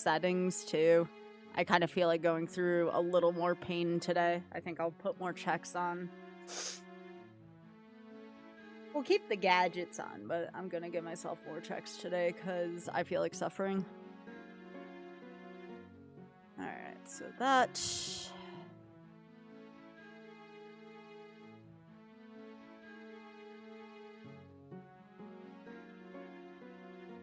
settings too. I kind of feel like going through a little more pain today. I think I'll put more checks on. We'll keep the gadgets on, but I'm gonna give myself more checks today because I feel like suffering. Alright, so that...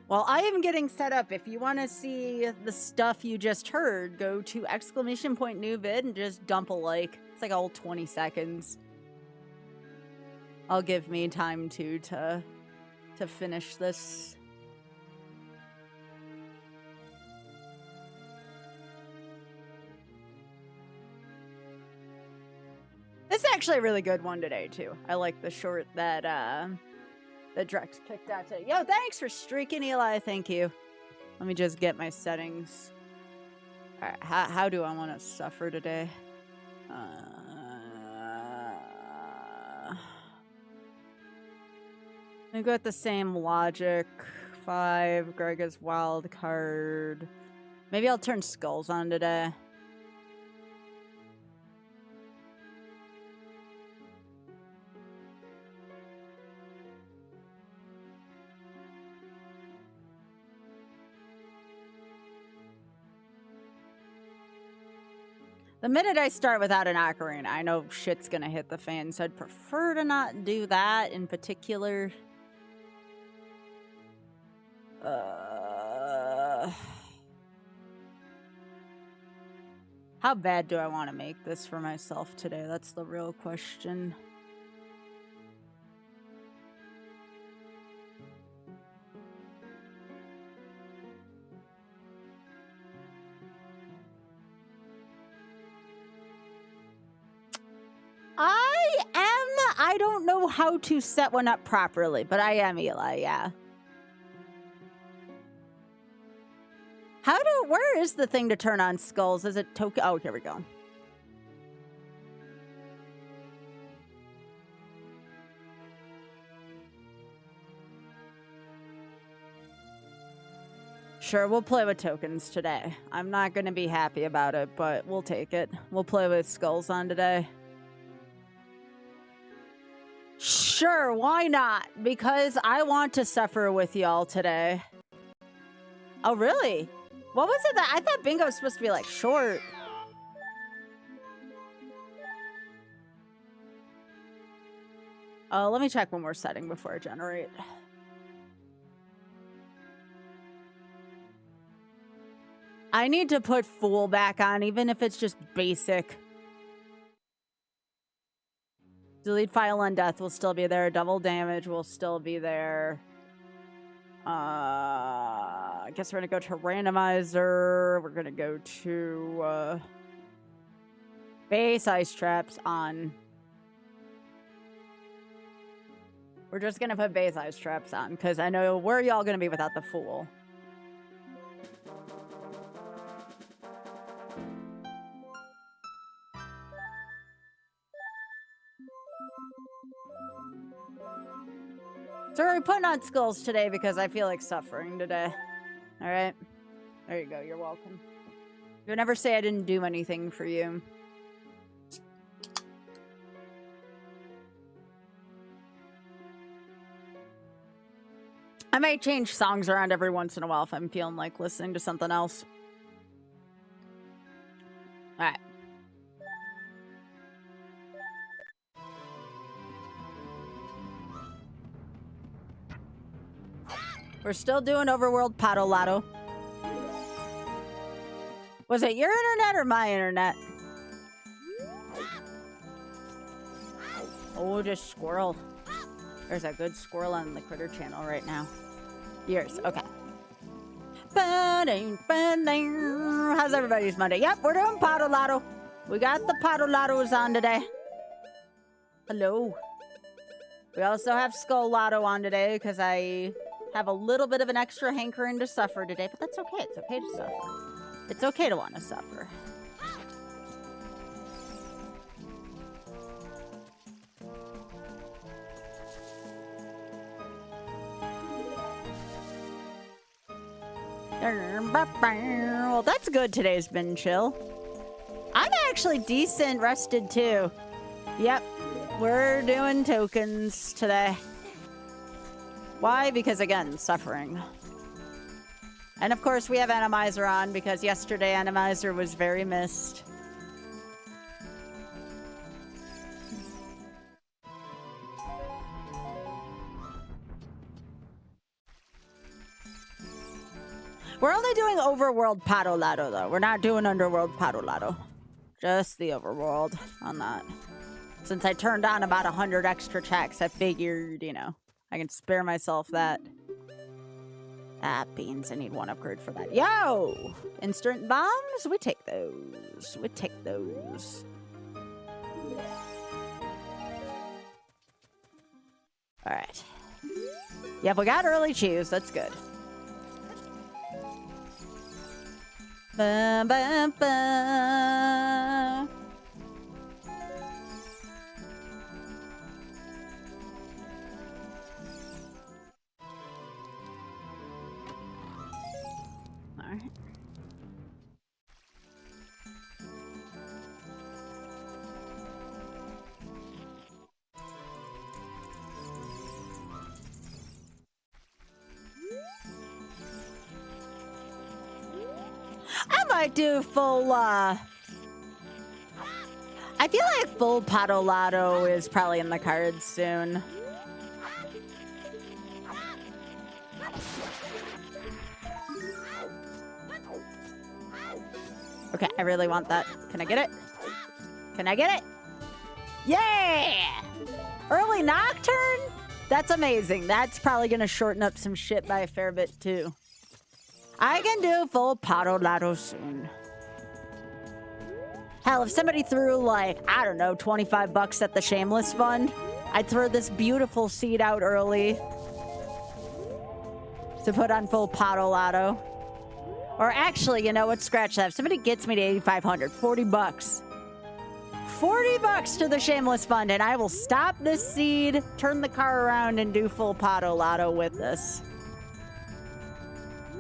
While I am getting set up, if you want to see the stuff you just heard, go to !new vid and just dump a like. It's like all 20 seconds. I'll give me time to finish this. This is actually a really good one today too. I like the short that Drex picked out today. Yo, thanks for streaking, Eli. Thank you. Let me just get my settings. All right, how do I want to suffer today? I got the same logic. 5, Grega's wild card. Maybe I'll turn skulls on today. The minute I start without an ocarina, I know shit's gonna hit the fan, so I'd prefer to not do that in particular. How bad do I want to make this for myself today? That's the real question. I don't know how to set one up properly, but I am Eli, yeah. Where is the thing to turn on skulls? Is it token? Oh, here we go. Sure, we'll play with tokens today. I'm not going to be happy about it, but we'll take it. We'll play with skulls on today. Sure, why not? Because I want to suffer with y'all today. Oh, really? What was it that I thought bingo was supposed to be like short? Oh, let me check one more setting before I generate. I need to put Fool back on, even if it's just basic. Delete file on death will still be there. Double damage will still be there. I guess we're gonna go to randomizer. We're gonna go to base ice traps on. We're just gonna put base ice traps on because I know where y'all gonna be without the Fool. So we're putting on skulls today because I feel like suffering today. All right. There you go. You're welcome. You'll never say I didn't do anything for you. I might change songs around every once in a while if I'm feeling like listening to something else. All right. We're still doing Overworld Pato Lotto. Was it your internet or my internet? Oh, just squirrel. There's a good squirrel on the Critter channel right now. Yours, okay. How's everybody's Monday? Yep, we're doing Pato Lotto. We got the Pato Lottos on today. Hello. We also have Skull Lotto on today because I have a little bit of an extra hankering to suffer today, but that's okay. It's okay to suffer. It's okay to want to suffer. Well, that's good. Today's been chill. I'm actually decent rested too. Yep, we're doing tokens today. Why? Because again, suffering. And of course we have Animizer on because yesterday Animizer was very missed. We're only doing overworld Padolato though. We're not doing underworld Padolato. Just the overworld on that. Since I turned on about 100 extra checks, I figured, you know, I can spare myself that. Ah, beans. I need one upgrade for that. Yo! Instant bombs? We take those. We take those. Alright. Yep, we got early cheese. That's good. Ba, ba, ba. Alright. I might do full, I feel like full Padolato is probably in the cards soon. Okay, I really want that. Can I get it? Can I get it? Yeah! Early Nocturne? That's amazing. That's probably gonna shorten up some shit by a fair bit, too. I can do full Padolato soon. Hell, if somebody threw, like, I don't know, 25 bucks at the Shameless Fund, I'd throw this beautiful seed out early to put on full Padolato. Or actually, you know what? Scratch that. If somebody gets me to 8,500, 40 bucks. 40 bucks to the Shameless Fund, and I will stop this seed, turn the car around, and do full Padolato with this.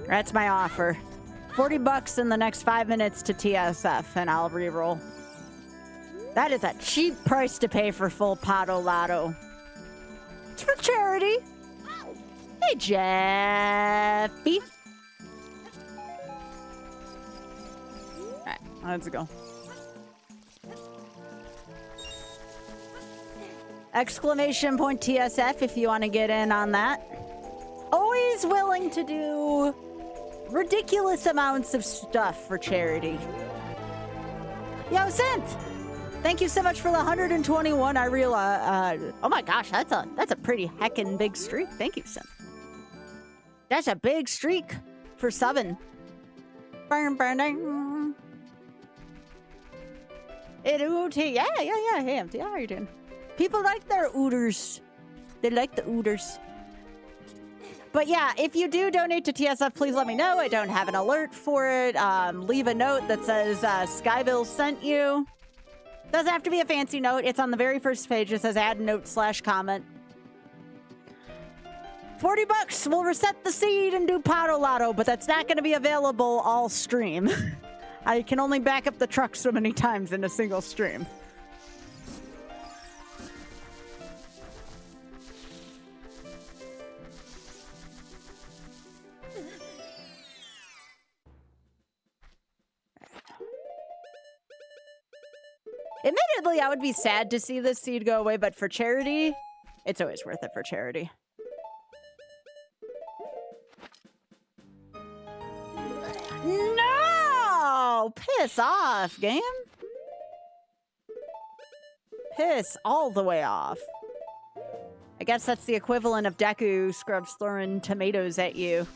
That's my offer. 40 bucks in the next 5 minutes to TSF, and I'll reroll. That is a cheap price to pay for full Padolato. It's for charity. Hey, Jeffy. Alright, let's go. Exclamation point TSF if you want to get in on that. Always willing to do ridiculous amounts of stuff for charity. Yo, Synth! Thank you so much for the 121. I realize, oh my gosh, that's a pretty heckin' big streak. Thank you, Synth. That's a big streak for subbing. Burn, burn, it OoT. Yeah. Hey, MT, how are you doing? People like their ooters. They like the ooters. But yeah, if you do donate to TSF, please let me know. I don't have an alert for it. Leave a note that says Skybill sent you. Doesn't have to be a fancy note. It's on the very first page. It says add note/comment. 40 bucks. We'll reset the seed and do Padolato, but that's not going to be available all stream. I can only back up the truck so many times in a single stream. Admittedly, I would be sad to see this seed go away, but for charity, it's always worth it for charity. No! Piss off, game. Piss all the way off. I guess that's the equivalent of Deku Scrubs throwing tomatoes at you.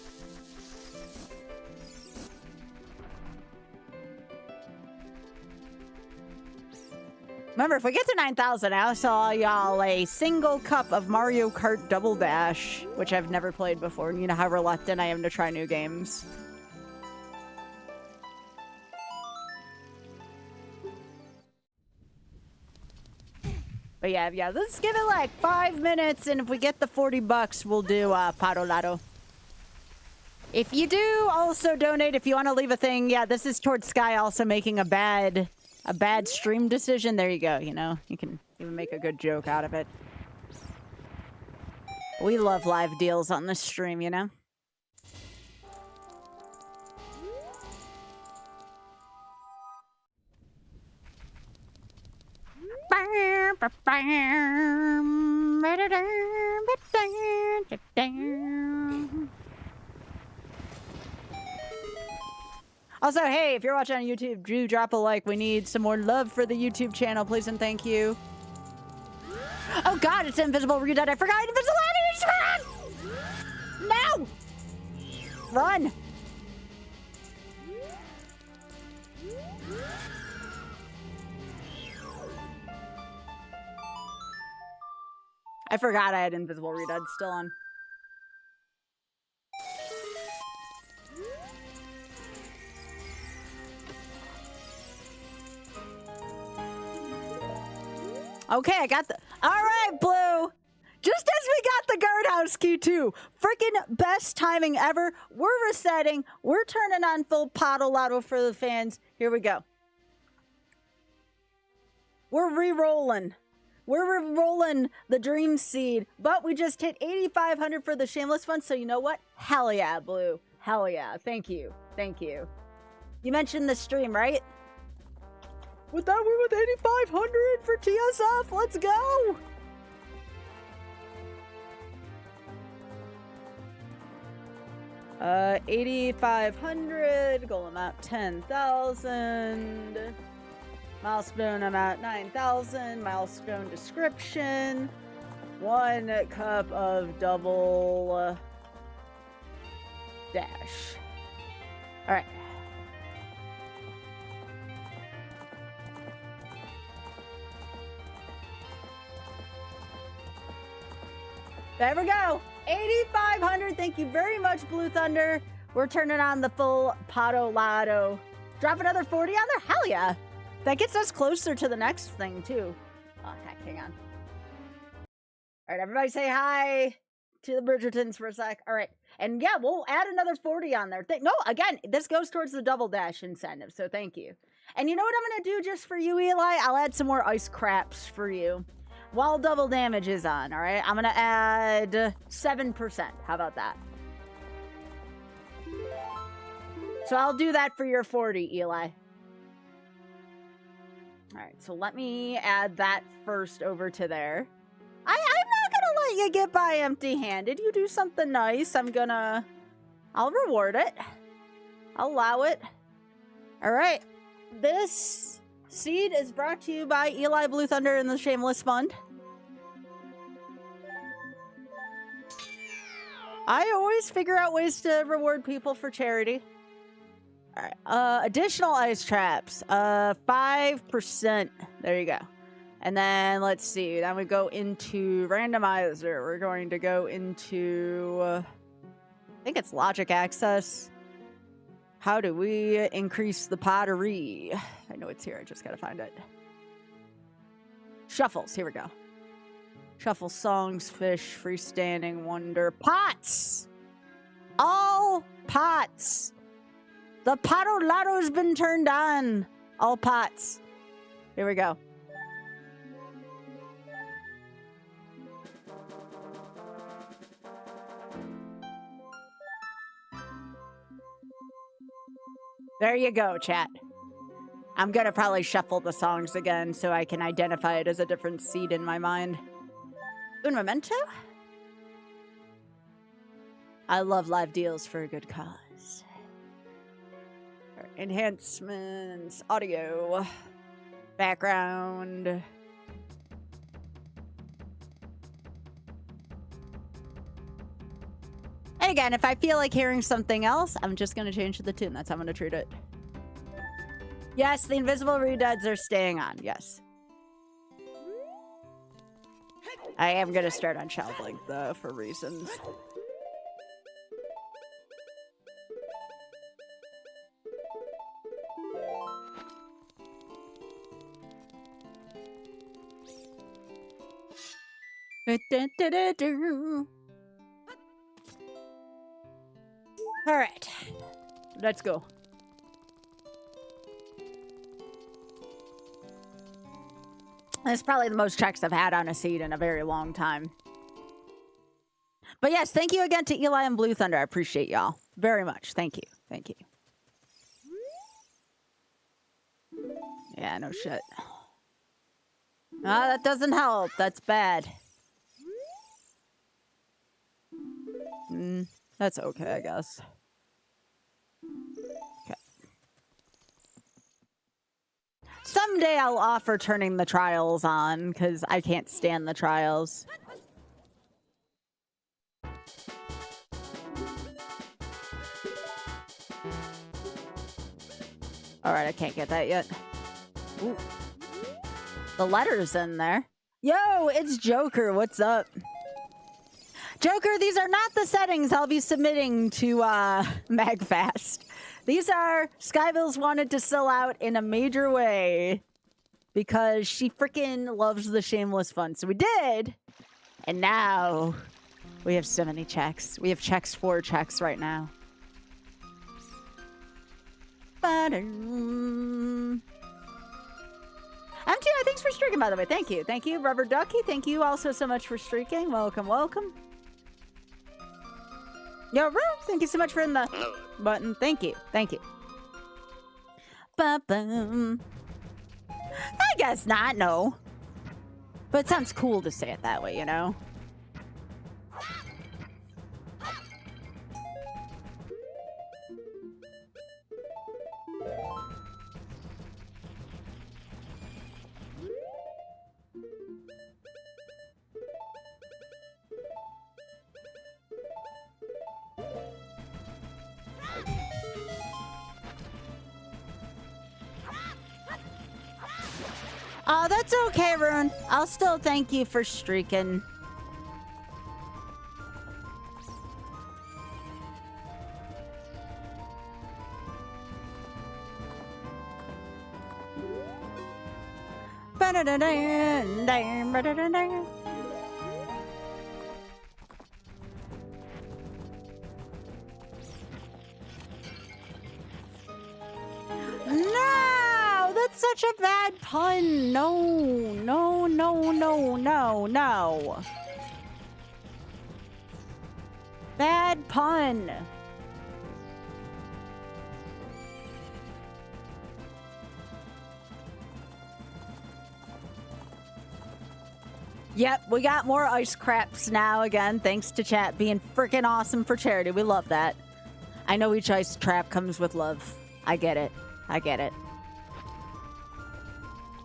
Remember, if we get to 9,000, I'll sell y'all a single cup of Mario Kart Double Dash, which I've never played before. You know how reluctant I am to try new games. But yeah, let's give it like 5 minutes, and if we get the 40 bucks, we'll do Padolato. If you do also donate, if you want to leave a thing, yeah, this is towards Sky also making a bad stream decision. There you go, you know? You can even make a good joke out of it. We love live deals on this stream, you know? Also, hey, if you're watching on YouTube, do drop a like. We need some more love for the YouTube channel, please and thank you. Oh god, it's invisible redone. I forgot invisible enemies! Run! No! Run! I forgot I had invisible redone still on. Okay, I got the... All right, Blue! Just as we got the guardhouse key, too. Freaking best timing ever. We're resetting. We're turning on full Potto Lotto for the fans. Here we go. We're re-rolling. We're re-rolling the Dream Seed, but we just hit 8,500 for the Shameless Fund, so you know what? Hell yeah, Blue. Hell yeah. Thank you. Thank you. You mentioned the stream, right? With that, we're with 8,500 for TSF. Let's go. Uh, 8,500. Goal amount 10,000. Milestone amount 9,000. Milestone description. 1 cup of double dash. All right. There we go. 8,500. Thank you very much, Blue Thunder. We're turning on the full Potto Lotto. Drop another 40 on there? Hell yeah. That gets us closer to the next thing, too. Oh, heck, hang on. All right, everybody say hi to the Bridgertons for a sec. All right. And yeah, we'll add another 40 on there. No, again, this goes towards the double dash incentive, so thank you. And you know what I'm going to do just for you, Eli? I'll add some more ice craps for you. While double damage is on, all right? I'm going to add 7%. How about that? So I'll do that for your 40, Eli. All right, so let me add that first over to there. I'm not going to let you get by empty-handed. You do something nice. I'll reward it. I'll allow it. All right. This seed is brought to you by Eli Blue Thunder and the Shameless Fund. I always figure out ways to reward people for charity. All right. Additional ice traps. 5%. There you go. And then let's see. Then we go into randomizer. We're going to go into, I think it's logic access. How do we increase the pottery? I know it's here. I just got to find it. Shuffles. Here we go. Shuffle songs, fish, freestanding, wonder, pots. All pots. The Potto Lotto's been turned on. All pots. Here we go. There you go, chat. I'm gonna probably shuffle the songs again so I can identify it as a different seed in my mind. Un memento? I love live deals for a good cause. Enhancements, audio, background. And again, if I feel like hearing something else, I'm just going to change the tune. That's how I'm going to treat it. Yes, the invisible reduds are staying on. Yes. I am going to start on Child Link, though, for reasons. All right. Let's go. That's probably the most checks I've had on a seed in a very long time. But yes, thank you again to Eli and Blue Thunder. I appreciate y'all very much. Thank you. Thank you. Yeah, no shit. Ah, that doesn't help. That's bad. That's okay, I guess. Okay. Someday I'll offer turning the trials on, because I can't stand the trials. Alright, I can't get that yet. Ooh. The letter's in there. Yo, it's Joker. What's up? Joker, these are not the settings I'll be submitting to MagFast. These are Skyville's wanted to sell out in a major way because she freaking loves the shameless fun. So we did. And now we have so many checks. We have checks for checks right now. MTI, thanks for streaking, by the way. Thank you. Thank you, Rubber Ducky. Thank you also so much for streaking. Welcome, welcome. Yo, Roo, thank you so much for hitting the button. Thank you. Thank you. Ba-bum. I guess not, no. But it sounds cool to say it that way, you know? Oh, that's okay, Rune. I'll still thank you for streaking. No, that's such a bad pun. No, no, no, no, no, no. Bad pun. Yep, we got more ice craps now again, thanks to chat being freaking awesome for charity. We love that. I know each ice trap comes with love. I get it. I get it.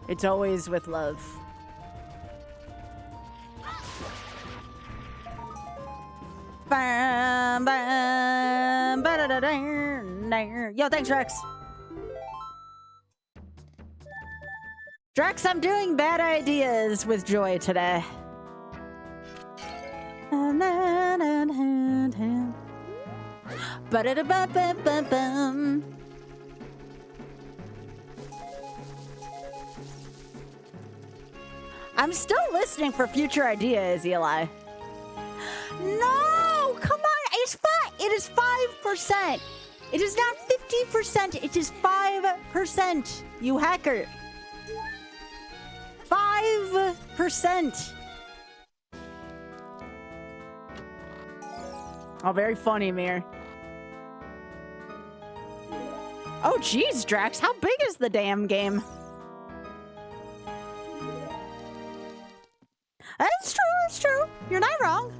It's always with love. Yo, thanks, Rex. Drex, I'm doing bad ideas with joy today. I'm still listening for future ideas, Eli. No, come on, it's fine. It is 5%. It is not 50%. It is 5%. You hacker. 5%. Oh, very funny, Mir. Oh, geez, Drax, how big is the damn game? That's true, that's true. You're not wrong.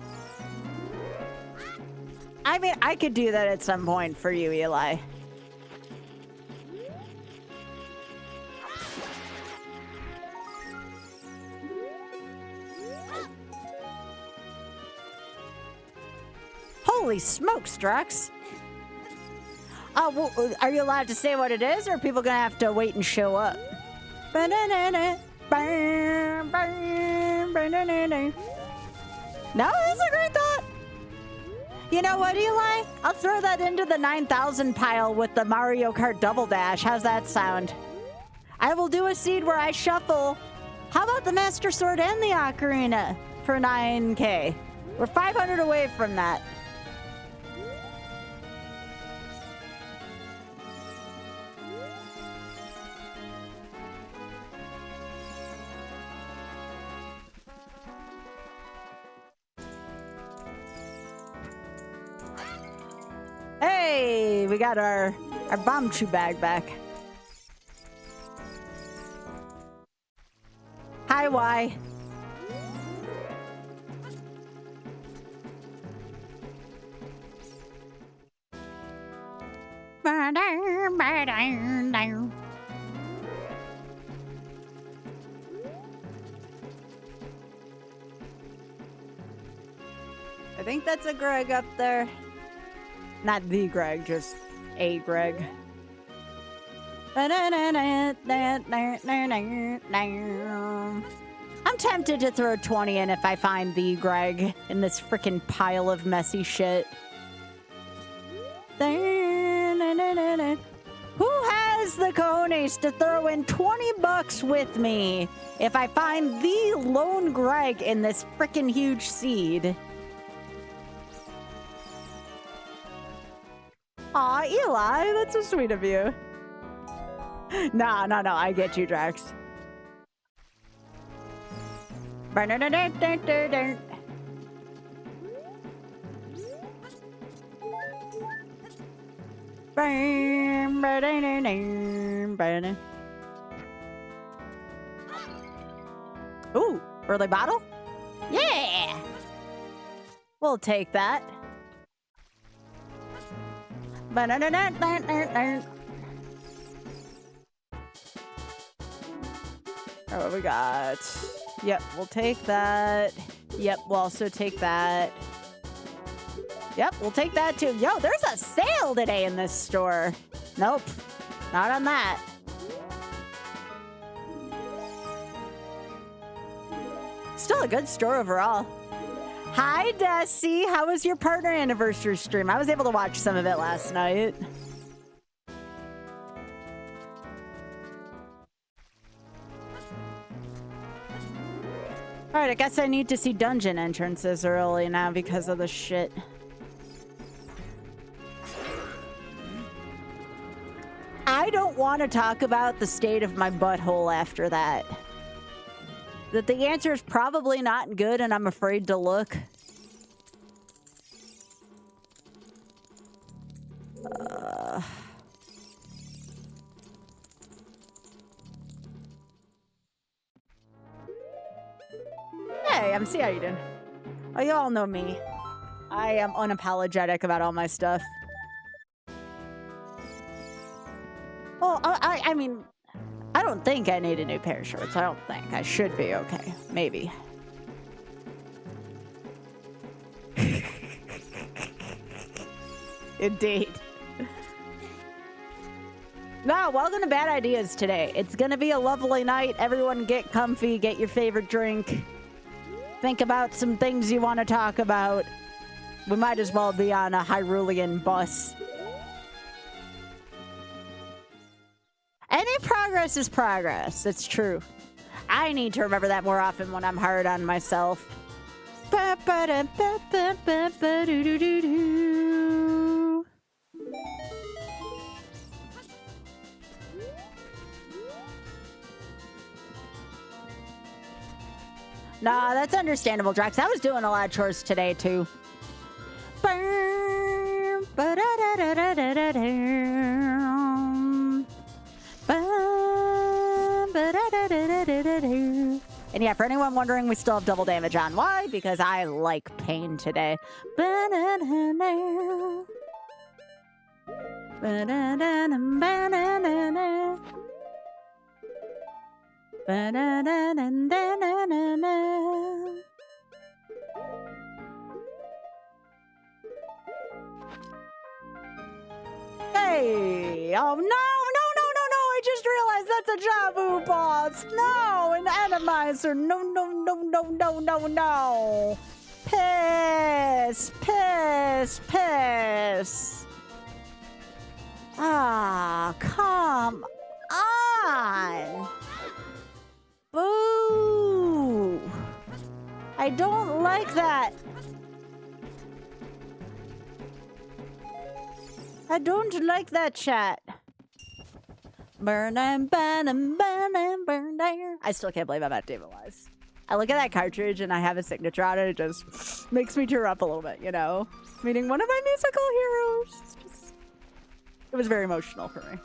I mean, I could do that at some point for you, Eli. Holy smokes, Drax. Well, are you allowed to say what it is, or are people gonna have to wait and show up? No, that's a great thought. You know what, Eli? I'll throw that into the 9,000 pile with the Mario Kart Double Dash. How's that sound? I will do a seed where I shuffle. How about the Master Sword and the Ocarina for 9K? We're 500 away from that. we got our bomb chew bag back. Hi, Y. I think that's a Greg up there. Not the Greg, just a Greg. I'm tempted to throw 20 in if I find the Greg in this freaking pile of messy shit. Who has the cojones to throw in 20 bucks with me if I find the lone Greg in this freaking huge seed? Aw, Eli, that's so sweet of you. No, I get you, Drax. Ooh, early bottle? Yeah! We'll take that. Oh, what we got? Yep, we'll take that. Yep, we'll also take that. Yep, we'll take that too. Yo, there's a sale today in this store. Nope, not on that. Still a good store overall. Hi, Desi. How was your partner anniversary stream? I was able to watch some of it last night. Alright, I guess I need to see dungeon entrances early now because of the shit. I don't want to talk about the state of my butthole after that. That the answer is probably not good and I'm afraid to look. Hey, MC, how you doing? Oh, you all know me. I am unapologetic about all my stuff. Well, I mean, I don't think I need a new pair of shorts. I don't think. I should be okay. Maybe. Indeed. No, welcome to Bad Ideas today. It's gonna be a lovely night. Everyone get comfy, get your favorite drink. Think about some things you want to talk about. We might as well be on a Hyrulean bus. Any progress is progress. It's true. I need to remember that more often when I'm hard on myself. Nah, that's understandable, Drax. I was doing a lot of chores today, too. And yeah, for anyone wondering, we still have double damage on. Why? Because I like pain today. Hey! Oh, no! I just realized that's a Jabu boss! No! An atomizer! No! Piss! Ah, come on! Boo! I don't like that! I don't like that chat. Burn and burn and burn and burn there. I still can't believe I'm at David Wise. I look at that cartridge and I have a signature on it. It just makes me tear up a little bit, you know? Meeting one of my musical heroes. It was very emotional for me.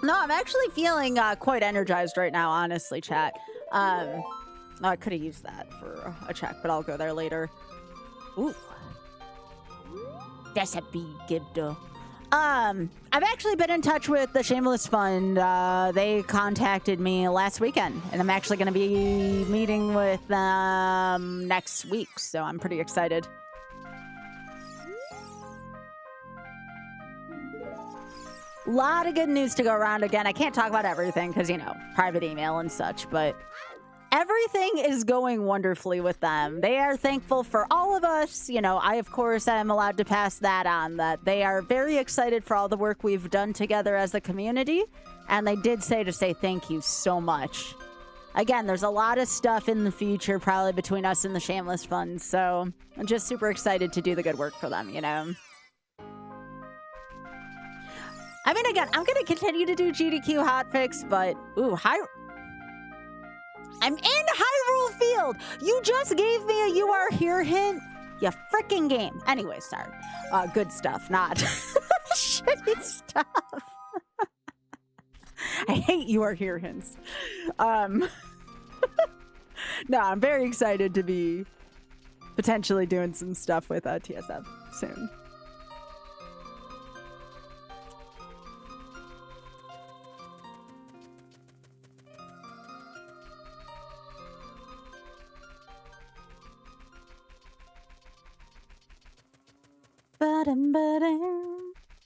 No, I'm actually feeling quite energized right now, honestly, chat. I could have used that for a check, but I'll go there later. Ooh. That's a big gift. I've actually been in touch with the Shameless Fund. They contacted me last weekend, and I'm actually going to be meeting with them next week, so I'm pretty excited. A lot of good news to go around. Again, I can't talk about everything because, you know, private email and such, but everything is going wonderfully with them. They are thankful for all of us. You know, I, of course, am allowed to pass that on, that they are very excited for all the work we've done together as a community, and they did say thank you so much. Again, there's a lot of stuff in the future probably between us and the Shameless Fund, so I'm just super excited to do the good work for them, you know? I mean, again, I'm going to continue to do GDQ hotfix, but, ooh, I'm in Hyrule Field! You just gave me a "you are here" hint? You freaking game. Anyway, sorry. Good stuff, not shitty stuff. I hate "you are here" hints. No, I'm very excited to be potentially doing some stuff with TSF soon.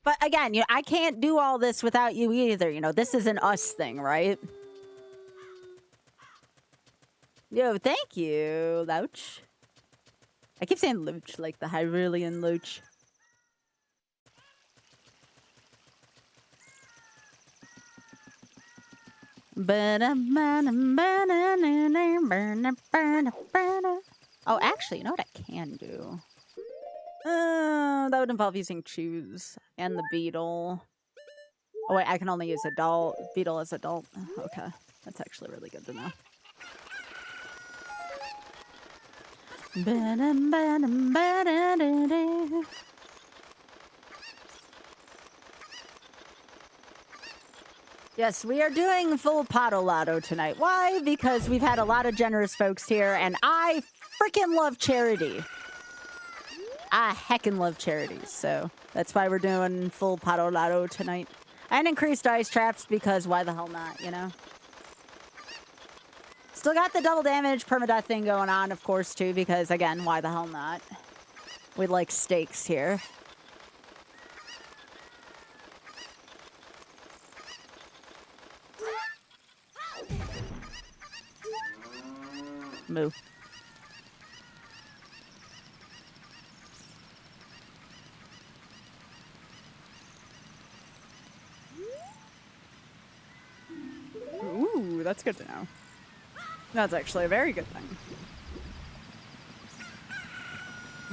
But again, I can't do all this without you either. You know, this is an us thing, right? Yo, thank you, Louch. I keep saying Louch, like the Hyrulean Louch. Oh, actually, you know what I can do? That would involve using Choose and the Beetle. Oh wait, I can only use adult. Beetle as adult. Okay, that's actually really good to know. Yes, we are doing full Potolato tonight. Why? Because we've had a lot of generous folks here, and I freaking love charity. I heckin' love charities, so that's why we're doing full Potolato tonight. And increased ice traps, because why the hell not, you know? Still got the double damage permadeath thing going on, of course, too, because, again, why the hell not? We like stakes here. Moo. Ooh, that's good to know. That's actually a very good thing.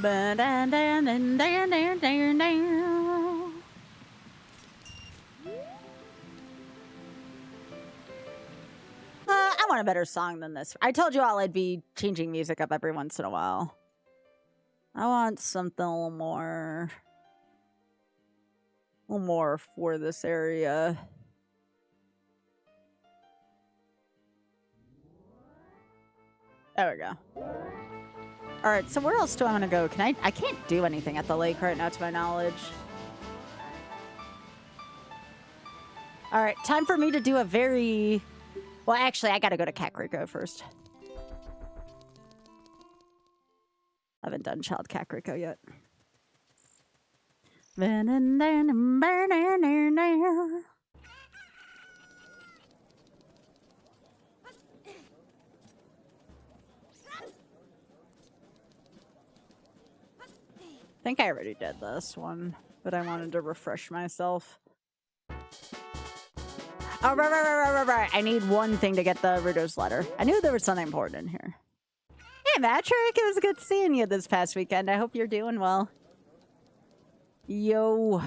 I want a better song than this. I told you all I'd be changing music up every once in a while. I want something a little more for this area. There we go. All right, so where else do I want to go? I can't do anything at the lake right now, to my knowledge. All right, time for me to do a very... Well, actually, I gotta go to Kakariko first. I haven't done Child Kakariko yet. I think I already did this one, but I wanted to refresh myself. Oh, right. I need one thing to get the Rudo's letter. I knew there was something important in here. Hey, Matrick, it was good seeing you this past weekend. I hope you're doing well. Yo.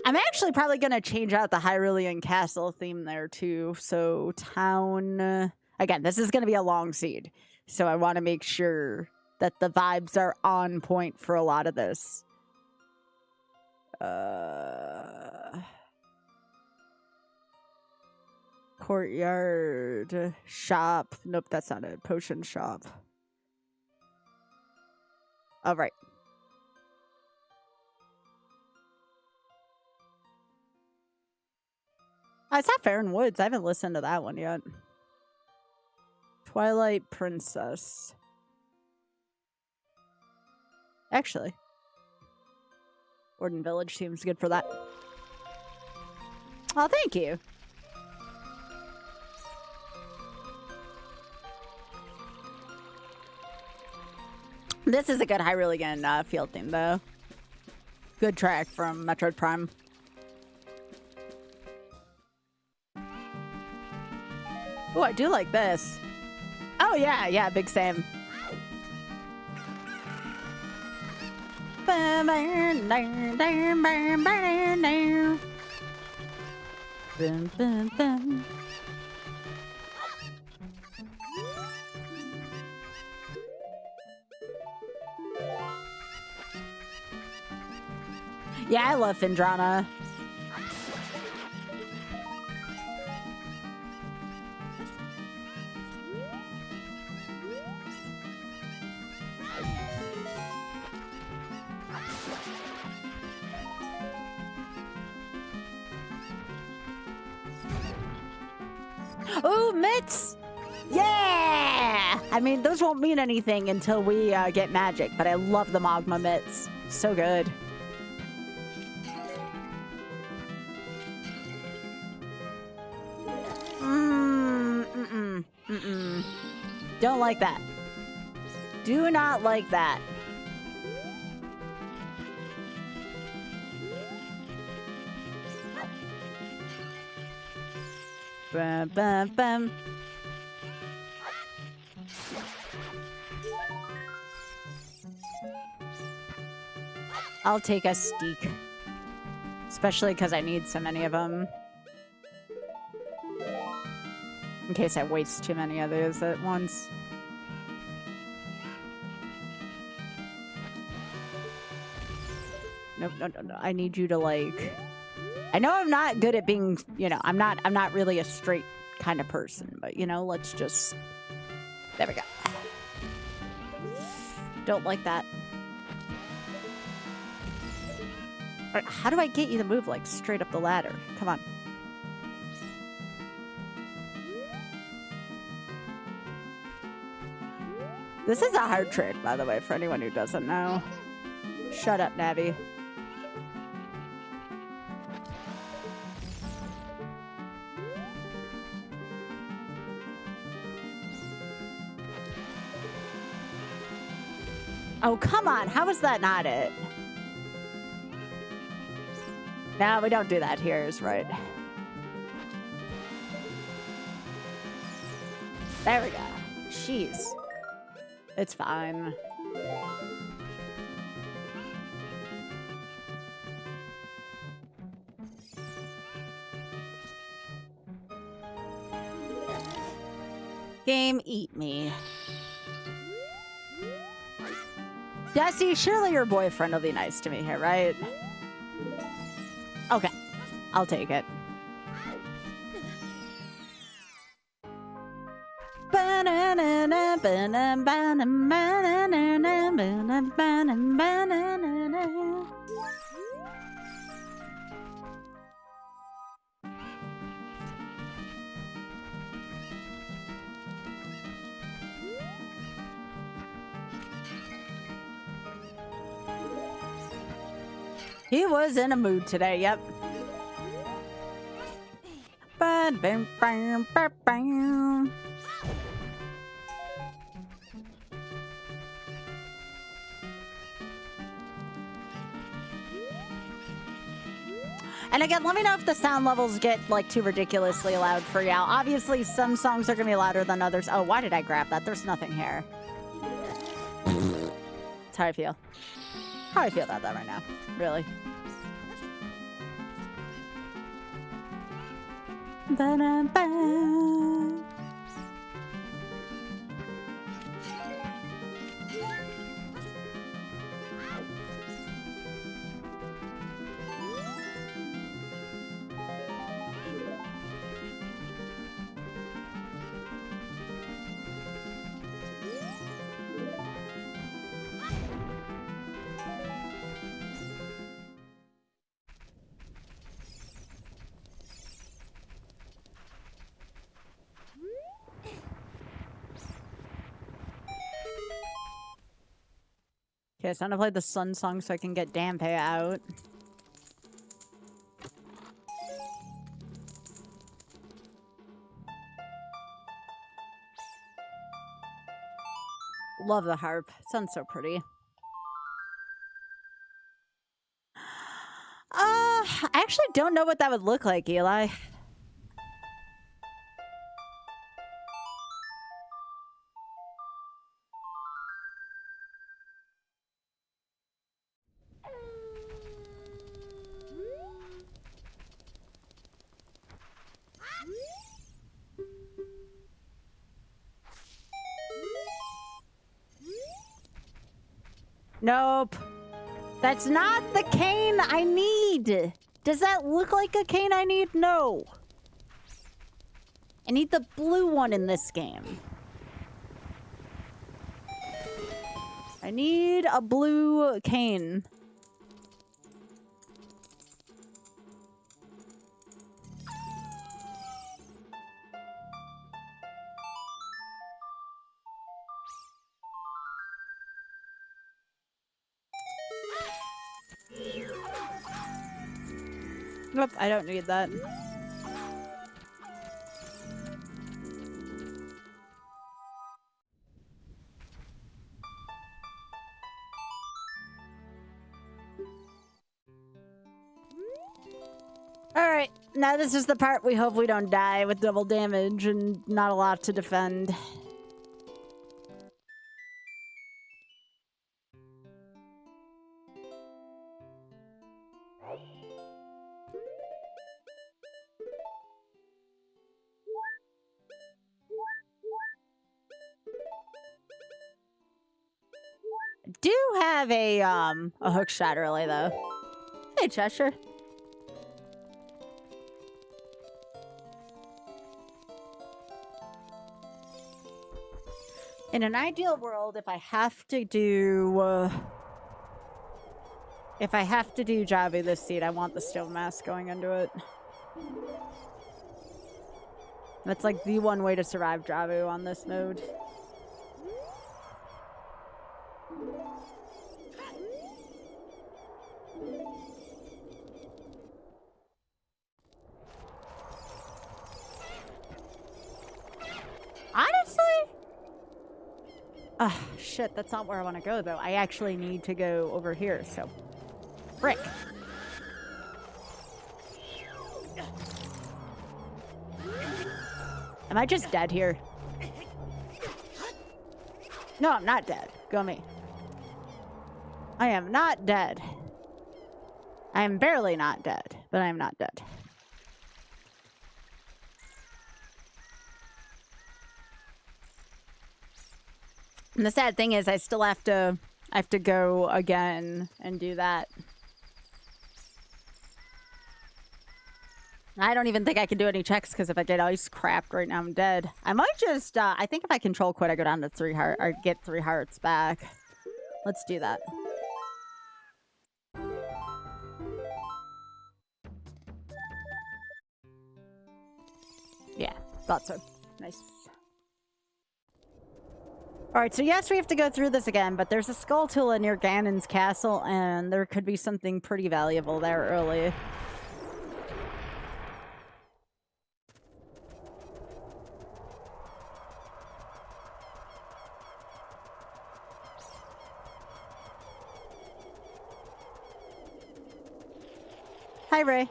I'm actually probably going to change out the Hyrulean Castle theme there too. So town, again, this is going to be a long seed. So I want to make sure that the vibes are on point for a lot of this. Courtyard, shop. Nope, that's not it. Potion shop. All right. I saw Faron Woods. I haven't listened to that one yet. Twilight Princess. Actually, Warden Village seems good for that. Oh, thank you. This is a good Hyrulean field theme, though. Good track from Metroid Prime. Oh, I do like this. Oh, yeah, big Sam. Yeah, I love Phendrana. Ooh, mitts! Yeah! I mean, those won't mean anything until we get magic, but I love the Magma mitts. So good. Don't like that. Do not like that. Bum, bum, bum. I'll take a steak. Especially because I need so many of them. In case I waste too many of those at once. Nope, no. I need you to, like... I know I'm not good at being, you know, I'm not really a straight kind of person, but, you know, let's just... There we go. Don't like that. All right, how do I get you to move, like, straight up the ladder? Come on. This is a hard trick, by the way, for anyone who doesn't know. Shut up, Navi. Oh, come on. How is that not it? No, we don't do that here, is right. There we go. Jeez. It's fine. Game, eat me. Jesse, surely your boyfriend will be nice to me here, right? Okay, I'll take it. He was in a mood today, yep. And again, let me know if the sound levels get, like, too ridiculously loud for y'all. Obviously, some songs are going to be louder than others. Oh, why did I grab that? There's nothing here. That's how I feel. How I feel about that right now. Really. Ba-dum-bum. Okay, it's time to play the sun song so I can get Dampe out. Love the harp. Sounds so pretty. I actually don't know what that would look like, Eli. Nope. That's not the cane I need. Does that look like a cane I need? No. I need the blue one in this game. I need a blue cane. Nope, I don't need that. Alright, now this is the part we hope we don't die with double damage and not a lot to defend. Do have a hook shot early though. Hey Cheshire. In an ideal world, if I have to do Javu this seed, I want the stone mask going into it. That's like the one way to survive Javu on this mode. Honestly? Ah, shit, that's not where I want to go, though. I actually need to go over here, so... Frick. Am I just dead here? No, I'm not dead. Go me. I am not dead. I am barely not dead, but I am not dead. And the sad thing is I still have to go again and do that. I don't even think I can do any checks because if I get ice crapped right now, I'm dead. I might just, I think if I control quit, I go down to 3 heart, or get 3 hearts back. Let's do that. Yeah, thought so. Nice. Alright, so yes, we have to go through this again, but there's a Skulltula near Ganon's castle, and there could be something pretty valuable there early. Hi, Ray.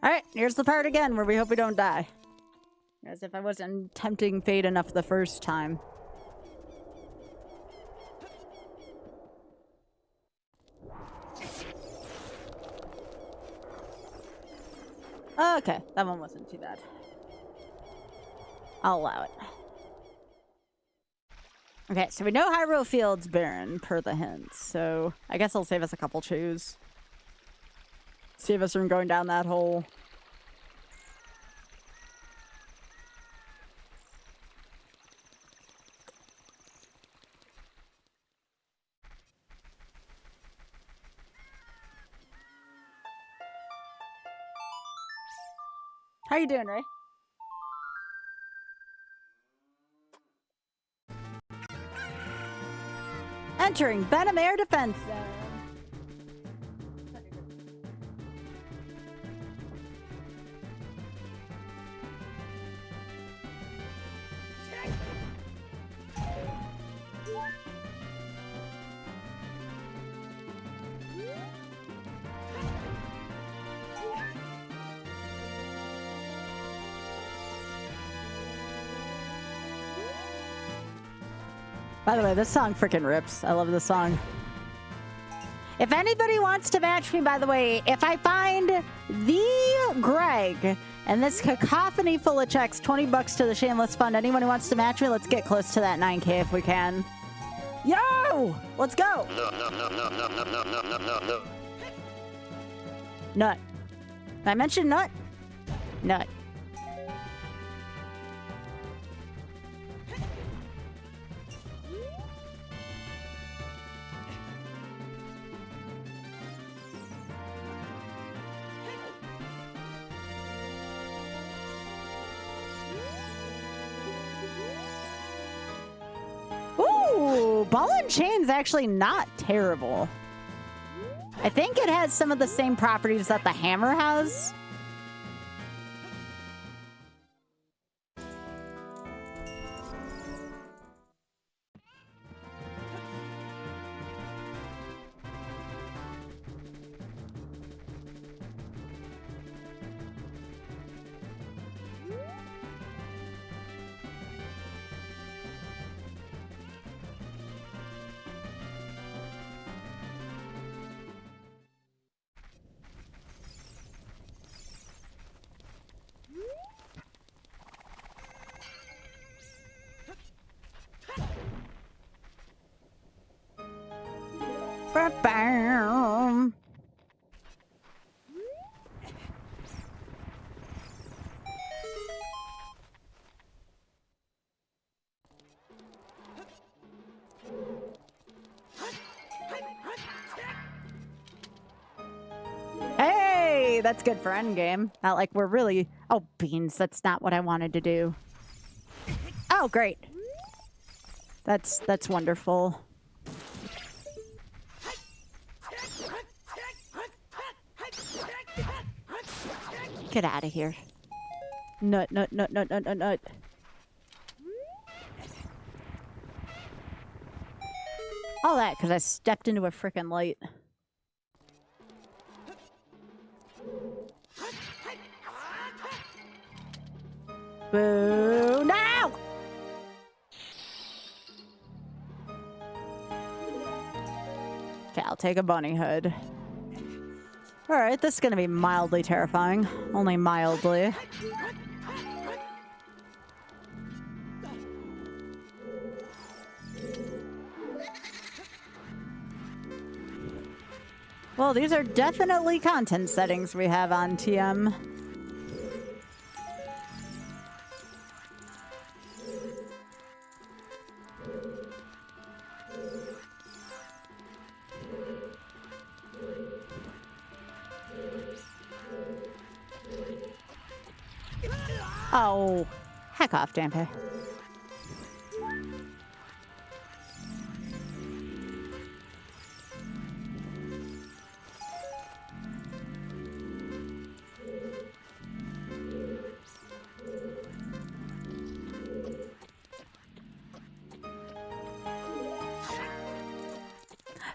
Alright, here's the part again where we hope we don't die. As if I wasn't tempting fate enough the first time. Okay, that one wasn't too bad. I'll allow it. Okay, so we know Hyrule Field's barren per the hints, so I guess I'll save us a couple chews. Save us from going down that hole. How you doing, Ray? Entering Venom Air Defense Zone. By the way, this song freaking rips. I love this song. If anybody wants to match me, by the way, if I find the Greg and this cacophony full of checks, 20 bucks to the Shameless Fund. Anyone who wants to match me, let's get close to that 9K if we can. Yo! Let's go! Nut. Did I mention nut? Nut. Ball and Chain's actually not terrible. I think it has some of the same properties that the hammer has. Ba-bam. Hey, that's good for endgame. Not like we're really... Oh, beans, that's not what I wanted to do. Oh, great. That's wonderful. Get out of here. Nut, nut, nut, nut, nut, nut, nut. All that because I stepped into a frickin' light. Boo! No! Okay, I'll take a bunny hood. Alright, this is gonna be mildly terrifying. Only mildly. Well, these are definitely content settings we have on TM. Oh, heck off, Dampe.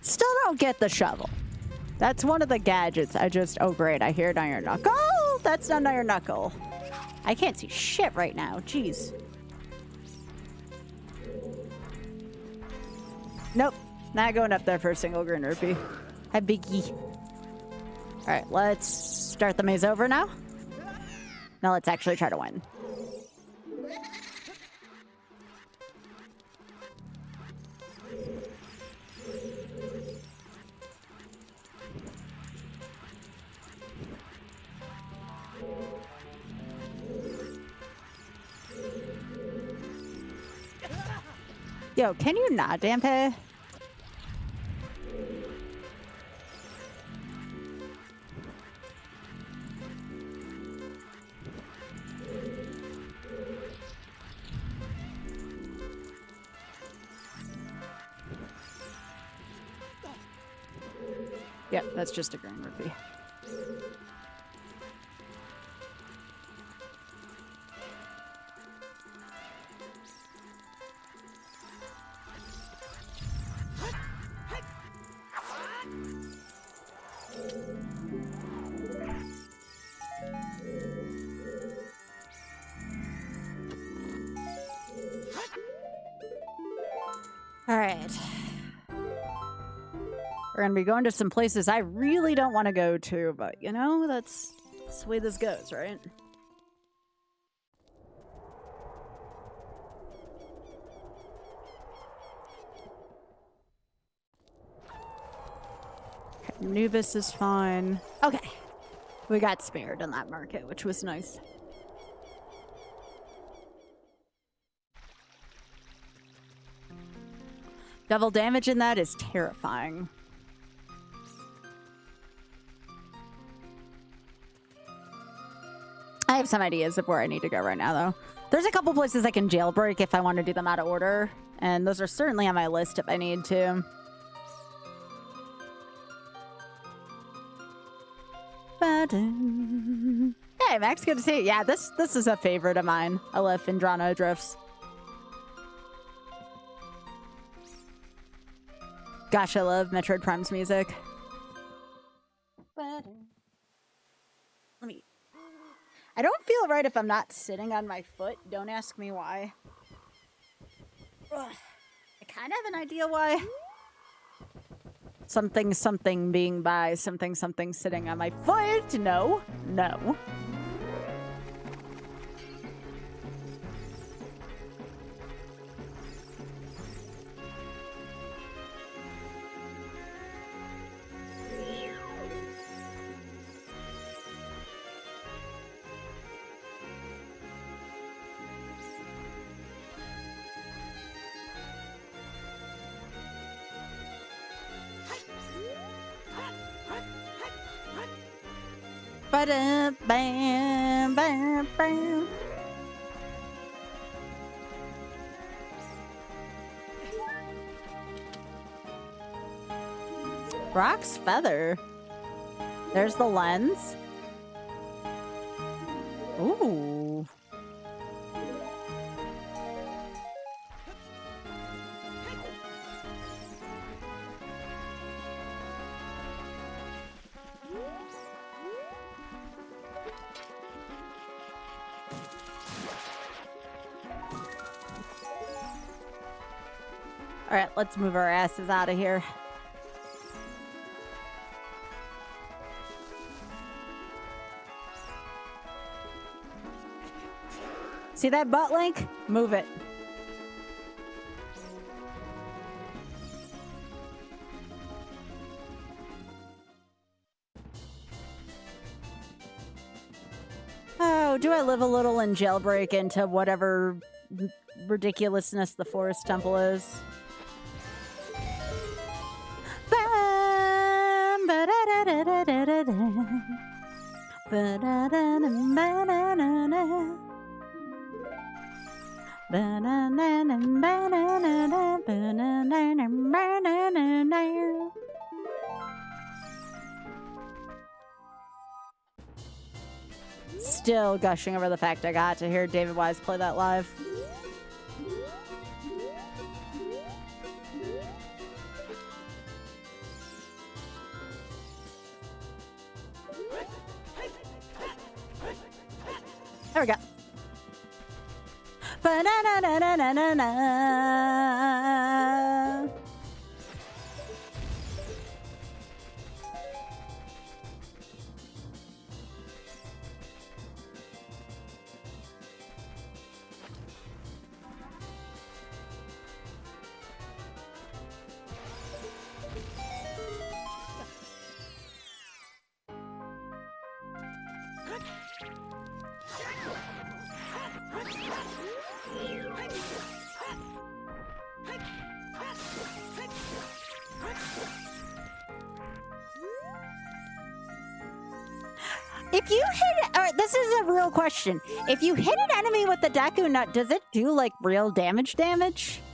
Still don't get the shovel. That's one of the gadgets. Oh great, I hear an iron knuckle. That's not an iron knuckle. I can't see shit right now. Jeez. Nope. Not going up there for a single green rupee. Hi, Biggie. All right, let's start the maze over now. Now let's actually try to win. Yo, can you not, Dampe? Yep, that's just a green rupee. All right. We're going to be going to some places I really don't want to go to, but, you know, that's the way this goes, right? Okay, Nubis is fine. Okay. We got spared in that market, which was nice. Double damage in that is terrifying. I have some ideas of where I need to go right now, though. There's a couple places I can jailbreak if I want to do them out of order, and those are certainly on my list if I need to. Hey, Max, good to see you. Yeah, this is a favorite of mine. I love Findrano Drifts. Gosh, I love Metroid Prime's music. Let me... I don't feel right if I'm not sitting on my foot. Don't ask me why. Ugh. I kind of have an idea why. Something, something being by, something, something sitting on my foot. No, no. Bam, bam, bam. Rock's feather. There's the lens. Ooh. All right, let's move our asses out of here. See that butt link? Move it. Oh, do I live a little and jailbreak into whatever ridiculousness the forest temple is? Still gushing over the fact I got to hear David Wise play that live. There we go. Ba-na-na-na-na-na-na. If you hit, all right, this is a real question. If you hit an enemy with the Deku Nut, does it do like real damage?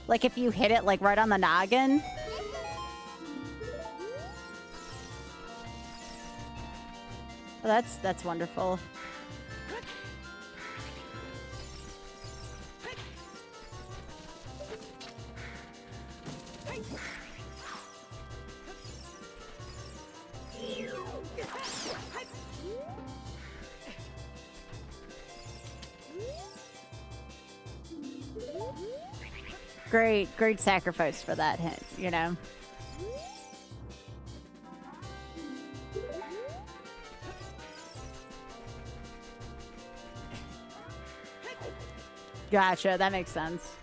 Like if you hit it like right on the noggin? Oh, that's wonderful. Great sacrifice for that hit, you know? Gotcha, that makes sense.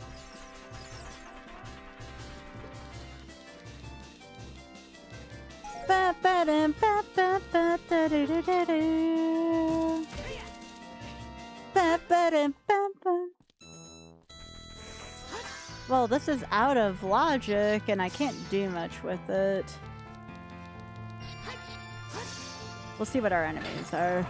Well, this is out of logic, and I can't do much with it. We'll see what our enemies are.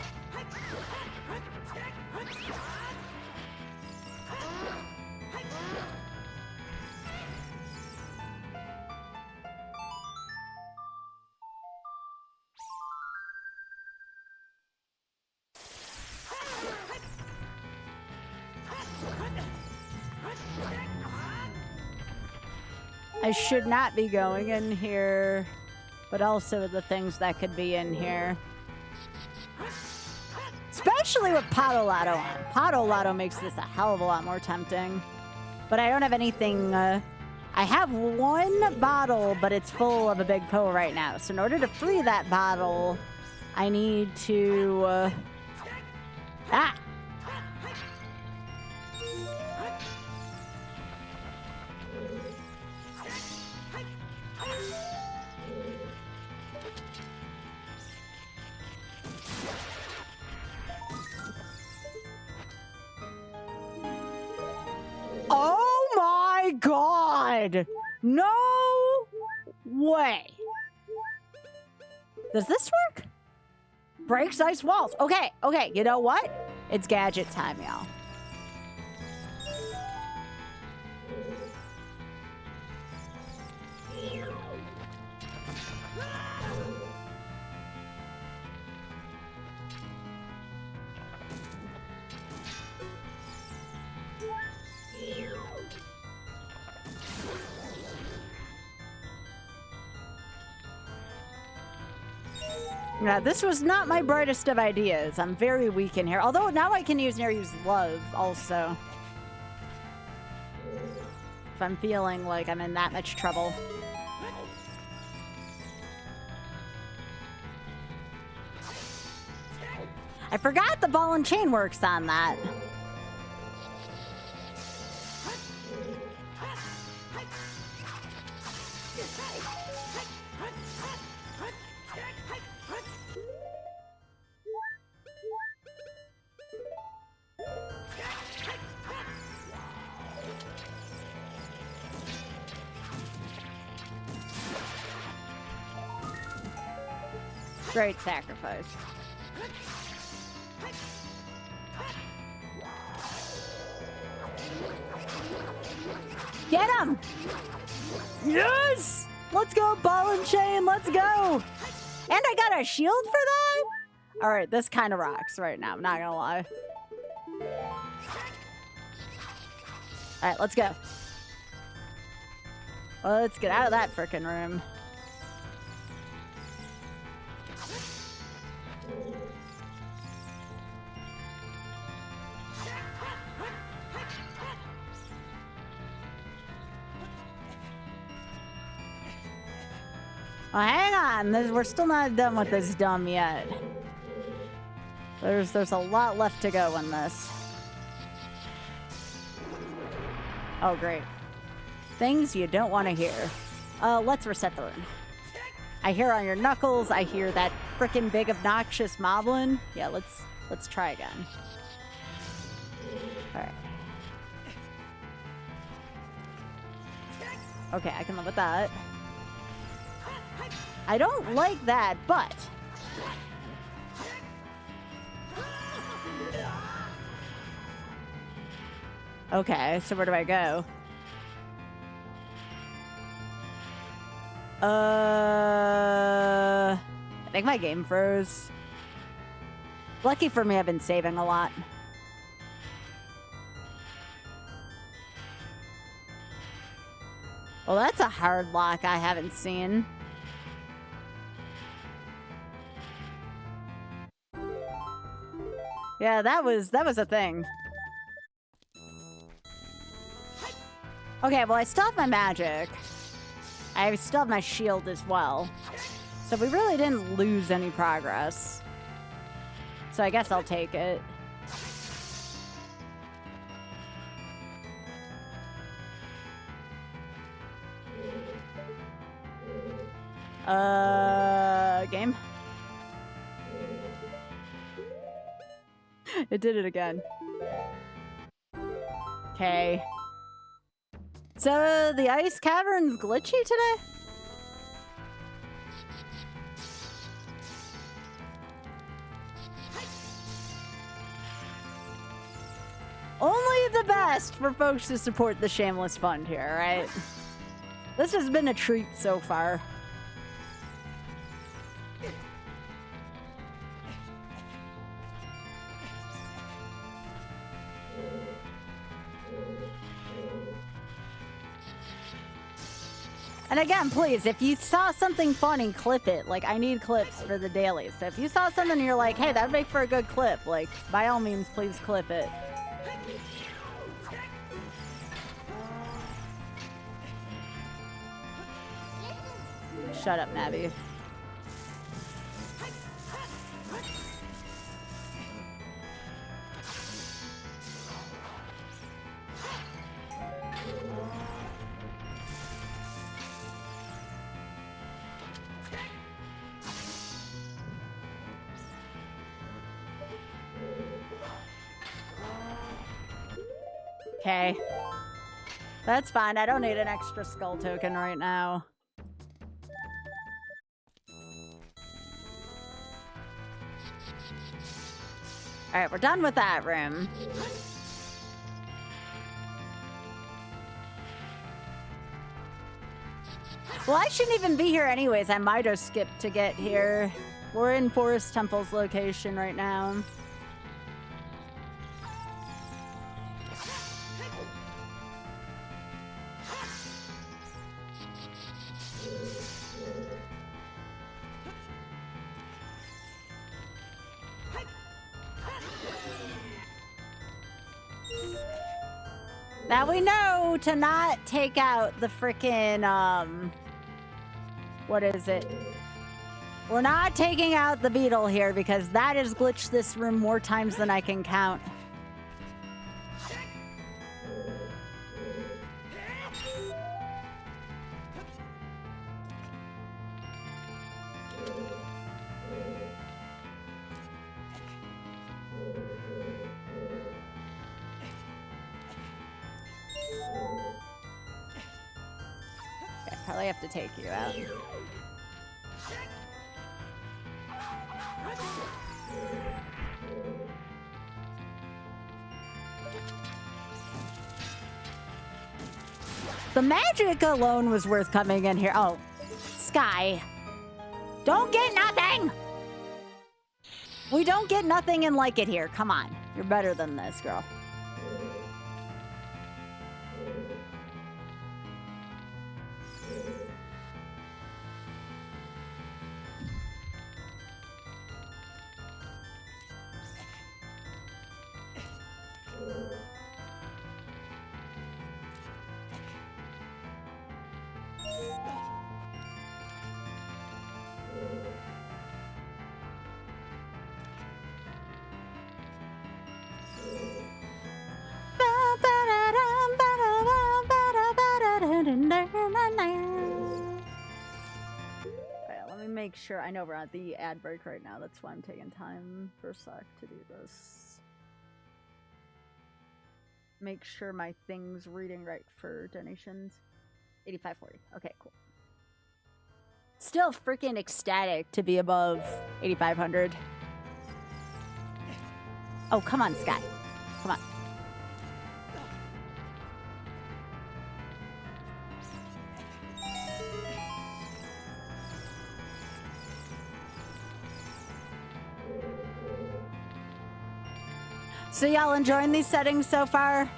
I should not be going in here, but also the things that could be in here. Especially with Potolato on. Potolato makes this a hell of a lot more tempting. But I don't have anything... I have one bottle, but it's full of a big pill right now. So in order to free that bottle, I need to... Oh my god! No way! Does this work? Breaks ice walls. Okay, you know what? It's gadget time, y'all. Yeah, this was not my brightest of ideas. I'm very weak in here. Although now I can use love also. If I'm feeling like I'm in that much trouble. I forgot the ball and chain works on that. Great sacrifice. Get him! Yes! Let's go, ball and chain, let's go! And I got a shield for that? Alright, this kind of rocks right now, I'm not gonna lie. Alright, let's go. Let's get out of that frickin' room. Oh, hang on. We're still not done with this dumb yet. There's a lot left to go in this. Oh, great. Things you don't want to hear. Let's reset the room. I hear on your knuckles. I hear that frickin' big obnoxious moblin. Yeah, let's try again. All right. Okay, I can live with that. I don't like that, but... Okay, so where do I go? I think my game froze. Lucky for me, I've been saving a lot. Well, that's a hard lock I haven't seen. Yeah, that was a thing. Okay, well, I still have my magic. I still have my shield as well. So we really didn't lose any progress. So I guess I'll take it. Game? It did it again. Okay. So the ice cavern's glitchy today? Only the best for folks to support the shameless fund here, right? This has been a treat so far. And again, please, if you saw something funny, clip it. Like, I need clips for the dailies. So if you saw something and you're like, hey, that'd make for a good clip, like, by all means, please clip it. Shut up, Navi. Okay. That's fine. I don't need an extra skull token right now. Alright, we're done with that room. Well, I shouldn't even be here anyways. I might have skipped to get here. We're in Forest Temple's location right now. Now we know to not take out the frickin', what is it? We're not taking out the beetle here because that has glitched this room more times than I can count. I have to take you out. The magic alone was worth coming in here. Oh, Sky. Don't get nothing! We don't get nothing and like it here. Come on. You're better than this, girl. make sure. I know we're at the ad break right now. That's why I'm taking time for a sec to do this. Make sure my thing's reading right for donations. 8540. Okay, cool. Still freaking ecstatic to be above 8,500. Oh, come on, Sky. Come on. So y'all enjoying these settings so far?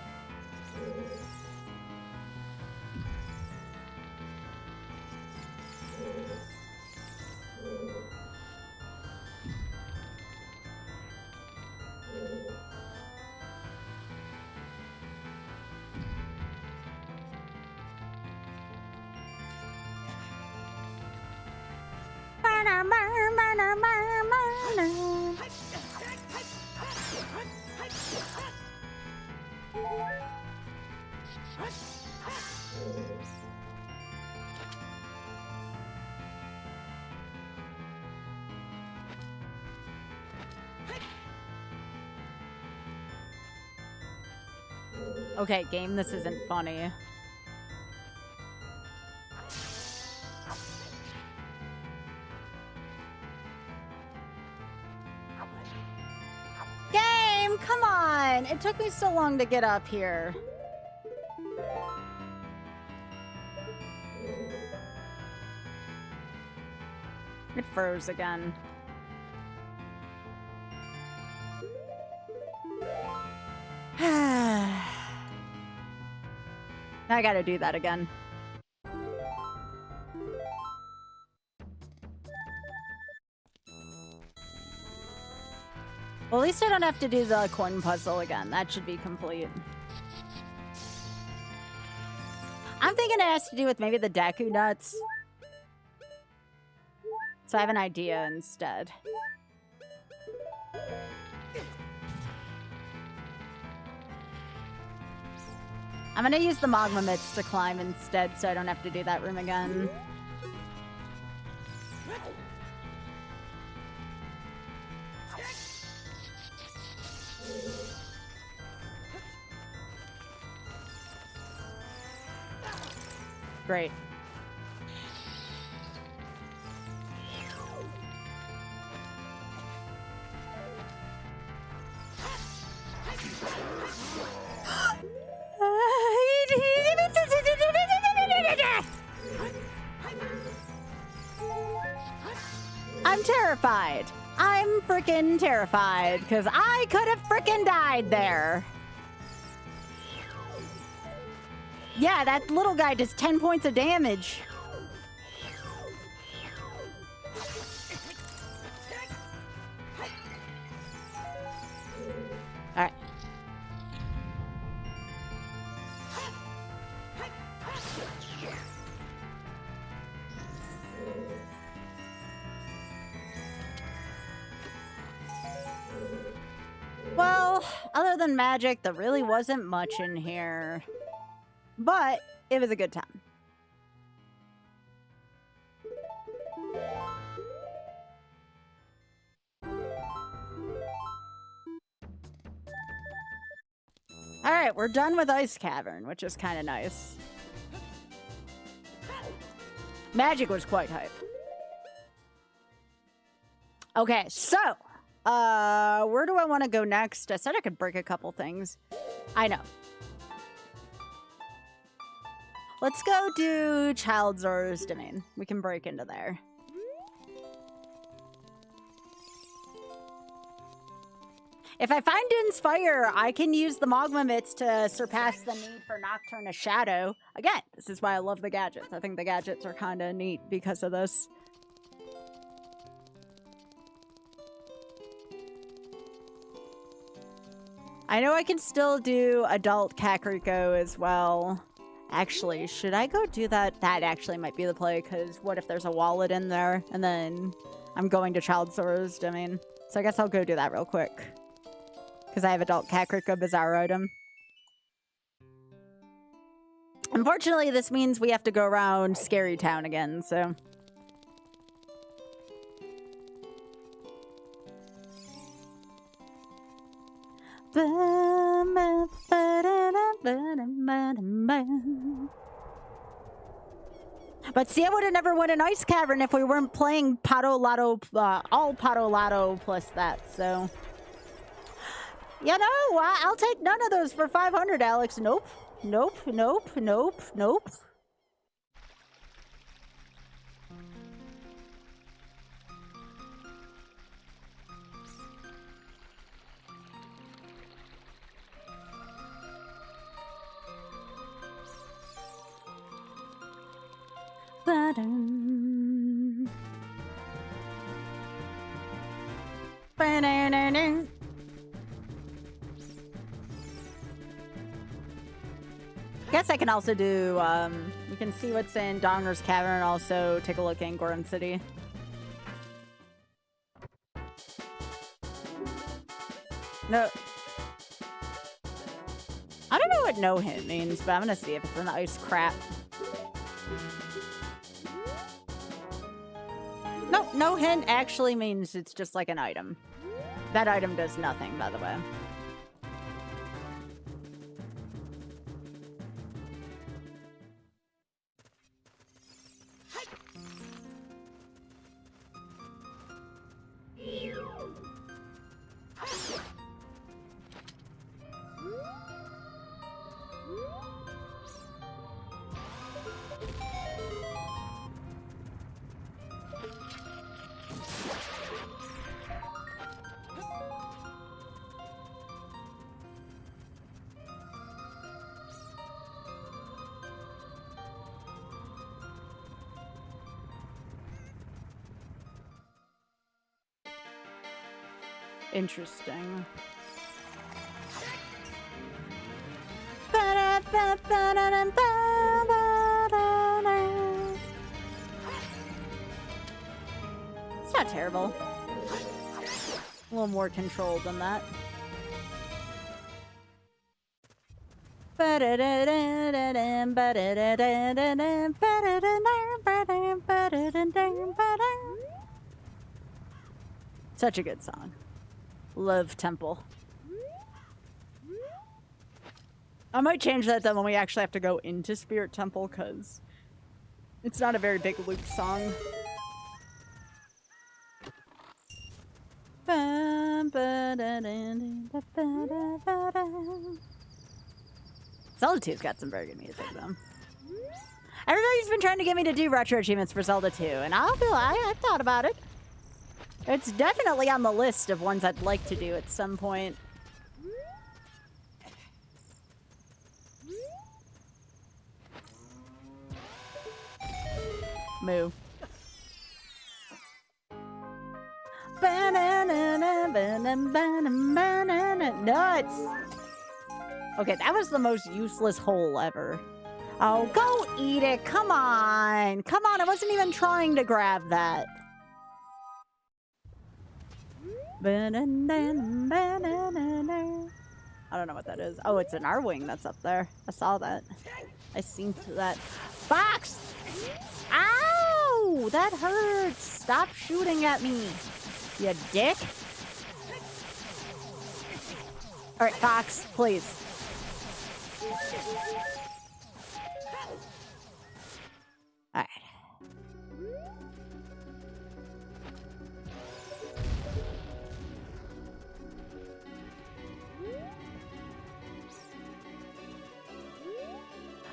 Okay, game, this isn't funny. Game, come on! It took me so long to get up here. It froze again. I gotta do that again. Well, at least I don't have to do the coin puzzle again. That should be complete. I'm thinking it has to do with maybe the Deku nuts. So I have an idea instead. I'm gonna use the magma mitts to climb instead so I don't have to do that room again. Great. I'm terrified. I'm freaking terrified because I could have freaking died there. Yeah, that little guy does 10 points of damage. All right. Well, other than magic, there really wasn't much in here. But it was a good time. All right, we're done with Ice Cavern, which is kind of nice. Magic was quite hype. Okay, so where do I want to go next? I said I could break a couple things. I know. Let's go do Child Zora's Domain. We can break into there. If I find Inspire, I can use the Magma Mitts to surpass the need for Nocturne Shadow. Again, this is why I love the gadgets. I think the gadgets are kind of neat because of this. I know I can still do Adult Kakariko as well. Actually, should I go do that? That actually might be the play, because what if there's a wallet in there, and then I'm going to Child Zora's Domain. So I guess I'll go do that real quick. Because I have Adult Kakariko Bizarre item. Unfortunately, this means we have to go around Scary Town again, so... But see, I would have never won an ice cavern if we weren't playing Pato Lotto, all Pato Lotto plus that, so. You know, I'll take none of those for 500, Alex. Nope. Nope, nope, nope, nope. Guess I can also do, we can see what's in Donger's Cavern and also take a look in Goron City. No. I don't know what no hint means, but I'm gonna see if it's an ice crap. No, no hint actually means it's just like an item. That item does nothing, by the way. Interesting. It's not terrible. A little more controlled than that. Such a good song. Love Temple. I might change that then when we actually have to go into Spirit Temple, because it's not a very big loop song. Zelda 2's got some very good music, though. Everybody's been trying to get me to do retro achievements for Zelda 2, and I've thought about it. It's definitely on the list of ones I'd like to do at some point. Moo. Nuts! Okay, that was the most useless hole ever. Oh, go eat it! Come on! Come on, I wasn't even trying to grab that. I don't know what that is. Oh, it's an R-Wing that's up there. I saw that. I seen that. Fox! Ow! That hurts! Stop shooting at me, you dick! Alright, Fox, please. Alright.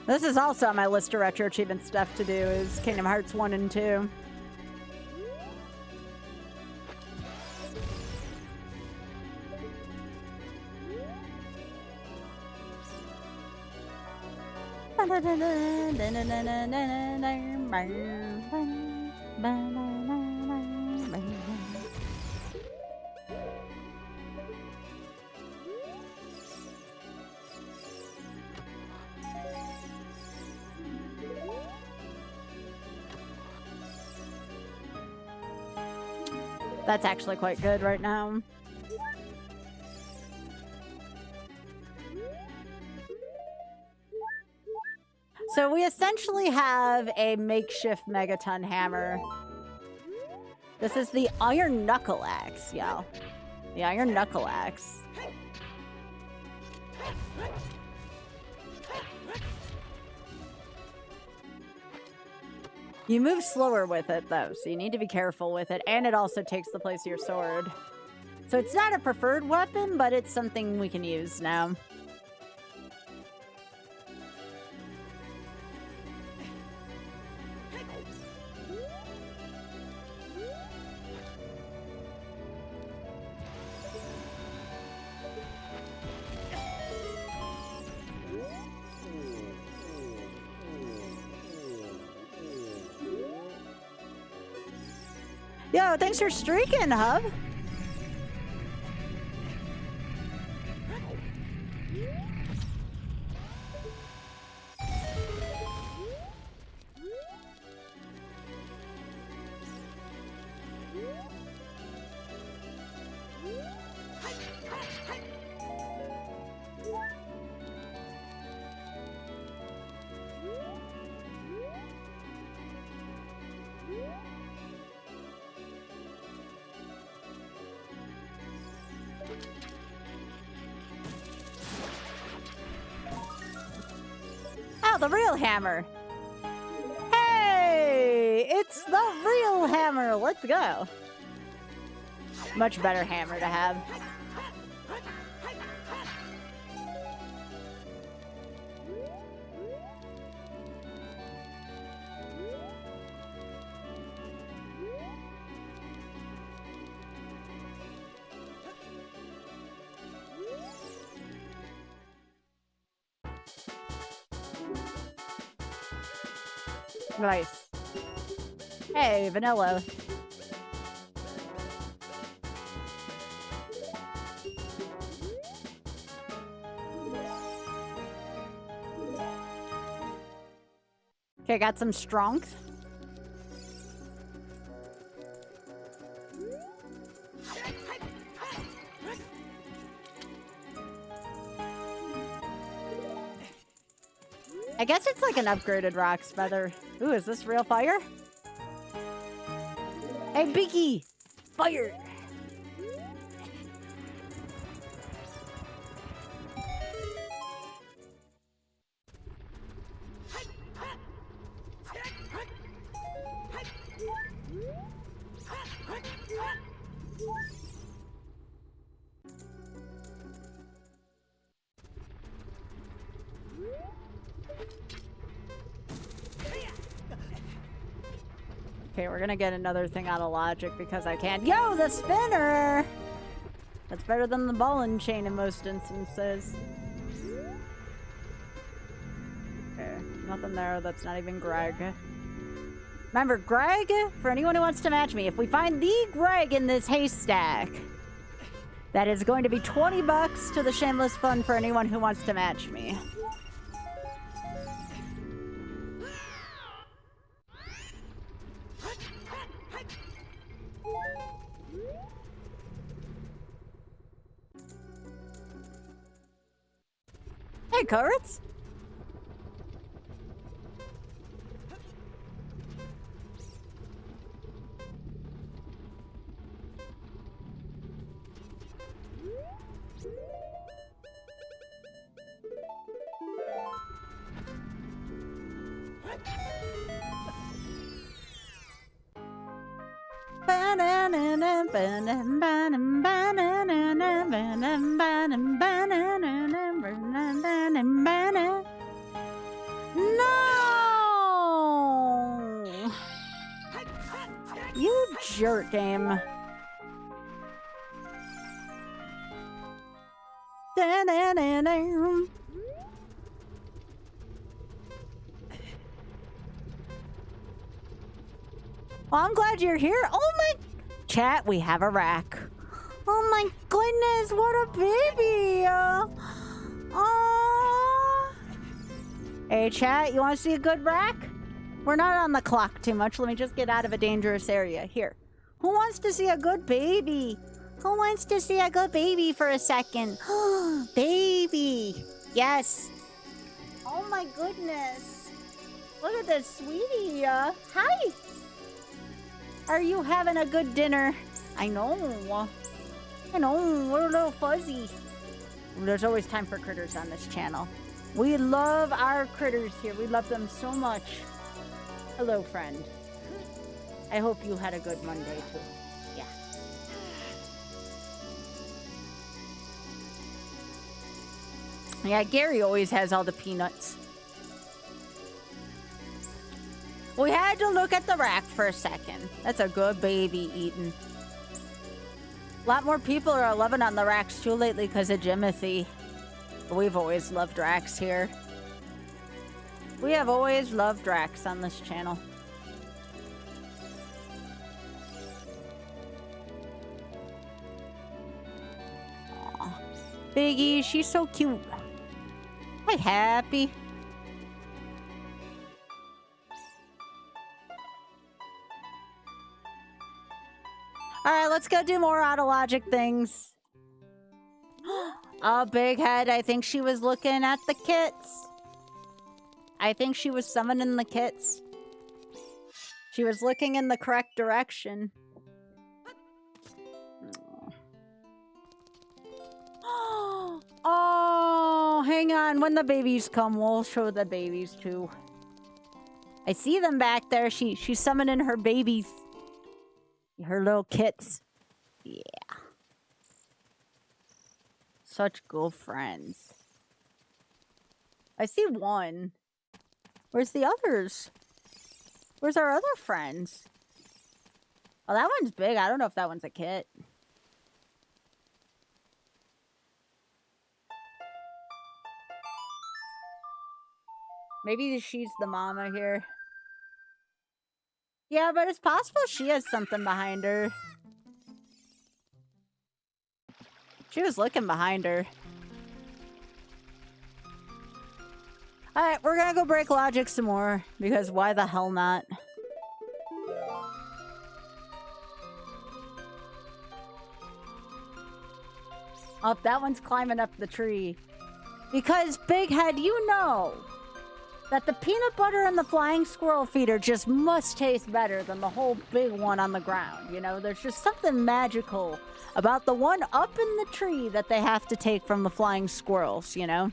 This is also on my list of retro achievement stuff to do, is Kingdom Hearts 1 and 2. That's actually quite good right now. So we essentially have a makeshift megaton hammer. This is the Iron Knuckle Axe, y'all. The Iron Knuckle Axe. You move slower with it, though, so you need to be careful with it, and it also takes the place of your sword. So it's not a preferred weapon, but it's something we can use now. Yo, thanks for streaking, Hub. Oh, the real hammer. Hey, it's the real hammer. Let's go. Much better hammer to have. Nice. Hey, vanilla. Okay, got some strength. I guess it's like an upgraded Rock's Feather. Ooh, is this real fire? Hey, Biggie! Fire! Okay, we're gonna get another thing out of logic because I can't. Yo, the spinner! That's better than the ball and chain in most instances. Okay, nothing there. That's not even Greg. Remember, Greg, for anyone who wants to match me, if we find the Greg in this haystack, that is going to be 20 bucks to the Shameless Fun for anyone who wants to match me. Hey, carrots! No! You jerk game. Well, I'm glad you're here. Oh my... Chat, we have a rack. Oh my goodness, what a baby! Hey, chat, you want to see a good rack? We're not on the clock too much. Let me just get out of a dangerous area. Here. Who wants to see a good baby? Who wants to see a good baby for a second? Baby! Yes. Oh my goodness. Look at this, sweetie. Hi. Are you having a good dinner? I know. I know, we're a little fuzzy. There's always time for critters on this channel. We love our critters here. We love them so much. Hello, friend. I hope you had a good Monday, too. Yeah. Yeah, Gary always has all the peanuts. We had to look at the rack for a second. That's a good baby eating. A lot more people are loving on the racks too lately because of Jimothy. We've always loved racks here. We have always loved racks on this channel. Aww. Biggie, she's so cute. Hi, Happy. Alright, let's go do more autologic things. Oh, Big Head, I think she was looking at the kits. I think she was summoning the kits. She was looking in the correct direction. Oh, hang on. When the babies come, we'll show the babies too. I see them back there. She's summoning her babies. Her little kits. Yeah. Such good friends. I see one. Where's the others? Where's our other friends? Oh, that one's big. I don't know if that one's a kit. Maybe she's the mama here. Yeah, but it's possible she has something behind her. She was looking behind her. Alright, we're gonna go break logic some more, because why the hell not? Oh, that one's climbing up the tree. Because, Big Head, you know that the peanut butter and the flying squirrel feeder just must taste better than the whole big one on the ground. You know, there's just something magical about the one up in the tree that they have to take from the flying squirrels, you know?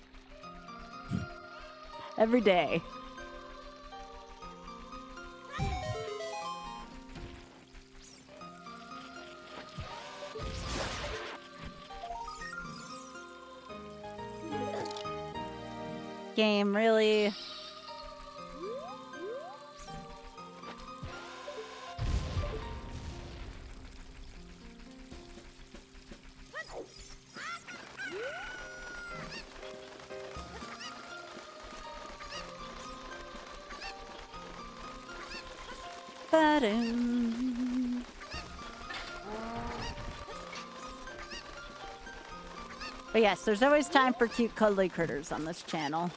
Every day. Game, really? But yes, there's always time for cute cuddly critters on this channel.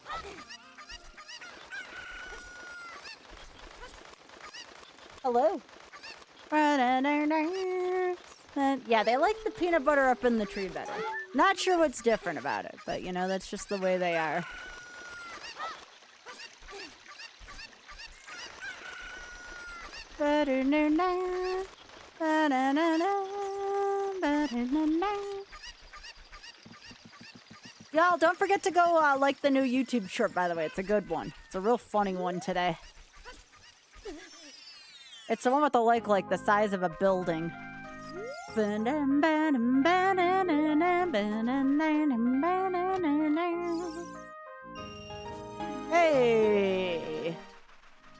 Hello. Yeah, they like the peanut butter up in the tree better. Not sure what's different about it, but you know, that's just the way they are. Y'all, don't forget to go like the new YouTube short, by the way. It's a good one. It's a real funny one today. It's the one with the like the size of a building. Hey! I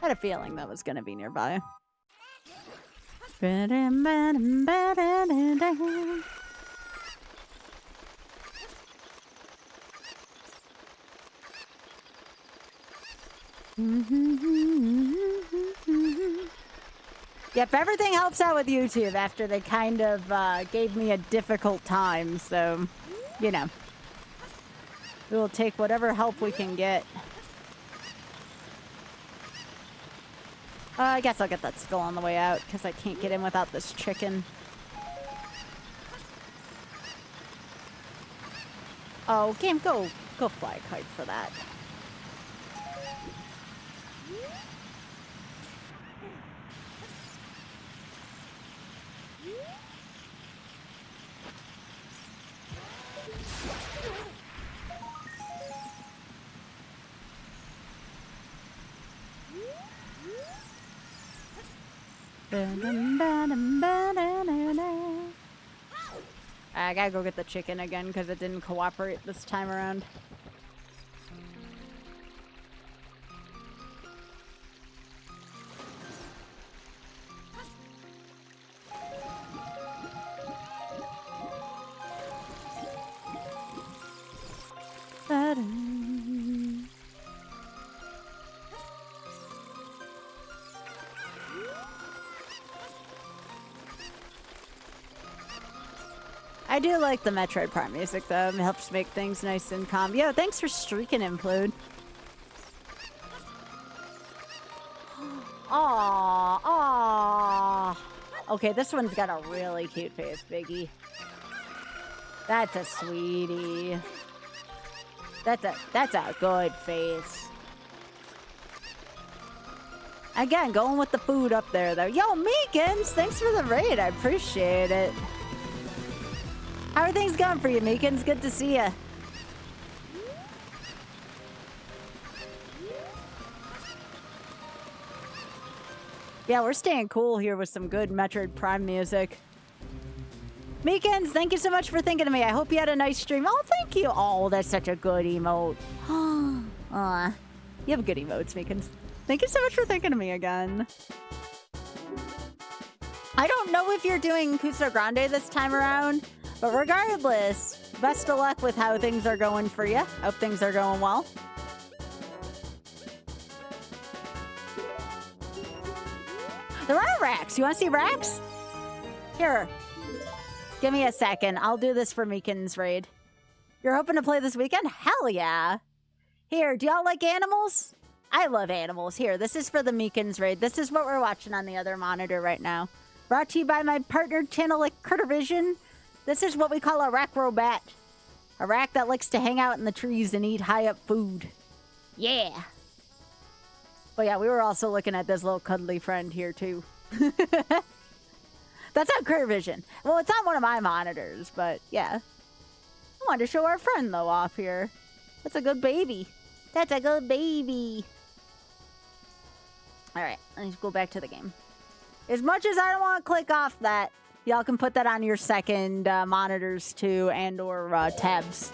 had a feeling that was gonna be nearby. Yep, everything helps out with YouTube after they kind of gave me a difficult time, so, you know. We will take whatever help we can get. I guess I'll get that skull on the way out, because I can't get in without this chicken. Oh, game, go fly a kite for that. I gotta go get the chicken again because it didn't cooperate this time around. I do like the Metroid Prime music, though. It helps make things nice and calm. Yo, thanks for streaking, Implode. Aww, aww. Okay, this one's got a really cute face, Biggie. That's a sweetie. That's a good face. Again, going with the food up there, though. Yo, Meekins, thanks for the raid. I appreciate it. How are things going for you, Meekins? Good to see ya. Yeah, we're staying cool here with some good Metroid Prime music. Meekins, thank you so much for thinking of me. I hope you had a nice stream. Oh, thank you. Oh, that's such a good emote. Aw, you have good emotes, Meekins. Thank you so much for thinking of me again. I don't know if you're doing Cuso Grande this time around, but regardless, best of luck with how things are going for you. Hope things are going well. There are racks. You want to see racks? Here. Give me a second. I'll do this for Meekins raid. You're hoping to play this weekend? Hell yeah. Here, do y'all like animals? I love animals. Here, this is for the Meekins raid. This is what we're watching on the other monitor right now. Brought to you by my partner channel like Crittervision. This is what we call a rack-robat. A rack that likes to hang out in the trees and eat high-up food. Yeah. But yeah, we were also looking at this little cuddly friend here, too. That's on Crittervision. Well, it's on one of my monitors, but yeah. I wanted to show our friend, though, off here. That's a good baby. That's a good baby. All right, let's go back to the game. As much as I don't want to click off that, y'all can put that on your second monitors too, and or tabs.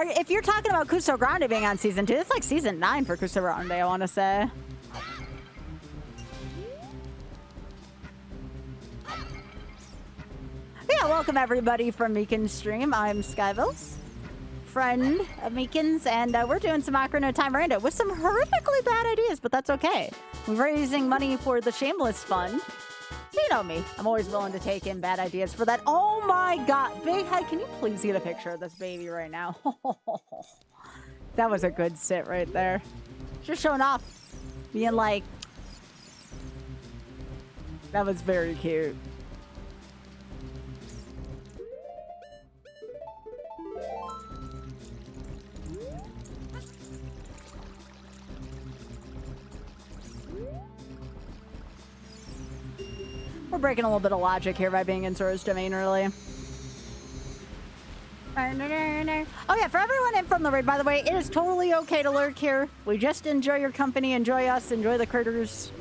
If you're talking about Cuso Grande being on season 2, it's like season 9 for Cuso Grande, I want to say. Yeah, welcome everybody from Meekins stream. I'm Skyvilles, friend of Meekins, and we're doing some Ocarina of Time Rando with some horrifically bad ideas, but that's okay. We're raising money for the Shameless Fund. So you know me, I'm always willing to take in bad ideas for that. Oh my god, Big Head, can you please get a picture of this baby right now? That was a good sit right there. Just showing off, being like, that was very cute. We're breaking a little bit of logic here by being in Sora's domain early. Oh yeah, for everyone in from the raid, by the way, it is totally okay to lurk here. We just enjoy your company, enjoy us, enjoy the critters,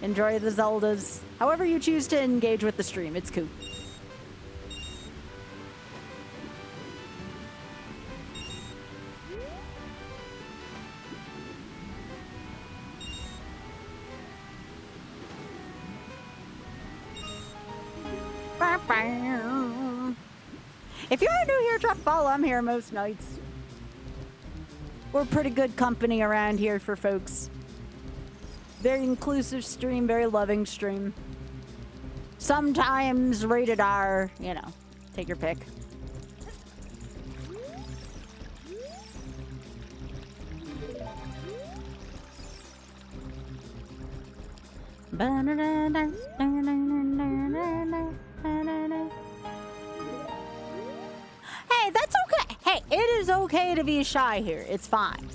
enjoy the Zeldas. However you choose to engage with the stream, it's cool. If you're new here, drop a follow. I'm here most nights. We're pretty good company around here for folks. Very inclusive stream, very loving stream. Sometimes rated R, you know, take your pick. Hey, that's okay. Hey, it is okay to be shy here. It's fine.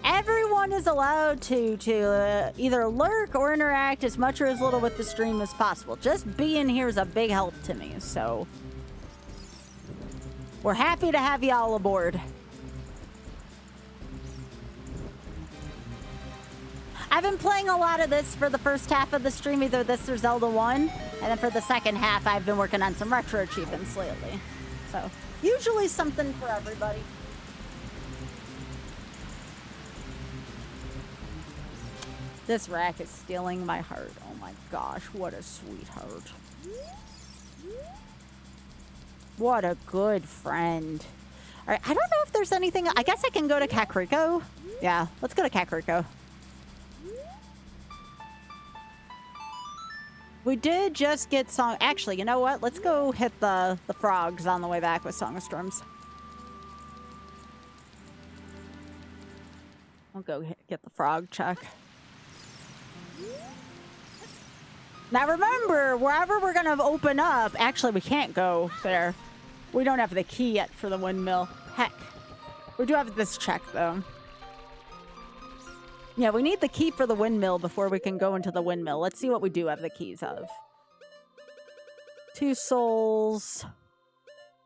Everyone is allowed to either lurk or interact as much or as little with the stream as possible. Just being here is a big help to me, so we're happy to have you all aboard. I've been playing a lot of this for the first half of the stream, either this or Zelda 1. And then for the second half, I've been working on some retro achievements lately. So, usually something for everybody. This rack is stealing my heart. Oh my gosh, what a sweetheart. What a good friend. All right, I don't know if there's anything. I guess I can go to Kakariko. Yeah, let's go to Kakariko. We did just get song. Actually, you know what? Let's go hit the frogs on the way back with Song of Storms. I'll go get the frog check. Now remember, wherever we're gonna open up, actually we can't go there. We don't have the key yet for the windmill. Heck. We do have this check though. Yeah, we need the key for the windmill before we can go into the windmill. Let's see what we do have the keys of. 2 souls.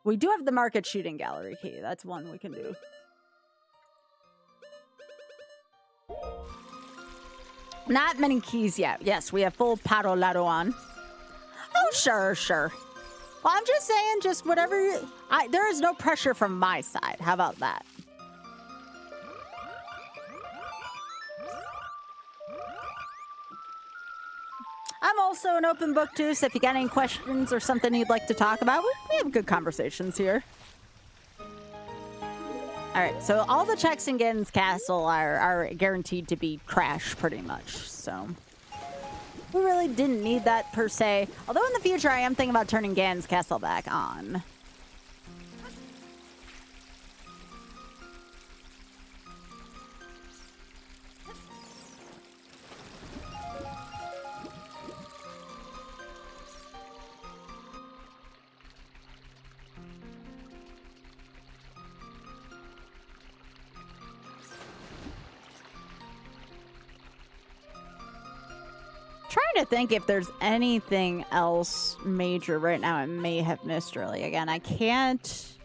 We do have the market shooting gallery key. That's one we can do. Not many keys yet. Yes, we have full Paro Lado on. Oh, sure, sure. Well, I'm just saying, just whatever you... there is no pressure from my side. How about that? I'm also an open book too, so if you got any questions or something you'd like to talk about, we have good conversations here. All right, so all the checks in Ganon's Castle are guaranteed to be trash pretty much, so we really didn't need that per se. Although in the future, I am thinking about turning Ganon's Castle back on. Trying to think if there's anything else major right now I may have missed really. Again, I can't...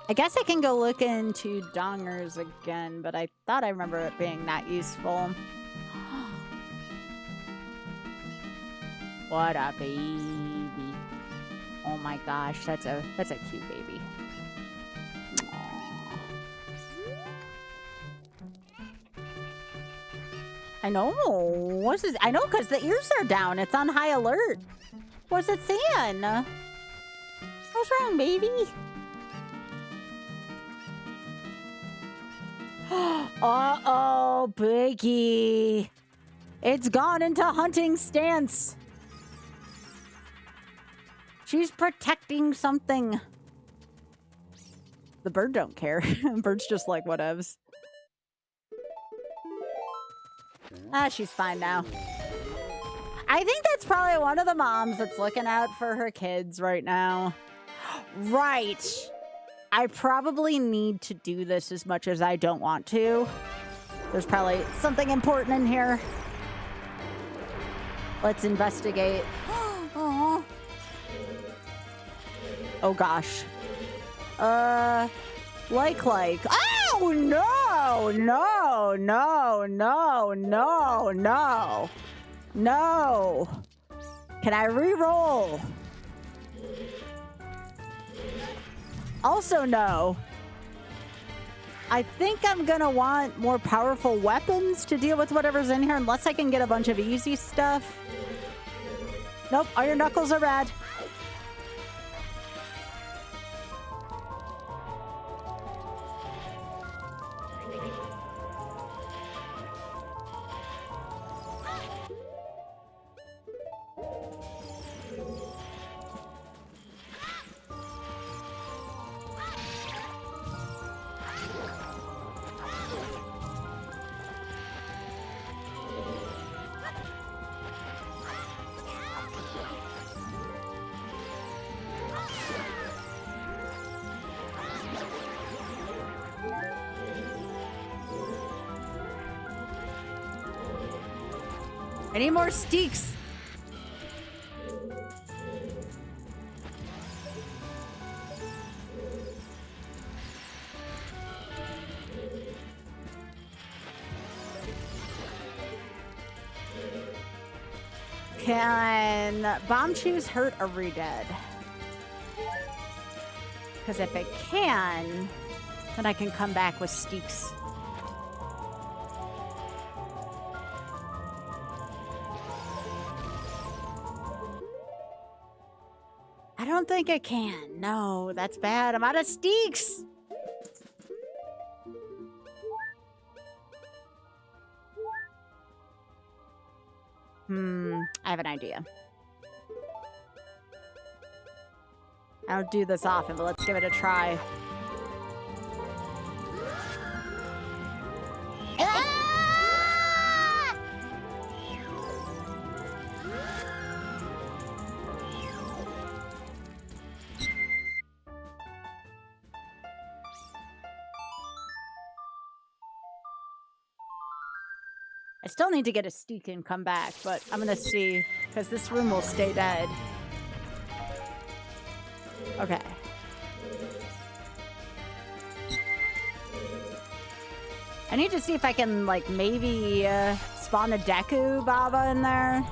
I guess I can go look into dongers again, but I thought I remember it being not useful. What a baby. Oh my gosh, that's a cute baby. I know. What's this? I know, because the ears are down. It's on high alert. What's it saying? What's wrong, baby? Uh-oh, Biggie. It's gone into hunting stance. She's protecting something. The bird don't care. Bird's just like, whatevs. Ah, she's fine now. I think that's probably one of the moms that's looking out for her kids right now. Right. I probably need to do this as much as I don't want to. There's probably something important in here. Let's investigate. Oh. Oh gosh. Like. Oh no! No! No! No! No! No! No! Can I re-roll? Also no. I think I'm gonna want more powerful weapons to deal with whatever's in here, unless I can get a bunch of easy stuff. Nope, all your knuckles are red. I need more steaks. Can Bomb Chews hurt a Redead? Because if it can, then I can come back with Steaks. I don't think it can. No, that's bad. I'm out of Steaks. I have an idea. I don't do this often, but let's give it a try. I still need to get a Steak and come back, but I'm gonna see, because this room will stay dead. Okay. I need to see if I can, like, maybe spawn a Deku Baba in there.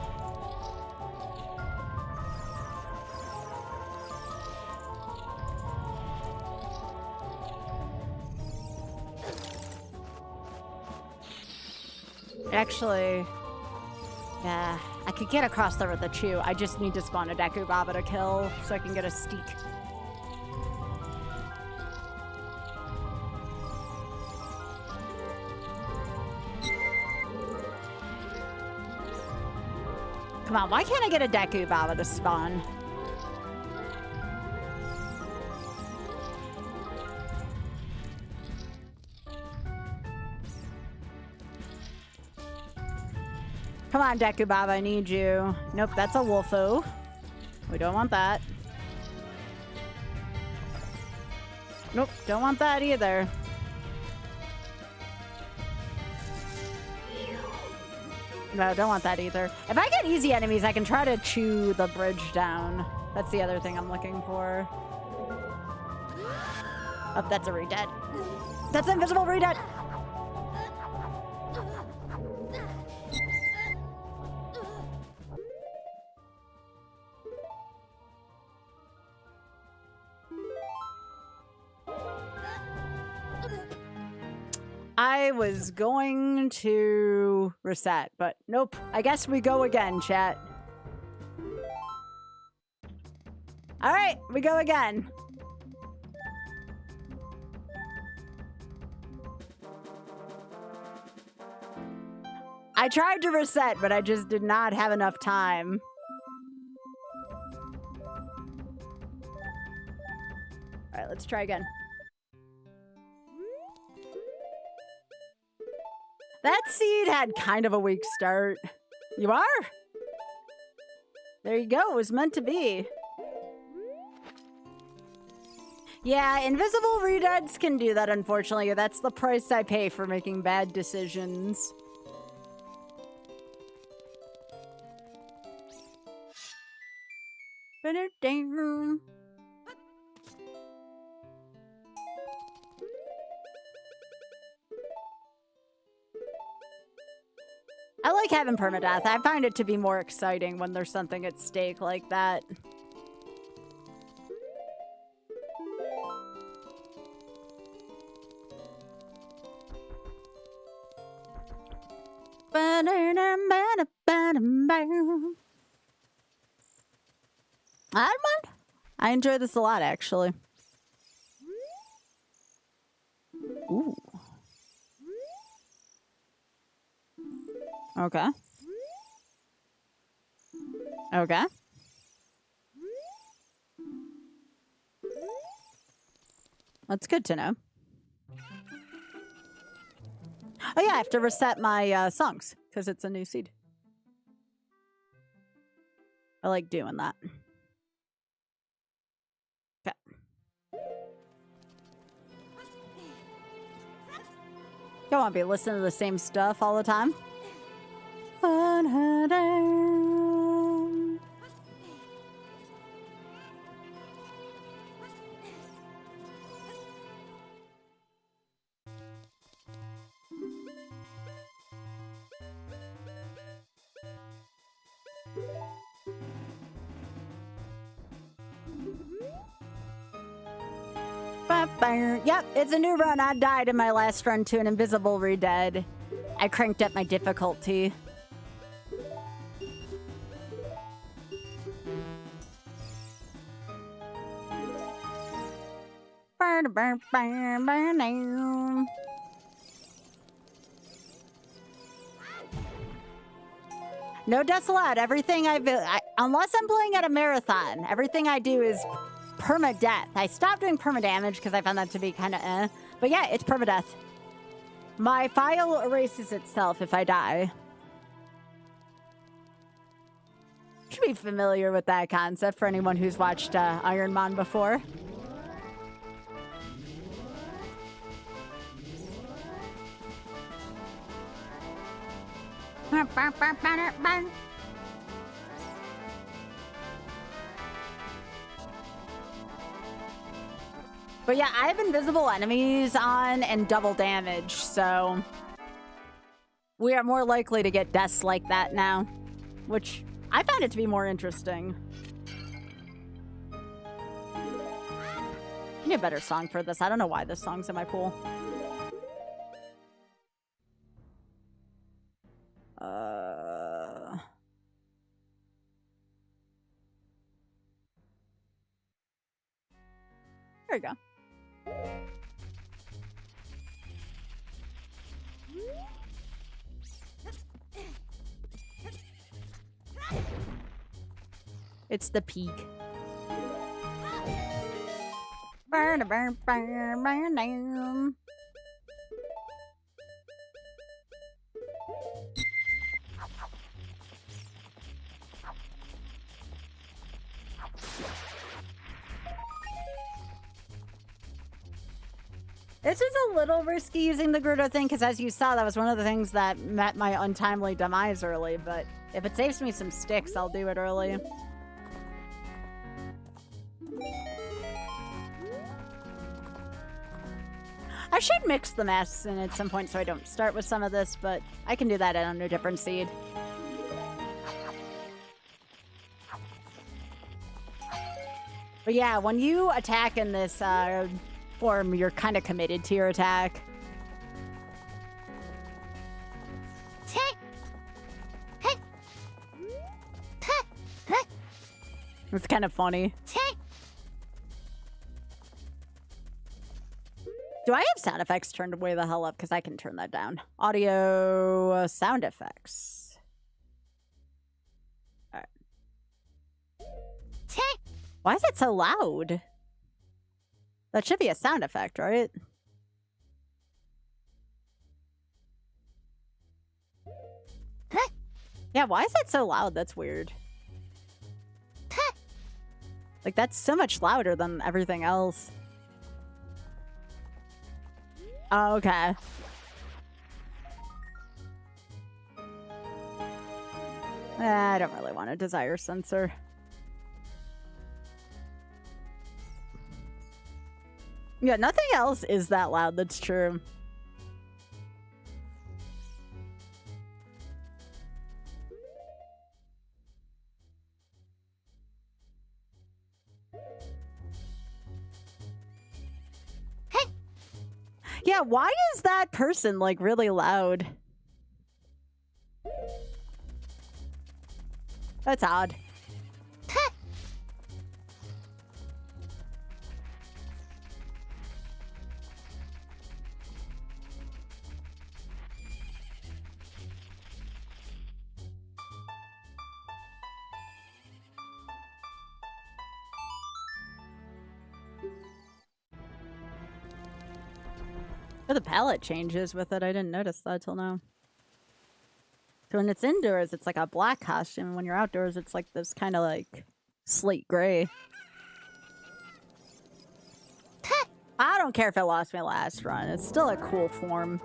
Actually, yeah, I could get across there with a Chew. I just need to spawn a Deku Baba to kill so I can get a Steak. Come on, why can't I get a Deku Baba to spawn? Come on, Deku Baba, I need you. Nope, that's a Wolfo. We don't want that. Nope, don't want that either. No, don't want that either. If I get easy enemies, I can try to chew the bridge down. That's the other thing I'm looking for. Oh, that's a Redead. That's invisible Redead! I was going to reset, but nope. I guess we go again, chat. All right, we go again. I tried to reset, but I just did not have enough time. All right, let's try again. That seed had kind of a weak start. You are? There you go. It was meant to be. Yeah, invisible Redeads can do that, unfortunately. That's the price I pay for making bad decisions. Ba-da-ding. I like having permadeath. I find it to be more exciting when there's something at stake like that. I enjoy this a lot, actually. Ooh. Okay. Okay. That's good to know. Oh yeah, I have to reset my songs because it's a new seed. I like doing that. Okay. Don't want to be listening to the same stuff all the time. Yep, it's a new run. I died in my last run to an invisible re-dead. I cranked up my difficulty. No deaths allowed. Everything unless I'm playing at a marathon, everything I do is permadeath. I stopped doing permadamage because I found that to be kind of eh. But yeah, it's permadeath. My file erases itself if I die. Should be familiar with that concept for anyone who's watched Iron Man before. But yeah, I have invisible enemies on and double damage, so we are more likely to get deaths like that now, which I find it to be more interesting. I need a better song for this. I don't know why this song's in my pool. There we go. It's the peak. Burn, burn, burn, burn, burn. This is a little risky using the Grudo thing, because as you saw, that was one of the things that met my untimely demise early, but if it saves me some sticks, I'll do it early. I should mix the mess in at some point so I don't start with some of this, but I can do that on a different seed. But yeah, when you attack in this form, you're kind of committed to your attack. It's kind of funny. Do I have sound effects turned way the hell up? Because I can turn that down. Audio, sound effects. All right. Why is it so loud? That should be a sound effect, right? Yeah, why is that so loud? That's weird. Like, that's so much louder than everything else. Oh, okay. I don't really want a desire sensor. Yeah, nothing else is that loud, that's true. Yeah, why is that person, like, really loud? That's odd. Oh, the palette changes with it. I didn't notice that till now. So when it's indoors, it's like a black costume. When you're outdoors, it's like this kind of like slate gray. I don't care if it lost my last run. It's still a cool form.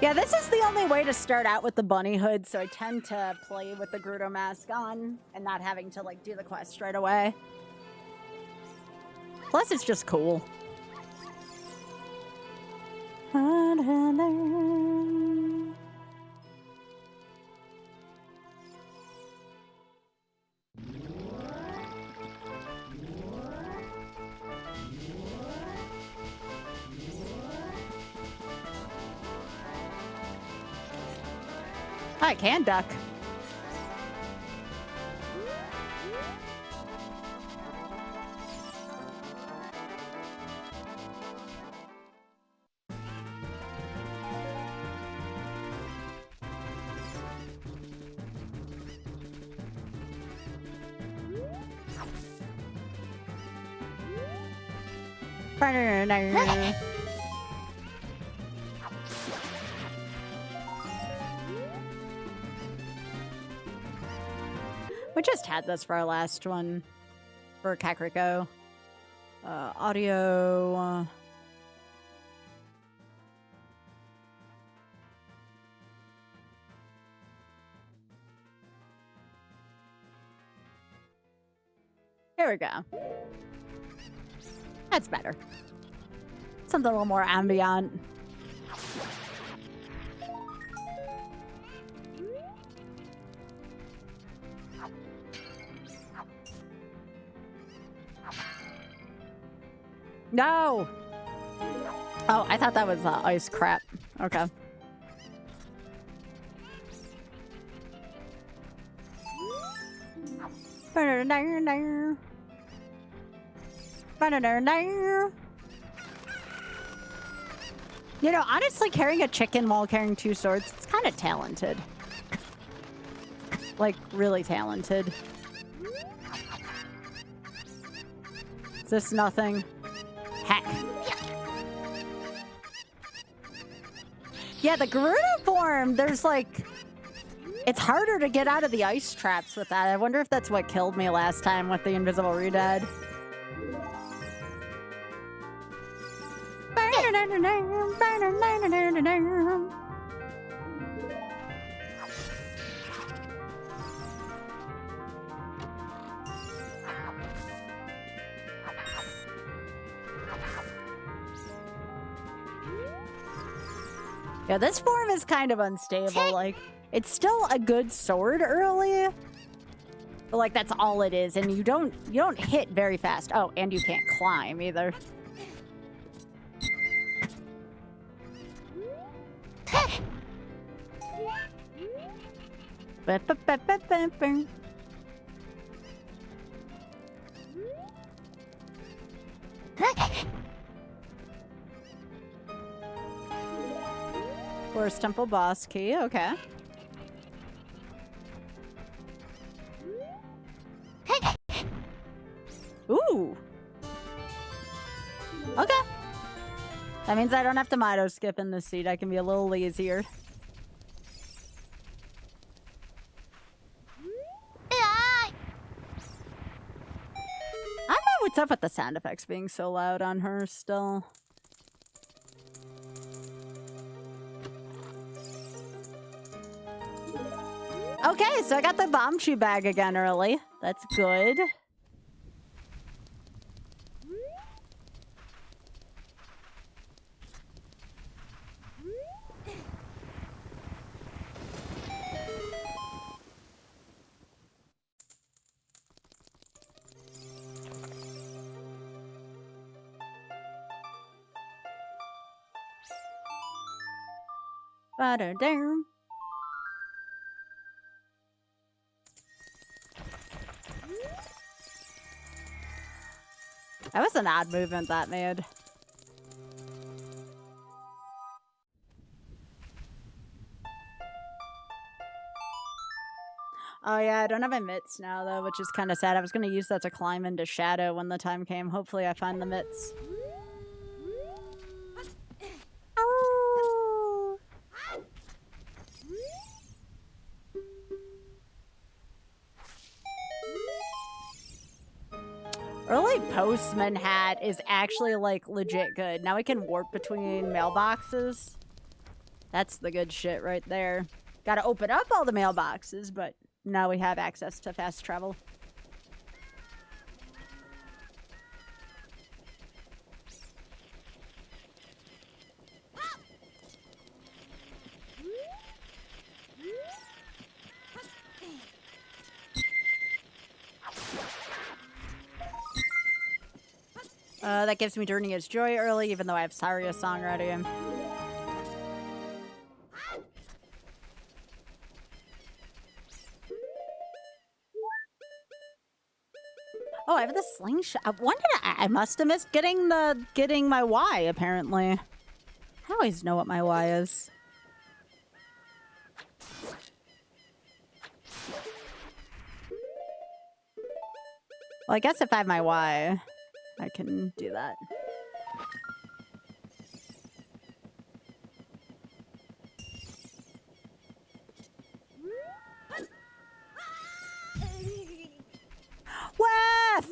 Yeah, this is the only way to start out with the bunny hood, so I tend to play with the Grudo mask on and not having to, like, do the quest right away. Plus, it's just cool. I can duck. We just had this for our last one for Kakariko. Audio. Here we go. That's better. Something a little more ambient. No! Oh, I thought that was ice crap. Okay. You know, honestly, carrying a chicken while carrying two swords, it's kind of talented. Like, really talented. Is this nothing? Heck. Yeah, the Garuda form, there's like... It's harder to get out of the ice traps with that. I wonder if that's what killed me last time with the Invisible Redad. Yeah, this form is kind of unstable. Like, it's still a good sword early, but like that's all it is, and you don't hit very fast. Oh, and you can't climb either. Forest Temple boss key, okay. Ooh. Okay. That means I don't have to Mido skip in this seat. I can be a little lazier. I don't know what's up with the sound effects being so loud on her still. Okay, so I got the bomb shoe bag again early. That's good. Ba-da-dum. That was an odd movement that made. Oh yeah, I don't have my mitts now though, which is kind of sad. I was going to use that to climb into Shadow when the time came. Hopefully I find the mitts. Oh. Early Postman hat is actually, like, legit good. Now we can warp between mailboxes. That's the good shit right there. Gotta open up all the mailboxes, but now we have access to fast travel. That gives me Journey is Joy early, even though I have Saria song ready. Oh, I have the slingshot. When did I must have missed getting my Y, apparently. I always know what my Y is. Well, I guess if I have my Y, I can do that. What?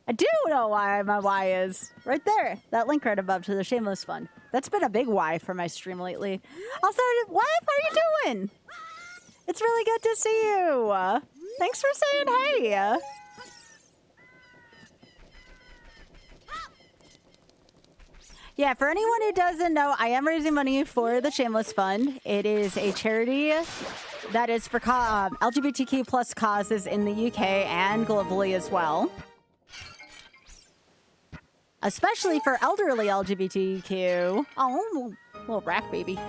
I do know why my Y is. Right there. That link right above to the Shameless Fund. That's been a big Y for my stream lately. Also, what are you doing? It's really good to see you. Thanks for saying hey. Yeah, for anyone who doesn't know, I am raising money for the Shameless Fund. It is a charity that is for LGBTQ plus causes in the UK and globally as well. Especially for elderly LGBTQ. Oh, little rat baby.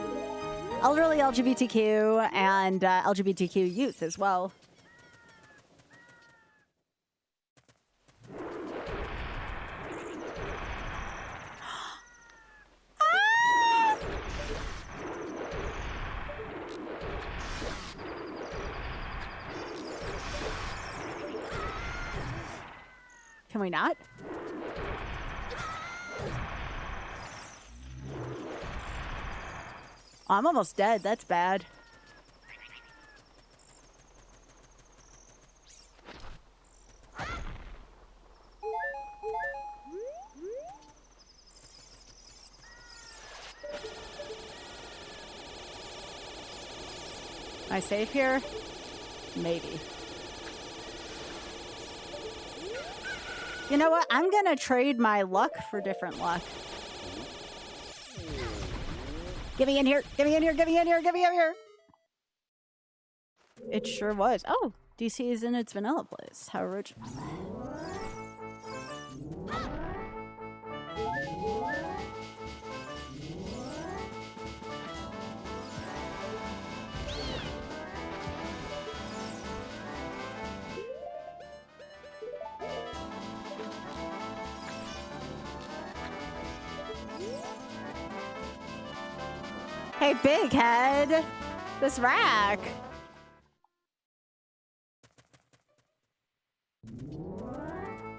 Elderly LGBTQ and LGBTQ youth as well. Can we not? Oh, I'm almost dead. That's bad. Am I safe here? Maybe. You know what? I'm gonna trade my luck for different luck. Get me in here! Get me in here! Get me in here! Get me in here! It sure was. Oh, DC is in its vanilla place. How original. Hey, big head! This rack!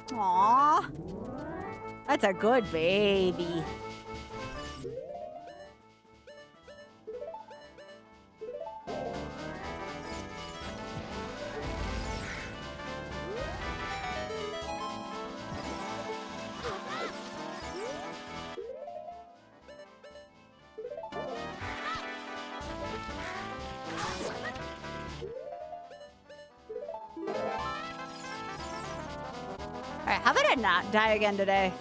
Aww. That's a good baby. Alright, how about I not die again today?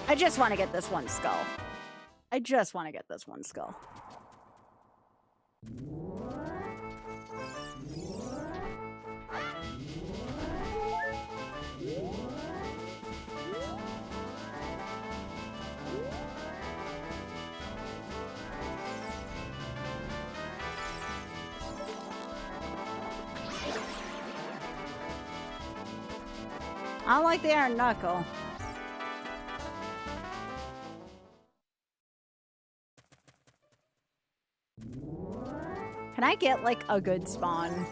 I just want to get this one skull. I just want to get this one skull. I don't like the iron knuckle. Can I get, like, a good spawn?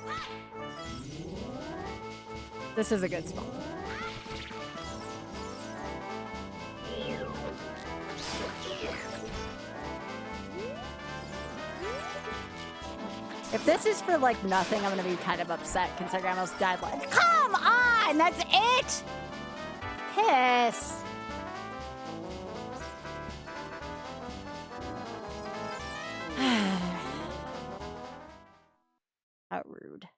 This is a good spawn. If this is for, like, nothing, I'm gonna be kind of upset considering I almost died. Like, come on! That's it! Piss! How rude.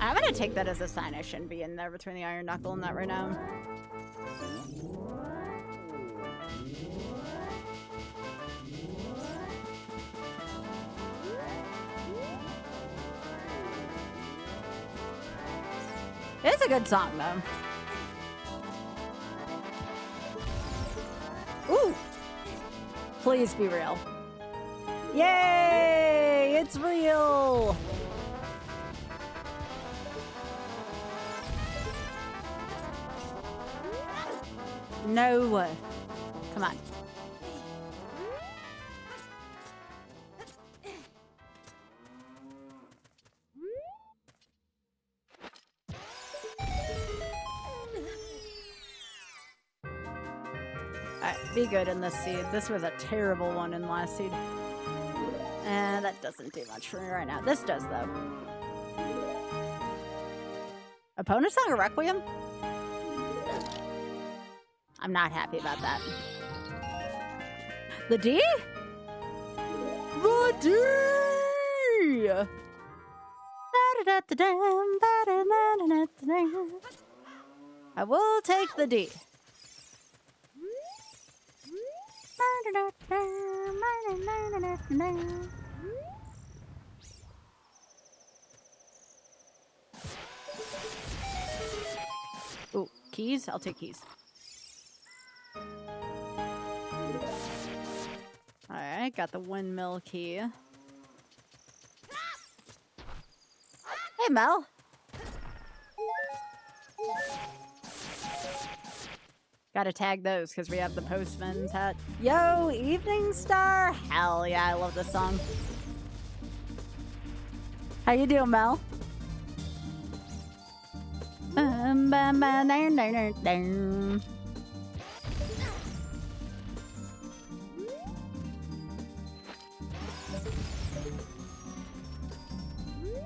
I'm gonna take that as a sign I shouldn't be in there between the iron knuckle and that right now. It's a good song, though. Ooh! Please be real. Yay! It's real! No. Come on. Alright, be good in this seed. This was a terrible one in last seed. And that doesn't do much for me right now. This does, though. Opponent song or Requiem? I'm not happy about that. The D? The D! I will take the D. Ooh, keys? I'll take keys. Alright, got the windmill key. Hey, Mel. Gotta tag those because we have the postman's hat. Yo, Evening Star. Hell yeah, I love this song. How you doing, Mel?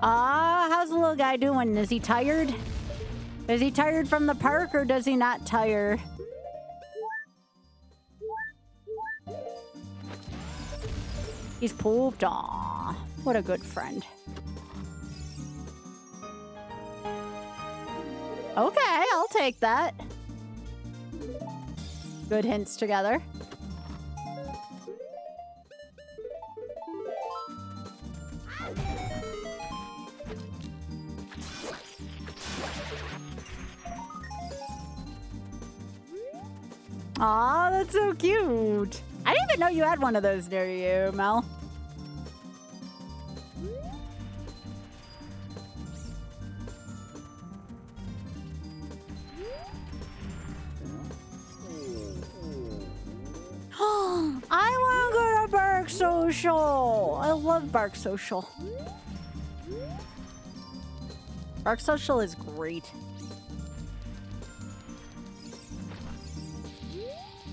How's the little guy doing? Is he tired? Is he tired from the park or does he not tire? He's pooped. Aw, what a good friend. Okay, I'll take that. Good hints together. Aw, that's so cute. I didn't even know you had one of those near you, Mel. I want to go to Bark Social. I love Bark Social. Bark Social is great.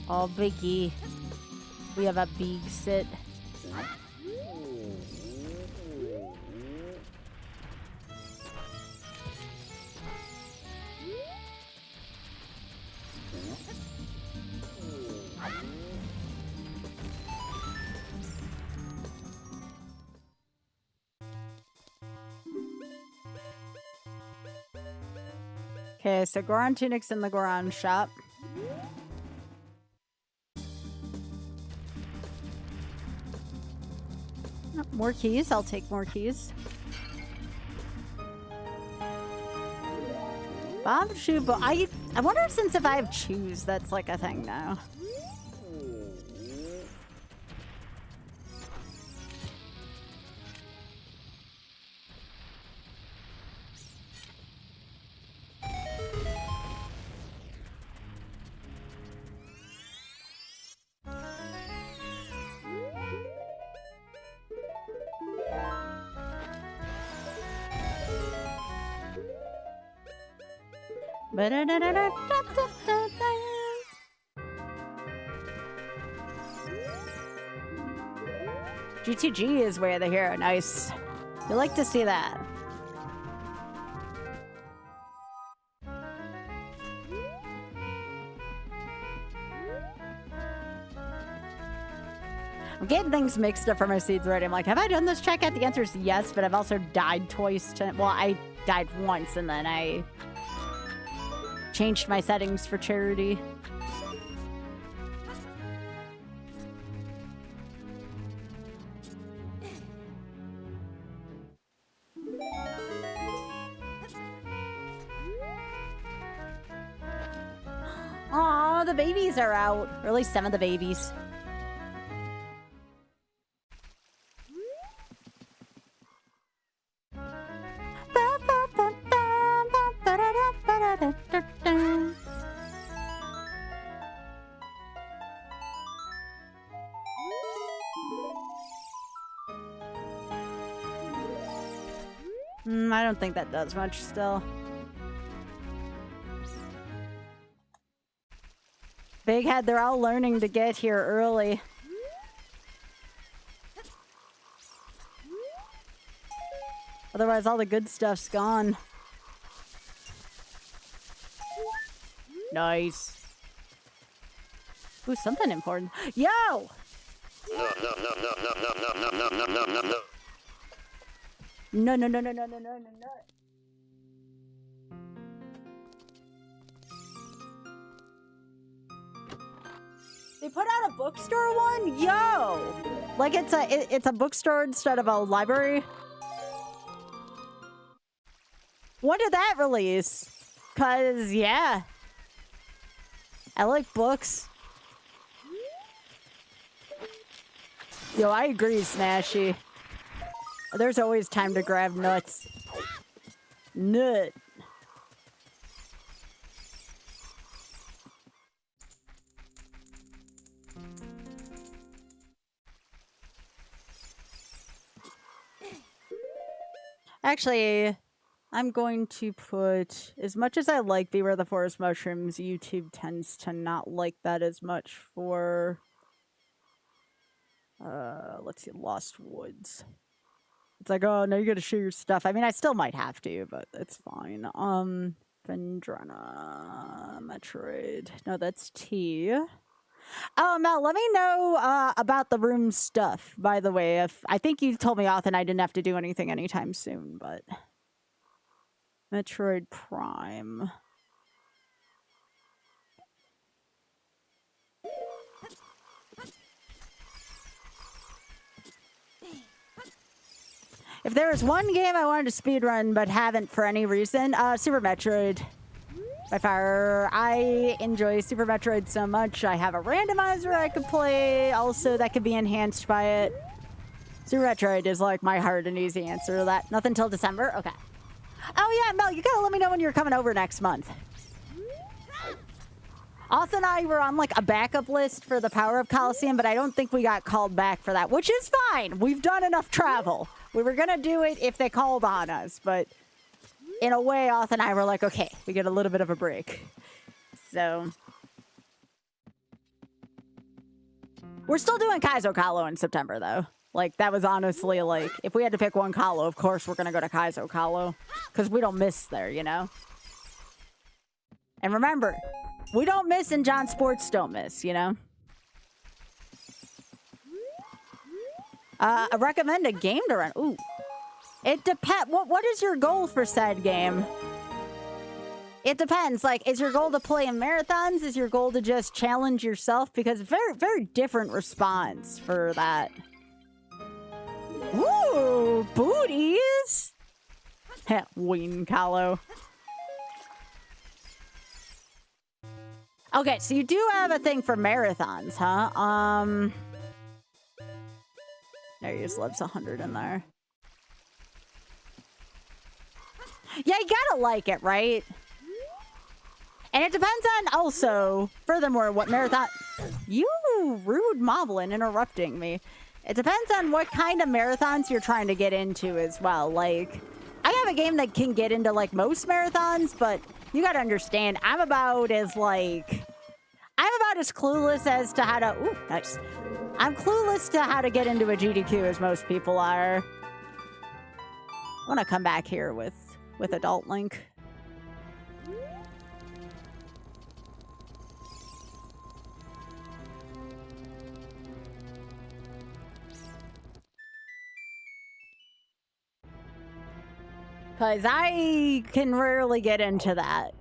Oh, Vicky. We have a big sit. Okay, so Goron Tunic's in the Goron shop. More keys. I'll take more keys. Bomb shoe, but I wonder since if I have choose, that's like a thing now. GTG is where the hero. Nice. You like to see that. I'm getting things mixed up for my seeds already. I'm like, have I done this check yet? The answer is yes, but I've also died twice. Well, I died once and then I changed my settings for charity. Oh, the babies are out. Or at least some of the babies. I don't think that does much still. Big Head, they're all learning to get here early. Otherwise, all the good stuff's gone. Nice. Ooh, something important. Yo! No, no, no, no, no, no, no, no, no, no, no, no, no. No, no, no, no, no, no, no, no, no. They put out a bookstore one? Yo! Like it's a bookstore instead of a library? When did that release? Cause yeah. I like books. Yo, I agree, Smashy. There's always time to grab nuts. Nut. Actually, I'm going to put, as much as I like Beware the Forest Mushrooms, YouTube tends to not like that as much for, let's see, Lost Woods. It's like, oh, no, you gotta show your stuff. I mean, I still might have to, but it's fine. Phendrana, Metroid. No, that's T. Oh, Mel, let me know about the room stuff, by the way. If I think you told me off and I didn't have to do anything anytime soon, but... Metroid Prime. If there was one game I wanted to speedrun but haven't for any reason, Super Metroid. By far, I enjoy Super Metroid so much. I have a randomizer I could play, also that could be enhanced by it. Super Metroid is like my hard and easy answer to that. Nothing till December? Okay. Oh yeah, Mel, you gotta let me know when you're coming over next month. Auth and I were on like a backup list for the Power Up Coliseum, but I don't think we got called back for that, which is fine. We've done enough travel. We were gonna do it if they called on us, but in a way, Auth and I were like, okay, we get a little bit of a break. So we're still doing Kaizo Kalo in September, though. Like, that was honestly, like, if we had to pick one Kalo, of course we're gonna go to Kaizo Kalo. Because we don't miss there, you know? And remember, we don't miss and John Sports don't miss, you know? I recommend a game to run. Ooh. It depends. What is your goal for said game? It depends. Like, is your goal to play in marathons? Is your goal to just challenge yourself? Because very, very different response for that. Ooh, booties! Ween Kalo. Okay, so you do have a thing for marathons, huh? There, you just lives 100 in there. Yeah, you gotta like it, right? And it depends on also, furthermore, what marathon... You rude moblin interrupting me. It depends on what kind of marathons you're trying to get into as well. Like, I have a game that can get into, like, most marathons, but you gotta understand, I'm about as clueless as to how to... Ooh, nice. I'm clueless to how to get into a GDQ as most people are. I want to come back here with Adult Link. Because I can rarely get into that.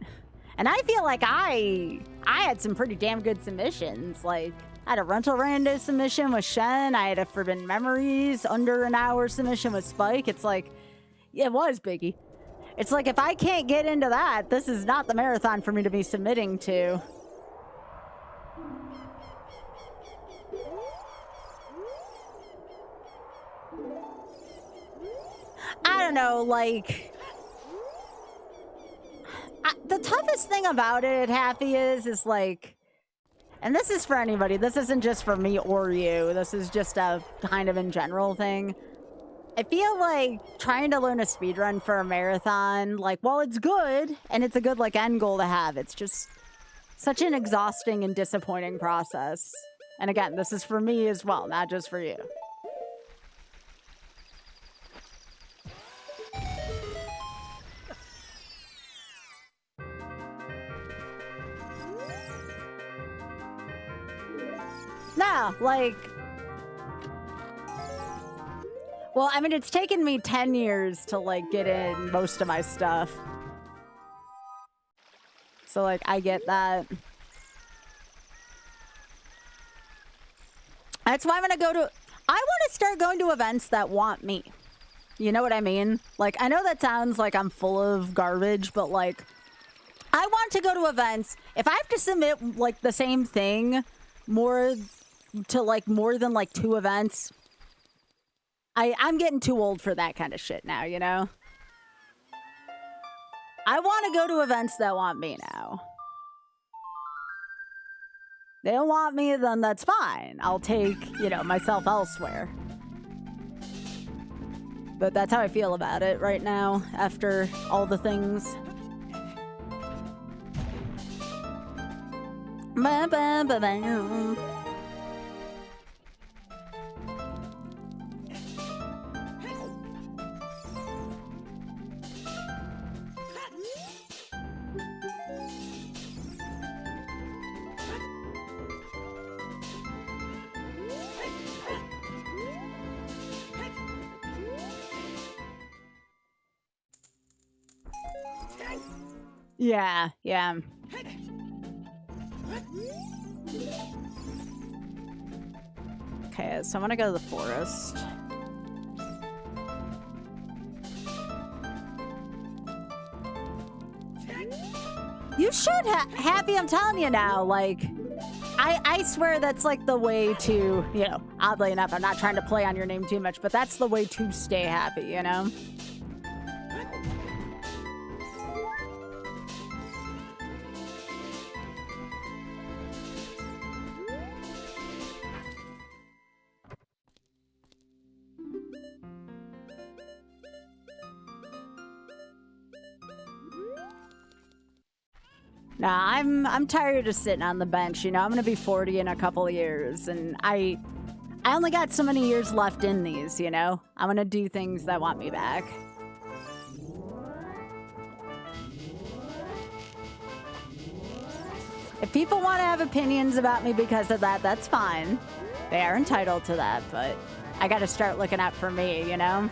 And I feel like I had some pretty damn good submissions. Like, I had a Rental Rando submission with Shen. I had a Forbidden Memories under an hour submission with Spike. It's like, yeah, it was Biggie. It's like, if I can't get into that, this is not the marathon for me to be submitting to. don't know, like... the toughest thing about it, Happy, is like... And this is for anybody. This isn't just for me or you. This is just a kind of in general thing. I feel like trying to learn a speedrun for a marathon, like, while it's good, and it's a good, like, end goal to have, it's just such an exhausting and disappointing process. And again, this is for me as well, not just for you. No, like... Well, I mean, it's taken me 10 years to, like, get in most of my stuff. So, like, I get that. That's why I'm gonna go to... I want to start going to events that want me. You know what I mean? Like, I know that sounds like I'm full of garbage, but, like, I want to go to events. If I have to submit, like, the same thing more than, like, 2 events... I'm getting too old for that kind of shit now, you know? I want to go to events that want me now. They don't want me, then that's fine. I'll take, you know, myself elsewhere. But that's how I feel about it right now, after all the things. Ba-ba-ba-ba. Yeah, yeah. Okay, so I'm gonna go to the forest. You should Happy, I'm telling you now, like, I swear that's like the way to, you know, oddly enough, I'm not trying to play on your name too much, but that's the way to stay happy, you know? Nah, I'm tired of sitting on the bench, you know. I'm gonna be 40 in a couple of years, and I only got so many years left in these, you know. I'm gonna do things that want me back. If people want to have opinions about me because of that, that's fine. They are entitled to that, but I gotta start looking out for me, you know.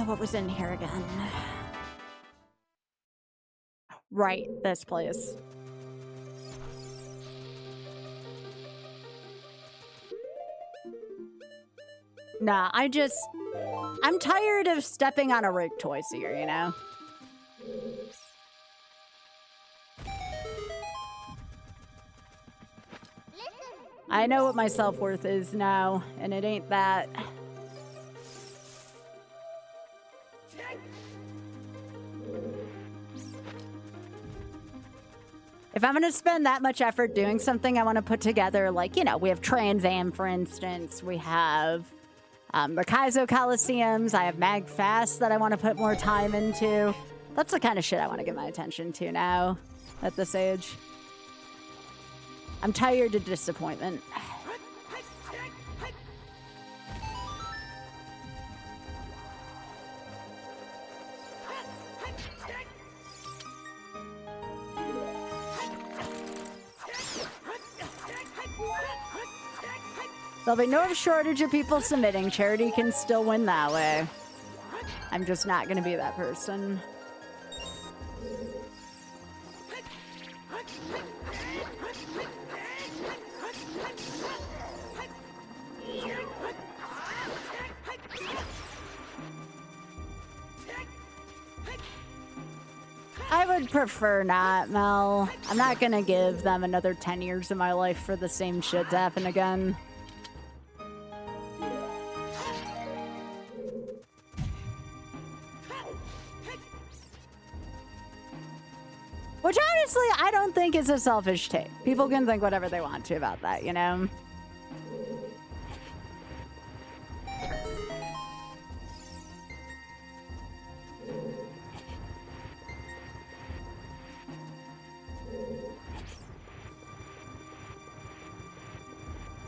What was in here again? Right, this place. Nah, I'm tired of stepping on a rig twice a year, you know? I know what my self-worth is now, and it ain't that. If I'm going to spend that much effort doing something I want to put together, like, you know, we have Trans Am, for instance. We have the Kaizo Coliseums. I have MagFest that I want to put more time into. That's the kind of shit I want to give my attention to now at this age. I'm tired of disappointment. There'll be no shortage of people submitting. Charity can still win that way. I'm just not going to be that person. I would prefer not, Mel. I'm not gonna give them another 10 years of my life for the same shit to happen again. Which honestly, I don't think is a selfish take. People can think whatever they want to about that, you know?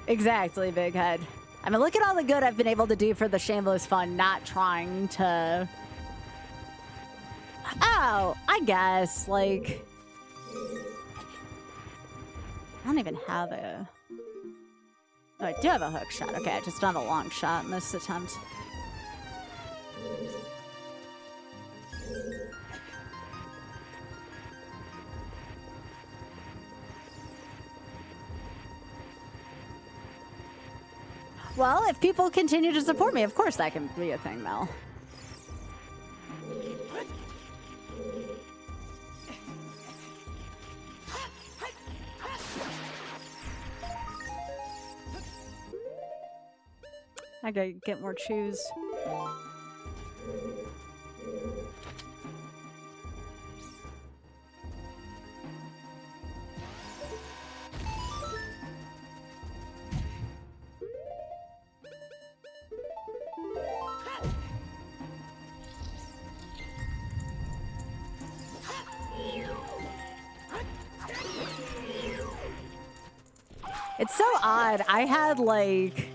Exactly, Big Head. I mean, look at all the good I've been able to do for the Shameless Fun, not trying to... Oh, I guess, like... I don't even have a... Oh, I do have a hook shot. Okay, I just don't have a long shot in this attempt. Well, if people continue to support me, of course that can be a thing, Mel. I gotta get more chews. It's so odd. I had like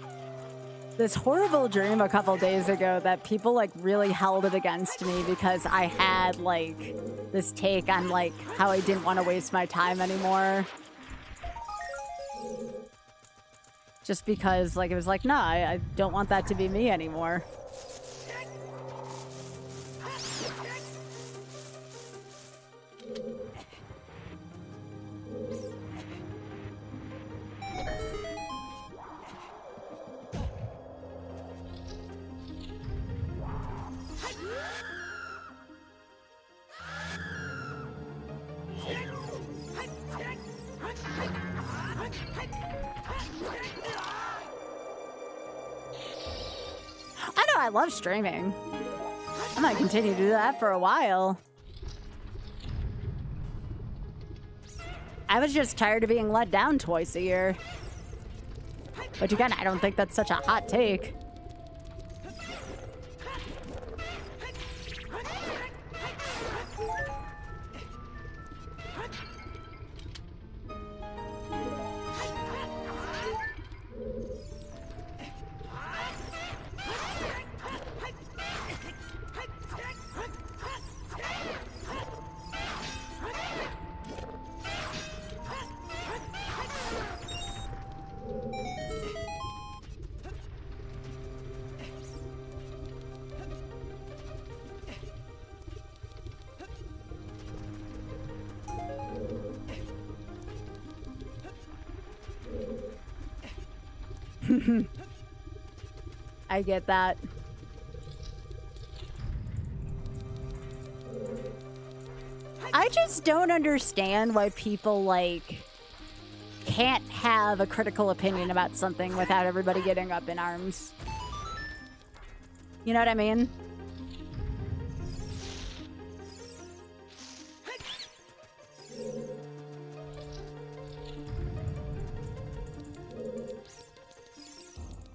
this horrible dream a couple days ago that people like really held it against me because I had like this take on like how I didn't want to waste my time anymore. Just because like it was like, no, I don't want that to be me anymore. I love streaming. I might continue to do that for a while. I was just tired of being let down twice a year. But again, I don't think that's such a hot take. I get that. I just don't understand why people, like, can't have a critical opinion about something without everybody getting up in arms. You know what I mean?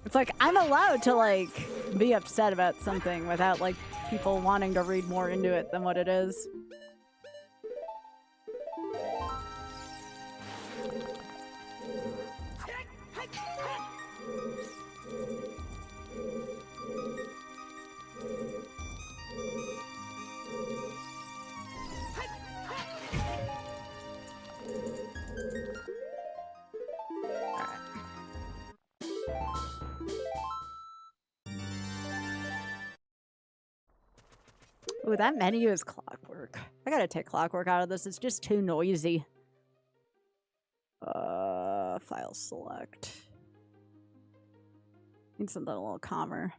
It's like, I'm allowed to, like, be upset about something without, like, people wanting to read more into it than what it is. Ooh, that menu is clockwork. I gotta take clockwork out of this. It's just too noisy. File select. Need something a little calmer.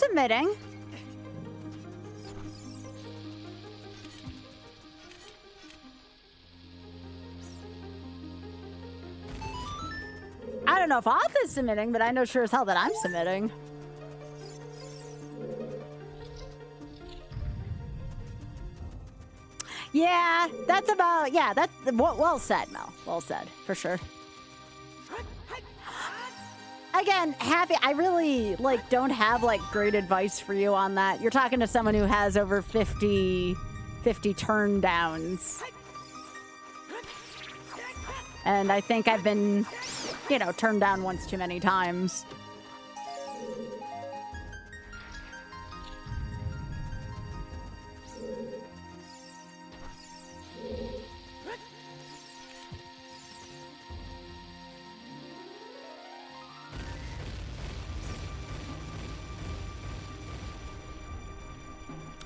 submitting. I don't know if OoT is submitting, but I know sure as hell that I'm submitting. Yeah, that's about, yeah, that's well said, Mel. Well said, for sure. Again, I really, like, don't have, like, great advice for you on that. You're talking to someone who has over 50 turn downs. And I think I've been, you know, turned down once too many times.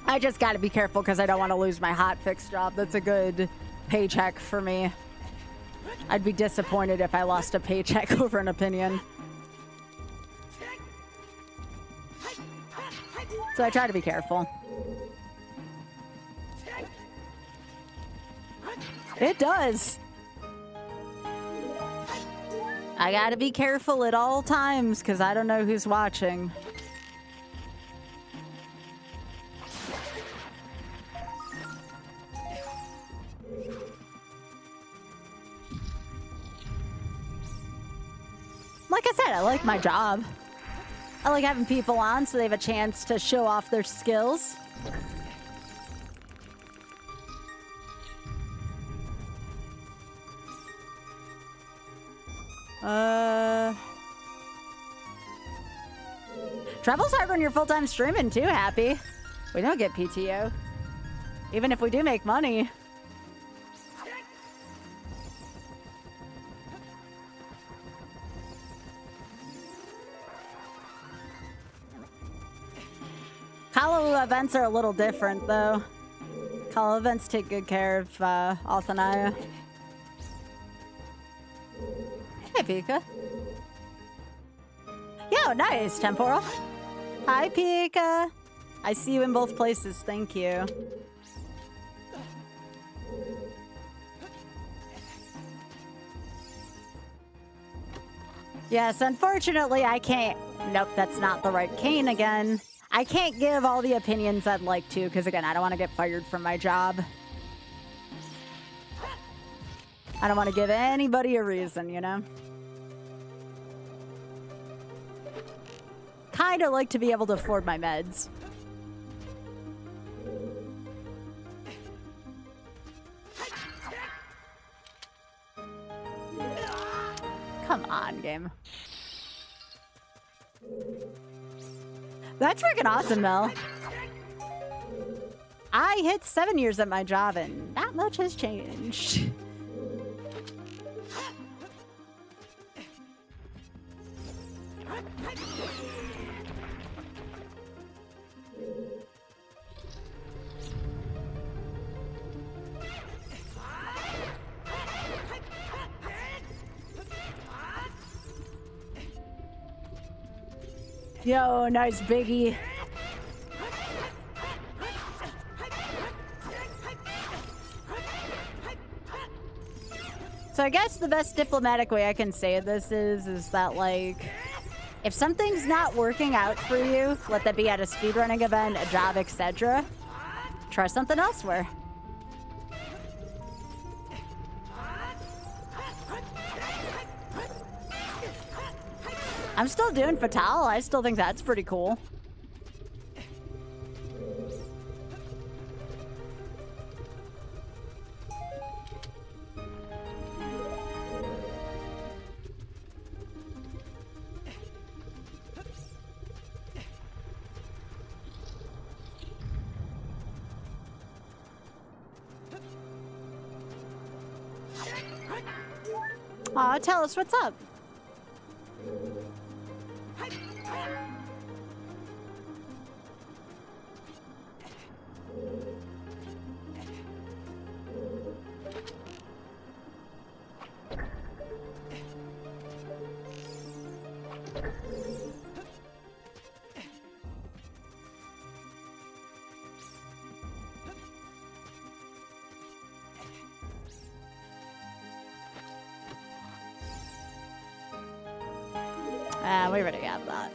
I just gotta be careful because I don't want to lose my hotfix job. That's a good paycheck for me. I'd be disappointed if I lost a paycheck over an opinion. So I try to be careful. It does. I gotta be careful at all times because I don't know who's watching. Like I said, I like my job. I like having people on so they have a chance to show off their skills. Travel's hard when you're full-time streaming too, Happy. We don't get PTO. Even if we do make money. Call events are a little different, though. Call events take good care of Althanaya. Hey, Pika. Yo, nice, Temporal. Hi, Pika. I see you in both places. Thank you. Yes, unfortunately, I can't. Nope, that's not the right cane again. I can't give all the opinions I'd like to, because again, I don't want to get fired from my job. I don't want to give anybody a reason, you know? Kind of like to be able to afford my meds. Come on, game. That's freaking awesome, Mel. I hit 7 years at my job and not much has changed. Yo, nice biggie. So I guess the best diplomatic way I can say this is that, like, if something's not working out for you, let that be at a speedrunning event, a job, etc., try something elsewhere. I'm still doing Fatale. I still think that's pretty cool. Aw, tell us what's up. We already have that.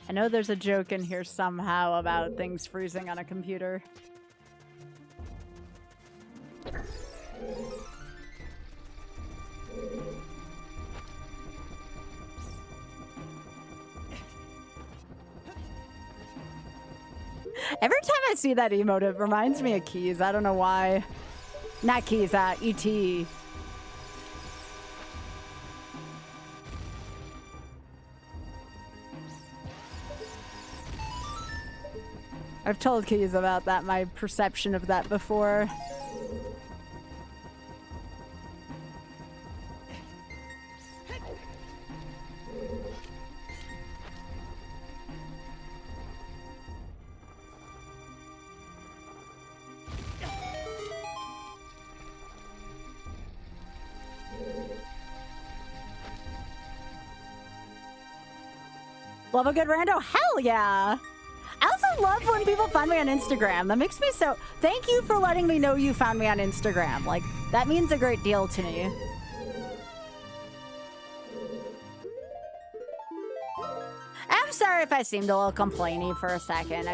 I know there's a joke in here somehow about things freezing on a computer. Every time I see that emote, it reminds me of Keys. I don't know why. Not Keys, E.T. I've told Keys about that, my perception of that before. Love a good rando? Hell yeah! I also love when people find me on Instagram. That makes me so... Thank you for letting me know you found me on Instagram. Like, that means a great deal to me. I'm sorry if I seemed a little complainy for a second.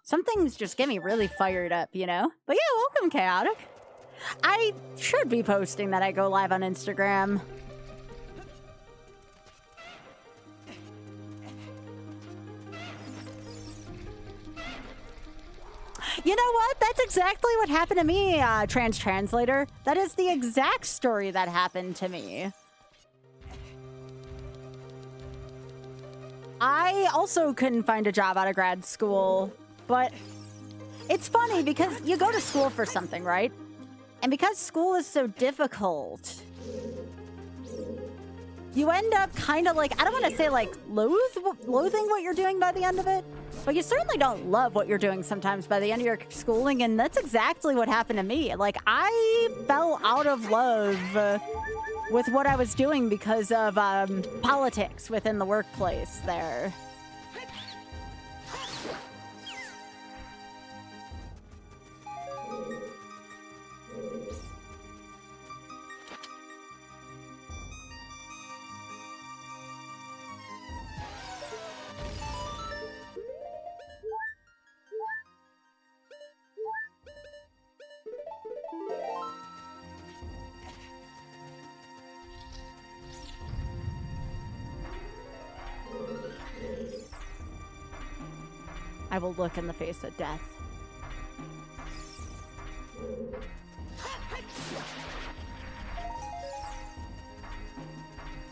Some things just get me really fired up, you know? But yeah, welcome, Chaotic. I should be posting that I go live on Instagram. You know what? That's exactly what happened to me, translator. That is the exact story that happened to me. I also couldn't find a job out of grad school, but it's funny because you go to school for something, right? And because school is so difficult, you end up kind of like, I don't want to say like loathing what you're doing by the end of it, but you certainly don't love what you're doing sometimes by the end of your schooling, and that's exactly what happened to me. Like, I fell out of love with what I was doing because of politics within the workplace there. I will look in the face of death.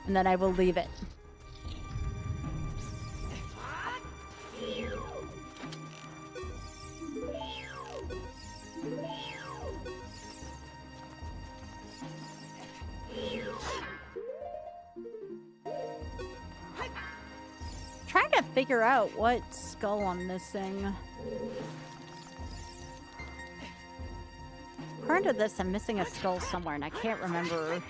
And then I will leave it. Trying to figure out what skull I'm missing. According to this, I'm missing a skull somewhere, and I can't remember.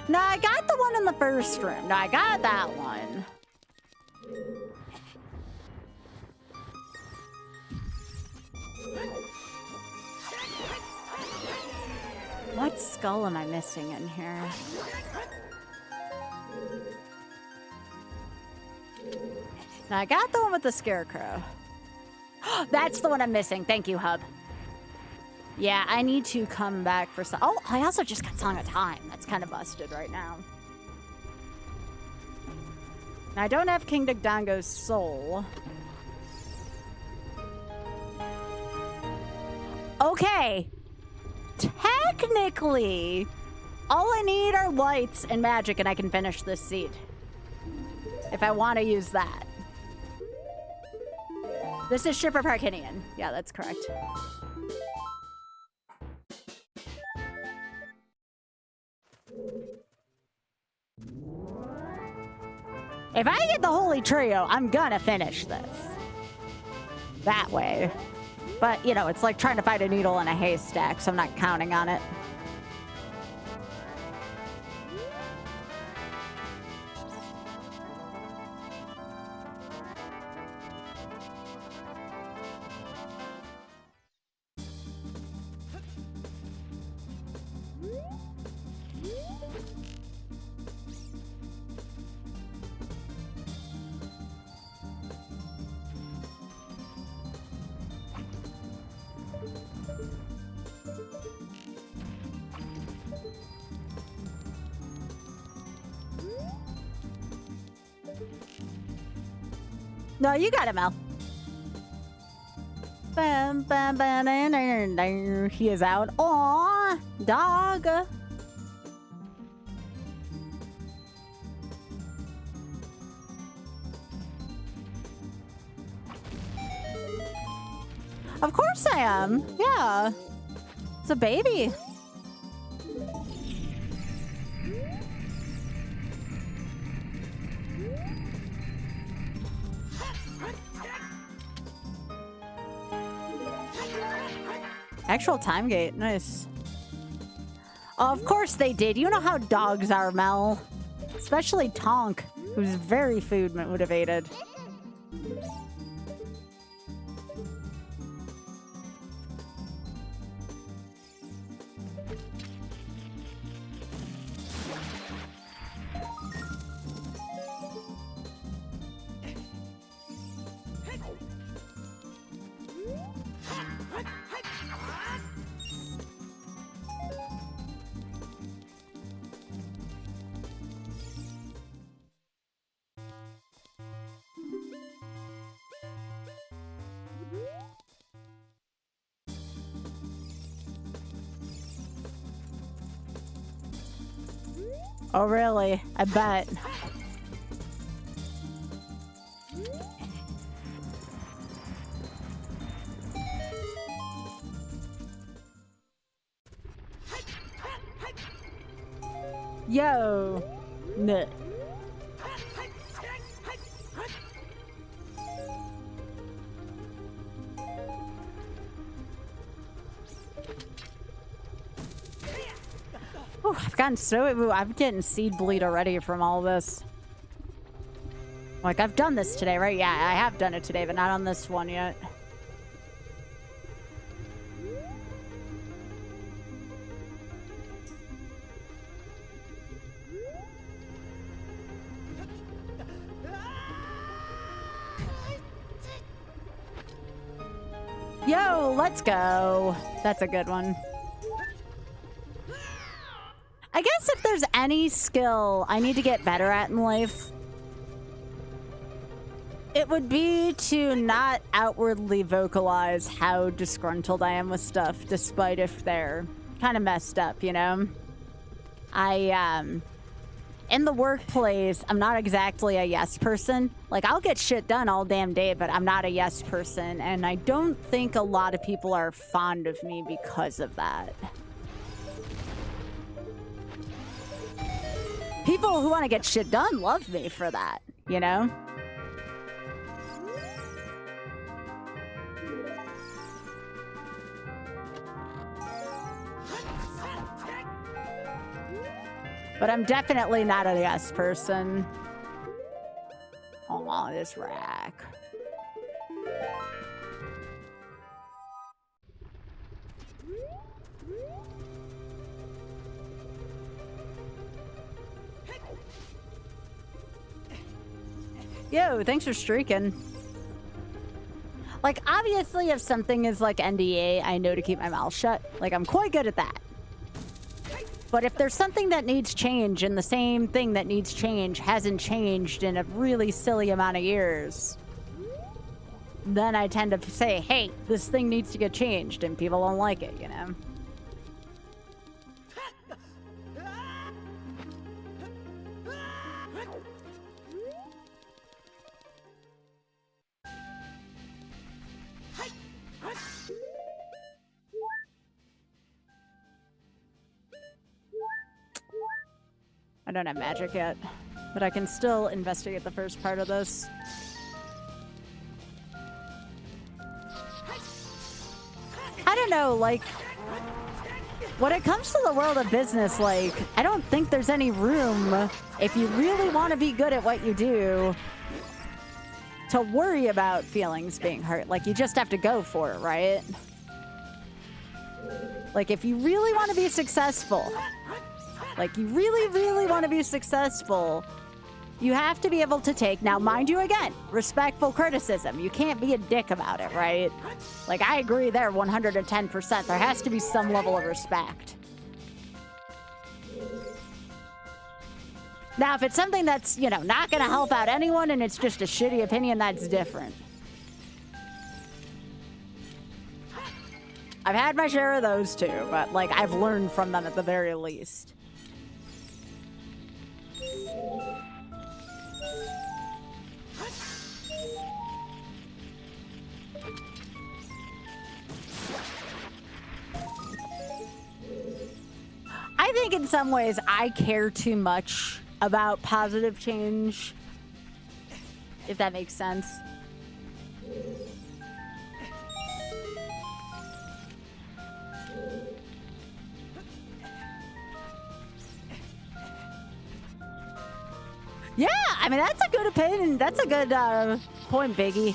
No, I got the one in the first room. No, I got that one. What skull am I missing in here? Now, I got the one with the scarecrow. That's the one I'm missing. Thank you, Hub. Yeah, I need to come back for some... Oh, I also just got Song of Time. That's kind of busted right now. Now, I don't have King Dagdango's soul. Okay. Technically, all I need are lights and magic, and I can finish this seed. If I want to use that. This is Shipper Parkinian. Yeah, that's correct. If I get the Holy Trio, I'm gonna finish this. That way. But, you know, it's like trying to find a needle in a haystack, so I'm not counting on it. No, you got it, Mel. Bam, bam, bam, bam, bam, bam. He is out. Aw, dog. Of course I am. Yeah. It's a baby. Actual time gate. Nice. Of course they did. You know how dogs are, Mel. Especially Tonk, who's very food motivated. Oh, really? I bet. Yo. Nuh. Ooh, I've gotten so... I'm getting seed bleed already from all this. Like, I've done this today, right? Yeah, I have done it today, but not on this one yet. Yo, let's go. That's a good one. I guess if there's any skill I need to get better at in life, it would be to not outwardly vocalize how disgruntled I am with stuff, despite if they're kind of messed up, you know? In the workplace, I'm not exactly a yes person. Like, I'll get shit done all damn day, but I'm not a yes person, and I don't think a lot of people are fond of me because of that. People who want to get shit done love me for that, you know? But I'm definitely not a yes person. Aw, this rack. Yo, thanks for streaking. Like, obviously, if something is like NDA, I know to keep my mouth shut. Like, I'm quite good at that. But if there's something that needs change and the same thing that needs change hasn't changed in a really silly amount of years, then I tend to say, hey, this thing needs to get changed, and people don't like it, you know? I don't have magic yet, but I can still investigate the first part of this. know, like, when it comes to the world of business, like, I don't think there's any room, if you really want to be good at what you do, to worry about feelings being hurt. Like, you just have to go for it, right? Like, if you really want to be successful, like, you really, really want to be successful, you have to be able to take, now, mind you, again, respectful criticism. You can't be a dick about it, right? Like, I agree there 110%. There has to be some level of respect. Now, if it's something that's, you know, not going to help out anyone and it's just a shitty opinion, that's different. I've had my share of those too, but, like, I've learned from them at the very least. I think in some ways I care too much about positive change, if that makes sense. Yeah, I mean, that's a good opinion. That's a good point, Biggie.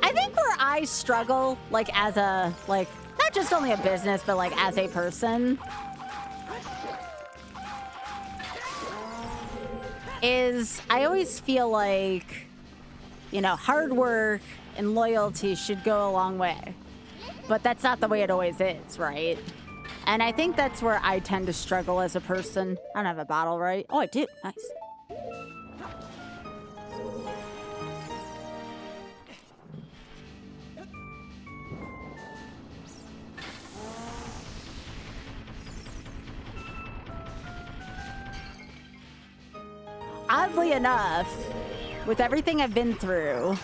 I think where I struggle, like, as a, like, not just only a business, but, like, as a person, is I always feel like, you know, hard work and loyalty should go a long way. But that's not the way it always is, right? And I think that's where I tend to struggle as a person. I don't have a bottle, right? Oh, I do. Nice. Oddly enough, with everything I've been through,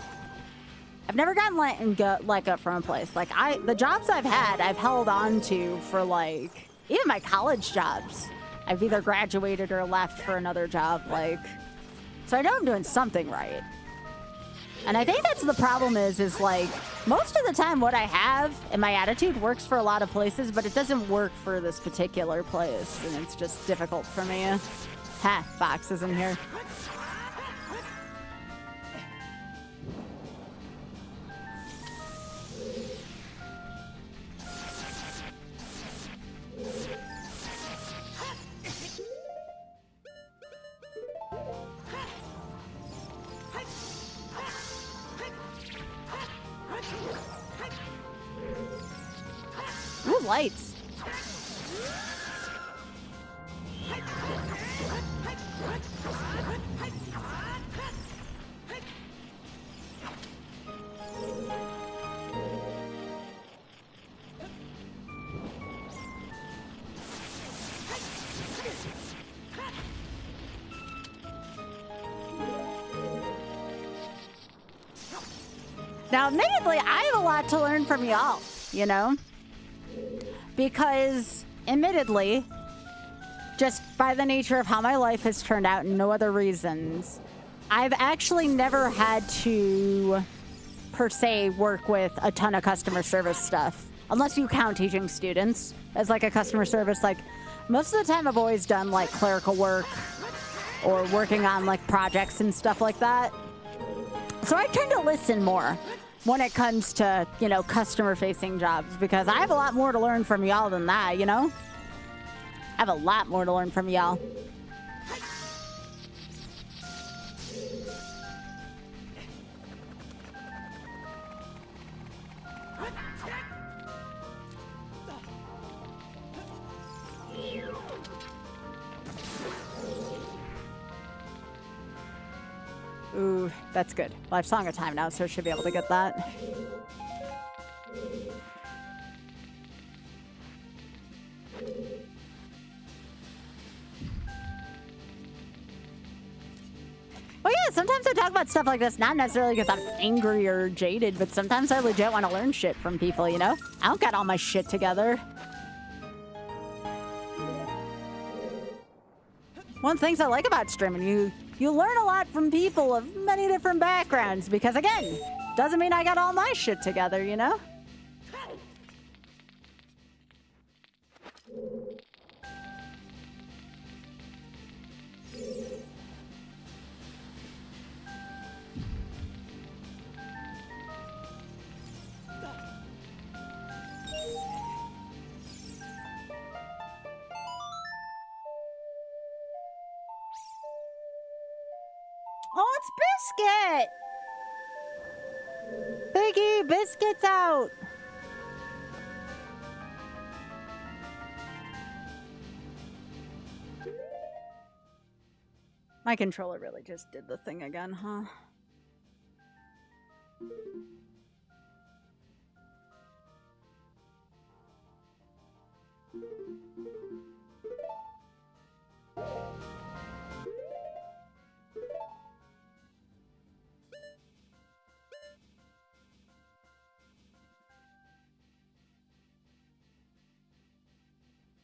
I've never gotten let go from a place. Like, the jobs I've had, I've held on to for, like, even my college jobs. I've either graduated or left for another job, like, so I know I'm doing something right. And I think that's the problem is like, most of the time what I have and my attitude works for a lot of places, but it doesn't work for this particular place, and it's just difficult for me. Ha, Fox is in here. Ooh, lights. Now, admittedly, I have a lot to learn from y'all, you know? Because, admittedly, just by the nature of how my life has turned out and no other reasons, I've actually never had to, per se, work with a ton of customer service stuff. Unless you count teaching students as, like, a customer service. Like, most of the time I've always done, like, clerical work or working on, like, projects and stuff like that. So I tend to listen more when it comes to, you know, customer-facing jobs, because I have a lot more to learn from y'all than that, you know? I have a lot more to learn from y'all. Ooh, that's good. Well, I have Song of Time now, so I should be able to get that. sometimes I talk about stuff like this, not necessarily because I'm angry or jaded, but sometimes I legit want to learn shit from people, you know? I don't got all my shit together. One of the things I like about streaming, you learn a lot from people of many different backgrounds because, again, doesn't mean I got all my shit together, you know? Oh, it's Biscuit! Piggy, Biscuit's out! My controller really just did the thing again, huh?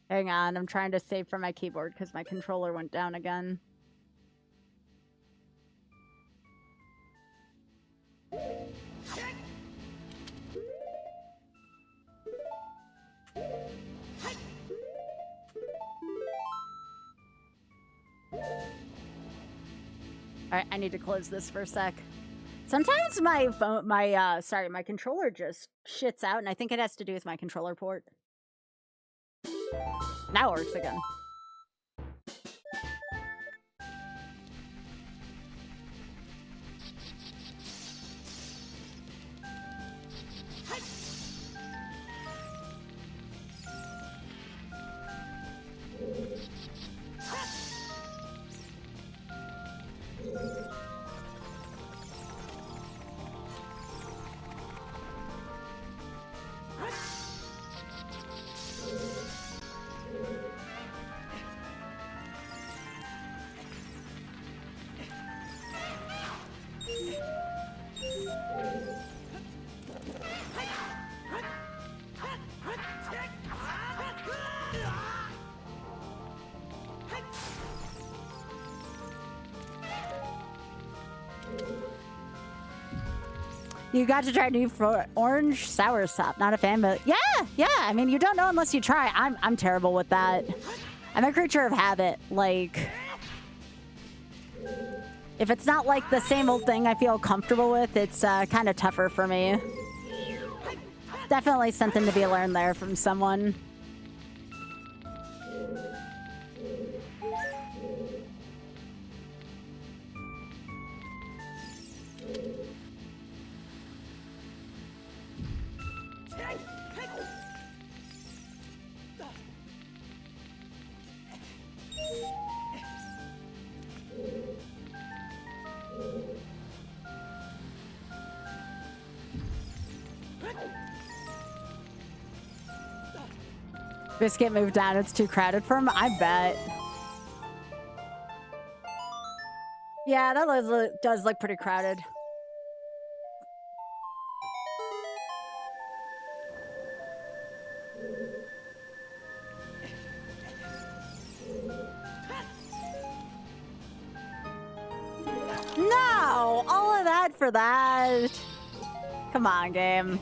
Hang on, I'm trying to save from my keyboard because my controller went down again. Alright, I need to close this for a sec. Sometimes my phone, my controller just shits out, and I think it has to do with my controller port. Now it works again. You got to try new orange soursop. Not a fan, but yeah. I mean, you don't know unless you try. I'm terrible with that. I'm a creature of habit. Like, if it's not like the same old thing I feel comfortable with, it's kind of tougher for me. Definitely something to be learned there from someone. Biscuit moved down. It's too crowded for him. I bet. Yeah, that does look pretty crowded. No! All of that for that. Come on, game.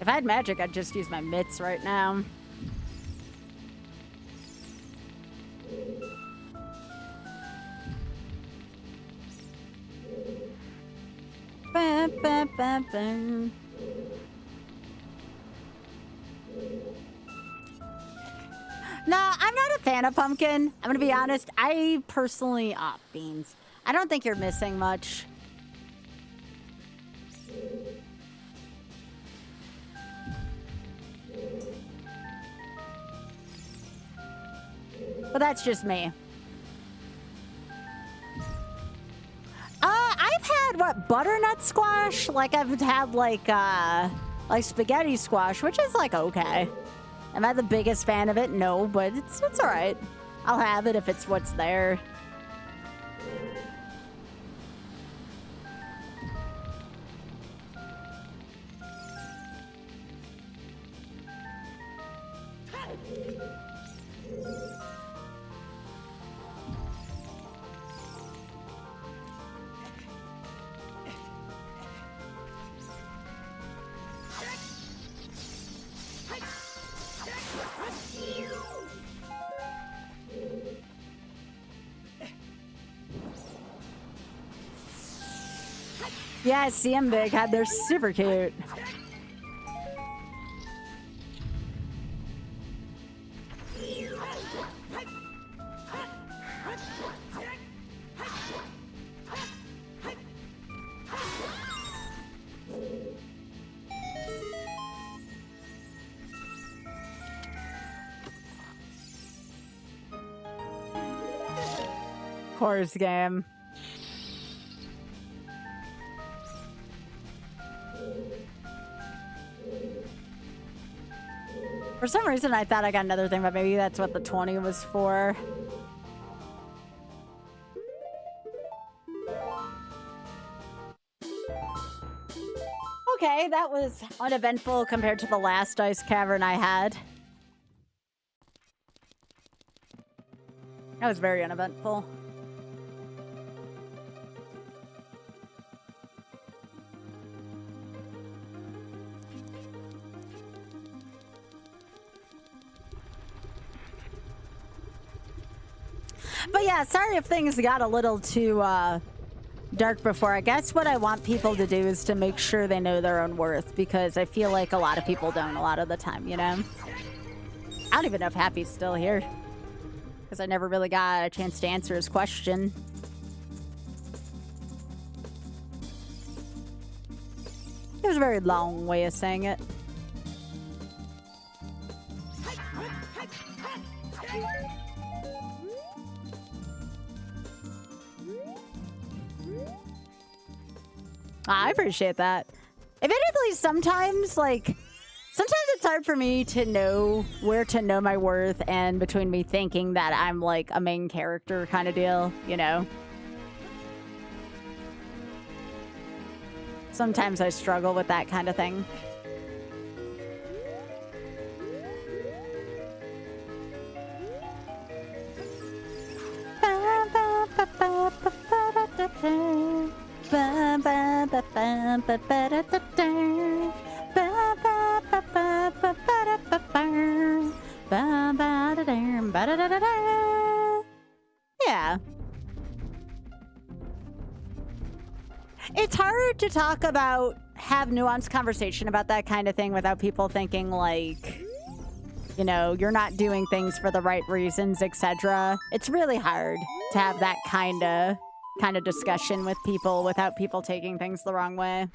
If I had magic, I'd just use my mitts right now. Ba, ba, ba, ba. No, I'm not a fan of pumpkin. I'm gonna be honest. I personally... beans. I don't think you're missing much. But that's just me. I've had, what, butternut squash? Like, I've had, like spaghetti squash, which is, like, okay. Am I the biggest fan of it? No, but it's all right. I'll have it if it's what's there. Yeah, CM Big had they're super cute. Course game. For some reason, I thought I got another thing, but maybe that's what the 20 was for. Okay, that was uneventful compared to the last ice cavern I had. That was very uneventful. But yeah, sorry if things got a little too dark before. I guess what I want people to do is to make sure they know their own worth, because I feel like a lot of people don't a lot of the time, you know? I don't even know if Happy's still here, because I never really got a chance to answer his question. It was a very long way of saying it. I appreciate that. Admittedly, sometimes it's hard for me to know where to know my worth, and between me thinking that I'm like a main character kind of deal, you know? Sometimes I struggle with that kind of thing. Yeah. It's hard to talk about, have nuanced conversation about that kind of thing without people thinking like, you know, you're not doing things for the right reasons, etc. It's really hard to have that kind of discussion with people without people taking things the wrong way.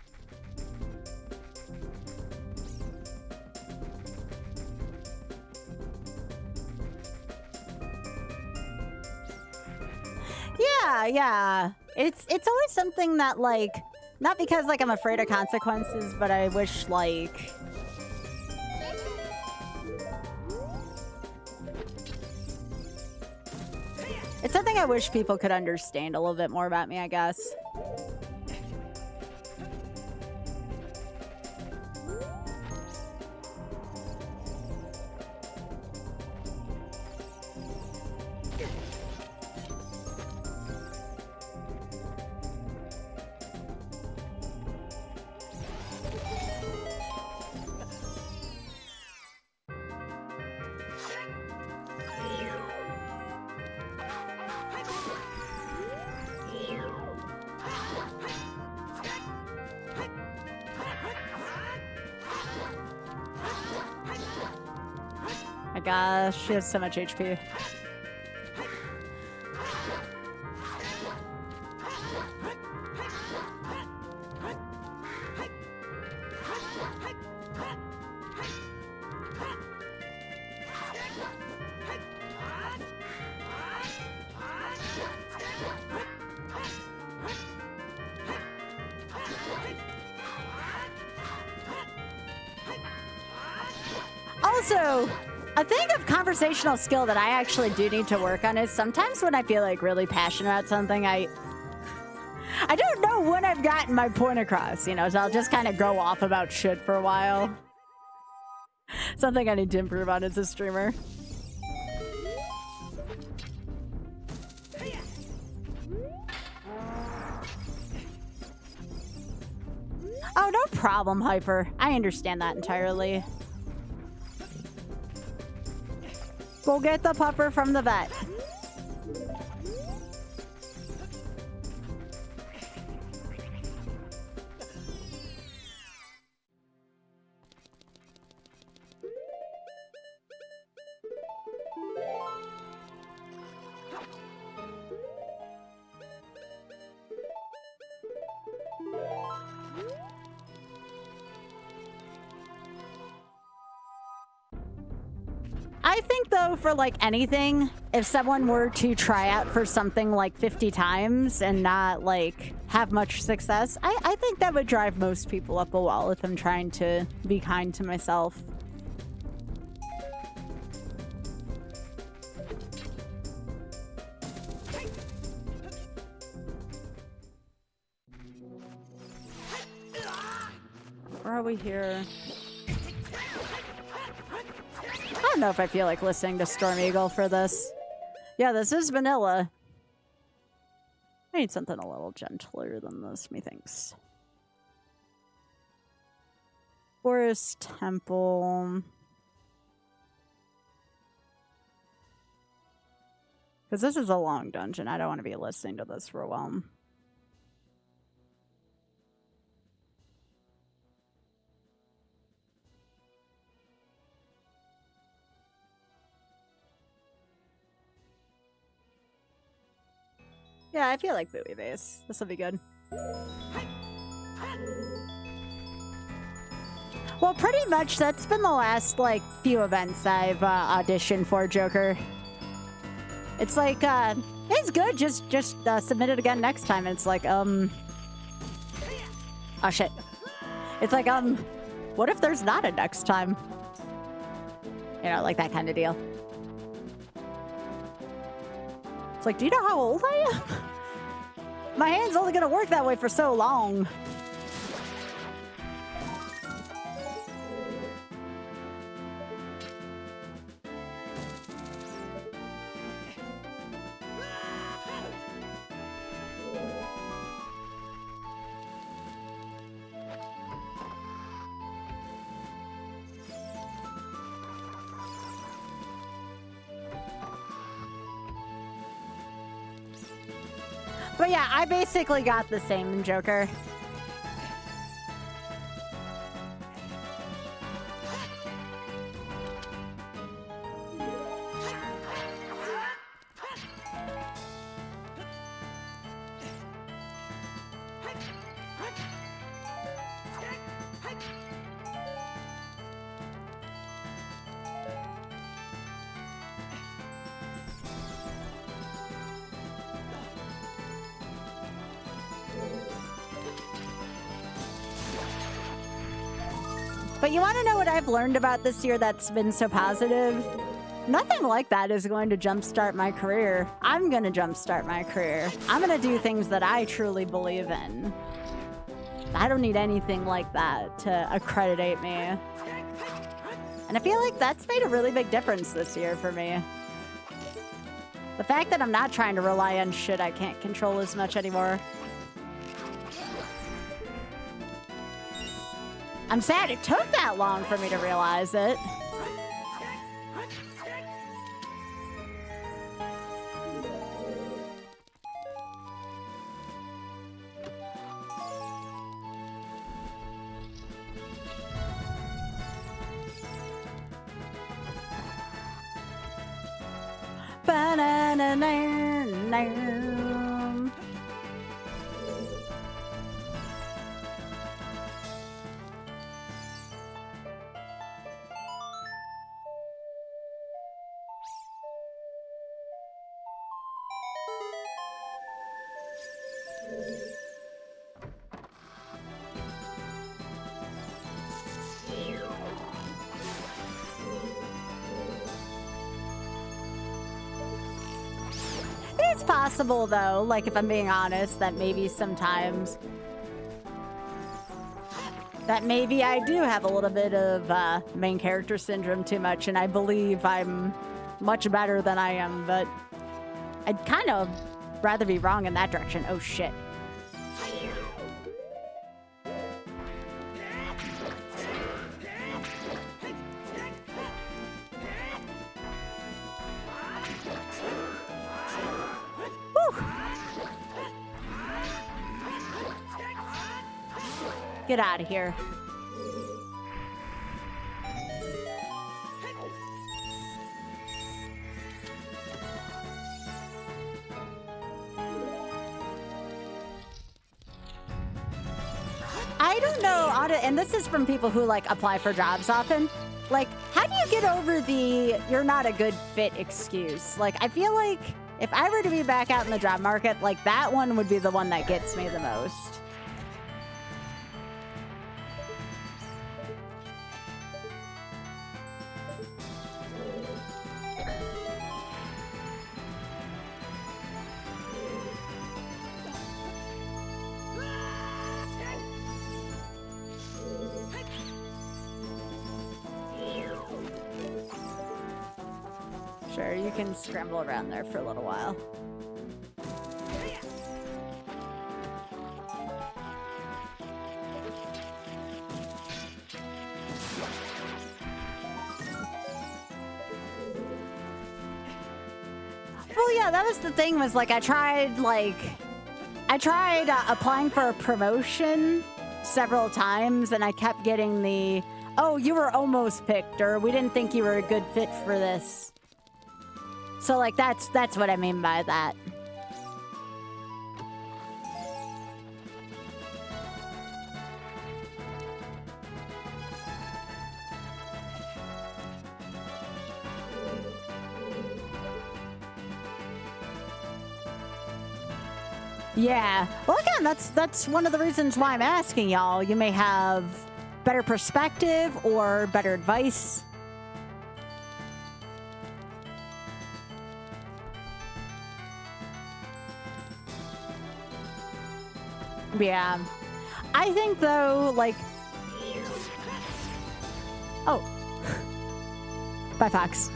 Yeah. It's always something that, like, not because like I'm afraid of consequences, but I wish like it's something I wish people could understand a little bit more about me, I guess. My gosh, she has so much HP. Also, a thing of conversational skill that I actually do need to work on is sometimes when I feel like really passionate about something, I don't know when I've gotten my point across, you know, so I'll just kind of go off about shit for a while. Something I need to improve on as a streamer. Oh, no problem, Hyper. I understand that entirely. Go get the pupper from the vet. I think, though, for, like, anything, if someone were to try out for something, like, 50 times and not, like, have much success, I think that would drive most people up a wall if I'm trying to be kind to myself. Where are we here? I don't know if I feel like listening to Storm Eagle for this. Yeah, this is vanilla. I need something a little gentler than this, methinks. Forest Temple. Because this is a long dungeon. I don't want to be listening to this for a while. Yeah, I feel like Bowie Base. This will be good. Well, pretty much that's been the last, like, few events I've auditioned for, Joker. It's like, it's good, just submit it again next time. And it's like, oh shit. It's like, what if there's not a next time? You know, like that kind of deal. It's like, do you know how old I am? My hand's only gonna work that way for so long. But yeah, I basically got the same Joker. But you want to know what I've learned about this year that's been so positive? Nothing like that is going to jumpstart my career. I'm going to jumpstart my career. I'm going to do things that I truly believe in. I don't need anything like that to accreditate me. And I feel like that's made a really big difference this year for me. The fact that I'm not trying to rely on shit I can't control as much anymore. I'm sad it took that long for me to realize it. Ba-na-na-na-na. possible, though, like, if I'm being honest, that maybe sometimes... that maybe I do have a little bit of main character syndrome too much, and I believe I'm much better than I am, but I'd kind of rather be wrong in that direction. Oh, shit. Get out of here. I don't know, and this is from people who, like, apply for jobs often. Like, how do you get over the "you're not a good fit" excuse? Like, I feel like if I were to be back out in the job market, like, that one would be the one that gets me the most. Sure, you can scramble around there for a little while. Well, yeah, that was the thing, was like I tried applying for a promotion several times, and I kept getting the, "Oh, you were almost picked," or "We didn't think you were a good fit for this." So, like, that's what I mean by that. Yeah. Well, again, that's one of the reasons why I'm asking y'all. You may have better perspective or better advice. Yeah. I think, though, like... Oh. Bye, Fox.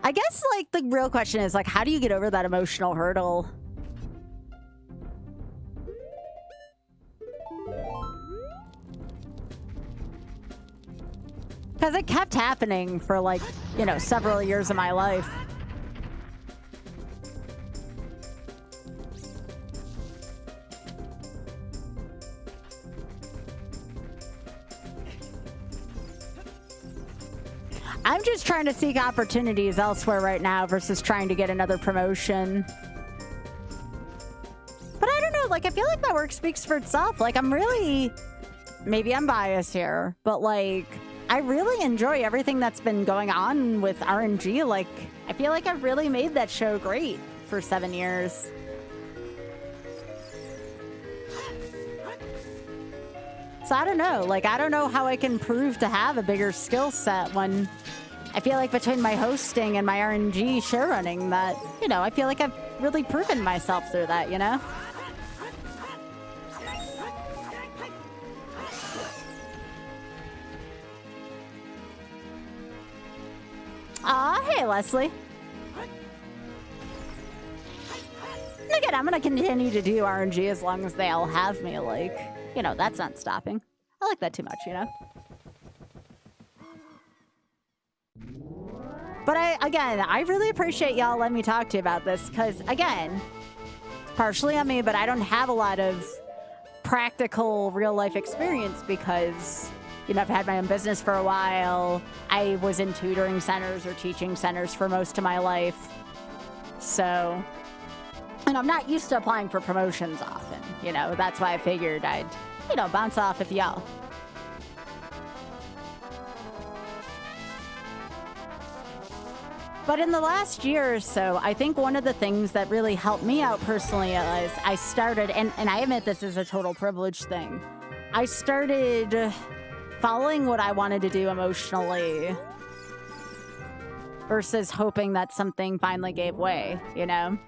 I guess, like, the real question is, like, how do you get over that emotional hurdle? Because it kept happening for, like, you know, several years of my life. I'm just trying to seek opportunities elsewhere right now versus trying to get another promotion. But I don't know, like, I feel like my work speaks for itself. Like, I'm really... Maybe I'm biased here, but, like, I really enjoy everything that's been going on with RNG. Like, I feel like I've really made that show great for 7 years. So I don't know. Like, I don't know how I can prove to have a bigger skill set when I feel like between my hosting and my RNG showrunning that, you know, I feel like I've really proven myself through that, you know? Aw, hey, Leslie. And again, I'm gonna continue to do RNG as long as they all have me, like, you know, that's not stopping. I like that too much, you know? But I really appreciate y'all letting me talk to you about this, because, again, it's partially on me, but I don't have a lot of practical real-life experience because, you know, I've had my own business for a while. I was in tutoring centers or teaching centers for most of my life. So, and I'm not used to applying for promotions often, you know? That's why I figured I'd, you know, bounce off with y'all. But in the last year or so, I think one of the things that really helped me out personally is I started, and I admit this is a total privilege thing, I started following what I wanted to do emotionally. versus hoping that something finally gave way, you know?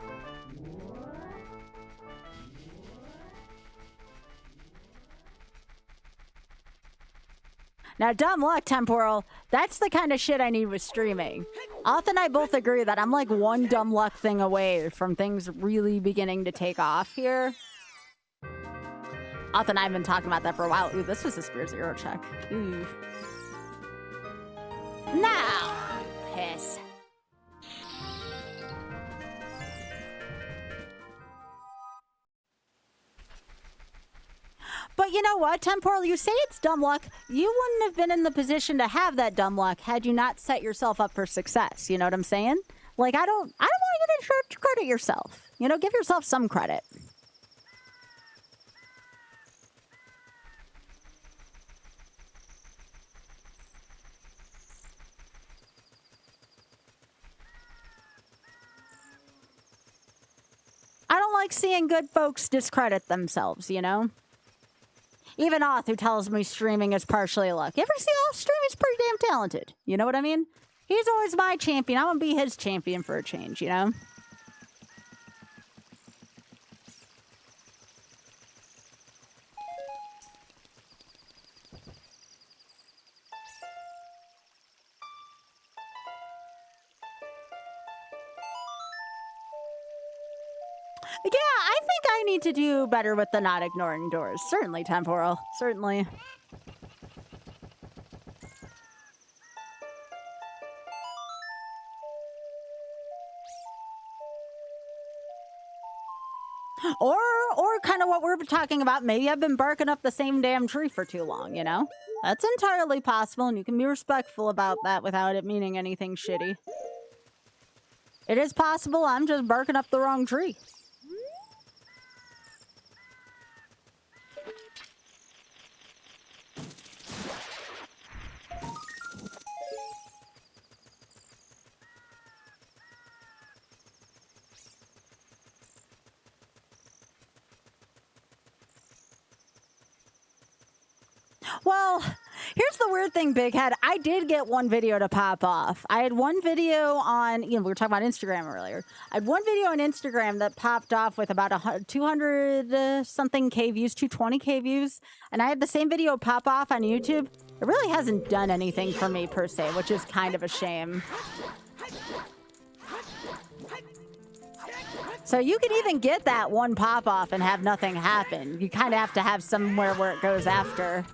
Now, dumb luck, Temporal, that's the kind of shit I need with streaming. Auth and I both agree that I'm like one dumb luck thing away from things really beginning to take off here. Auth and I have been talking about that for a while. Ooh, this was a Spear Zero check. Ooh. Now, piss. But you know what, Temporal, you say it's dumb luck. You wouldn't have been in the position to have that dumb luck had you not set yourself up for success. You know what I'm saying? Like, I don't want you to credit yourself. You know, give yourself some credit. I don't like seeing good folks discredit themselves, you know? Even Auth, who tells me streaming is partially luck. You ever see Auth stream? He's pretty damn talented. You know what I mean? He's always my champion. I'm gonna be his champion for a change, you know? Yeah, I think I need to do better with the not ignoring doors. Certainly, Temporal. Certainly. Or kind of what we're talking about. Maybe I've been barking up the same damn tree for too long, you know? That's entirely possible, and you can be respectful about that without it meaning anything shitty. It is possible I'm just barking up the wrong tree. Well, here's the weird thing, Big Head. I did get one video to pop off. I had one video on, we were talking about Instagram earlier. I had one video on Instagram that popped off with about 200 something K views, 220 K views. And I had the same video pop off on YouTube. It really hasn't done anything for me per se, which is kind of a shame. So you can even get that one pop off and have nothing happen. You kind of have to have somewhere where it goes after.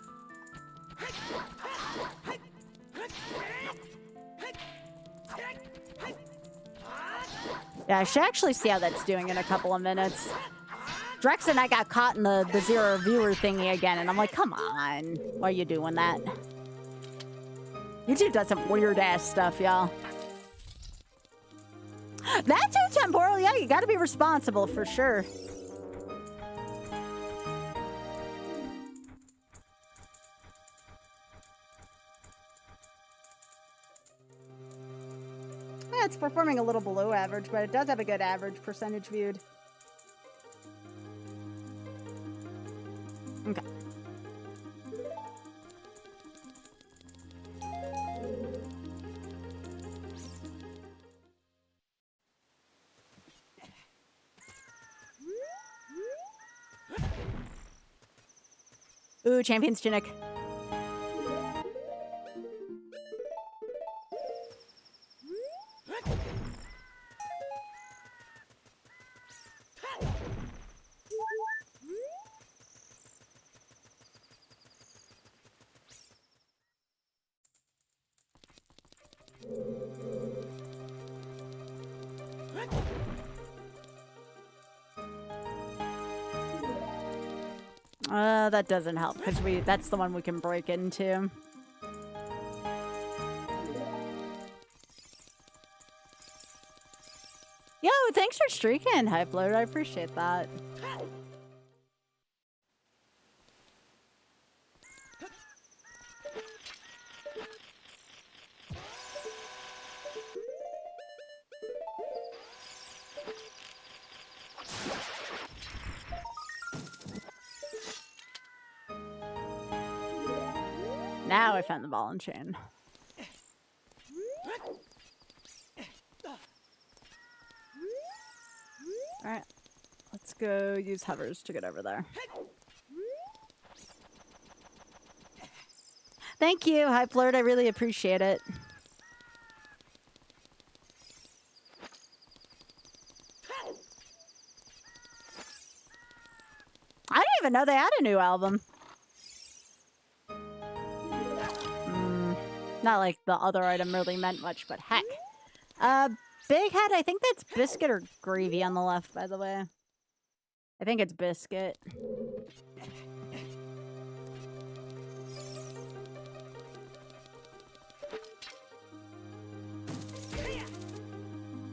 Yeah, I should actually see how that's doing in a couple of minutes. Drex and I got caught in the zero viewer thingy again, and I'm like, come on. Why are you doing that? YouTube does some weird-ass stuff, y'all. That too, Temporal. Yeah, you gotta be responsible for sure. Yeah, it's performing a little below average, but it does have a good average percentage viewed. Okay. Ooh, Champion's Tunic. That doesn't help because that's the one we can break into. Yo, thanks for streaking, Hypelord. I appreciate that. Now I found the ball and chain. Alright. Let's go use hovers to get over there. Thank you, Hype Lord. I really appreciate it. I didn't even know they had a new album. Not like the other item really meant much, but heck. Big Head, I think that's Biscuit or Gravy on the left, by the way. I think it's Biscuit.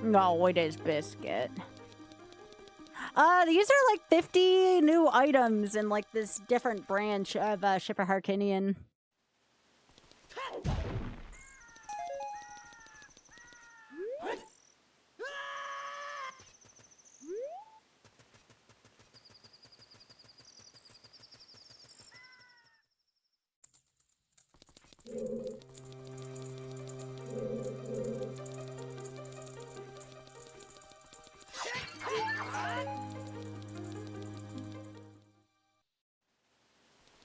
No, it is Biscuit. These are like 50 new items in like this different branch of Ship of Harkinian.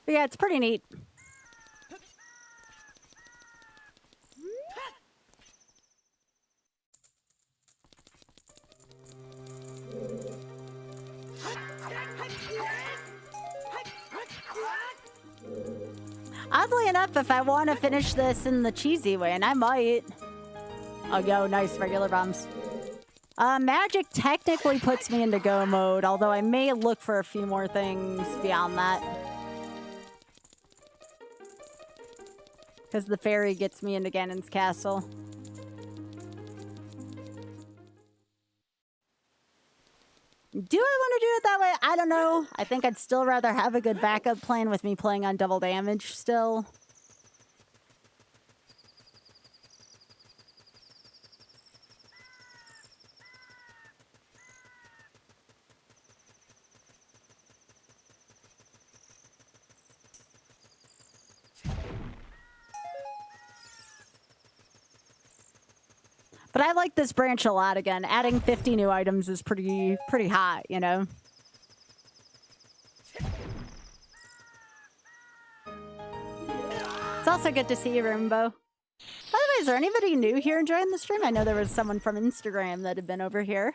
But yeah, it's pretty neat. Oddly enough, if I want to finish this in the cheesy way, and I might. Oh, yo, nice regular bombs. Magic technically puts me into go mode, although I may look for a few more things beyond that. Because the fairy gets me into Ganon's castle. Do I want to do it that way? I don't know. I think I'd still rather have a good backup plan with me playing on double damage still. But I like this branch a lot again. Adding 50 new items is pretty hot, you know? It's also good to see you, Rainbow. By the way, is there anybody new here enjoying the stream? I know there was someone from Instagram that had been over here.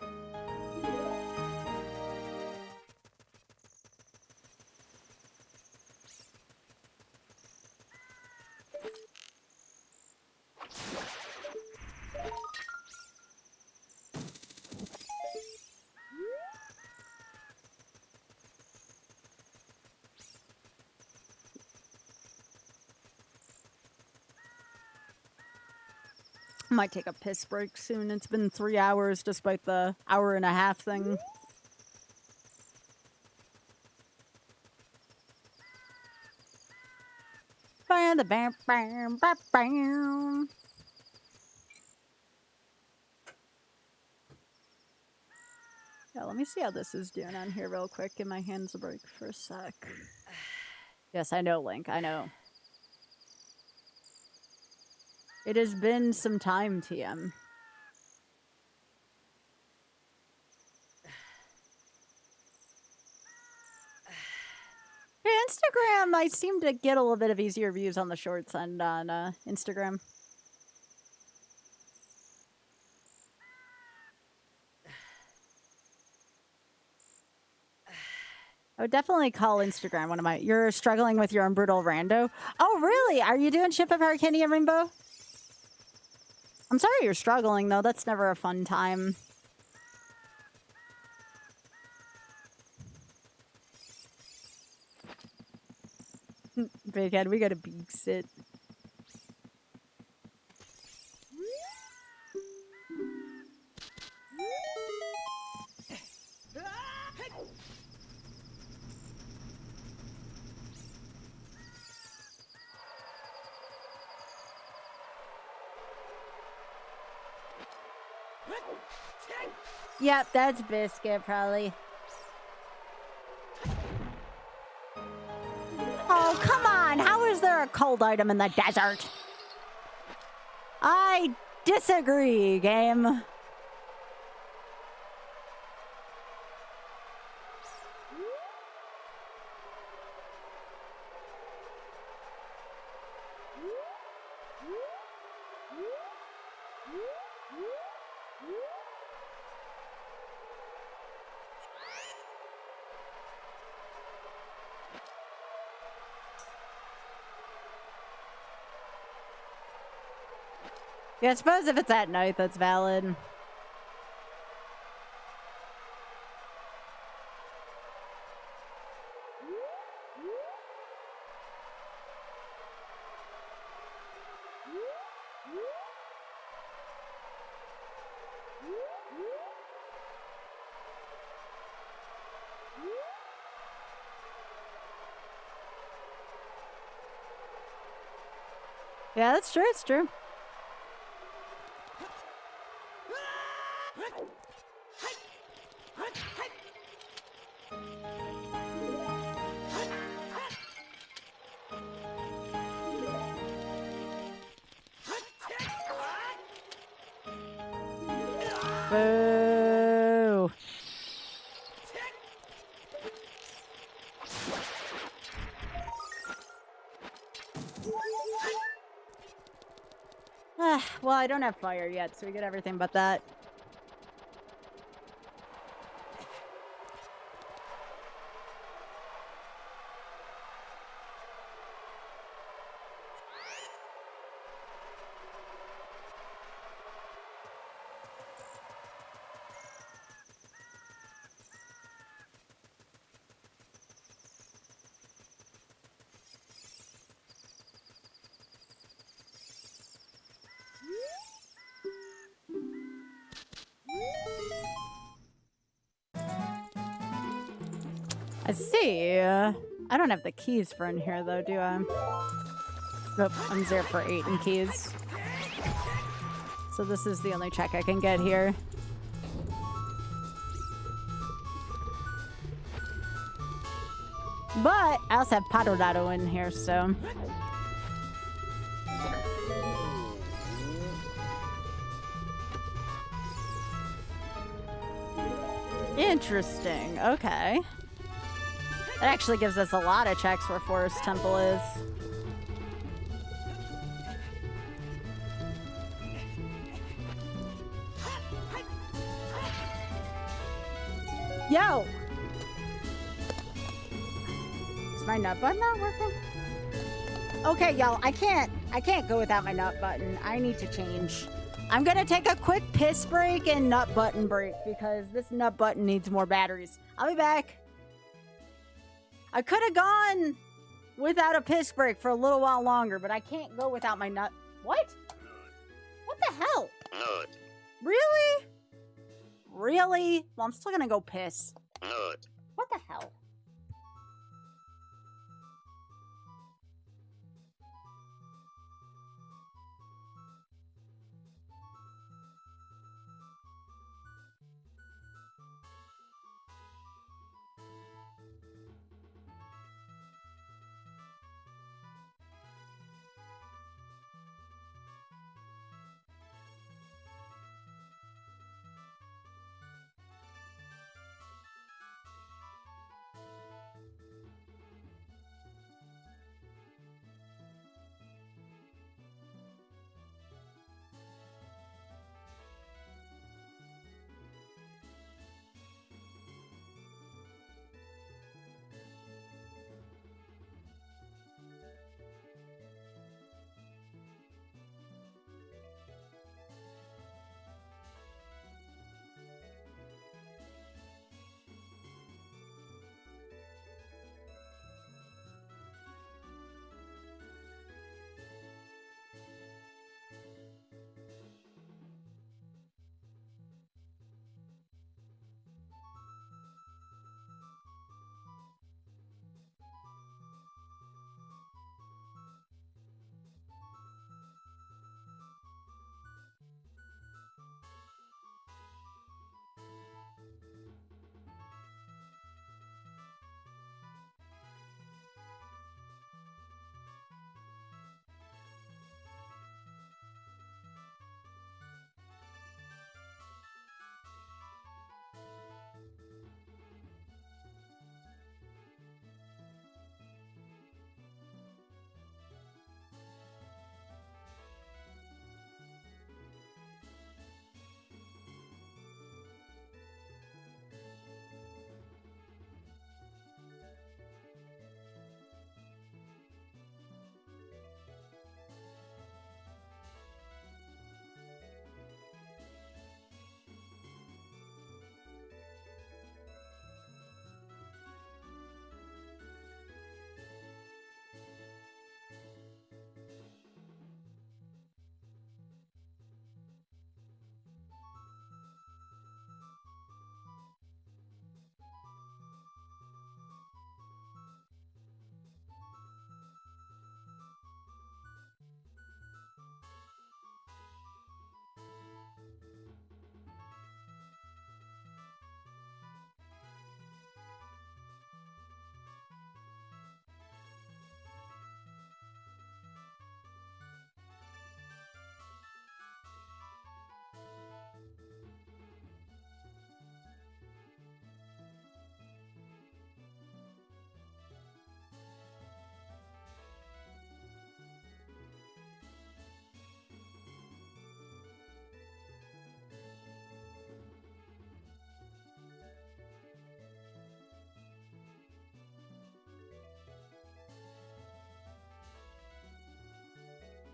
Might take a piss break soon. It's been 3 hours despite the hour-and-a-half thing. Bam, the bam, bam, bam, bam. Yeah, let me see how this is doing on here real quick. Give my hands a break for a sec. Yes, I know, Link. I know. It has been some time, TM. Yeah, Instagram, I seem to get a little bit of easier views on the shorts and on Instagram. I would definitely call Instagram one of my... You're struggling with your unbrutal rando? Oh, really? Are you doing Ship of Harkinian, Rainbow? I'm sorry you're struggling, though. That's never a fun time. Big Head, we gotta beaks it. Yep, that's Biscuit, probably. Oh, come on! How is there a cold item in the desert? I disagree, game. Yeah, I suppose if it's at night, that's valid. Yeah, that's true. It's true. Boo. Well, I don't have fire yet, so we get everything but that. I see. I don't have the keys for in here, though, do I? Nope, I'm 0 for 8 in keys. So this is the only check I can get here. But I also have Padorado in here, so... Interesting. Okay. That actually gives us a lot of checks where Forest Temple is. Yo! Is my nut button not working? Okay, y'all, I can't go without my nut button. I need to change. I'm gonna take a quick piss break and nut button break because this nut button needs more batteries. I'll be back. I could have gone without a piss break for a little while longer, but I can't go without my nut. What? What the hell? Nut. Really? Really? Well, I'm still gonna go piss. Nut. What the hell?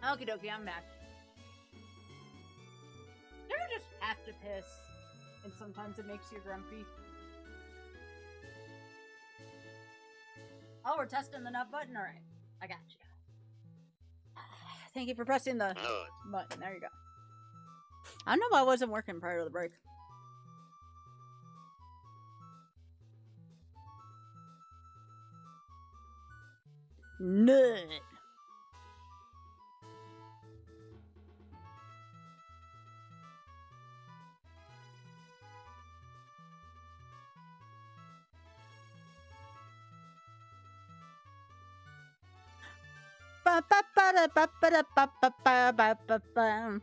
Okie dokie, I'm back. You ever just have to piss, and sometimes it makes you grumpy? Oh, we're testing the nut button? Alright, I got you. Thank you for pressing the button. There you go. I don't know why it wasn't working prior to the break. Nut. Ba ba ba da ba ba da ba ba ba ba ba ba.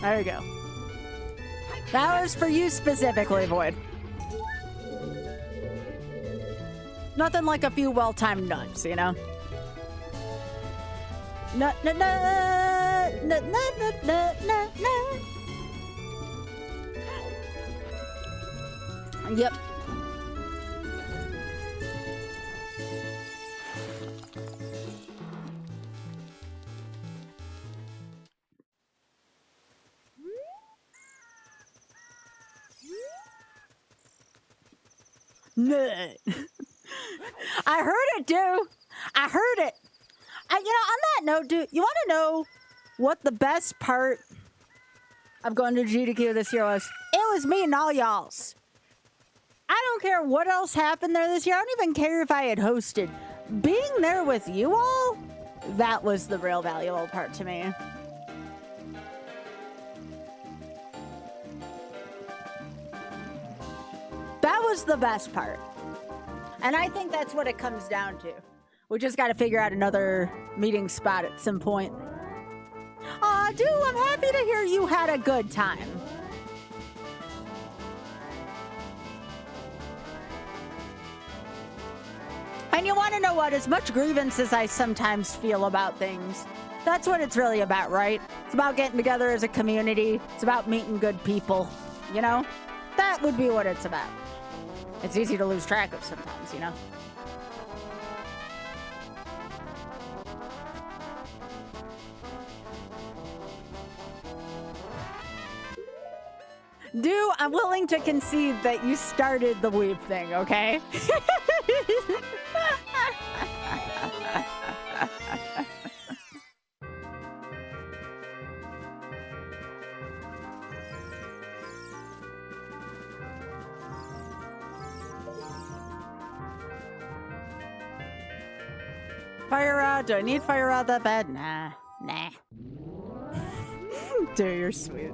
There you go. That was for you specifically, Void. Nothing like a few well-timed nuts, you know? Nut, nut, nut, nut, nut, nut, nut, nut, nut. Yep. Nut. I heard it, dude. I heard it. You know, on that note, dude, you want to know what the best part of going to GDQ this year was? It was me and all y'all's. I don't care what else happened there this year. I don't even care if I had hosted. Being there with you all, that was the real valuable part to me. That was the best part. And I think that's what it comes down to. We just got to figure out another meeting spot at some point. Aw, dude, I'm happy to hear you had a good time. And you want to know what? As much grievance as I sometimes feel about things, that's what it's really about, right? It's about getting together as a community. It's about meeting good people, you know? That would be what it's about. It's easy to lose track of sometimes, you know? Dude, I'm willing to concede that you started the weep thing, okay? Fire rod? Do I need fire rod that bad? Nah. Nah. Dude, you're sweet.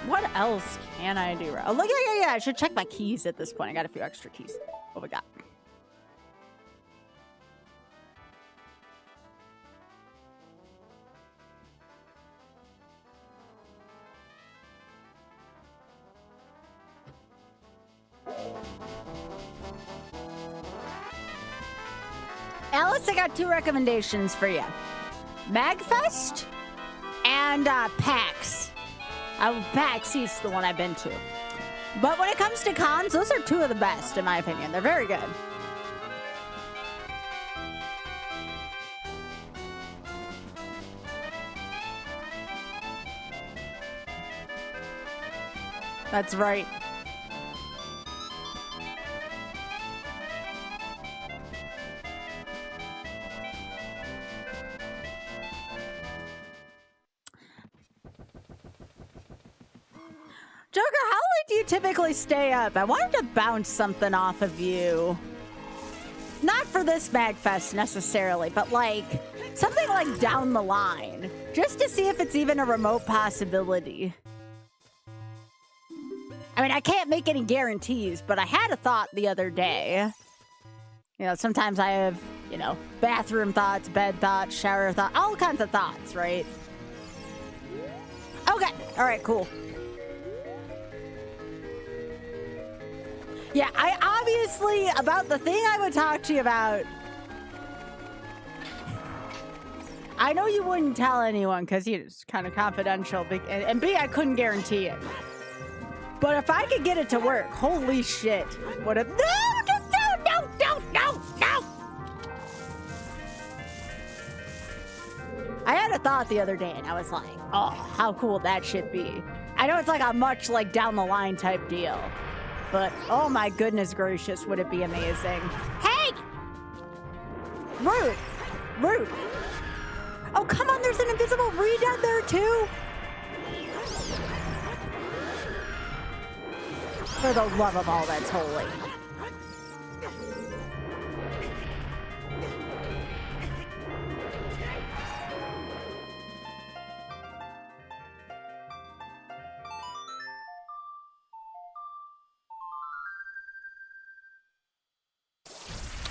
What else can I do? Oh, look, yeah. I should check my keys at this point. I got a few extra keys. What we got? Alice, I got 2 recommendations for you. Magfest and PAX. PAX East, the one I've been to. But when it comes to cons, those are 2 of the best, in my opinion. They're very good. That's right. Joker, how late do you typically stay up? I wanted to bounce something off of you. Not for this MagFest necessarily, but like something like down the line. Just to see if it's even a remote possibility. I mean, I can't make any guarantees, but I had a thought the other day. You know, sometimes I have, you know, bathroom thoughts, bed thoughts, shower thoughts, all kinds of thoughts, right? Okay, all right, cool. Yeah, I obviously, about the thing I would talk to you about, I know you wouldn't tell anyone because it's kind of confidential, and B, I couldn't guarantee it. But if I could get it to work, holy shit. What a... No! I had a thought the other day, and I was like, oh, how cool would that shit be? I know it's like a much, like, down-the-line type deal. But, oh my goodness gracious, would it be amazing. Hey! Rude! Rude! Oh, come on, there's an invisible Reed out there, too! For the love of all that's holy.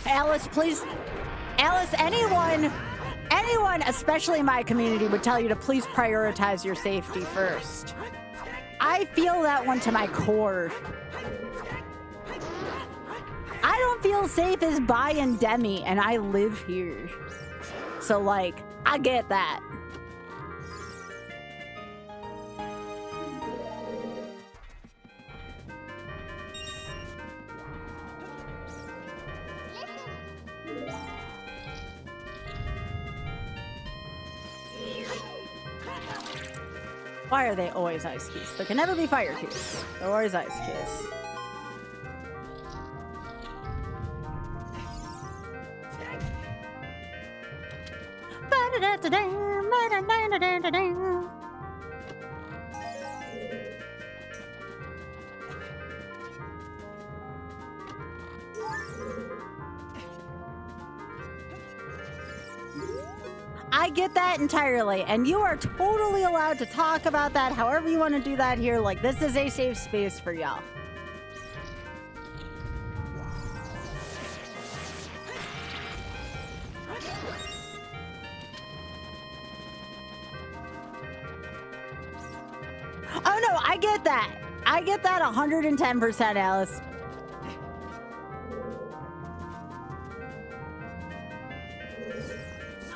Alice, please. Alice, anyone, especially my community, would tell you to please prioritize your safety first. I feel that one to my core. I don't feel safe as Bi and Demi, and I live here. So, like, I get that. Why are they always ice keys? There can never be fire keys. They're always ice keys. I get that entirely, and you are totally allowed to talk about that however you want to do that here. Like, this is a safe space for y'all. Oh no, I get that. I get that 110%, Alice.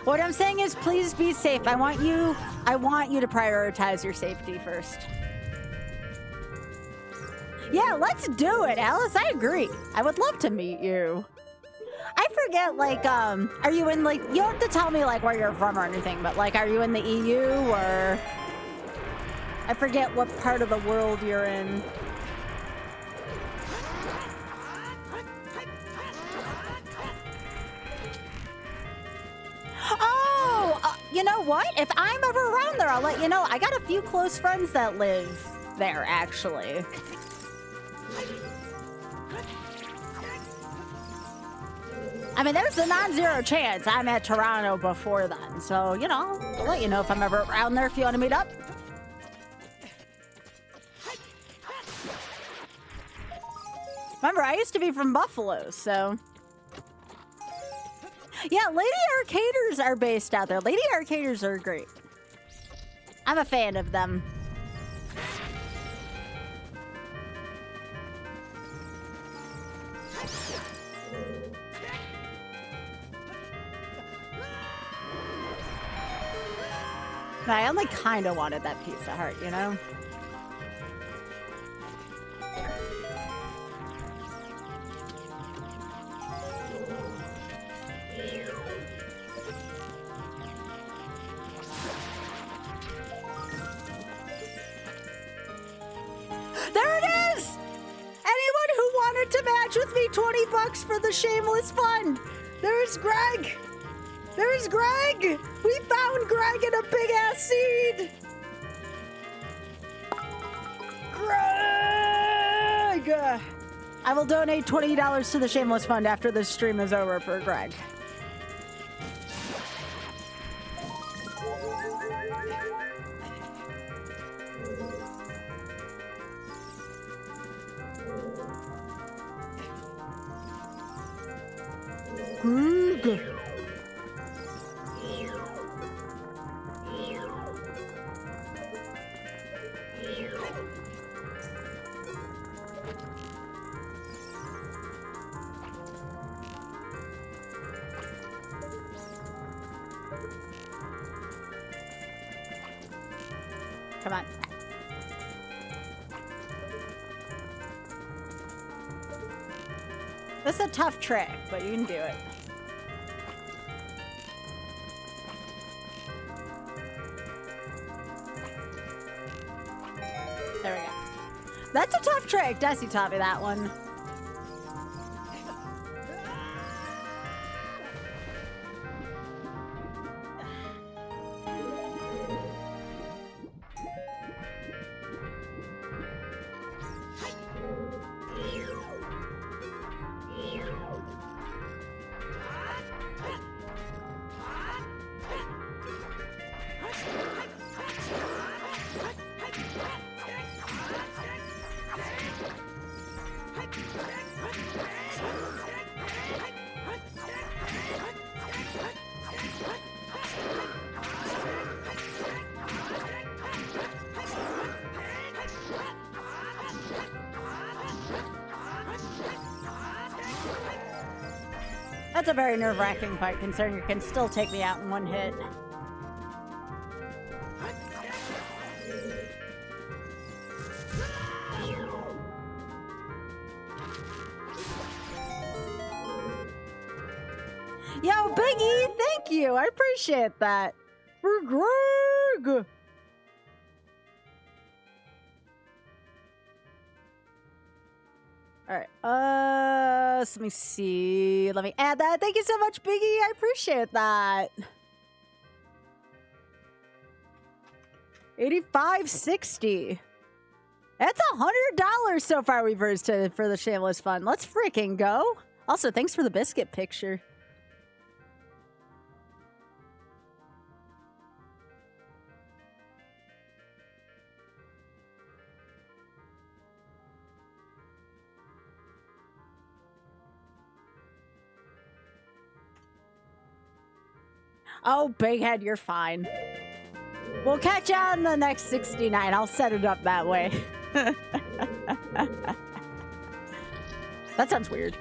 What I'm saying is, please be safe. I want you to prioritize your safety first. Yeah, let's do it, Alice. I agree. I would love to meet you. I forget, like, are you in, like, you don't have to tell me, like, where you're from or anything, but, like, are you in the EU or... I forget what part of the world you're in. Oh, you know what? If I'm ever around there, I'll let you know. I got a few close friends that live there, actually. I mean, there's a non-zero chance I'm at Toronto before then. So, you know, I'll let you know if I'm ever around there if you want to meet up. Remember, I used to be from Buffalo, so... Yeah, Lady Arcaders are based out there. Lady Arcaders are great. I'm a fan of them. I only kind of wanted that piece of heart, you know? There it is! Anyone who wanted to match with me, $20 for the shameless fun. There's Greg. There's Greg. We found Greg in a big ass seed. Greg. I will donate $20 to the shameless fund after this stream is over for Greg. Greg. Come on. This is a tough trick, but you can do it. There we go. That's a tough trick. Dusty taught me that one. That's a very nerve-wracking fight, considering you can still take me out in one hit. Yo, Biggie, thank you. I appreciate that. For Greg. All right. So let me see. Let me add that. Thank you so much, Biggie. I appreciate that. 85.60. That's $100 so far we've raised for the Shameless Fund. Let's freaking go. Also, thanks for the biscuit picture. Oh, Big Head, you're fine. We'll catch you on the next 69. I'll set it up that way. That sounds weird.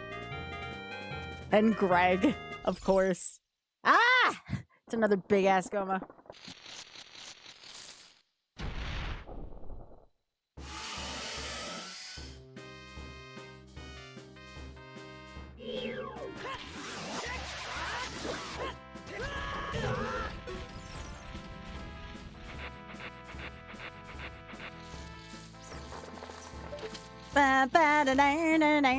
And Greg, of course. Ah! It's another big-ass Goma. Ba, ba, da, da, da, da.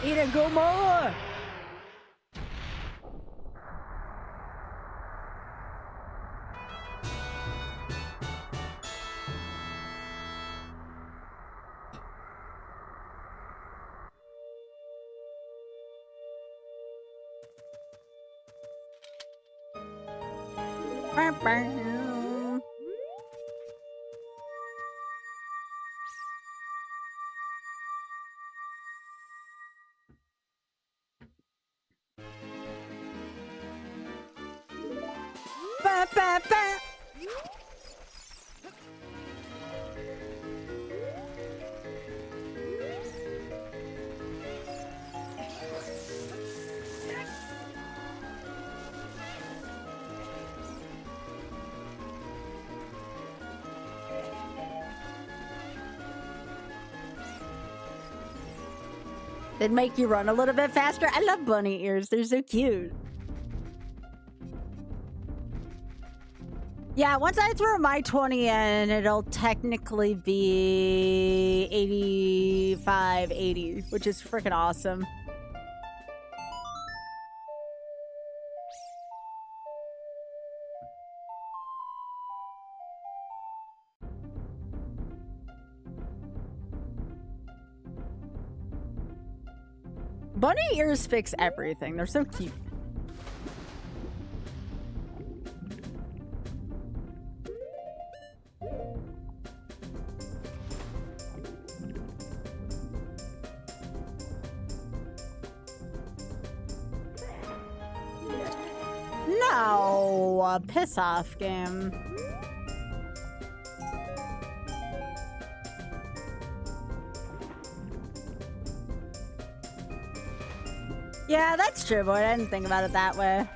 Eat it, go more! Ba, ba, ba. They'd make you run a little bit faster. I love bunny ears. They're so cute. Yeah, once I throw my 20 in, it'll technically be 85.80, which is freaking awesome. Bunny ears fix everything. They're so cute. No, piss off, game. Yeah, that's true, boy. I didn't think about it that way.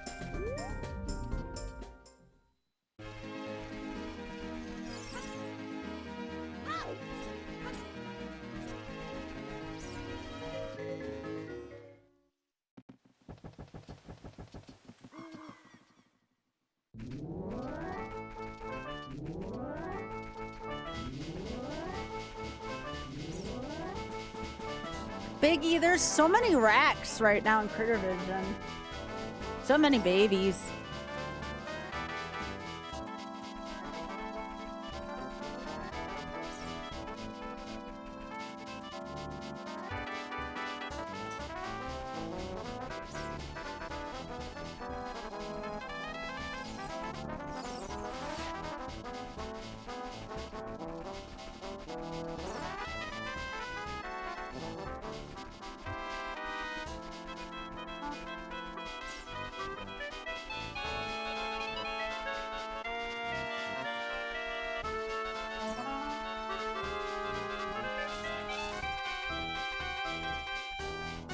Biggie, there's so many racks right now in Critter Vision. So many babies.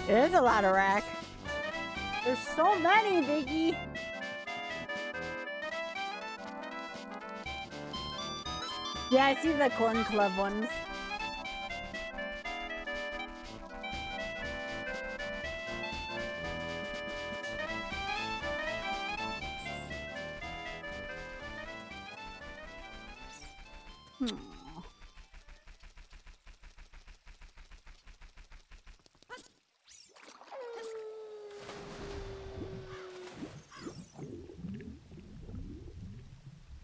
It is a lot of rack. There's so many, Biggie. Yeah, I see the Corn Club ones.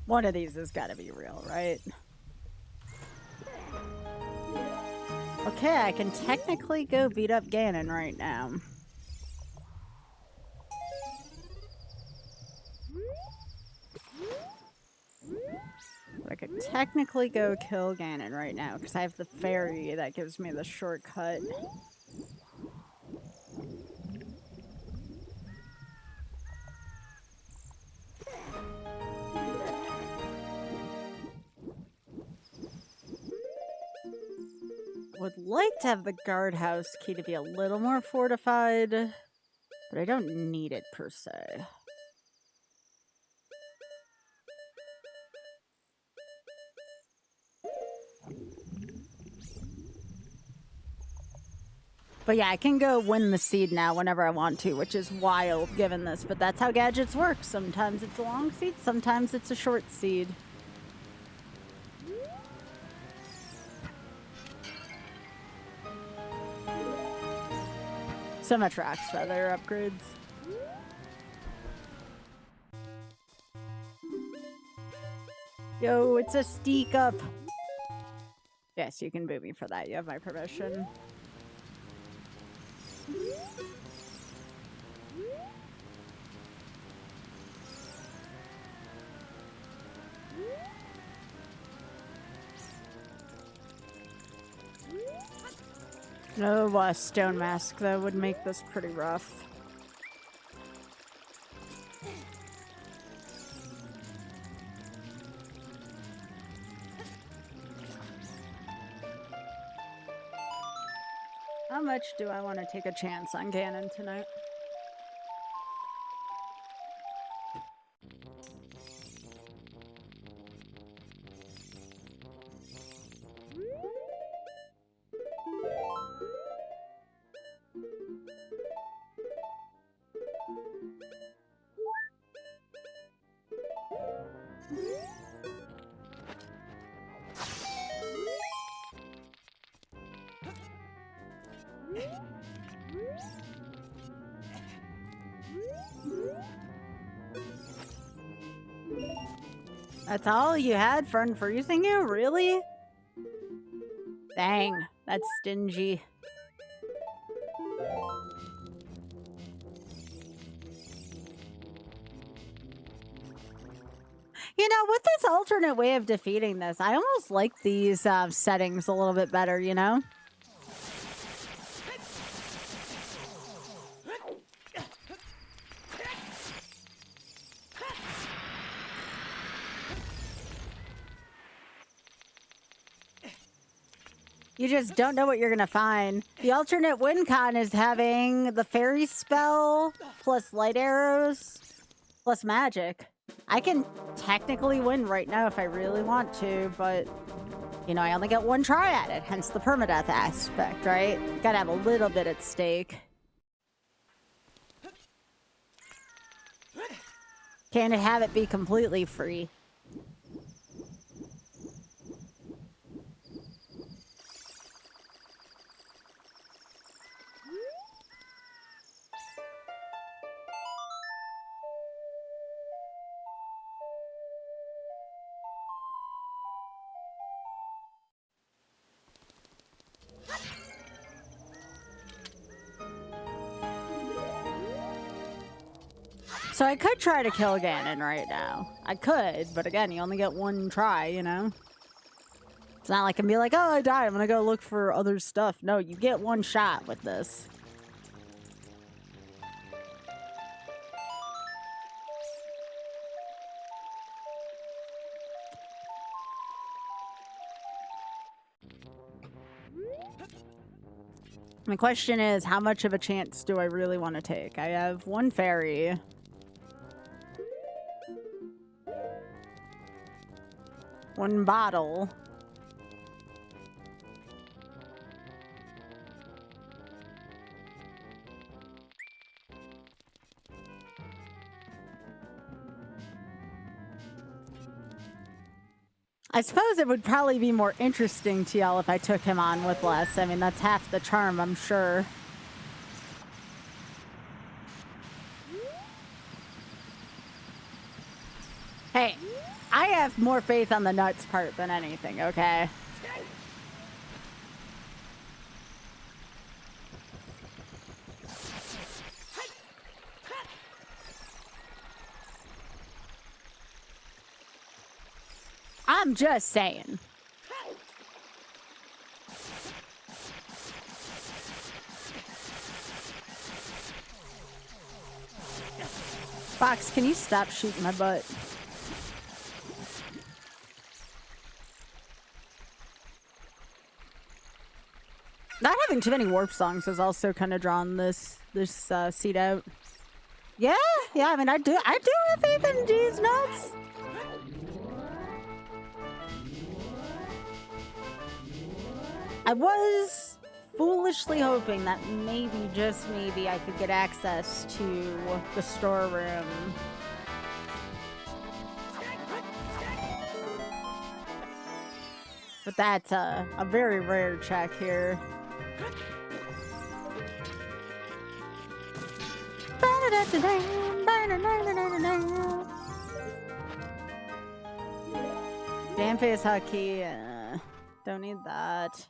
One of these has got to be real, right? Okay, I can technically go beat up Ganon right now. I could technically go kill Ganon right now because I have the fairy that gives me the shortcut. Would like to have the guardhouse key to be a little more fortified, but I don't need it per se. But yeah, I can go win the seed now whenever I want to, which is wild given this, but that's how gadgets work. Sometimes it's a long seed, sometimes it's a short seed. So much Rock's Feather upgrades. Yo, it's a steak up. Yes, you can boo me for that. You have my permission. No stone mask, though, would make this pretty rough. How much do I want to take a chance on Ganon tonight? That's all you had for unfreezing you? Really? Dang, that's stingy. You know, with this alternate way of defeating this, I almost like these settings a little bit better, you know? You just don't know what you're gonna find. The alternate win con is having the fairy spell plus light arrows plus magic. I can technically win right now if I really want to, but you know, I only get one try at it, hence the permadeath aspect, right? Gotta have a little bit at stake. Can't have it be completely free. So I could try to kill Ganon right now. I could, but again, you only get one try, you know? It's not like I can be like, oh, I died, I'm gonna go look for other stuff. No, you get one shot with this. My question is, how much of a chance do I really want to take? I have one fairy. One bottle. I suppose it would probably be more interesting to y'all if I took him on with less. I mean, that's half the charm, I'm sure. Hey, I have more faith on the nuts part than anything, okay? I'm just saying. Fox, can you stop shooting my butt? Not having too many warp songs has also kind of drawn this seed out. Yeah, I mean, I do have faith in these nuts. I was foolishly hoping that maybe, just maybe, I could get access to the storeroom. But that's a very rare check here. Damn face hockey. Don't need that.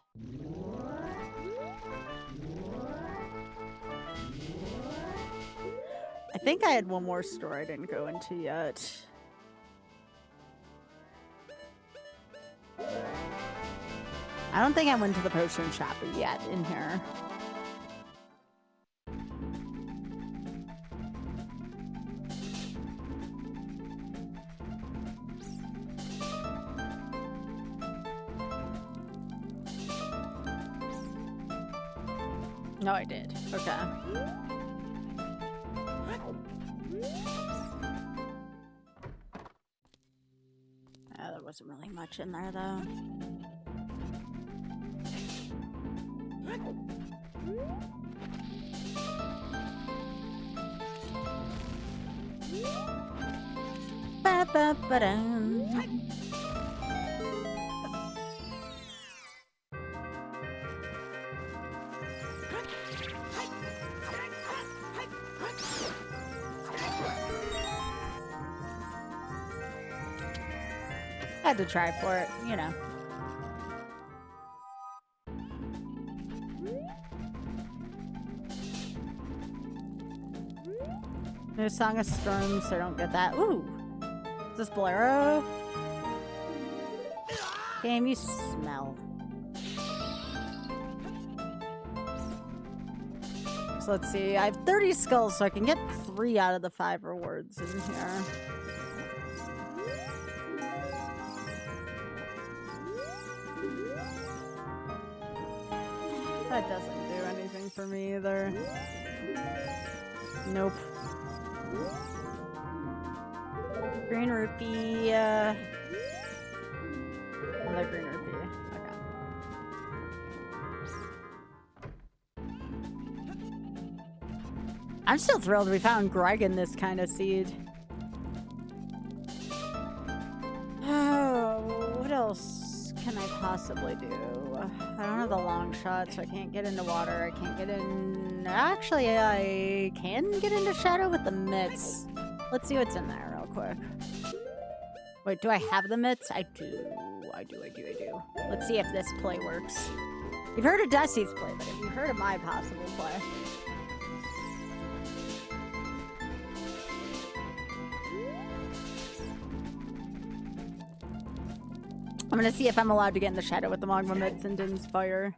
I think I had one more store I didn't go into yet. I don't think I went to the potion shop yet in here. No, I did. Okay. There wasn't really much in there, though. Ba-ba-ba-dum. Had to try for it, you know. No Song of Storms, so I don't get that. Ooh! Is this Bolero? Game, you smell. So let's see. I have 30 skulls, so I can get 3 out of the 5 rewards in here. That doesn't do anything for me either. Nope. Green rupee, another green rupee. Okay. I'm still thrilled we found Greg in this kind of seed. Oh, what else can I possibly do? I don't have the long shot, so I can't get into water. I can't get in... Actually, I can get into shadow with the mitts. Let's see what's in there real quick. Wait, do I have the mitts? I do. I do. Let's see if this play works. You've heard of Dusty's play, but have you heard of my possible play? I'm gonna see if I'm allowed to get in the shadow with the magma mitts and Din's fire.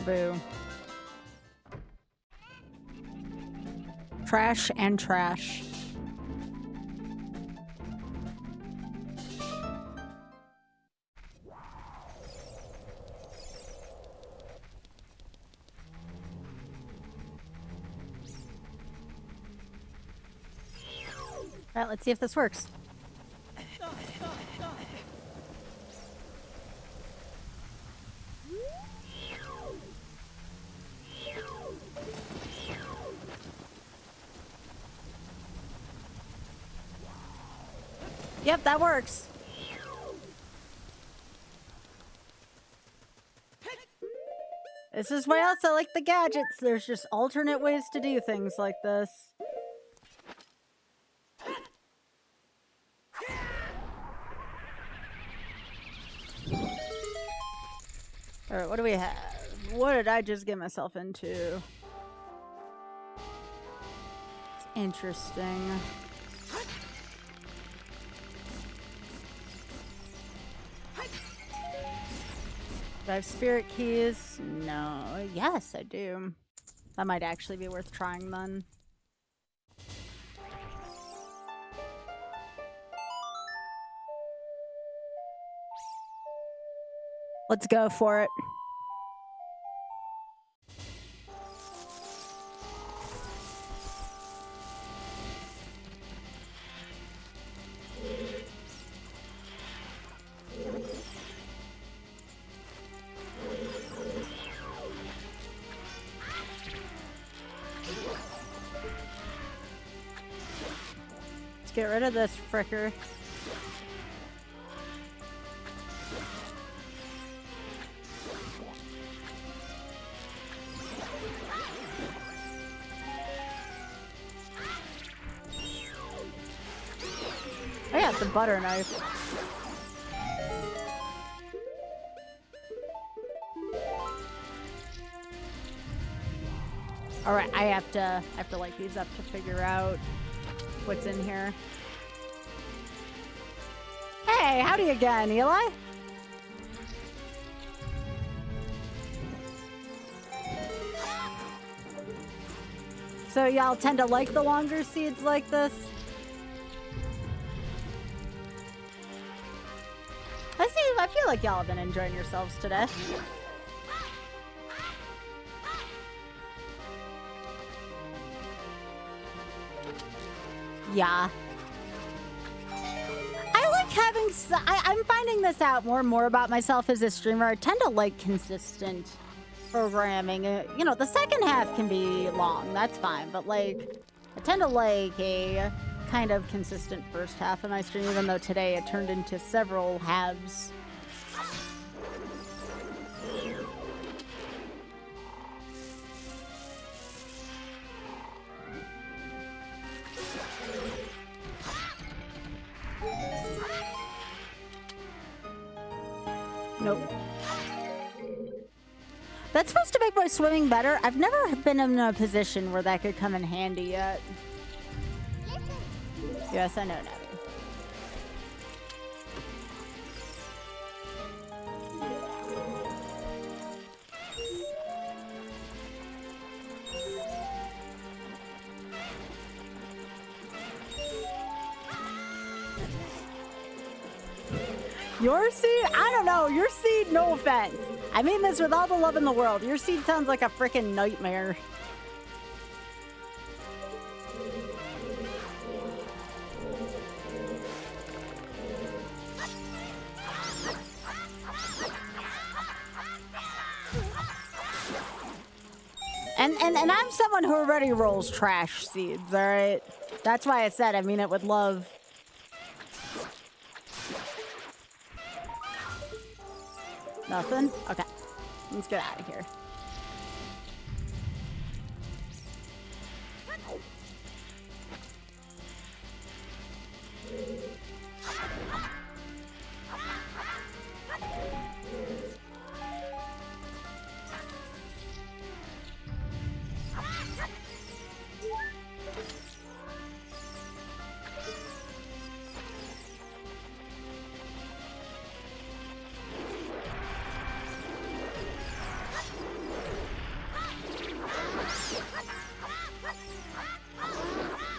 Boo. Trash and trash. Alright, let's see if this works. Yep, that works. This is why else I like the gadgets. There's just alternate ways to do things like this. Alright, what do we have? What did I just get myself into? It's interesting. Do I have spirit keys? No. Yes, I do. That might actually be worth trying then. Let's go for it. Let's get rid of this fricker. Oh yeah, it's a butter knife. Alright, I have to light these up to figure out what's in here. Hey, howdy again, Eli. So y'all tend to like the longer seeds like this? I feel like y'all have been enjoying yourselves today. Yeah. I like having... I'm finding this out more and more about myself as a streamer. I tend to like consistent programming. You know, the second half can be long. That's fine. But, like, I tend to like a kind of consistent first half of my stream, even though today it turned into several halves. Nope. That's supposed to make my swimming better. I've never been in a position where that could come in handy yet. Yes, I know, Navi. Your seed? I don't know. Your seed, no offense. I mean this with all the love in the world. Your seed sounds like a freaking nightmare. And I'm someone who already rolls trash seeds, all right? That's why I said I mean it with love. Nothing? Okay. Let's get out of here.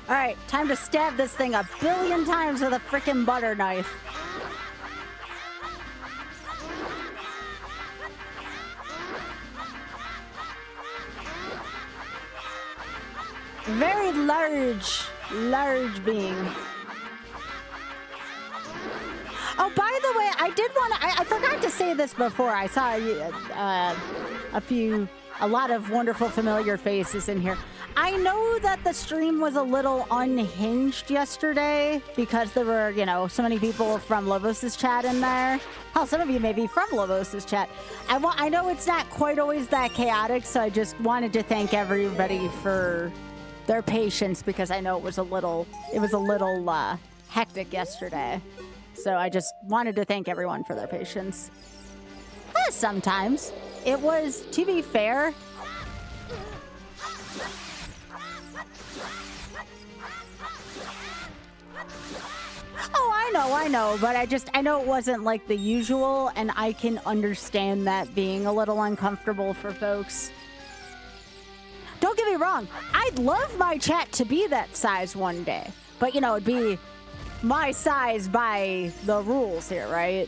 All right, time to stab this thing a billion times with a frickin' butter knife. Very large being. Oh, by the way, I did want to, I forgot to say this before. I saw a lot of wonderful familiar faces in here. I know that the stream was a little unhinged yesterday because there were, you know, so many people from Lobos' chat in there. Hell, some of you may be from Lobos' chat. I know it's not quite always that chaotic, so I just wanted to thank everybody for their patience because I know it was a little hectic yesterday. So I just wanted to thank everyone for their patience. Sometimes. It was, to be fair, oh, I know, but I know it wasn't like the usual, and I can understand that being a little uncomfortable for folks. Don't get me wrong, I'd love my chat to be that size one day, but you know, it'd be my size by the rules here, right?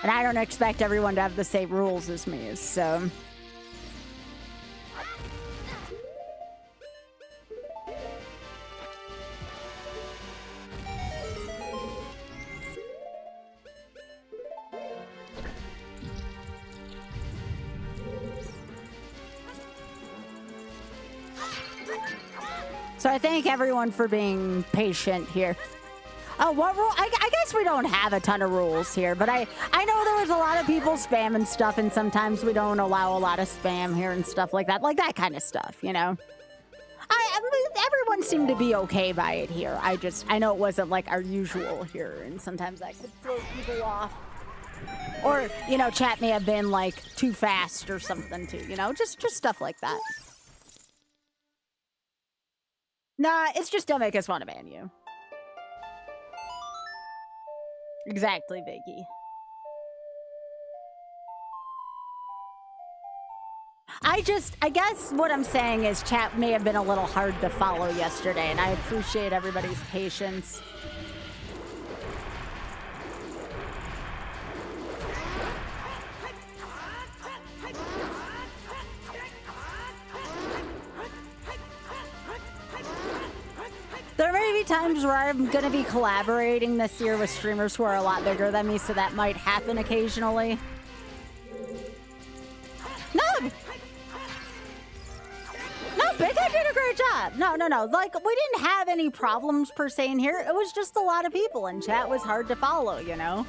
And I don't expect everyone to have the same rules as me, so. So I thank everyone for being patient here. Oh, what rule? I guess we don't have a ton of rules here, but I know there was a lot of people spamming stuff, and sometimes we don't allow a lot of spam here and stuff like that kind of stuff, you know? Everyone seemed to be okay by it here. I know it wasn't like our usual here, and sometimes that could throw people off. Or, you know, chat may have been like too fast or something too, you know? Just stuff like that. Nah, it's just don't make us want to ban you. Exactly, Vicky. I guess what I'm saying is chat may have been a little hard to follow yesterday, and I appreciate everybody's patience. There may be times where I'm going to be collaborating this year with streamers who are a lot bigger than me, so that might happen occasionally. No, Big Guy did a great job. No. Like, we didn't have any problems per se in here. It was just a lot of people, and chat was hard to follow, you know?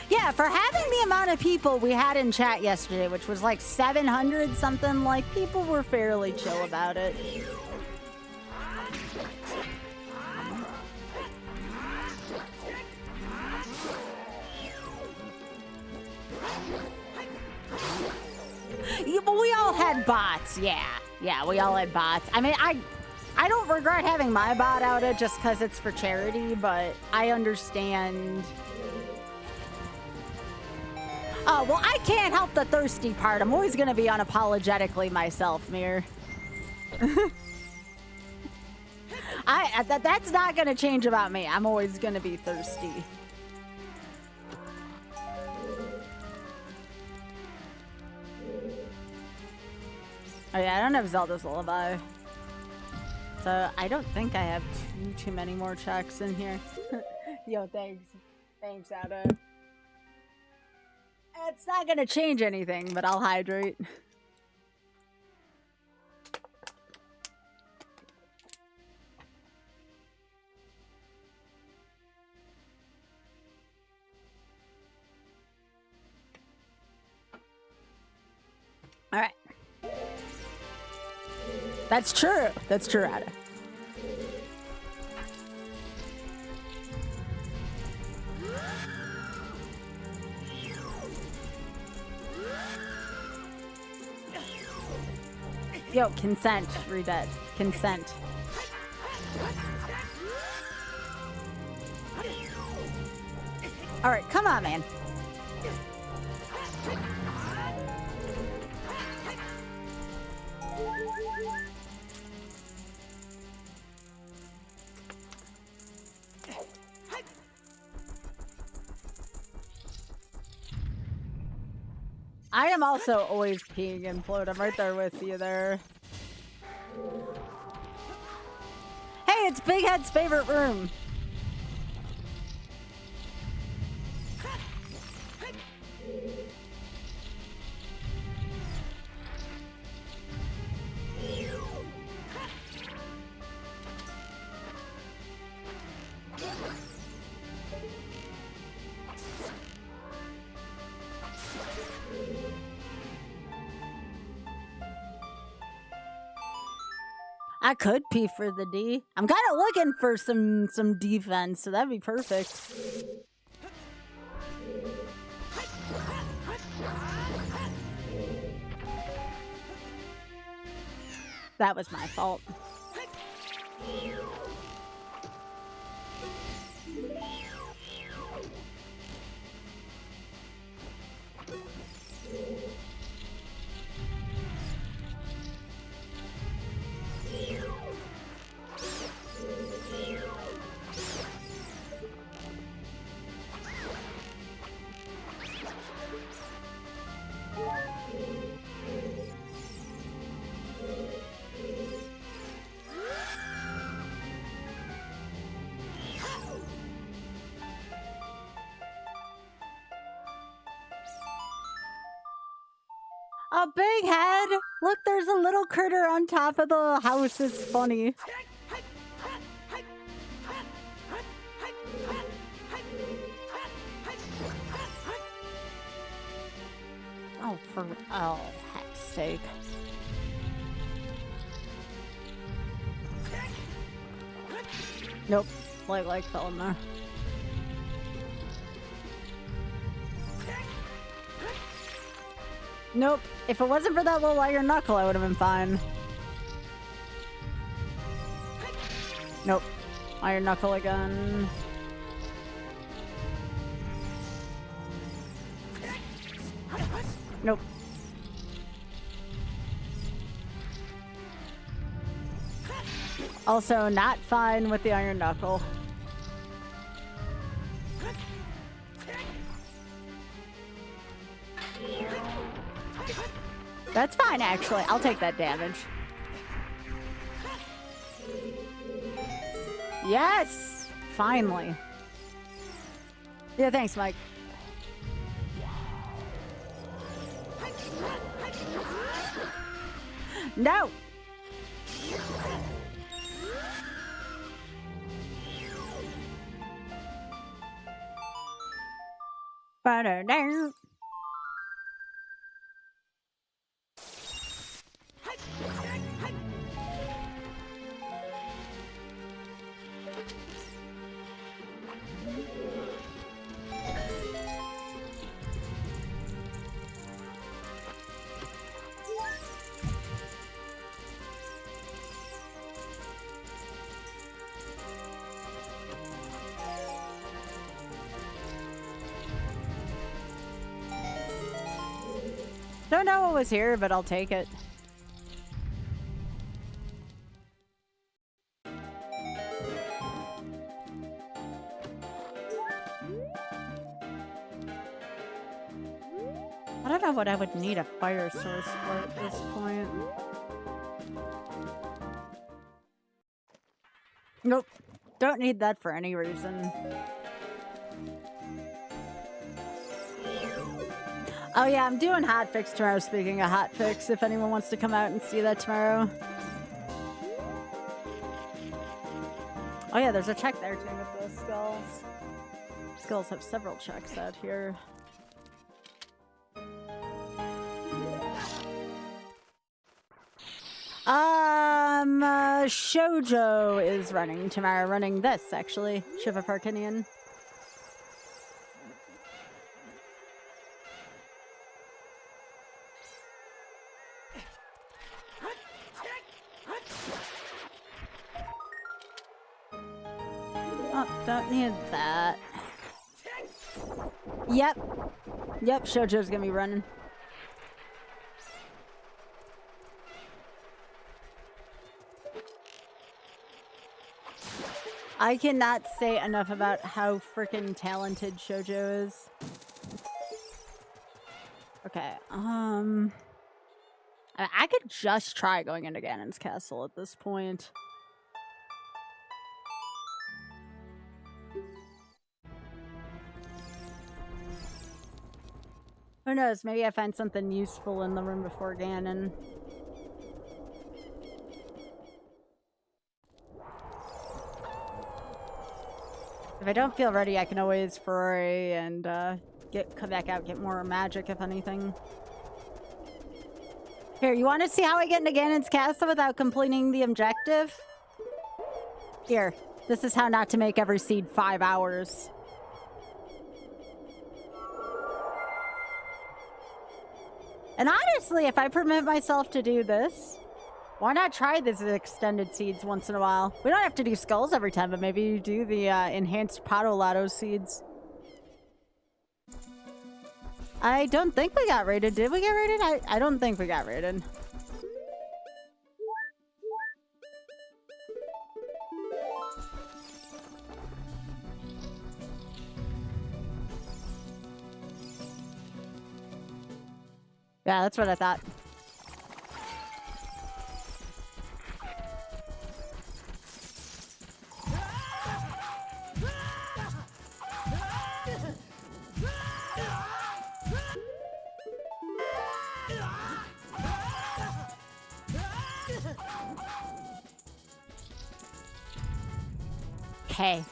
Yeah, for having the amount of people we had in chat yesterday, which was like 700 something, like, people were fairly chill about it. Yeah, but we all had bots, yeah. Yeah, we all had bots. I mean, I don't regret having my bot outed just because it's for charity, but I understand. Oh, well, I can't help the thirsty part. I'm always going to be unapologetically myself, Mir. That's not going to change about me. I'm always going to be thirsty. Oh yeah, I don't have Zelda's Lullaby. So I don't think I have too many more checks in here. Yo, thanks. Thanks, Ada. It's not gonna change anything, but I'll hydrate. All right. That's true. That's true, Ada. Yo, consent, Rebed. Consent. All right, come on, man. I am also always peeing and float. I'm right there with you there. Hey, it's Big Head's favorite room. I could pee for the D. I'm kind of looking for some defense, so that'd be perfect. That was my fault. A big head! Look, there's a little critter on top of the house. It's funny. Oh, heck's sake. Nope. Like fell in there. Nope. If it wasn't for that little iron knuckle, I would have been fine. Nope. Iron knuckle again. Nope. Also, not fine with the iron knuckle. That's fine, actually. I'll take that damage. Yes! Finally. Yeah, thanks, Mike. No! Ba-da-da. Don't know what was here, but I'll take it. I don't know what I would need a fire source for at this point. Nope. Don't need that for any reason. Oh yeah, I'm doing hotfix tomorrow, speaking of hotfix, if anyone wants to come out and see that tomorrow. Oh yeah, there's a check there too with the skulls. Skulls have several checks out here. Shoujo is running tomorrow, running this actually, Shiva Parkinian. Oh, don't need that. Yep. Yep, Shoujo's gonna be running. I cannot say enough about how freaking talented Shoujo is. Okay, I could just try going into Ganon's castle at this point. Who knows, maybe I find something useful in the room before Ganon. If I don't feel ready, I can always foray and come back out, get more magic, if anything. Here, you want to see how I get into Ganon's castle without completing the objective? Here, this is how not to make every seed 5 hours. And honestly, if I permit myself to do this, why not try this extended seeds once in a while? We don't have to do skulls every time, but maybe you do the enhanced Patolato seeds. I don't think we got rated. Did we get rated? I don't think we got rated. Yeah, that's what I thought. Okay.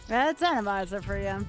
That's Animalizer for you.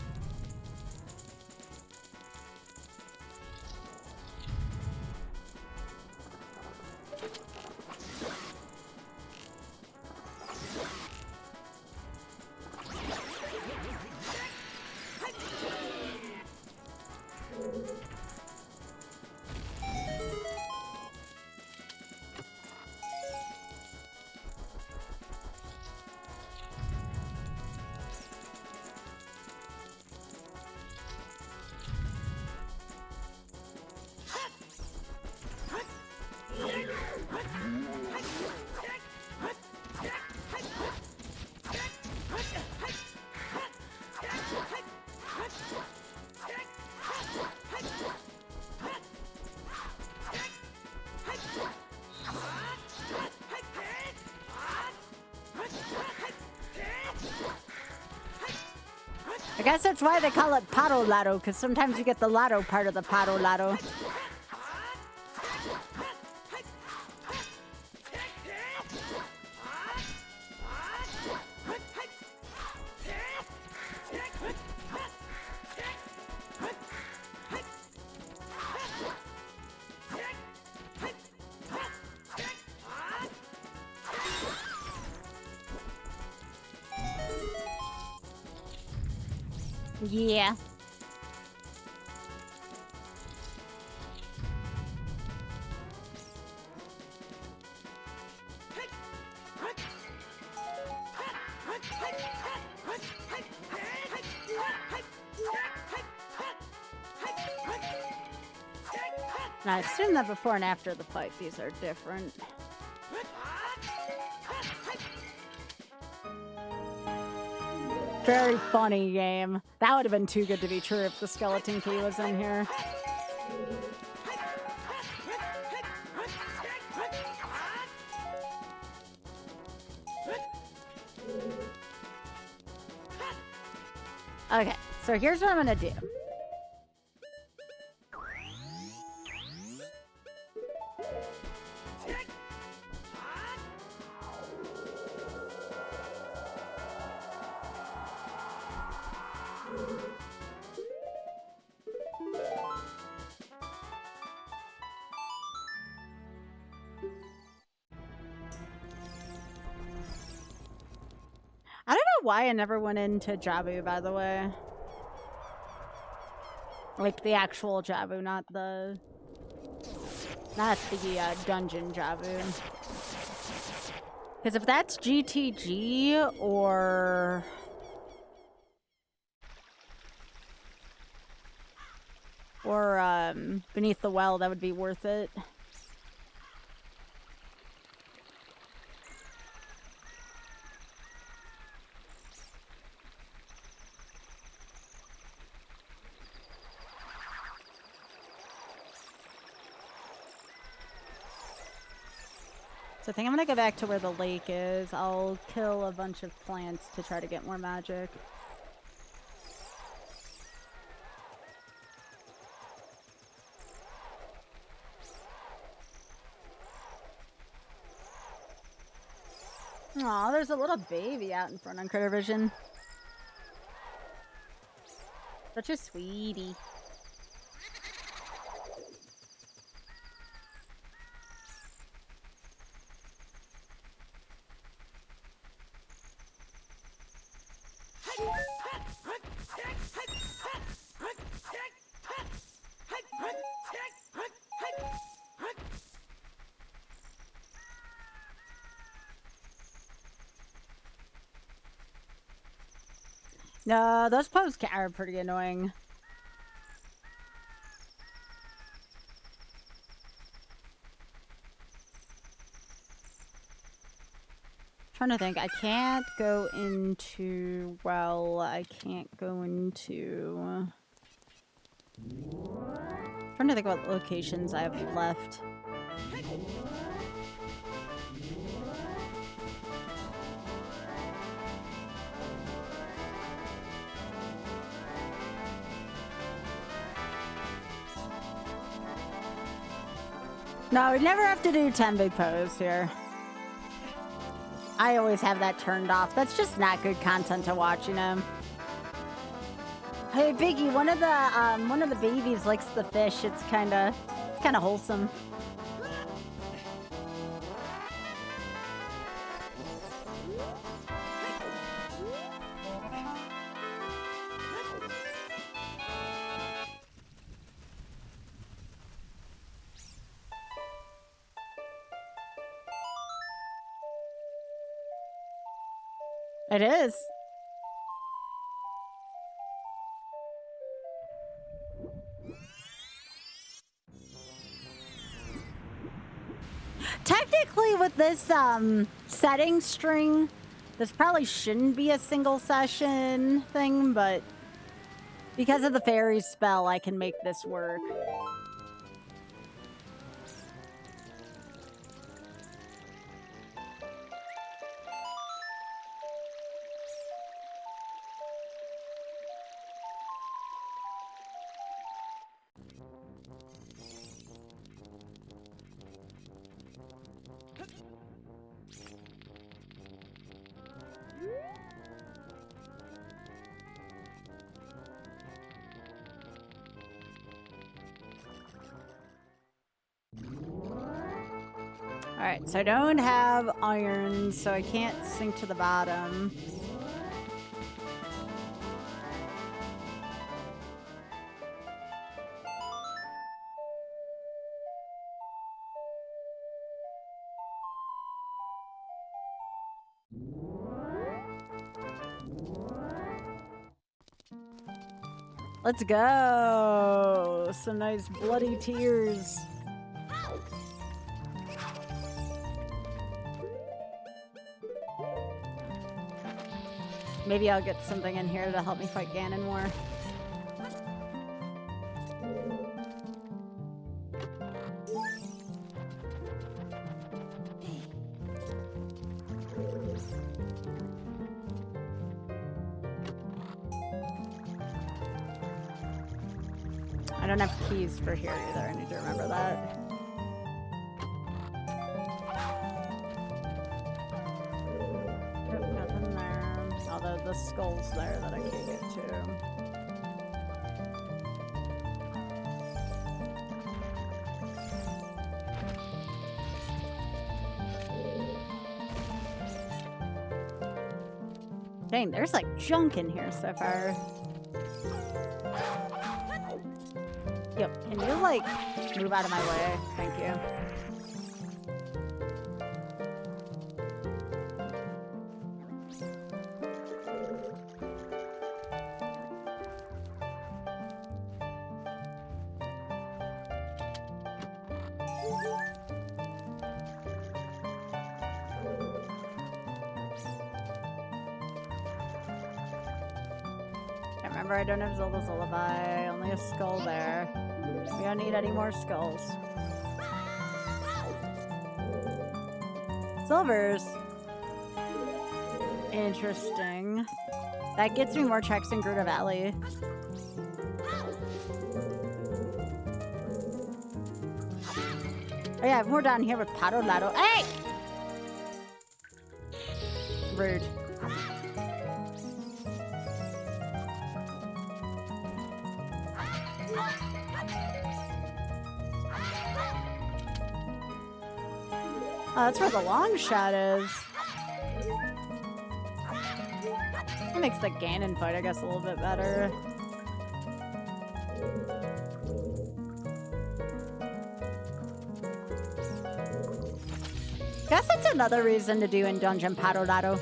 I guess that's why they call it Patolato, because sometimes you get the Lotto part of the Patolato. Yeah. And I assume that before and after the fight, these are different. Very funny game. That would have been too good to be true if the skeleton key was in here. Okay, so here's what I'm gonna do. I don't know why I never went into Jabu, by the way. Like the actual Jabu, not the dungeon Jabu. Because if that's GTG or Beneath the Well, that would be worth it. So I think I'm gonna go back to where the lake is. I'll kill a bunch of plants to try to get more magic. Aw, there's a little baby out in front on Critter Vision. Such a sweetie. No, those pubs are pretty annoying. Trying to think. I can't go into... Well, I can't go into... Trying to think what locations I have left. No, we never have to do 10 big pose here. I always have that turned off. That's just not good content to watch, you know. Hey, Biggie, one of the babies likes the fish. It's kind of wholesome. It is. Technically, with this setting string, this probably shouldn't be a single session thing, but because of the fairy spell, I can make this work. Alright, so I don't have iron, so I can't sink to the bottom. Let's go! Some nice bloody tears. Maybe I'll get something in here to help me fight Ganon more. I don't have keys for here either. I need to remember that. Nope, nothing there. Although the skull's there that I can't get to. Dang, there's like junk in here so far. Yep, can you like move out of my way? Thank you. Remember, I don't have Zelda's Lullaby, only a skull there. We don't need any more skulls. Silvers. Interesting. That gets me more checks in Gerudo Valley. Oh yeah, I have more down here with Pato Hey! Rude. Oh, that's where the long shot is. That makes the Ganon fight, I guess, a little bit better. Guess that's another reason to do in Dungeon Pato.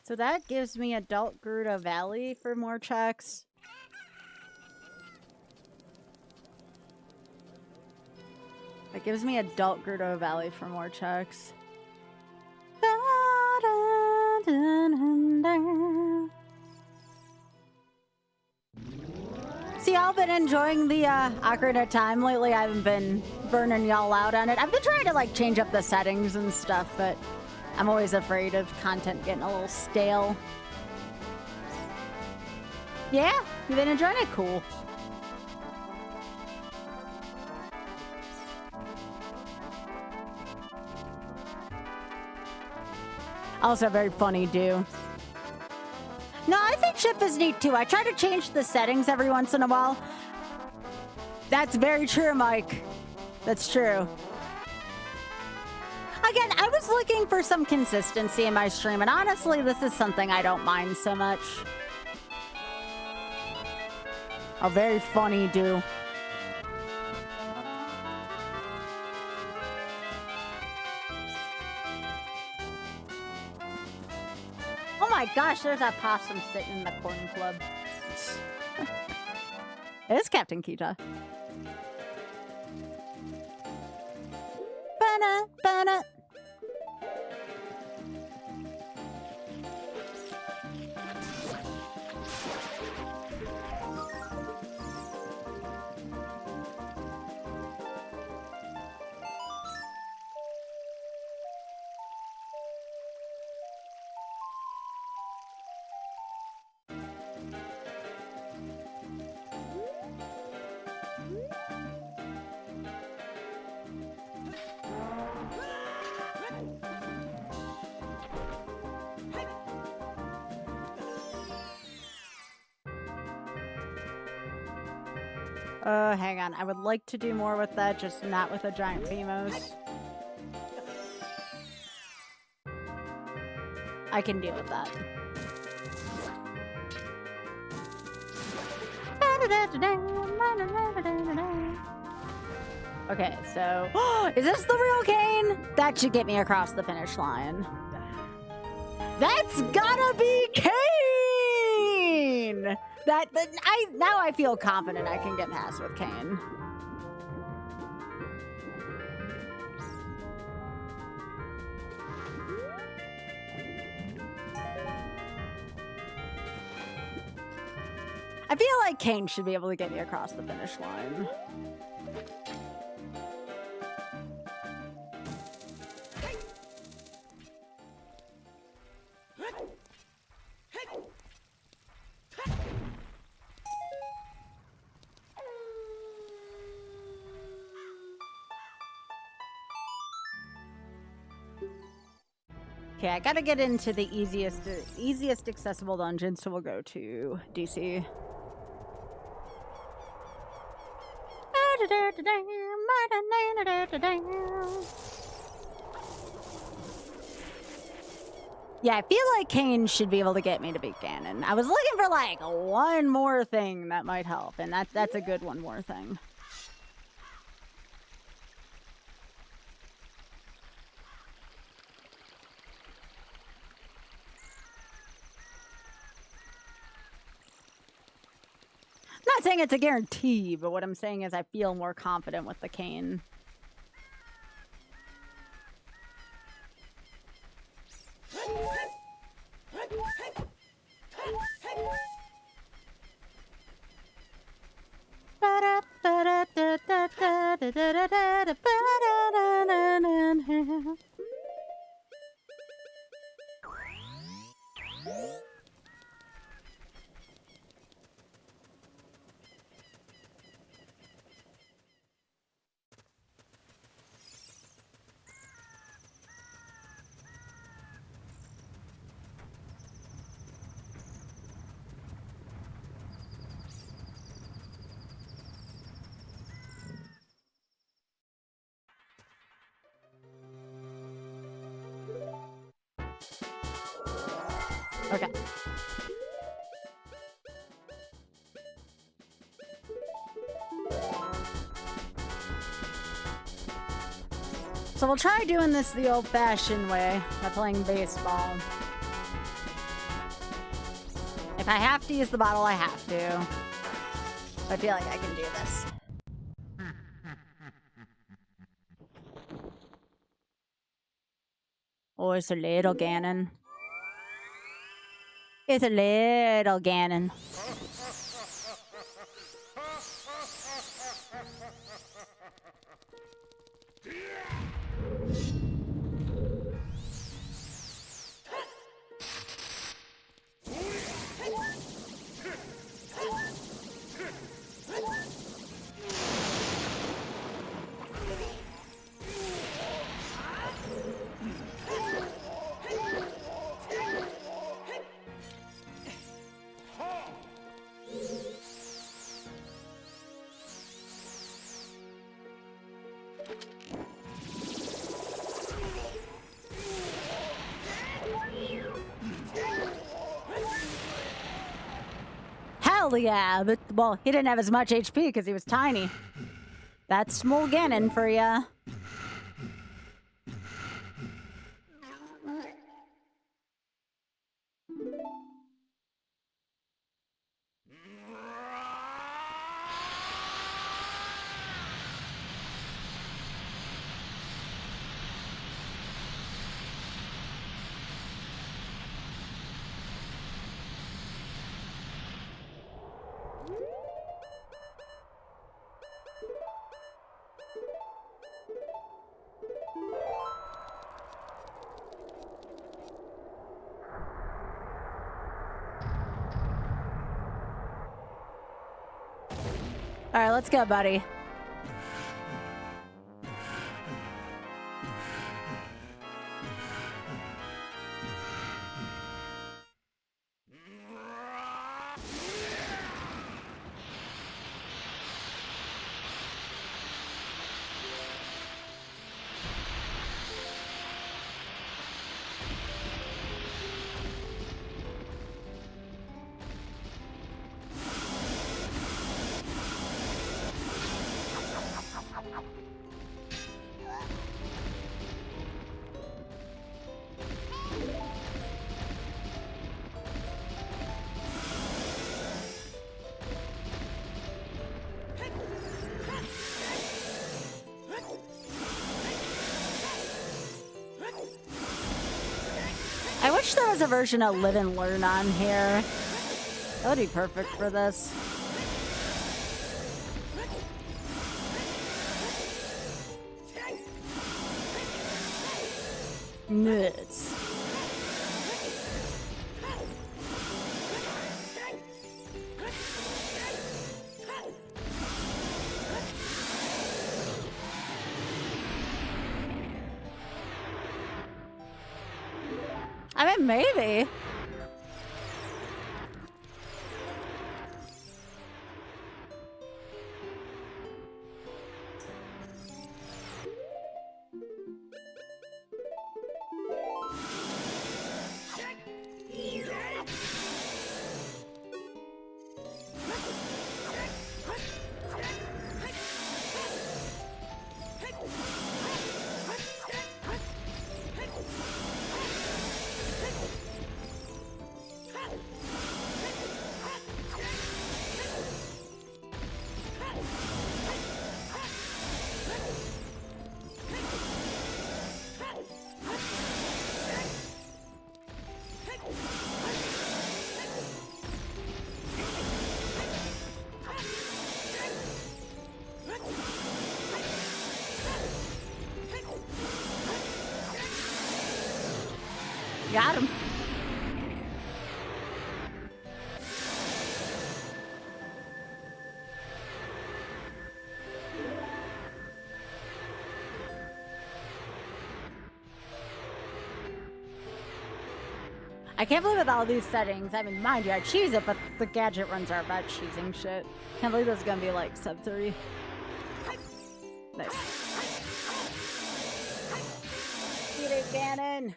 So that gives me Adult Gerudo Valley for more checks. That gives me Adult Gerudo Valley for more checks. See, y'all been enjoying the Ocarina of Time lately. I haven't been burning y'all out on it. I've been trying to like change up the settings and stuff, but I'm always afraid of content getting a little stale. Yeah, you've been enjoying it? Cool. Also very funny, too. No, I think Ship is neat, too. I try to change the settings every once in a while. That's very true, Mike. That's true. Again, I was looking for some consistency in my stream, and honestly, this is something I don't mind so much. Oh, very funny, dude. Oh my gosh, there's a possum sitting in the corn club. It is Captain Kita. Bana, bana. Hang on. I would like to do more with that, just not with a giant Beamos. I can deal with that. Okay, so is this the real Kane? That should get me across the finish line. That's gotta be Kane. Now I feel confident I can get past with Kane. I feel like Kane should be able to get me across the finish line. Okay, I gotta get into the easiest accessible dungeon, so we'll go to DC. Yeah, I feel like Kane should be able to get me to beat Ganon. I was looking for like one more thing that might help, and that's a good one more thing. Not saying it's a guarantee, but what I'm saying is I feel more confident with the Kane. Okay. So we'll try doing this the old-fashioned way by playing baseball. If I have to use the bottle, I have to. I feel like I can do this. Oh, it's a little Ganon. It's a little Ganon. Hell yeah, but, well, he didn't have as much HP because he was tiny. That's small Ganon for ya. All right, let's go, buddy. wish there was a version of Live and Learn on here. That would be perfect for this. Nuts. I mean, maybe. Got him. I can't believe with all these settings, I mean, mind you, I cheese it, but the gadget runs are about cheesing shit. Can't believe this is gonna be like sub 3. Nice. Get it, Ganon.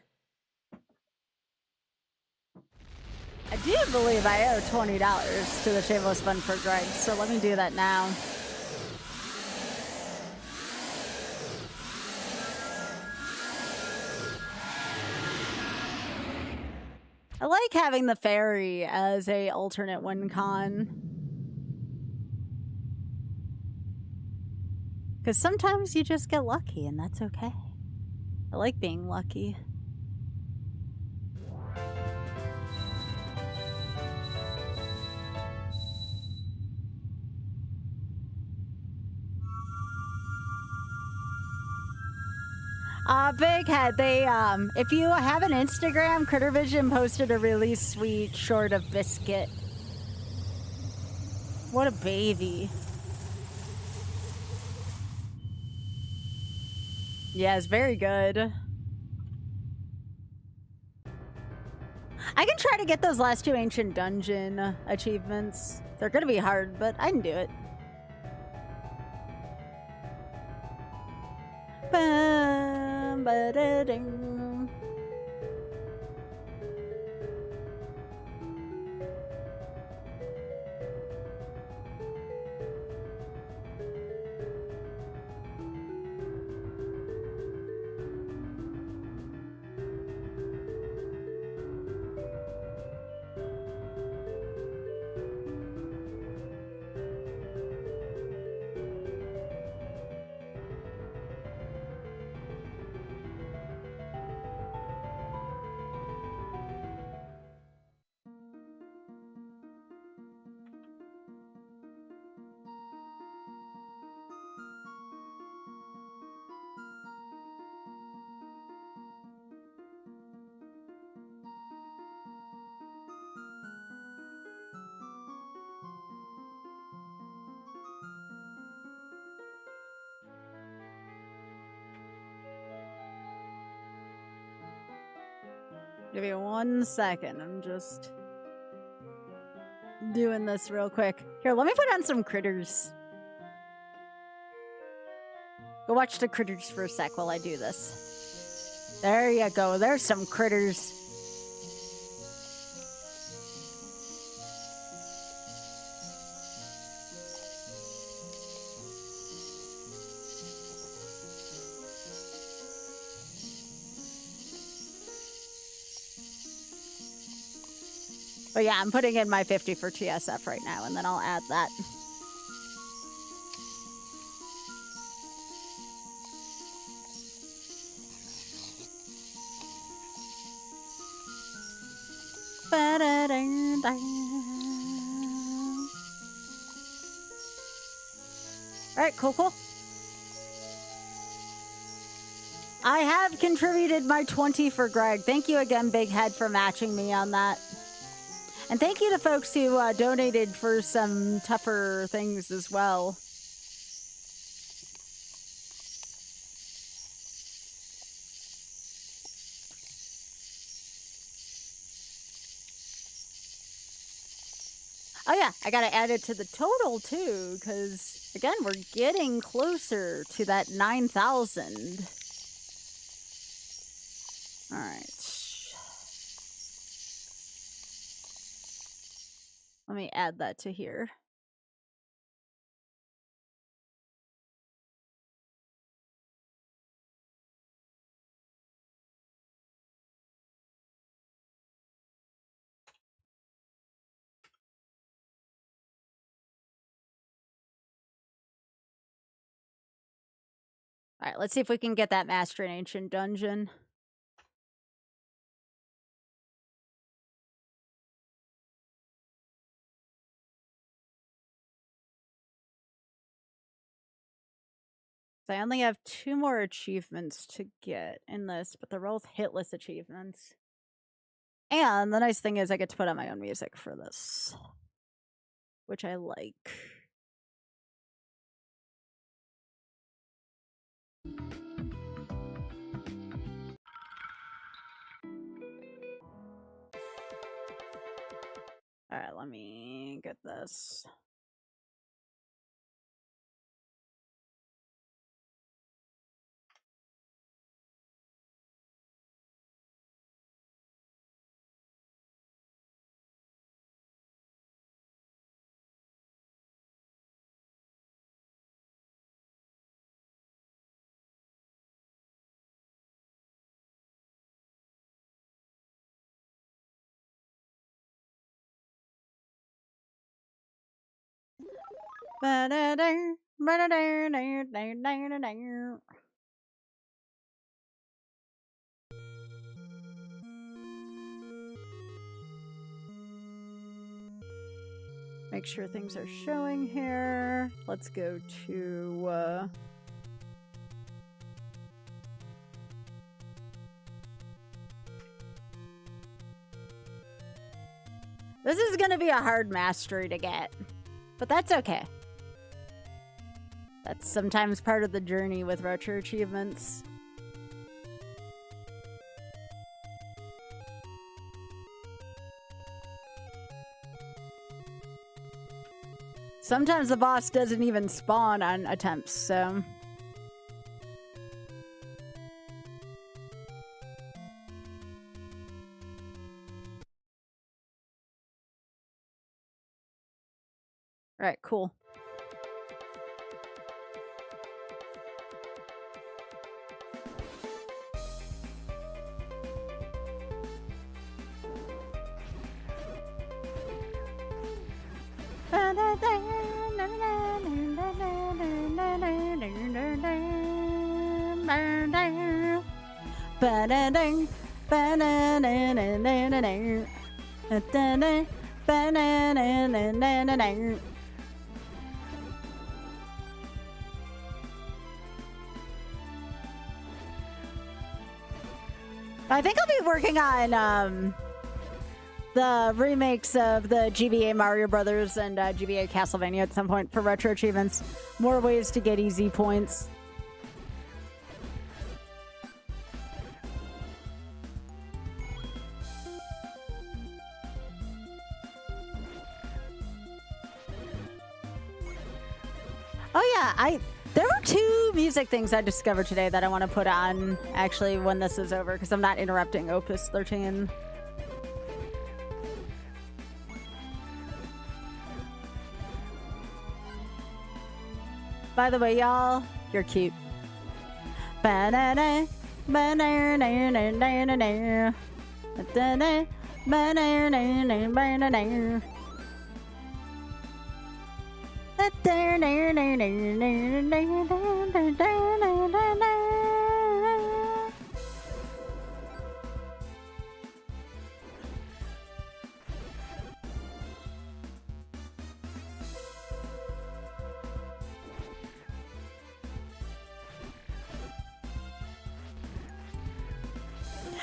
I do believe I owe $20 to the Shameless Fun for Greg, so let me do that now. I like having the fairy as a alternate win con. Because sometimes you just get lucky, and that's okay. I like being lucky. Big Head, they, if you have an Instagram, Crittervision posted a really sweet short of Biscuit. What a baby. Yeah, it's very good. I can try to get those last 2 Ancient Dungeon achievements. They're gonna be hard, but I can do it. Bum, ba-da-ding. Give me 1 second. I'm just doing this real quick. Here, let me put on some critters. Go watch the critters for a sec while I do this. There you go. There's some critters. But yeah, I'm putting in my 50 for TSF right now, and then I'll add that. Alright, cool. I have contributed my 20 for Greg. Thank you again, Big Head, for matching me on that. And thank you to folks who donated for some tougher things as well. Oh yeah, I gotta add it to the total too, because again, we're getting closer to that 9,000. All right. Let me add that to here. All right, let's see if we can get that Master in Ancient Dungeon. I only have 2 more achievements to get in this, but they're both hitless achievements. And the nice thing is I get to put on my own music for this, which I like. All right, let me get this. Make sure things are showing here. Let's go to this is gonna be a hard mastery to get, but that's okay. That's sometimes part of the journey with retro achievements. Sometimes the boss doesn't even spawn on attempts, so... Alright, cool. I think I'll be working on the remakes of the GBA Mario Brothers and GBA Castlevania at some point for retro achievements. More ways to get easy points. Oh yeah, there were 2 music things I discovered today that I want to put on actually when this is over, because I'm not interrupting Opus 13. By the way, y'all, you're cute. Ba-da-da, ba-da-da-da-da-da-da. Da-da-da, ba-da-da-da-da-da-da.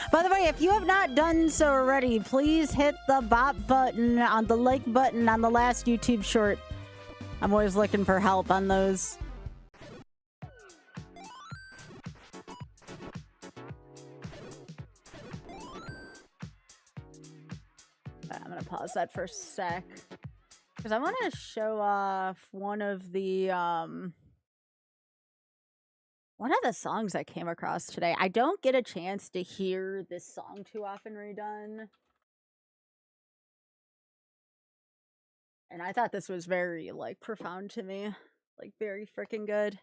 By the way, if you have not done so already, please hit the bot button on the like button on the last YouTube short. I'm always looking for help on those. I'm gonna pause that for a sec. Because I want to show off one of the songs I came across today. I don't get a chance to hear this song too often redone. And I thought this was very, like, profound to me. Like, very freaking good.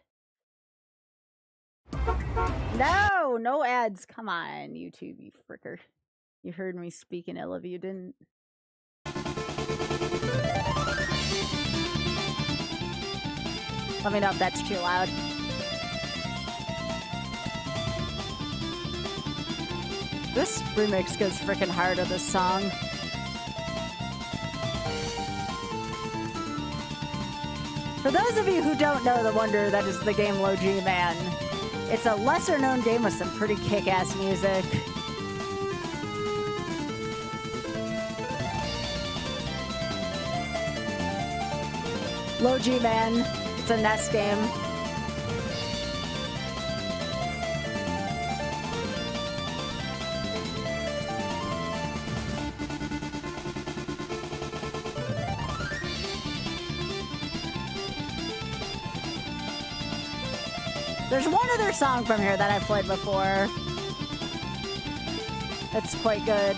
No! No ads! Come on, YouTube, you fricker. You heard me speaking ill of you, didn't? Let me know if that's too loud. This remix goes freaking hard of this song. For those of you who don't know the wonder that is the game Low G Man, it's a lesser known game with some pretty kick-ass music. Low G Man, it's a NES game. There's one other song from here that I've played before. It's quite good.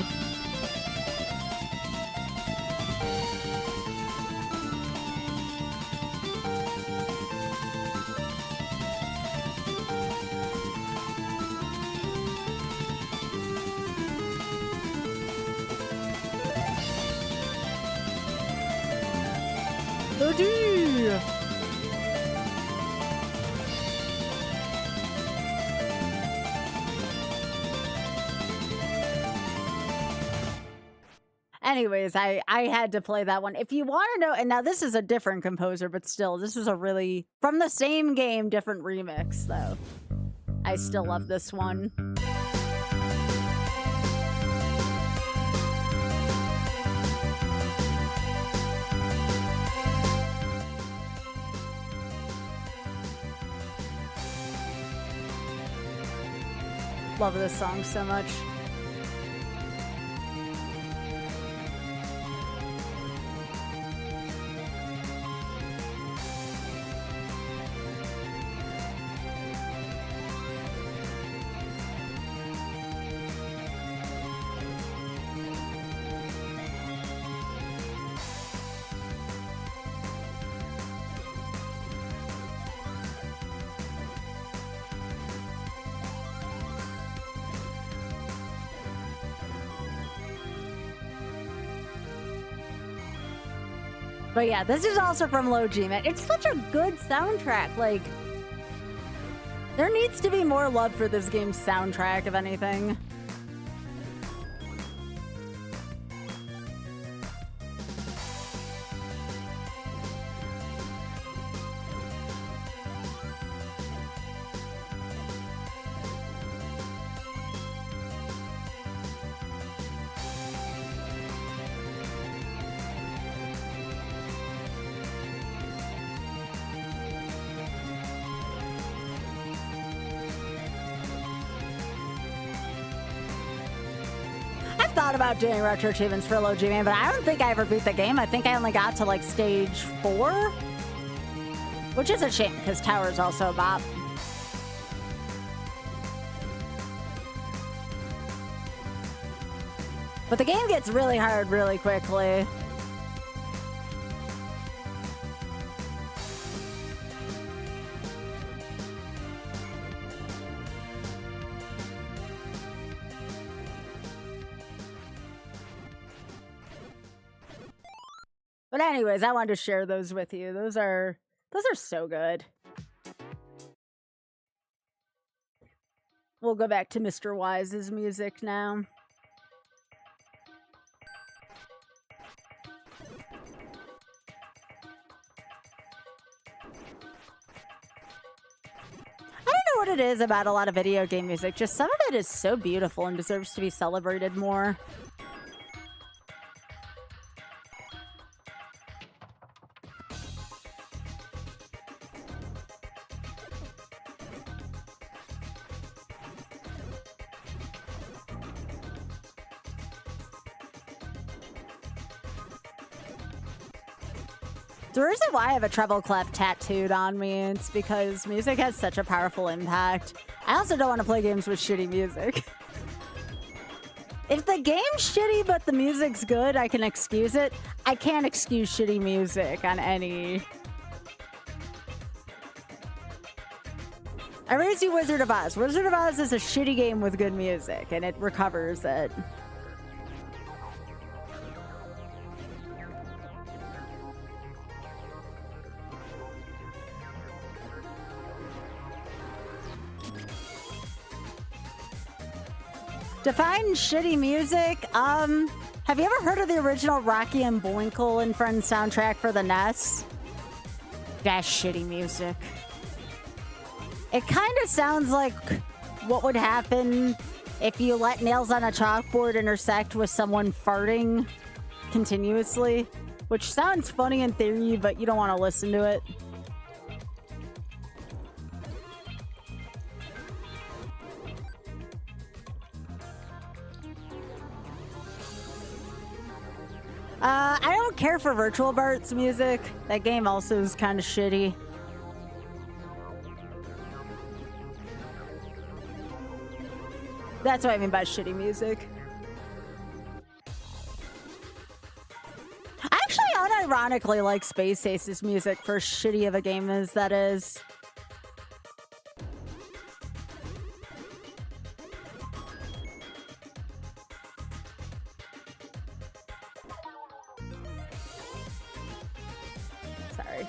OoT! Anyways, I had to play that one. If you want to know, and now this is a different composer, but still, this was a really, from the same game, different remix, though. I still love this one. Love this song so much. But yeah, this is also from Low G Man. It's such a good soundtrack. Like, there needs to be more love for this game's soundtrack, if anything. Thought about doing retro achievements for Low G Man, but I don't think I ever beat the game. I think I only got to like stage 4, which is a shame because Tower's also a bop. But the game gets really hard really quickly. But anyways, I wanted to share those with you. Those are so good. We'll go back to Mr. Wise's music now. I don't know what it is about a lot of video game music. Just some of it is so beautiful and deserves to be celebrated more. The reason why I have a treble clef tattooed on me is because music has such a powerful impact. I also don't want to play games with shitty music. If the game's shitty but the music's good, I can excuse it. I can't excuse shitty music on any... I raised you Wizard of Oz. Wizard of Oz is a shitty game with good music, and it recovers it. Define shitty music. Have you ever heard of the original Rocky and Bullwinkle and Friends soundtrack for the NES? That's shitty music. It kind of sounds like what would happen if you let nails on a chalkboard intersect with someone farting continuously, which sounds funny in theory, but you don't want to listen to it. I don't care for Virtual Bart's music. That game also is kind of shitty. That's what I mean by shitty music. I actually unironically like Space Ace's music for shitty of a game as that is. Sorry.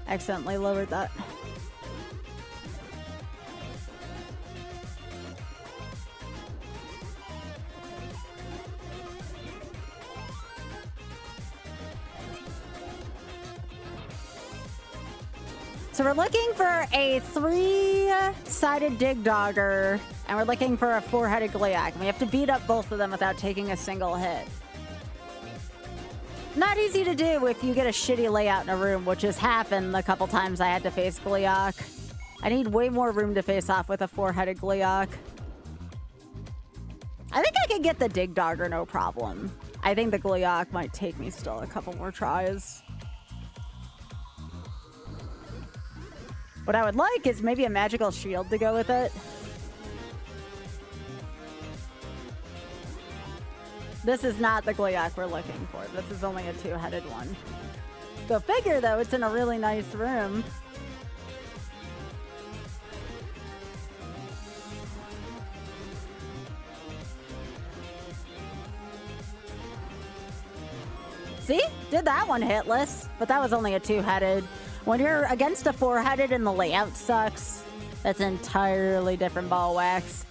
Accidentally lowered that. So we're looking for a 3-sided Dig Dogger, and we're looking for a 4-headed Gleeok. We have to beat up both of them without taking a single hit. Not easy to do if you get a shitty layout in a room, which has happened a couple times I had to face Gleeok. I need way more room to face off with a 4-headed Gleeok. I think I could get the Dig Dogger no problem. I think the Gleeok might take me still a couple more tries. What I would like is maybe a magical shield to go with it. This is not the Gleeok we're looking for. This is only a 2-headed one. Go figure, though, it's in a really nice room. See? Did that one hitless, but that was only a 2-headed. When you're against a 4-headed and the layout sucks, that's an entirely different ball wax.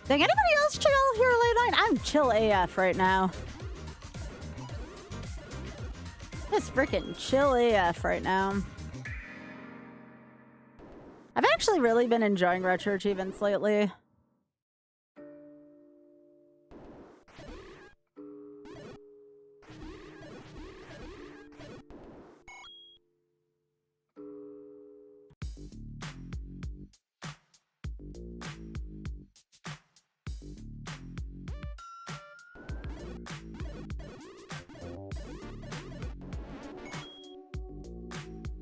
Think anybody else chill here late night? I'm chill AF right now. Just freaking chill AF right now. I've actually really been enjoying retro achievements lately.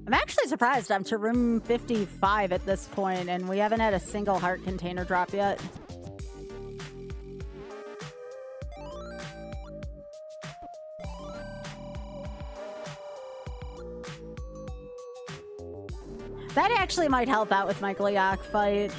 I'm actually surprised I'm to room 55 at this point, and we haven't had a single heart container drop yet. That actually might help out with my Gleeok fight.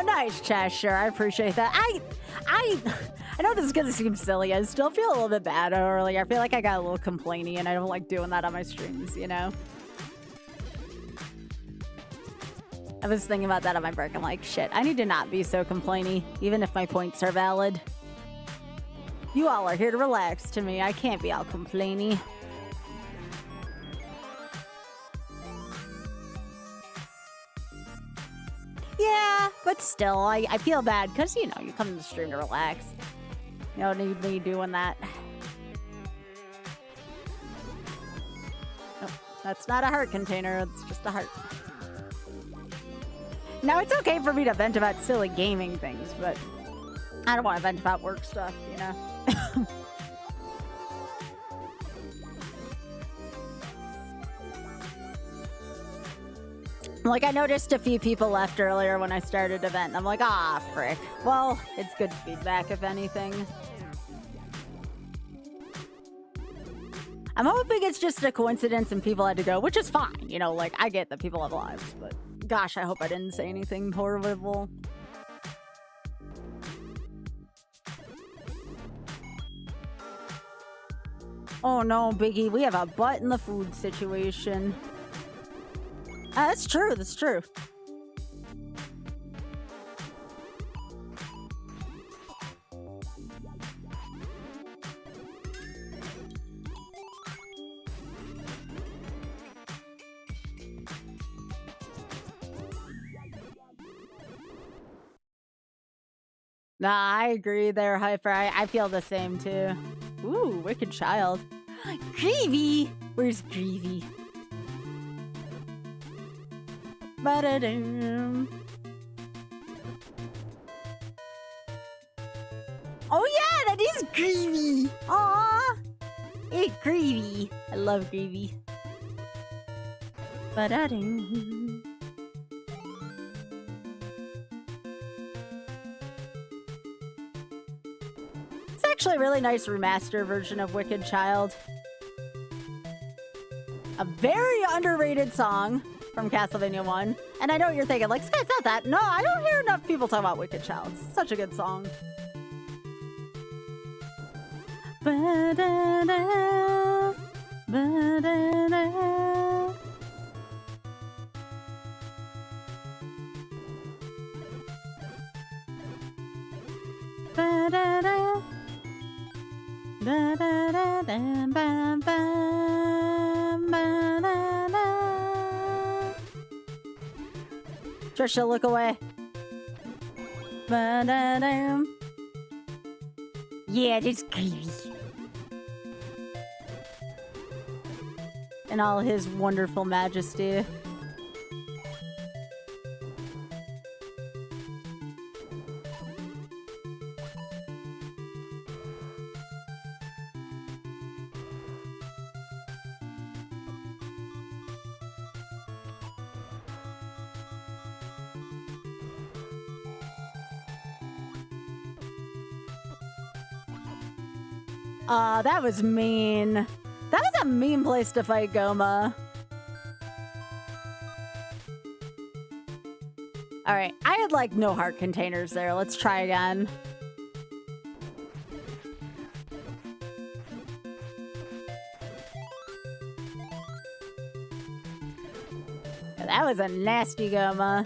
No, Nice, Cheshire. I appreciate that. I know this is gonna seem silly. I still feel a little bit bad earlier. I feel like I got a little complainy, and I don't like doing that on my streams, you know? I was thinking about that on my break. I'm like, shit, I need to not be so complainy, even if my points are valid. You all are here to relax to me. I can't be all complainy. Yeah, but still, I feel bad because, you know, you come to the stream to relax. You don't need me doing that. Oh, that's not a heart container. It's just a heart. Now, it's okay for me to vent about silly gaming things, but I don't want to vent about work stuff, you know? Like, I noticed a few people left earlier when I started event, and I'm like, ah, frick. Well, it's good feedback, if anything. I'm hoping it's just a coincidence and people had to go, which is fine. You know, like, I get that people have lives, but gosh, I hope I didn't say anything horrible. Oh no, Biggie, we have a butt in the food situation. That's true, that's true. Nah, I agree there, Hyper. I feel the same too. Ooh, Wicked Child. Greavy! Where's Greavy? Ba-da-dum. Oh yeah, that is Greavy! Aww! It's Greavy. I love Greavy. Ba-da-dum. It's actually a really nice remaster version of Wicked Child. A very underrated song from Castlevania 1. And I know what you're thinking, like, Sky, it's not that. No, I don't hear enough people talk about Wicked Child. It's such a good song. Ba-da-da, ba-da-da. Ba-da-da, da-da-da-da, ba-ba, ba-da-da. Trisha, look away. Ba-da-da. Yeah, it's creepy. In all his wonderful majesty. That was mean. That was a mean place to fight Goma. Alright, I had like no heart containers there. Let's try again. That was a nasty Goma.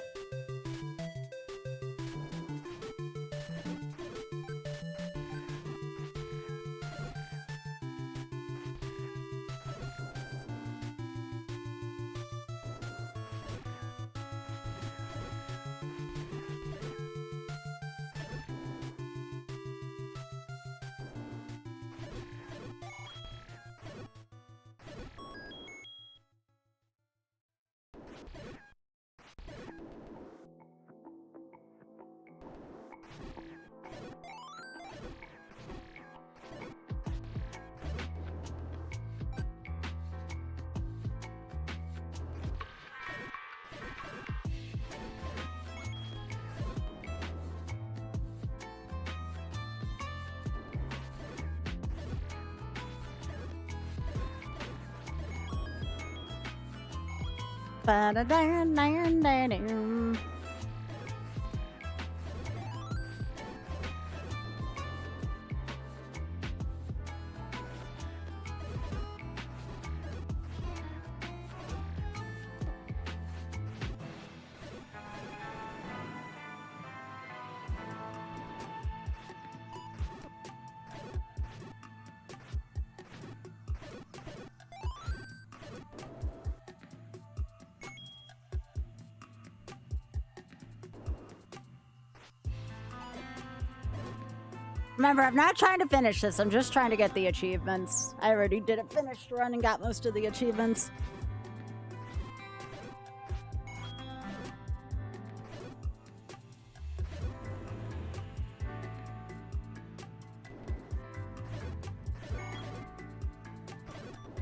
Remember, I'm not trying to finish this. I'm just trying to get the achievements. I already did a finished run and got most of the achievements.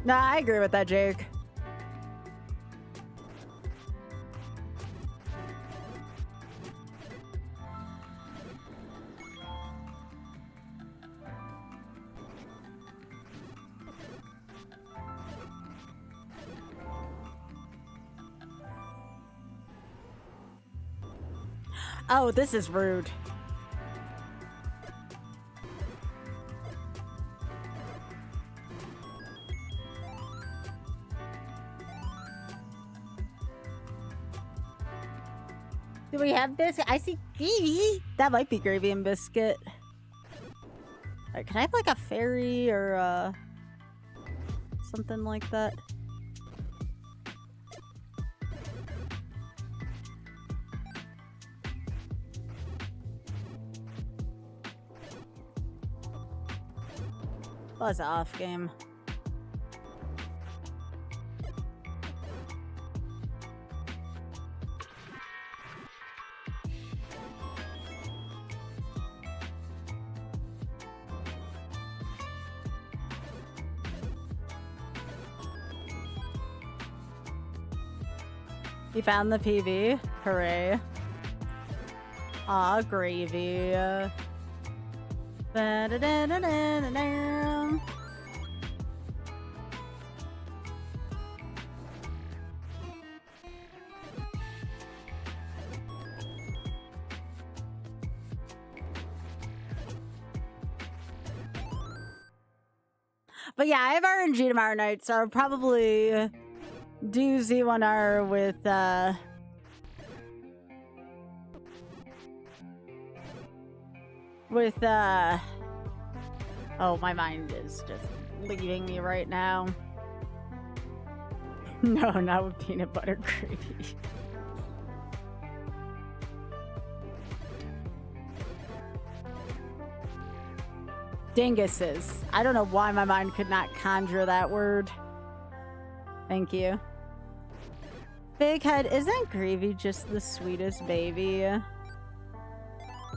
Nah, I agree with that, Jake. Oh, this is rude. Do we have biscuit? I see gravy. That might be gravy and biscuit. Alright, can I have like a fairy or something like that? Buzz off game. You found the PV? Hooray. Aw, gravy. Da-da-da-da-da-da-da. But yeah, I have RNG tomorrow night, so I'll probably do Z1R with oh, my mind is just leaving me right now. No, not with peanut butter gravy. Dinguses. I don't know why my mind could not conjure that word. Thank you. Big Head, isn't Gravy just the sweetest baby?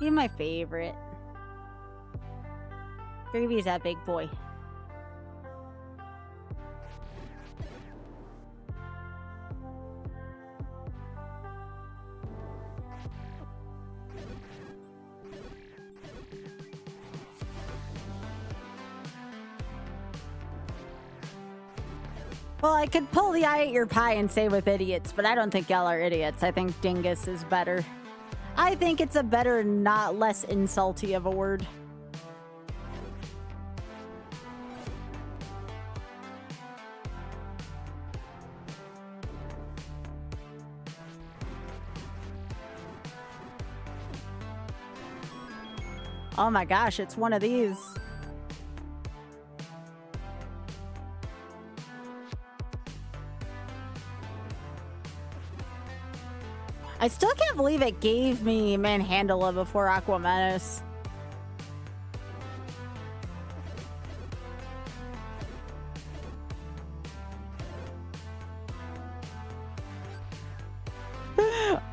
You're my favorite. Gravy's that big boy. Well, I could pull the I ate your pie and say with idiots, but I don't think y'all are idiots. I think dingus is better. I think it's a better, not less insulty of a word. Oh my gosh, it's one of these. I still can't believe it gave me Manhandla before Aqua Menace.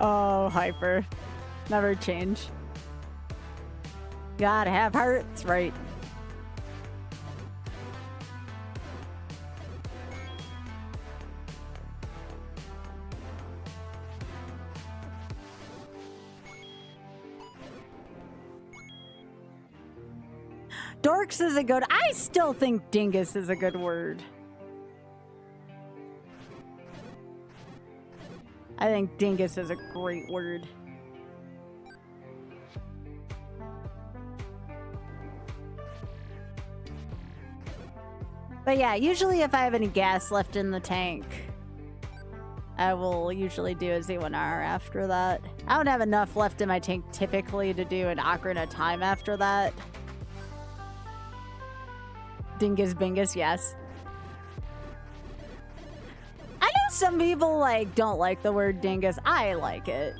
Oh, hyper. Never change. Gotta have hearts, right? Dorks is a good... I still think dingus is a good word. I think dingus is a great word. But yeah, usually if I have any gas left in the tank, I will usually do a Z1R after that. I don't have enough left in my tank typically to do an Ocarina of Time after that. Dingus Bingus, yes. I know some people like don't like the word dingus. I like it.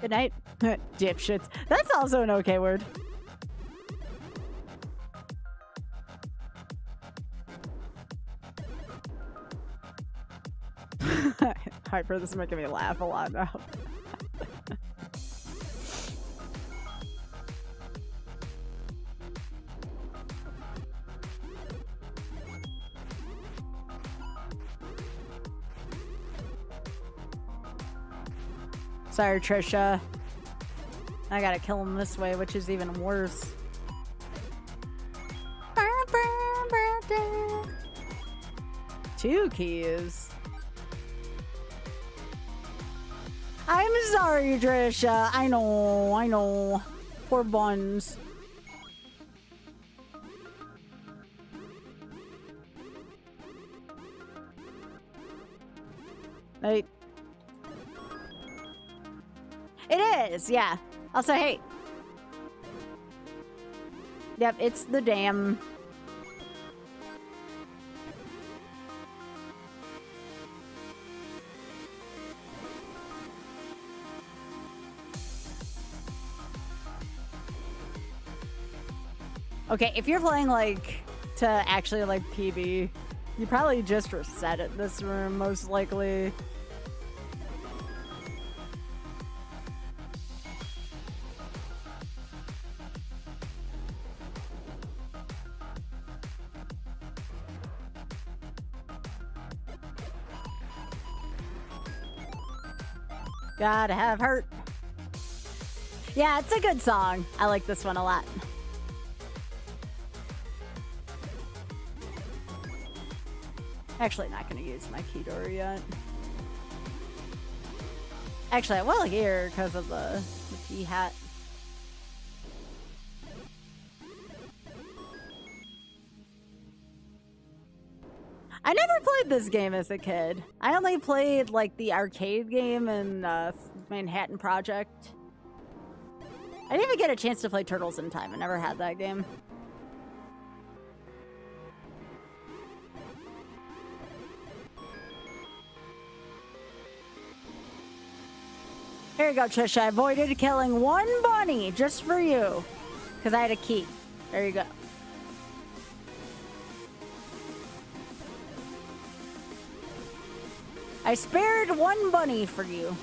Good night. Dipshits. That's also an okay word. Hyper, this is making me laugh a lot now. Sorry, Trisha. I gotta kill him this way, which is even worse. Two keys. I'm sorry, Trisha. I know. Poor buns. Hey. It is, yeah. I'll say, hey. Yep, it's the dam. Okay, if you're playing, like, to actually, like, PB, you probably just reset it this room, most likely. Gotta have hurt. Yeah, it's a good song. I like this one a lot. Actually, not gonna use my key door yet. Actually, I will here because of the key hat. I never played this game as a kid. I only played, like, the arcade game in Manhattan Project. I didn't even get a chance to play Turtles in Time. I never had that game. Here you go, Trisha. I avoided killing one bunny just for you. Because I had a key. There you go. I spared one bunny for you.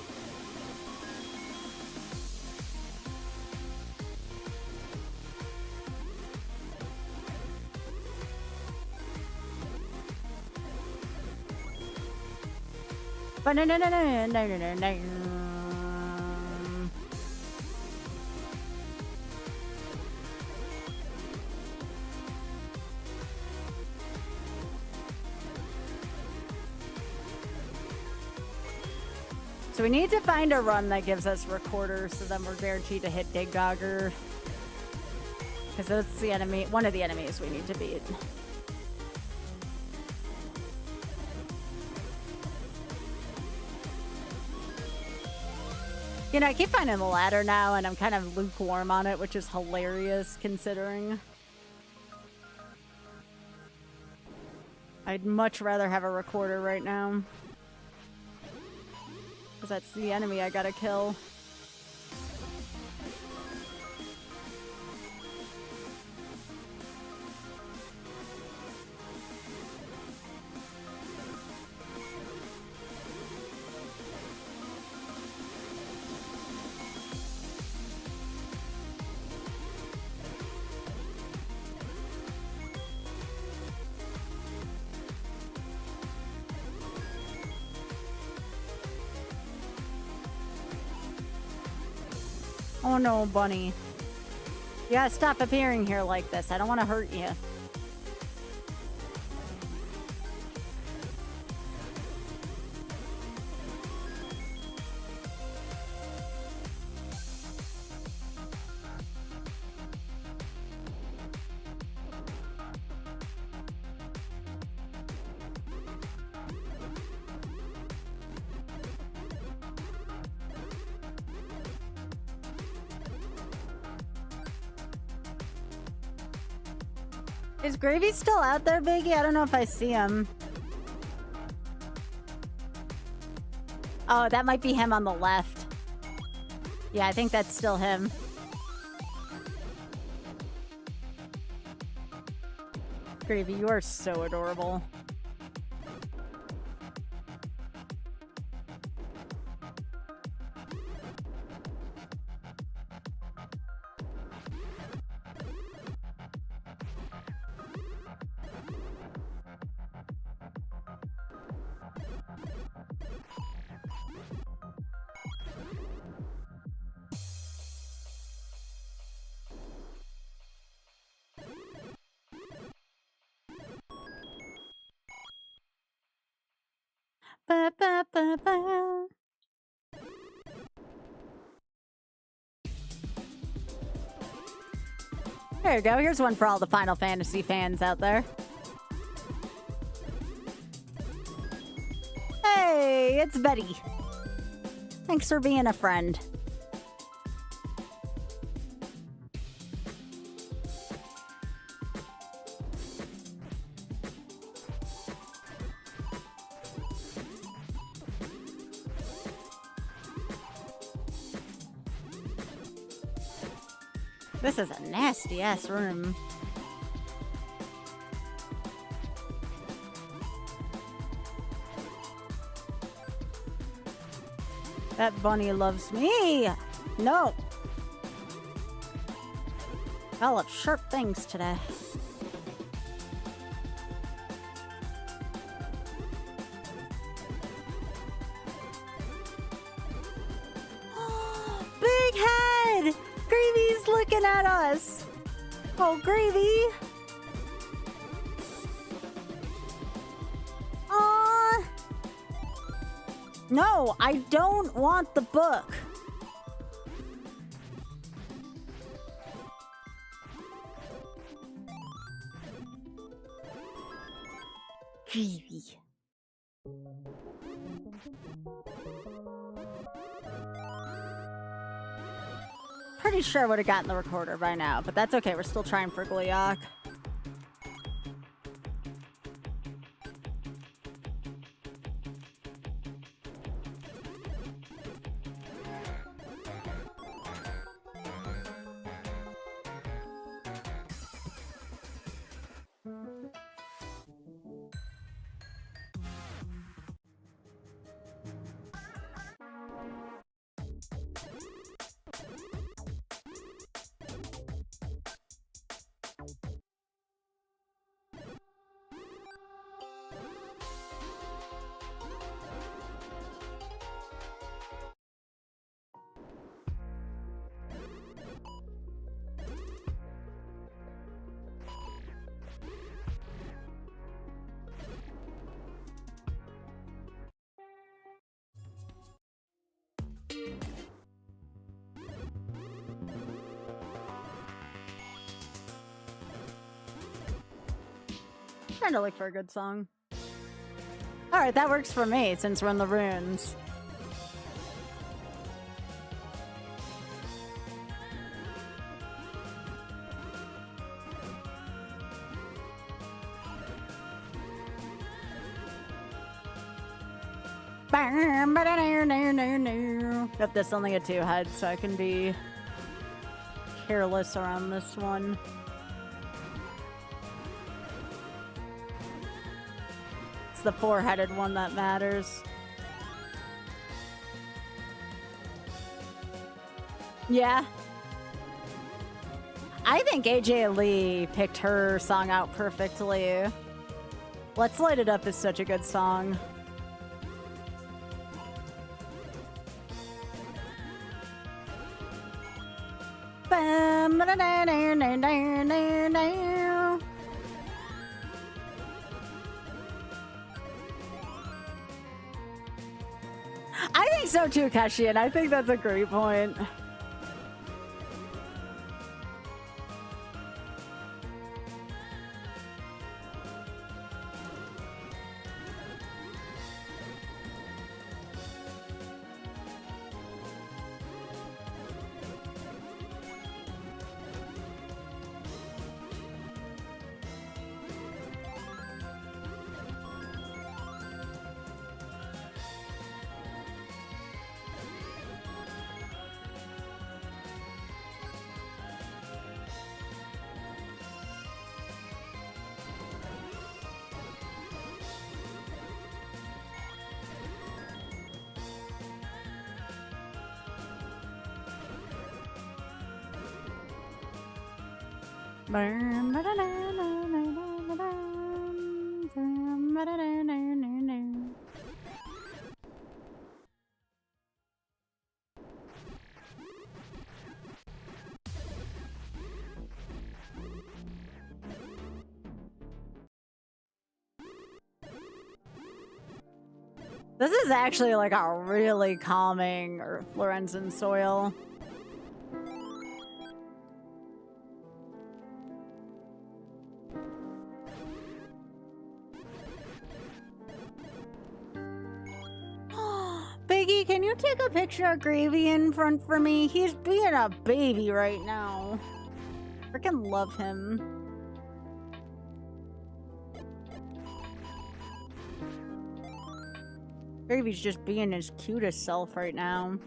So we need to find a run that gives us recorders, so then we're guaranteed to hit Dig Gogger. Because that's the enemy, one of the enemies we need to beat. You know, I keep finding the ladder now, and I'm kind of lukewarm on it, which is hilarious considering. I'd much rather have a recorder right now. Because that's the enemy I gotta kill. Oh no, bunny. You gotta stop appearing here like this. I don't want to hurt you. Is Gravy still out there, Biggie? I don't know if I see him. Oh, that might be him on the left. Yeah, I think that's still him. Gravy, you are so adorable. Ba, ba, ba, ba. There you go. Here's one for all the Final Fantasy fans out there. Hey, it's Betty. Thanks for being a friend. This is a nasty-ass room. That bunny loves me. No. I'll have sharp things today. Big head! Gravy's looking at us. Oh, Gravy. Aww. No, I don't want the book. Gravy. Pretty sure I would have gotten the recorder by now, but that's okay. We're still trying for Gleeok. Trying to look for a good song. Alright, that works for me since we're in the ruins. Yep, this only a 2 head, so I can be careless around this one. It's the 4-headed one that matters. Yeah. I think AJ Lee picked her song out perfectly. Let's Light It Up is such a good song. I think so too, Kashian. I think that's a great point. This is actually like a really calming Lorenzen soil. Biggie, can you take a picture of Gravy in front for me? He's being a baby right now. Freaking love him. Gravy's just being his cutest self right now.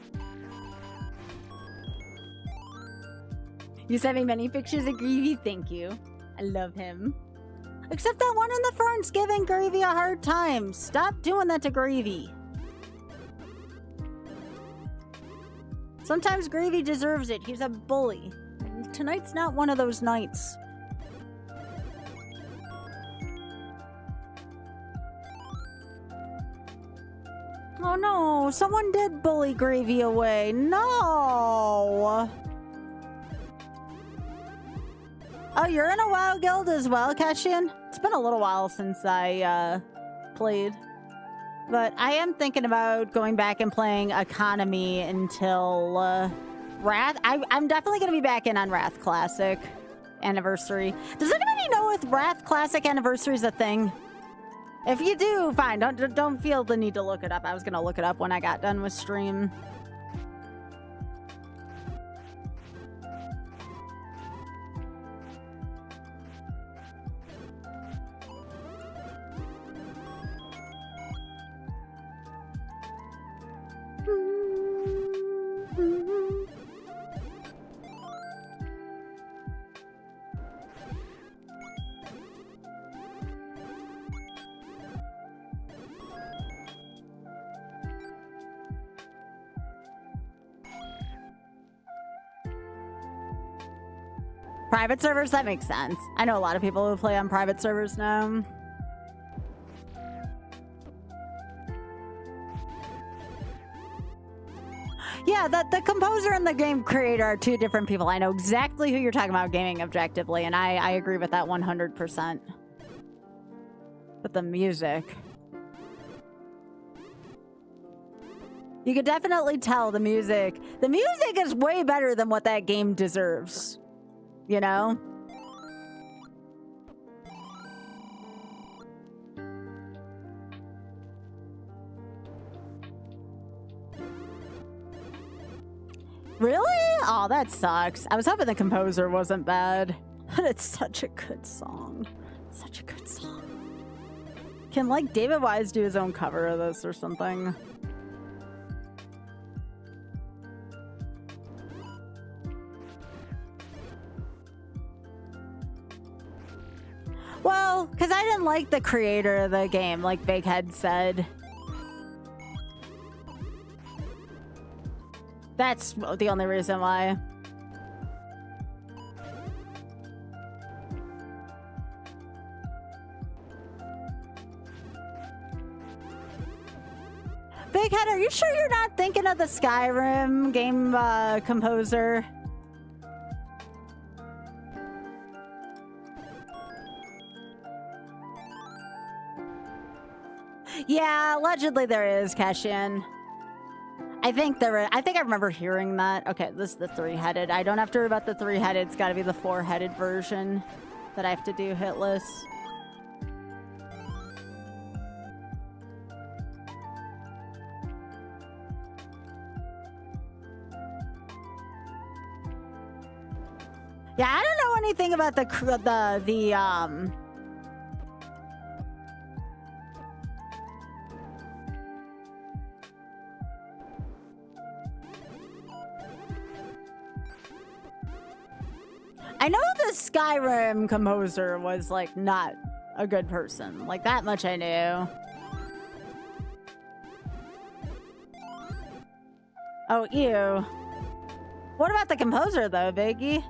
You sent me many pictures of Gravy, thank you. I love him. Except that one in the front's giving Gravy a hard time. Stop doing that to Gravy. Sometimes Gravy deserves it. He's a bully. Tonight's not one of those nights. Oh no, someone did bully Gravy away. No! Oh, you're in a WoW guild as well, Kashian? It's been a little while since I played. But I am thinking about going back and playing Economy until Wrath. I'm definitely going to be back in on Wrath Classic Anniversary. Does anybody know if Wrath Classic Anniversary is a thing? If you do, fine. Don't feel the need to look it up. I was going to look it up when I got done with stream. Private servers? That makes sense. I know a lot of people who play on private servers now. Yeah, the composer and the game creator are two different people. I know exactly who you're talking about gaming objectively, and I agree with that 100%. But the music... You could definitely tell the music is way better than what that game deserves. You know? Really? Oh, that sucks. I was hoping the composer wasn't bad. It's such a good song. Such a good song. Can, like, David Wise do his own cover of this or something? Well, because I didn't like the creator of the game, like Big Head said. That's the only reason why. Big Head, are you sure you're not thinking of the Skyrim game composer? Yeah, allegedly there is, Kashin. I think there is. I think I remember hearing that. Okay, this is the three-headed. I don't have to worry about the three-headed. It's got to be the four-headed version that I have to do hitless. Yeah, I don't know anything about the I know the Skyrim composer was, like, not a good person. Like, that much I knew. Oh, ew. What about the composer, though, Biggie?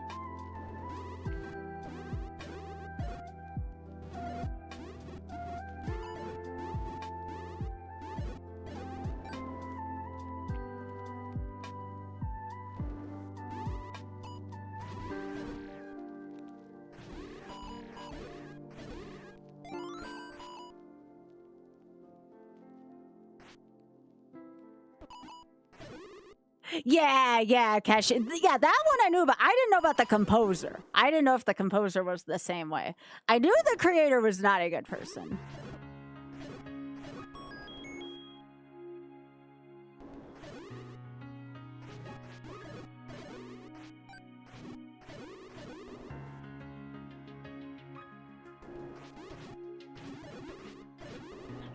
Yeah, Cash. Yeah, that one I knew about. I didn't know about the composer. I didn't know if the composer was the same way. I knew the creator was not a good person.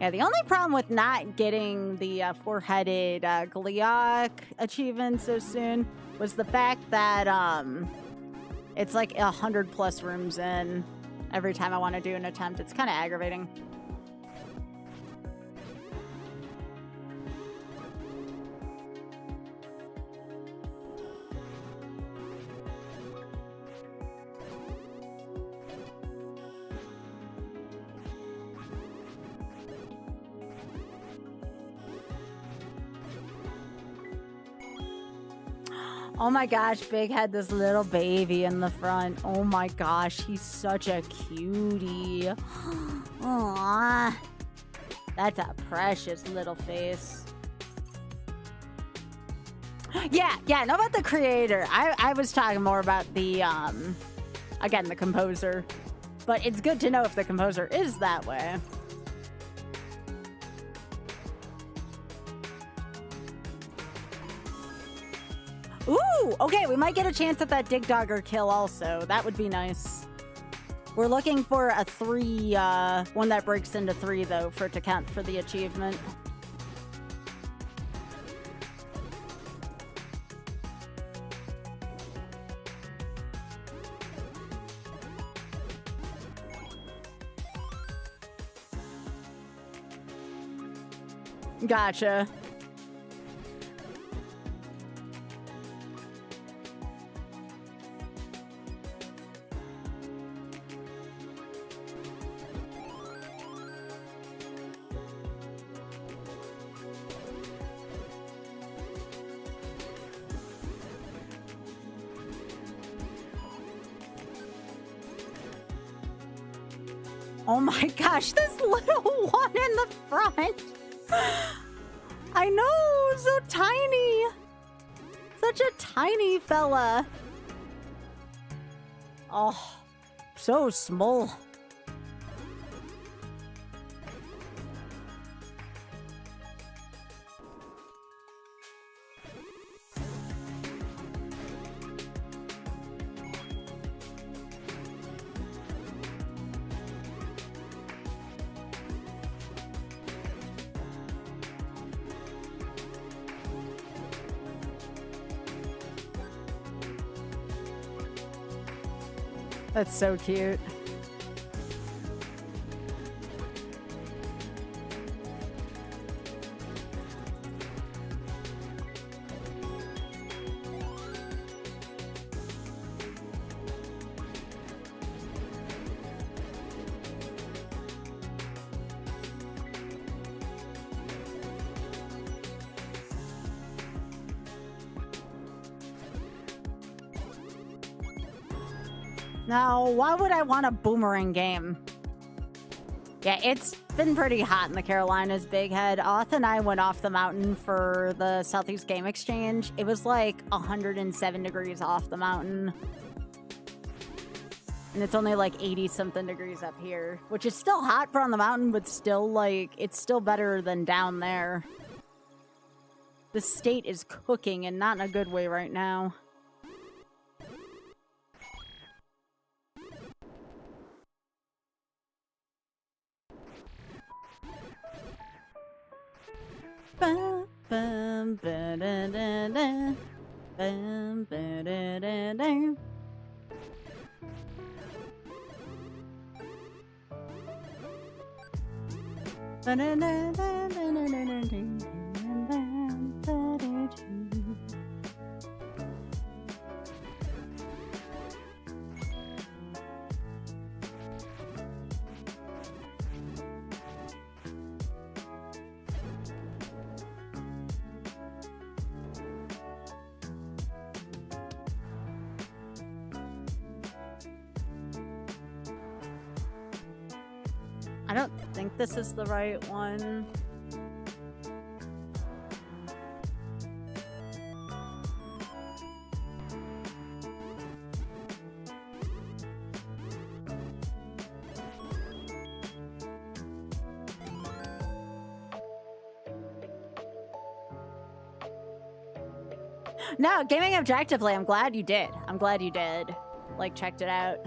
Yeah, the only problem with not getting the four-headed Gliok achievement so soon was the fact that it's like 100+ rooms in every time I want to do an attempt. It's kind of aggravating. Oh my gosh, Big had this little baby in the front. Oh my gosh, he's such a cutie. Aww. That's a precious little face. Yeah, know about the creator. I was talking more about the, again, the composer. But it's good to know if the composer is that way. Ooh, okay, we might get a chance at that Dig Dogger kill also. That would be nice. We're looking for a 3, one that breaks into 3, though, for it to count for the achievement. Gotcha. Oh my gosh, this little one in the front. I know, so tiny. Such a tiny fella. Oh, so small. That's so cute. Now, why would I want a boomerang game? Yeah, it's been pretty hot in the Carolinas, Big Head. Auth and I went off the mountain for the Southeast Game Exchange. It was like 107 degrees off the mountain. And it's only like 80-something degrees up here, which is still hot for on the mountain, but still, like, it's still better than down there. The state is cooking, and not in a good way right now. Bum, bum, ba-da-da-da. Bum, ba-da-da-da. I don't think this is the right one. No, gaming objectively, I'm glad you did. I'm glad you did. Like, checked it out.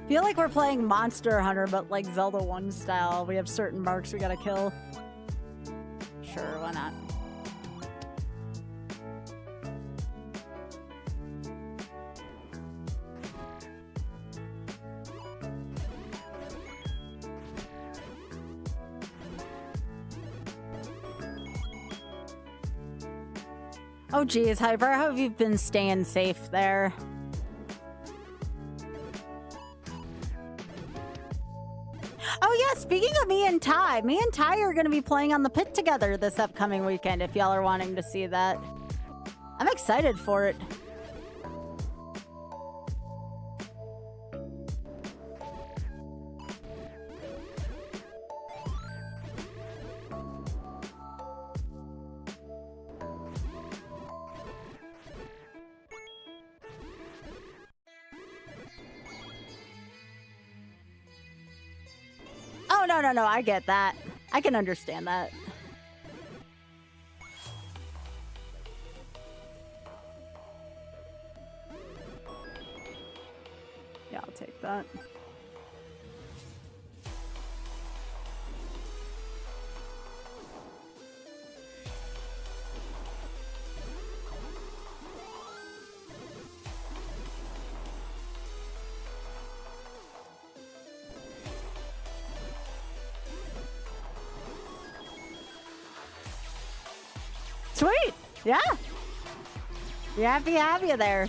Feel like we're playing Monster Hunter, but like Zelda 1 style. We have certain marks we gotta kill. Sure, why not? Oh geez, Hyper, how have you been staying safe there? Oh yeah, speaking of me and Ty are going to be playing on the pit together this upcoming weekend if y'all are wanting to see that. I'm excited for it. Oh, no, I get that. I can understand that. Yeah, I'll take that. Sweet! Yeah! You're happy to have you there.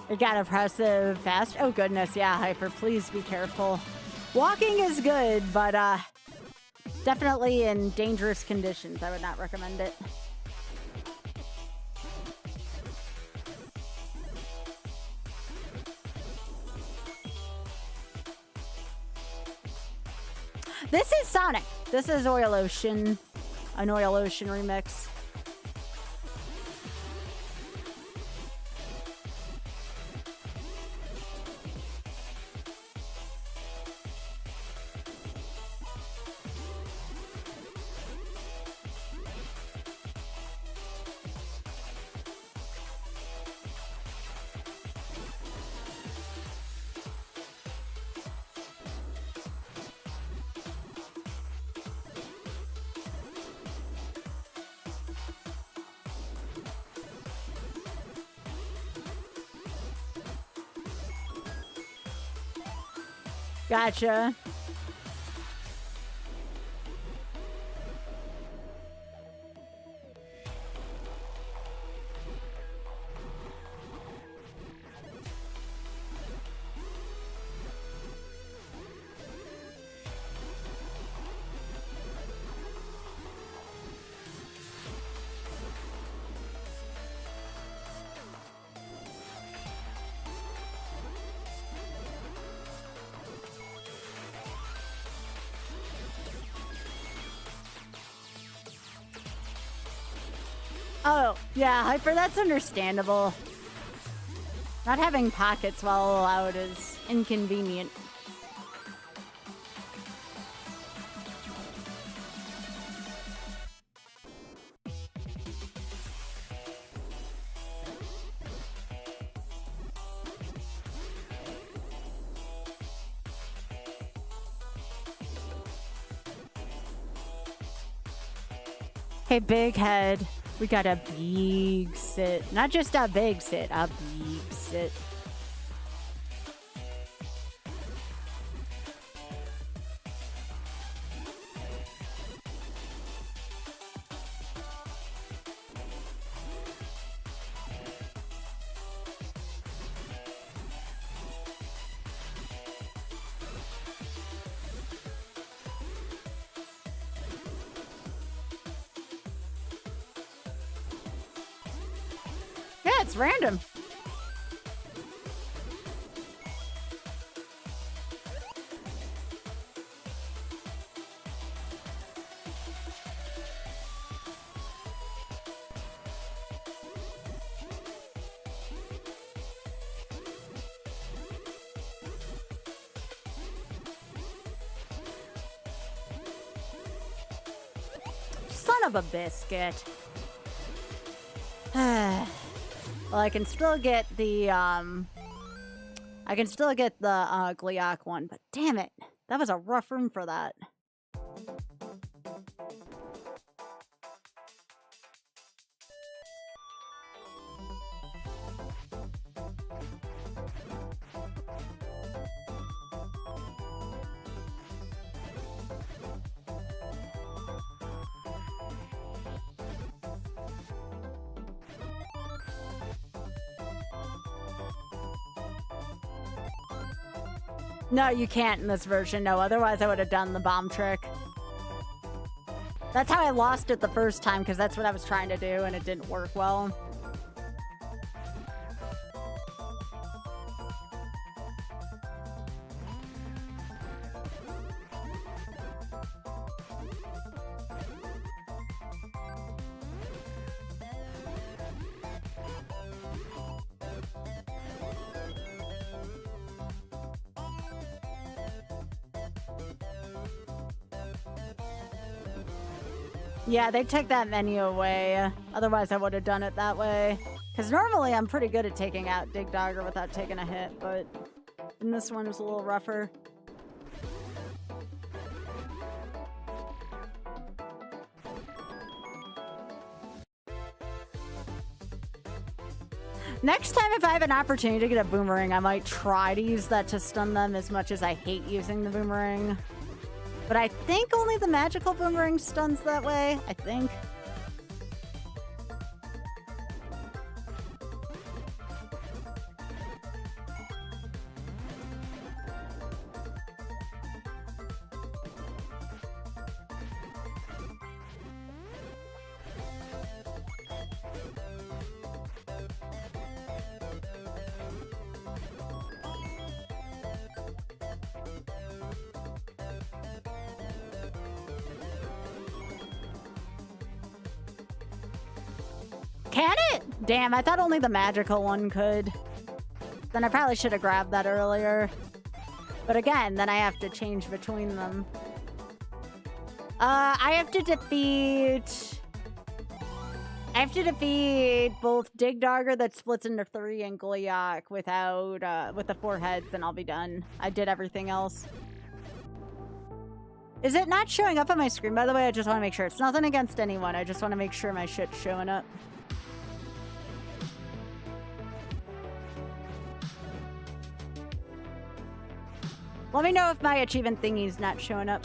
You got impressive fast. Oh goodness, yeah, Hyper, please be careful. Walking is good, but definitely in dangerous conditions. I would not recommend it. This is Sonic. This is Oil Ocean. An Oil Ocean remix. Gotcha. Oh, yeah, Hyper, that's understandable. Not having pockets well allowed is inconvenient. Hey, big head. We got a big sit. Not just a big sit, a big sit. it's random. Son of a biscuit. Well, I can still get the Gliok one, but damn it. That was a rough room for that. No, you can't in this version. No, otherwise I would have done the bomb trick. That's how I lost it the first time, because that's what I was trying to do, and it didn't work well. Yeah, they took that menu away. Otherwise, I would have done it that way. Because normally, I'm pretty good at taking out Dig Dogger without taking a hit, but in this one, it's a little rougher. Next time, if I have an opportunity to get a boomerang, I might try to use that to stun them, as much as I hate using the boomerang. But I think only the magical boomerang stuns that way, I think. Can it? Damn, I thought only the magical one could. Then I probably should have grabbed that earlier. But again, then I have to change between them. I have to defeat both Dig Dogger that splits into 3 and Gliok without with the 4 heads, and I'll be done. I did everything else. Is it not showing up on my screen, by the way? I just want to make sure. It's nothing against anyone. I just want to make sure my shit's showing up. Let me know if my achievement thingy's not showing up.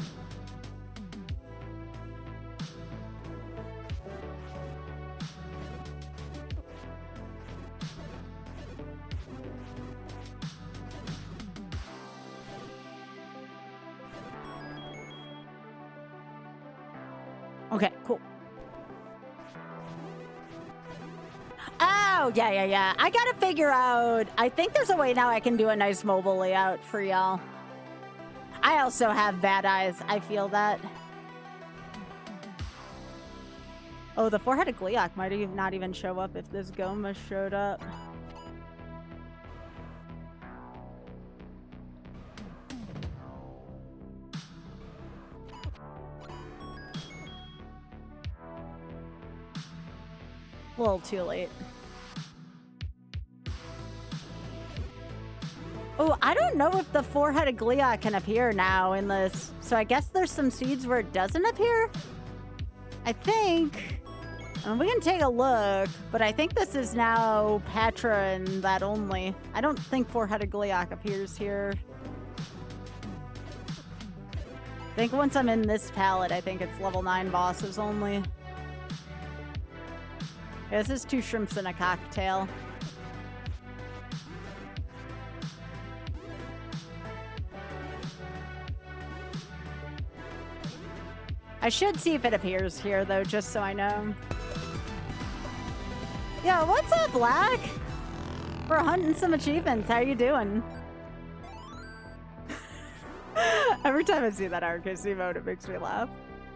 Okay, cool. Oh, yeah. I gotta figure out... I think there's a way now I can do a nice mobile layout for y'all. I also have bad eyes. I feel that. Oh, the 4-headed Gliok might not even show up if this Goma showed up. A little too late. Oh, I don't know if the 4-headed Gliok can appear now in this. So I guess there's some seeds where it doesn't appear? I think... we can take a look, but I think this is now Patra and that only. I don't think 4-headed Gliok appears here. I think once I'm in this palette, I think it's level 9 bosses only. Yeah, this is 2 shrimps and a cocktail. I should see if it appears here, though, just so I know. Yo, what's up, Black? We're hunting some achievements. How you doing? Every time I see that RKC mode, it makes me laugh.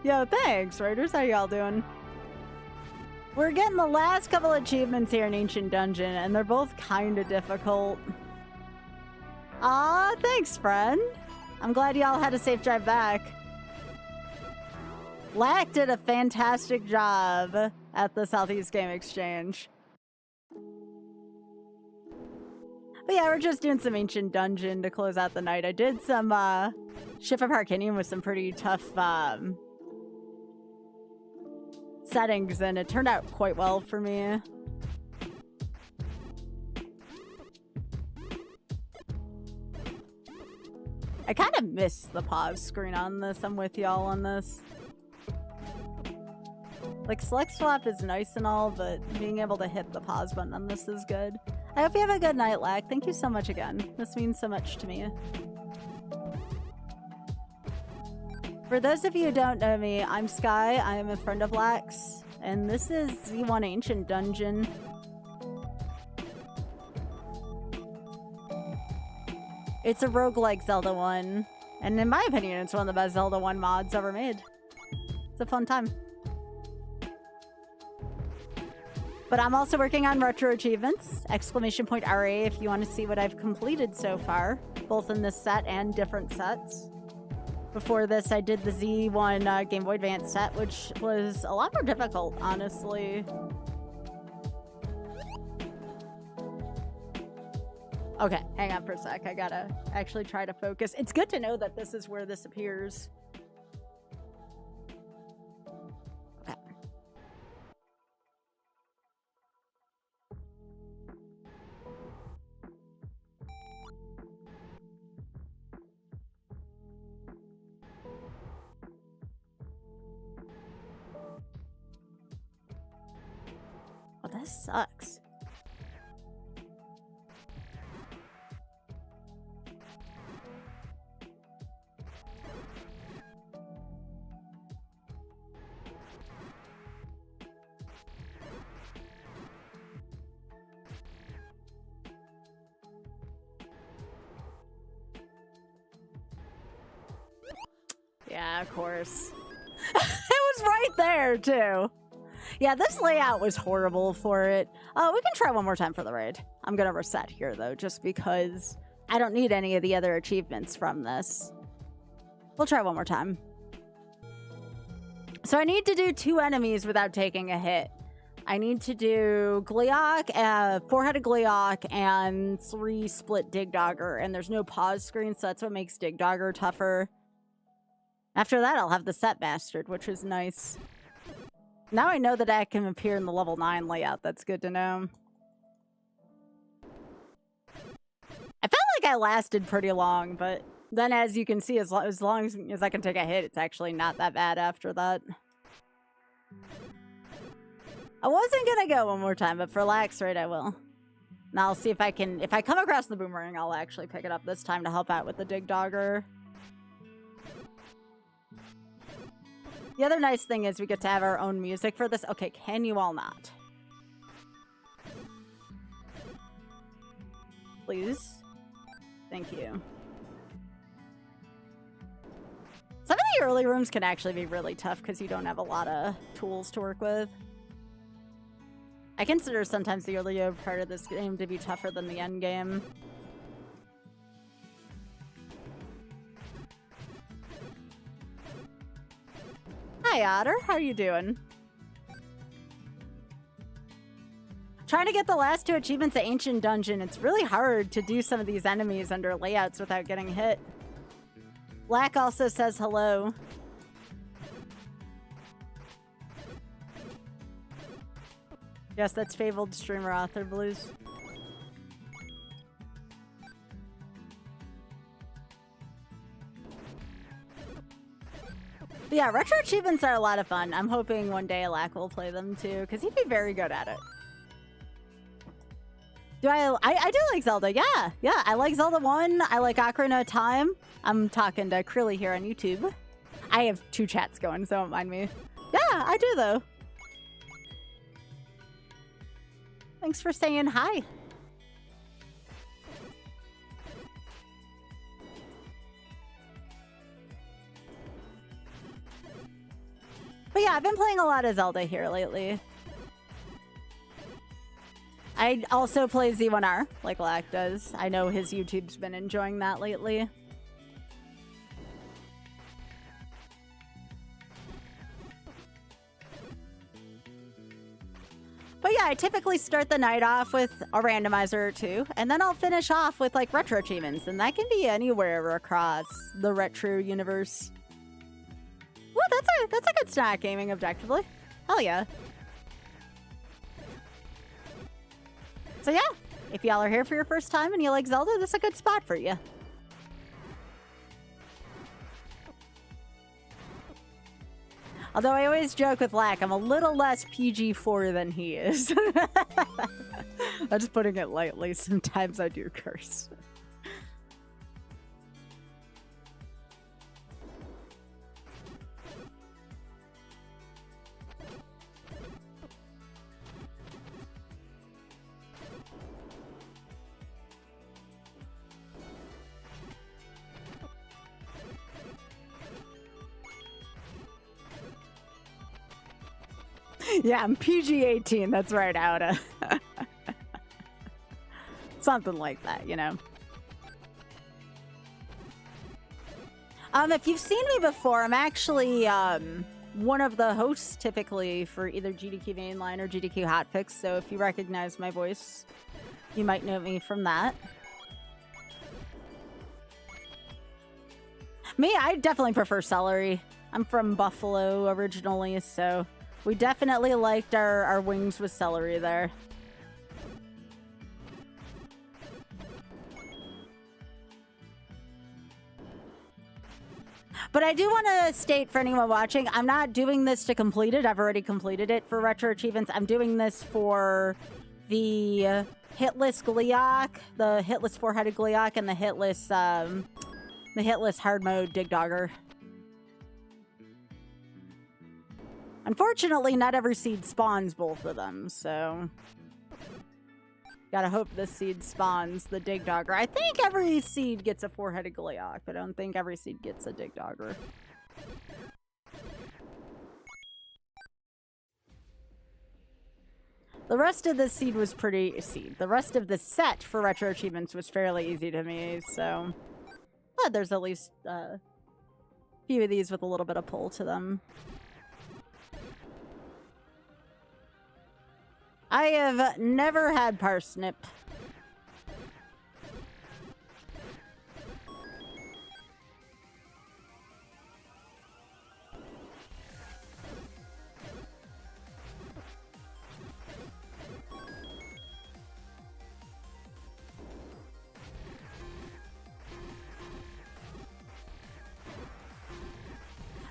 Yo, thanks, Raiders. How y'all doing? We're getting the last couple achievements here in Ancient Dungeon, and they're both kind of difficult. Aw, thanks, friend. I'm glad y'all had a safe drive back. Lack did a fantastic job at the Southeast Game Exchange. But yeah, we're just doing some Ancient Dungeon to close out the night. I did some Shift of Harkinium with some pretty tough settings, and it turned out quite well for me. I kind of miss the pause screen on this. I'm with y'all on this. Like, select swap is nice and all, but being able to hit the pause button on this is good. I hope you have a good night, Lack. Thank you so much again. This means so much to me. For those of you who don't know me, I'm Sky. I am a friend of Lack's, and this is Z1 Ancient Dungeon. It's a roguelike Zelda 1, and in my opinion, it's one of the best Zelda 1 mods ever made. It's a fun time. But I'm also working on retro achievements, ! RA if you want to see what I've completed so far, both in this set and different sets. Before this, I did the Z1 Game Boy Advance set, which was a lot more difficult, honestly. Okay, hang on for a sec. I gotta actually try to focus. It's good to know that this is where this appears. Okay. Oh, this sucks. Yeah, of course. It was right there, too. Yeah, this layout was horrible for it. We can try one more time for the raid. I'm gonna reset here, though, just because I don't need any of the other achievements from this. We'll try one more time. So I need to do 2 enemies without taking a hit. I need to do Gleeok, 4-headed Gleeok, and 3 split Digdogger, and there's no pause screen, so that's what makes Digdogger tougher. After that, I'll have the set mastered, which is nice. Now I know that I can appear in the level 9 layout. That's good to know. I felt like I lasted pretty long, but then as you can see, as long as I can take a hit, it's actually not that bad after that. I wasn't gonna go one more time, but for lax rate, I will. Now I'll see if I can... If I come across the boomerang, I'll actually pick it up this time to help out with the Digdogger. The other nice thing is we get to have our own music for this. Okay, can you all not? Please. Thank you. Some of the early rooms can actually be really tough because you don't have a lot of tools to work with. I consider sometimes the earlier part of this game to be tougher than the end game. Hi, Otter. How are you doing? Trying to get the last 2 achievements at Ancient Dungeon. It's really hard to do some of these enemies under layouts without getting hit. Black also says hello. Yes, that's fabled streamer Author Blues. But yeah, retro achievements are a lot of fun. I'm hoping one day Alak will play them too, because he'd be very good at it. I do like Zelda, yeah. Yeah, I like Zelda 1. I like Ocarina of Time. I'm talking to Krilly here on YouTube. I have 2 chats going, so don't mind me. Yeah, I do though. Thanks for saying hi. But yeah, I've been playing a lot of Zelda here lately. I also play Z1R, like Lack does. I know his YouTube's been enjoying that lately. But yeah, I typically start the night off with a randomizer or two, and then I'll finish off with like retro achievements, and that can be anywhere across the retro universe. Well, that's a good snack gaming objectively. Hell yeah. So yeah, if y'all are here for your first time and you like Zelda, this is a good spot for you. Although I always joke with Lack, I'm a little less PG-4 than he is. I'm just putting it lightly. Sometimes I do curse. Yeah, I'm PG-18. That's right, Outa. Something like that, you know. If you've seen me before, I'm actually one of the hosts typically for either GDQ Mainline or GDQ Hotfix. So if you recognize my voice, you might know me from that. Me, I definitely prefer celery. I'm from Buffalo originally, so we definitely liked our wings with celery there. But I do want to state for anyone watching, I'm not doing this to complete it. I've already completed it for Retro Achievements. I'm doing this for the hitless Gleeok, the hitless four-headed Gleeok, and the hitless hard mode Dig Dogger. Unfortunately, not every seed spawns both of them, so gotta hope this seed spawns the Dig Dogger. I think every seed gets a four-headed Gleeok, but I don't think every seed gets a Dig Dogger. The rest of the seed was pretty... The rest of the set for Retro Achievements was fairly easy to me, so... But there's at least a few of these with a little bit of pull to them. I have never had parsnip.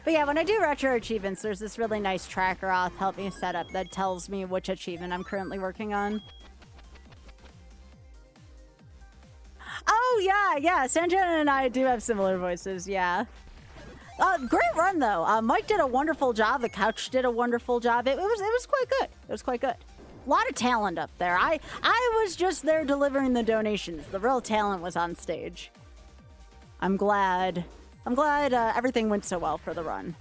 But yeah, when I do retro achievements, there's this really nice tracker auth help me set up that tells me which achievement I'm currently working on. Oh, yeah. Sanjana and I do have similar voices, yeah. Great run, though. Mike did a wonderful job. The couch did a wonderful job. It was quite good. It was quite good. A lot of talent up there. I was just there delivering the donations. The real talent was on stage. I'm glad everything went so well for the run.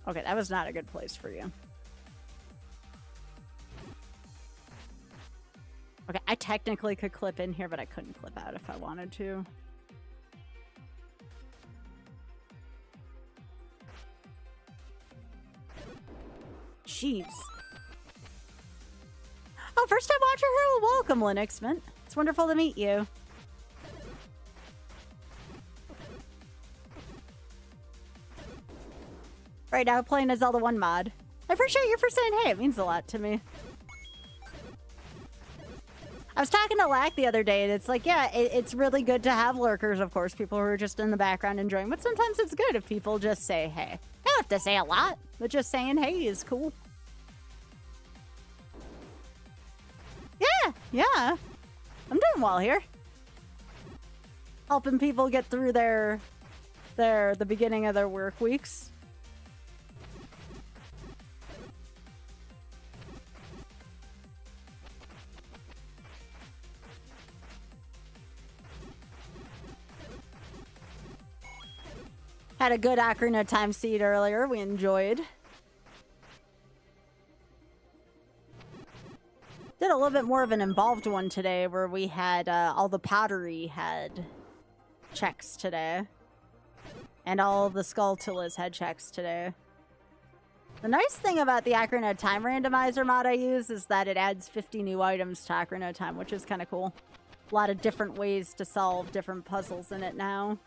Okay, that was not a good place for you. Okay, I technically could clip in here, but I couldn't clip out if I wanted to. Jeez. Oh, first time watcher here. Welcome, Linux Mint. It's wonderful to meet you. Right now, playing a Zelda 1 mod. I appreciate you for saying hey. It means a lot to me. I was talking to Lack the other day, and it's like, yeah, it's really good to have lurkers, of course, people who are just in the background enjoying, but sometimes it's good if people just say, hey. Hell have to say a lot, but just saying hey is cool. Yeah. I'm doing well here. Helping people get through the beginning of their work weeks. Had a good Ocarina of Time seed earlier. We enjoyed. Did a little bit more of an involved one today where we had all the pottery had checks today. And all the Skulltulas had checks today. The nice thing about the Ocarina of Time randomizer mod I use is that it adds 50 new items to Ocarina of Time, which is kind of cool. A lot of different ways to solve different puzzles in it now.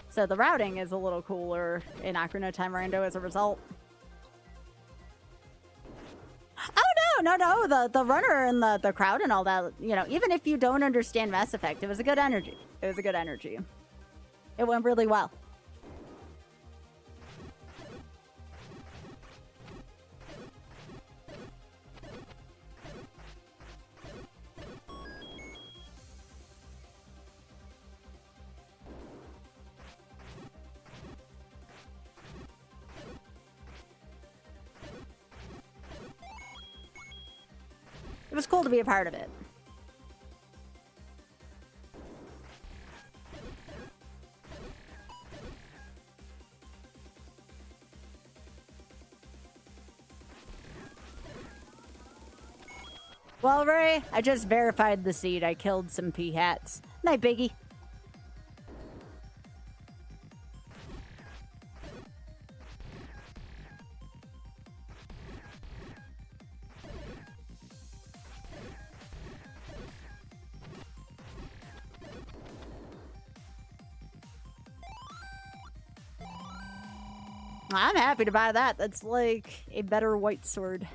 So the routing is a little cooler in Ocarina of Time Rando as a result. Oh, no. The runner and the crowd and all that, you know, even if you don't understand Mass Effect, it was a good energy. It went really well. It was cool to be a part of it. Well, Ray, I just verified the seed. I killed some P-hats. Night, Biggie. I'm happy to buy that. That's like a better white sword.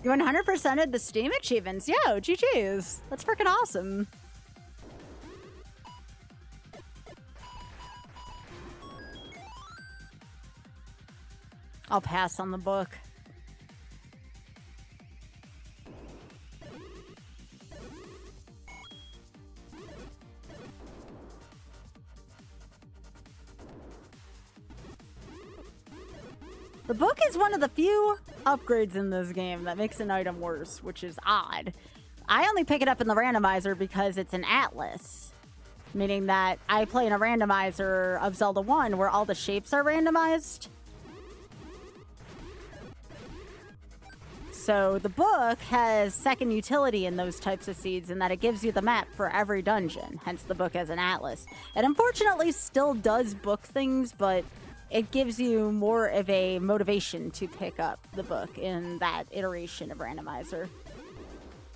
You 100%ed the Steam achievements. Yo, GG's. That's freaking awesome. I'll pass on the book. The book is one of the few upgrades in this game that makes an item worse, which is odd. I only pick it up in the randomizer because it's an atlas, meaning that I play in a randomizer of Zelda 1 where all the shapes are randomized. So the book has second utility in those types of seeds in that it gives you the map for every dungeon, hence the book as an atlas. It unfortunately still does book things, but it gives you more of a motivation to pick up the book in that iteration of randomizer.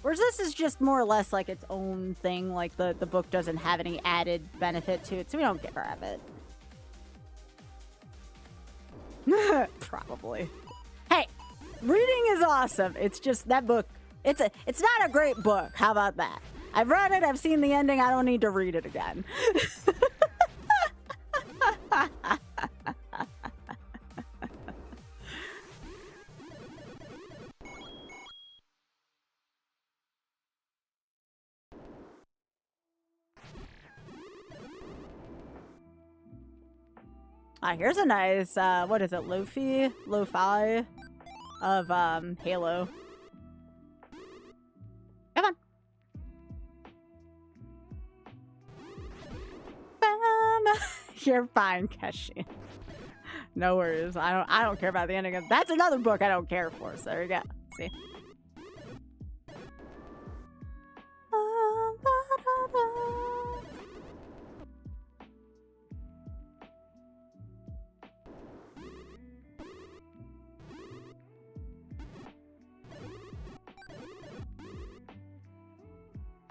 Whereas this is just more or less like its own thing, like the book doesn't have any added benefit to it, so we don't grab it. Probably. Hey, reading is awesome. It's just that book, it's not a great book. How about that? I've read it, I've seen the ending, I don't need to read it again. Here's a nice, what is it, Lo-fi of, Halo. Come on. Bam! You're fine, Keshi. No worries. I don't care about the ending of that's another book I don't care for, so there you go. See?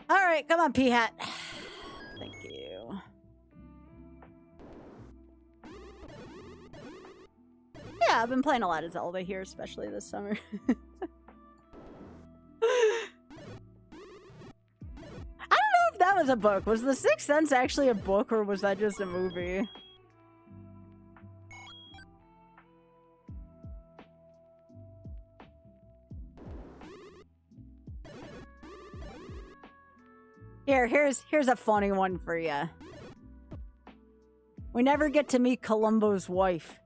All right, come on, P-hat. Thank you. Yeah, I've been playing a lot of Zelda here, especially this summer. I don't know if that was a book. Was The Sixth Sense actually a book, or was that just a movie? Here's a funny one for you. We never get to meet Columbo's wife.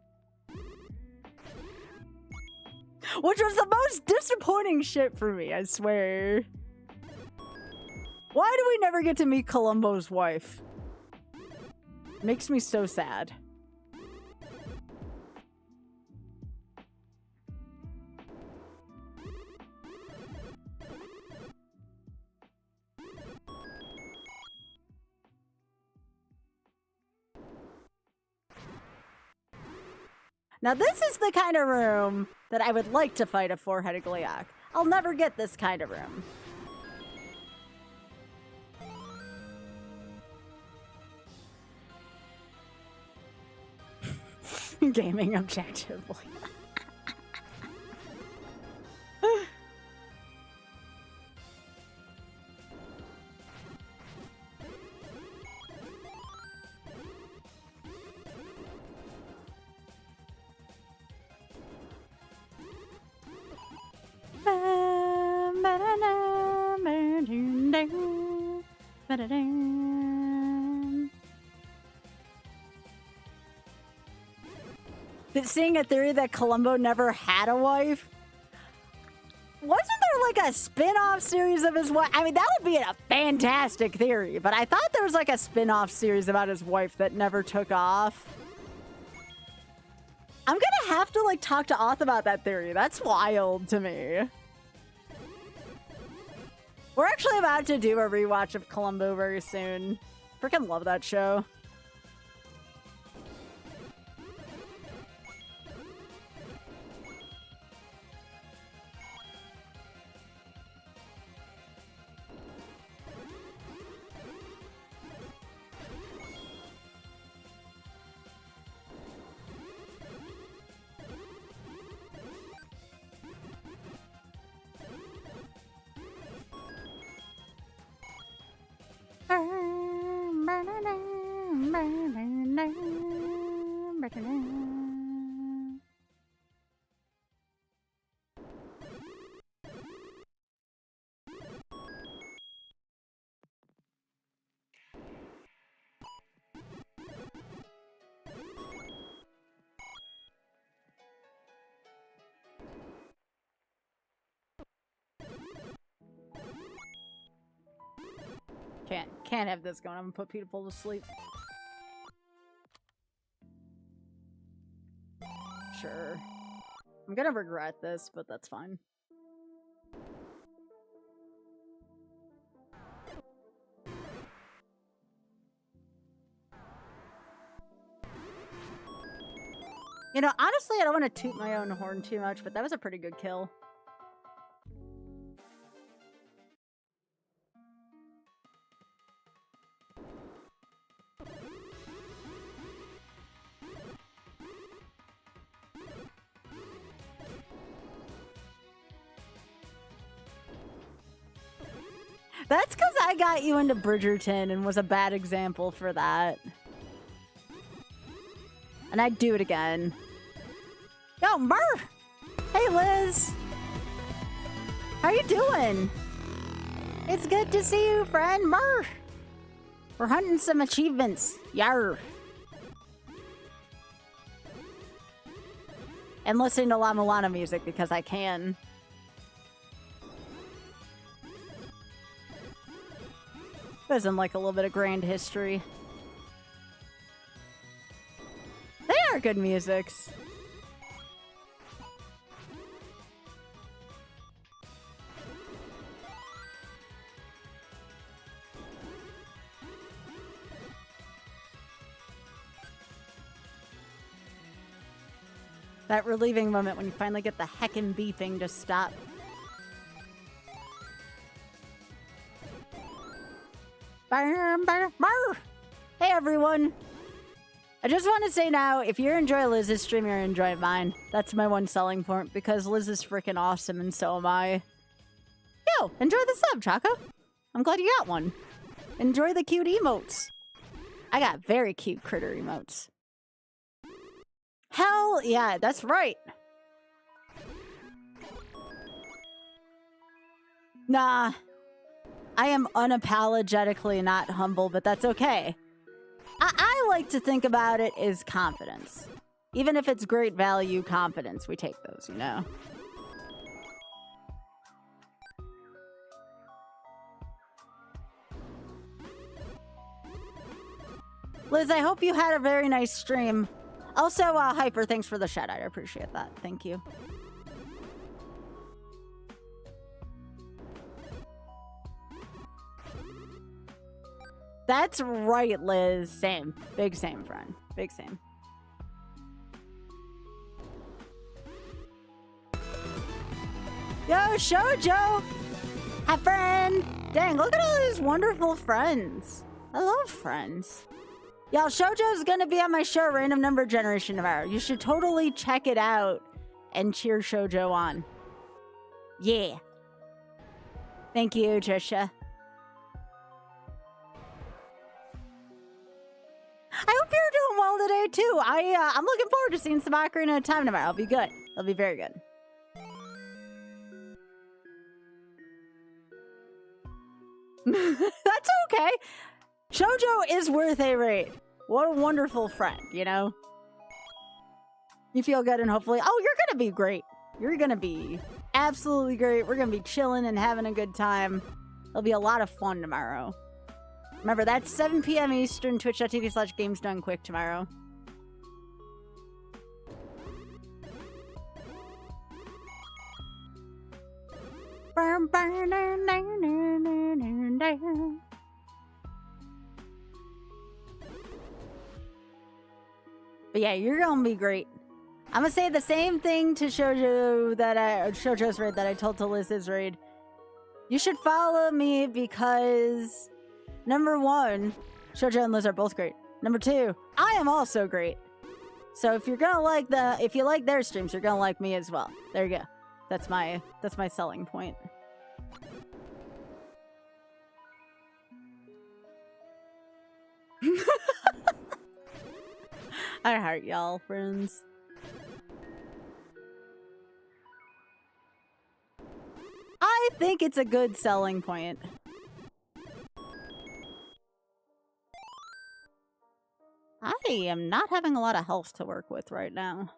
Which was the most disappointing shit for me, I swear. Why do we never get to meet Columbo's wife? Makes me so sad. Now this is the kind of room that I would like to fight a four-headed Gleeok. I'll never get this kind of room. Gaming objectively. Seeing a theory that Columbo never had a wife? Wasn't there like a spin-off series of his wife? I mean, that would be a fantastic theory, but I thought there was like a spin-off series about his wife that never took off. I'm gonna have to like talk to Oth about that theory. That's wild to me. We're actually about to do a rewatch of Columbo very soon. Freaking love that show. Can't have this going. I'm gonna put people to sleep. Sure. I'm gonna regret this, but that's fine. You know, honestly, I don't want to toot my own horn too much, but that was a pretty good kill. That's because I got you into Bridgerton and was a bad example for that. And I'd do it again. Yo, Mur! Hey, Liz! How you doing? It's good to see you, friend. Mur! We're hunting some achievements. Yarr! And listening to La Mulana music because I can. Doesn't like a little bit of grand history. They are good musics. That relieving moment when you finally get the heckin' beeping to stop. Hey everyone! I just want to say now, if you enjoy Liz's stream, you're enjoying mine. That's my one selling point, because Liz is freaking awesome, and so am I. Yo, enjoy the sub, Choco. I'm glad you got one. Enjoy the cute emotes. I got very cute critter emotes. Hell yeah, that's right. Nah. I am unapologetically not humble, but that's okay. I like to think about it as confidence. Even if it's great value confidence, we take those, you know? Liz, I hope you had a very nice stream. Also, Hyper, thanks for the shout out. I appreciate that. Thank you. That's right, Liz. Same. Big same, friend. Big same. Yo, Shoujo! Hi, friend! Dang, look at all these wonderful friends. I love friends. Y'all, Shoujo's gonna be on my show, Random Number Generation, tomorrow. You should totally check it out and cheer Shoujo on. Yeah. Thank you, Trisha. I hope you're doing well today, too. I'm looking forward to seeing some Ocarina of Time tomorrow. It'll be good. It'll be very good. That's okay. Shoujo is worth a raid. What a wonderful friend, you know? You feel good and hopefully... Oh, you're gonna be great. You're gonna be absolutely great. We're gonna be chilling and having a good time. It'll be a lot of fun tomorrow. Remember, that's 7 p.m. Eastern, twitch.tv/gamesdonequick tomorrow. But yeah, you're gonna be great. I'm gonna say the same thing to Shoujo's raid that I told to Liz's raid. You should follow me because... Number one, Shoujo and Liz are both great. Number two, I am also great. So if you're gonna like if you like their streams, you're gonna like me as well. There you go. That's my selling point. I heart y'all, friends. I think it's a good selling point. I am not having a lot of health to work with right now.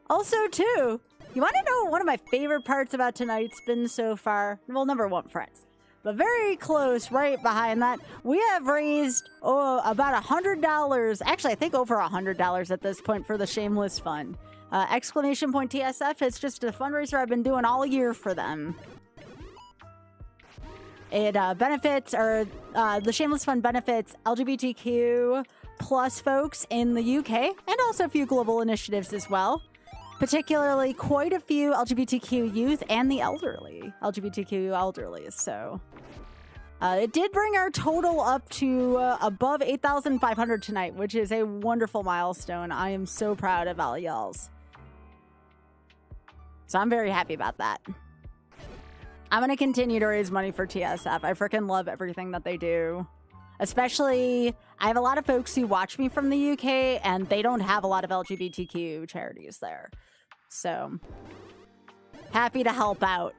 Also, too, you want to know what one of my favorite parts about tonight's been so far? Well, number one, friends. But very close, right behind that, we have raised about $100. Actually, I think over $100 at this point for the Shameless Fund. Exclamation point TSF, it's just a fundraiser I've been doing all year for them. It benefits, or the Shameless Fund benefits LGBTQ plus folks in the UK, and also a few global initiatives as well. Particularly quite a few LGBTQ youth and the elderly. LGBTQ elderly, so... it did bring our total up to above 8,500 tonight, which is a wonderful milestone. I am so proud of all y'all's. So I'm very happy about that. I'm going to continue to raise money for TSF. I freaking love everything that they do. Especially, I have a lot of folks who watch me from the UK, and they don't have a lot of LGBTQ charities there. So, happy to help out.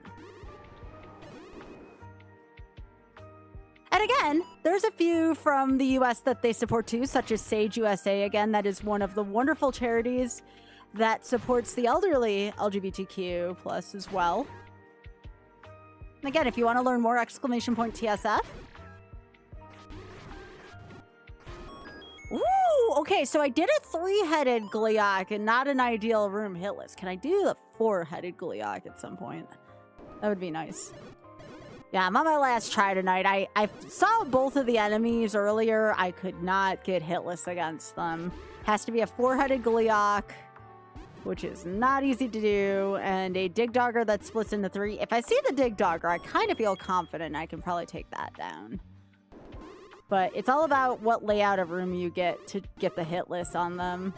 And again, there's a few from the US that they support too, such as Sage USA. Again, that is one of the wonderful charities that supports the elderly LGBTQ plus as well. And again, if you want to learn more, exclamation point TSF. Ooh, okay, so I did a 3-headed Gleeok and not an ideal room hitless. Can I do the 4-headed Gleeok at some point? That would be nice. Yeah, I'm on my last try tonight. I saw both of the enemies earlier. I could not get hitless against them. Has to be a 4-headed Gleeok which is not easy to do, and a dig dogger that splits into 3. If I see the dig dogger, I kind of feel confident I can probably take that down. But it's all about what layout of room you get to get the hit list on them.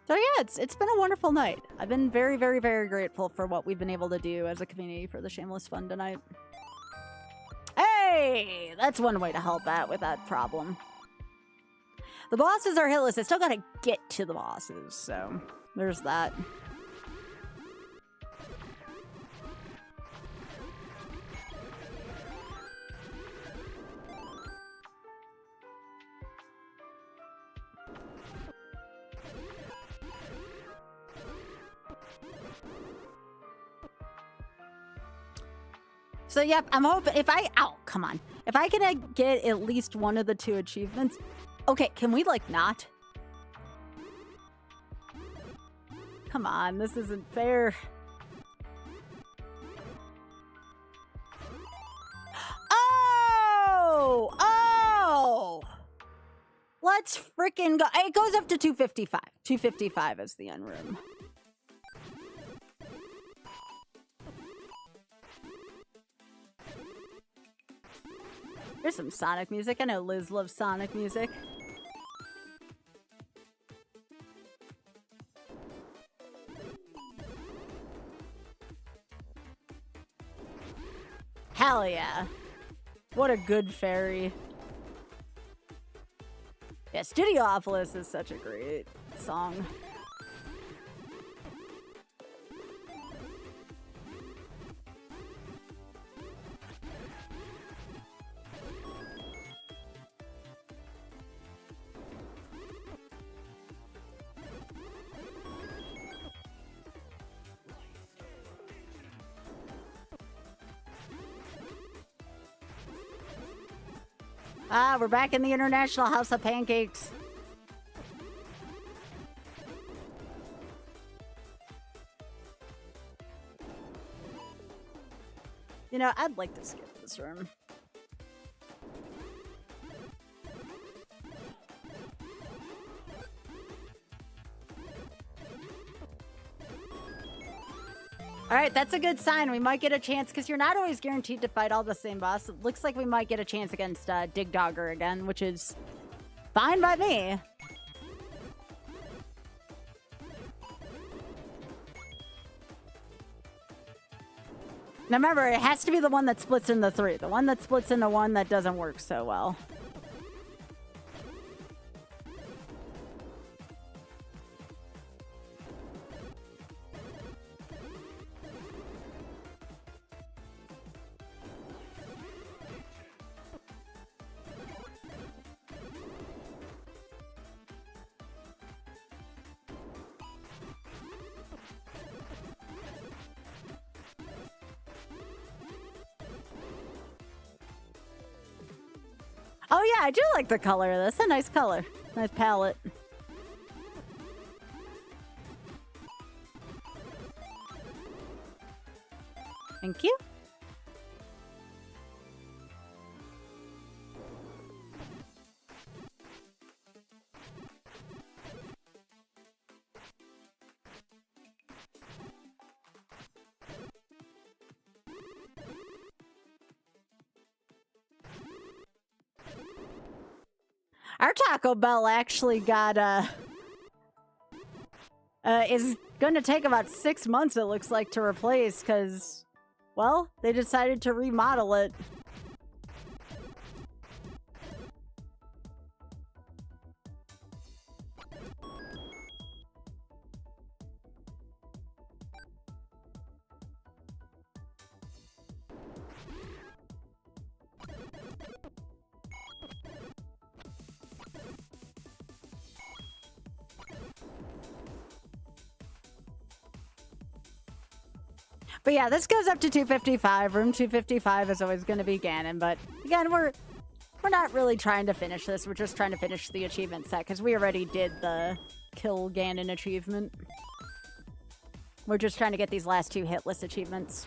So yeah, it's been a wonderful night. I've been very, very, very grateful for what we've been able to do as a community for the Shameless Fun tonight. Hey! That's one way to help out with that problem. The bosses are hitless. I still gotta get to the bosses, so there's that. So, yep, I'm hoping if I... Ow, come on. If I can get at least one of the 2 achievements... Okay, can we, like, not? Come on, this isn't fair. Oh! Oh! Let's frickin' go. It goes up to 255. 255 is the end room. There's some Sonic music. I know Liz loves Sonic music. Hell yeah. What a good fairy. Yeah, Studiopolis is such a great song. Ah, we're back in the International House of Pancakes. You know, I'd like to skip this room. Alright, that's a good sign. We might get a chance, because you're not always guaranteed to fight all the same boss. It looks like we might get a chance against Dig Dogger again, which is fine by me. Now remember, it has to be the one that splits into 3. The one that splits into 1 that doesn't work so well. Oh yeah, I do like the color of this. A nice color. Nice palette. Thank you. Our Taco Bell actually got, is going to take about 6 months, it looks like, to replace, because, well, they decided to remodel it. But yeah, this goes up to 255. Room 255 is always going to be Ganon. But again, we're not really trying to finish this. We're just trying to finish the achievement set because we already did the Kill Ganon achievement. We're just trying to get these last 2 hit list achievements.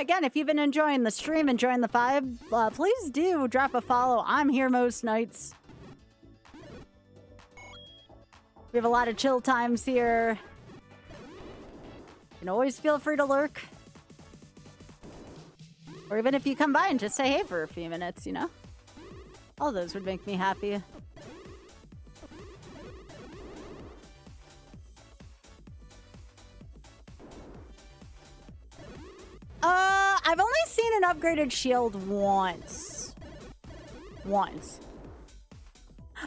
again, if you've been enjoying the stream, enjoying the vibe, please do drop a follow. I'm here most nights. We have a lot of chill times here. You can always feel free to lurk. Or even if you come by and just say hey for a few minutes, you know? All those would make me happy. I've only seen an upgraded shield once.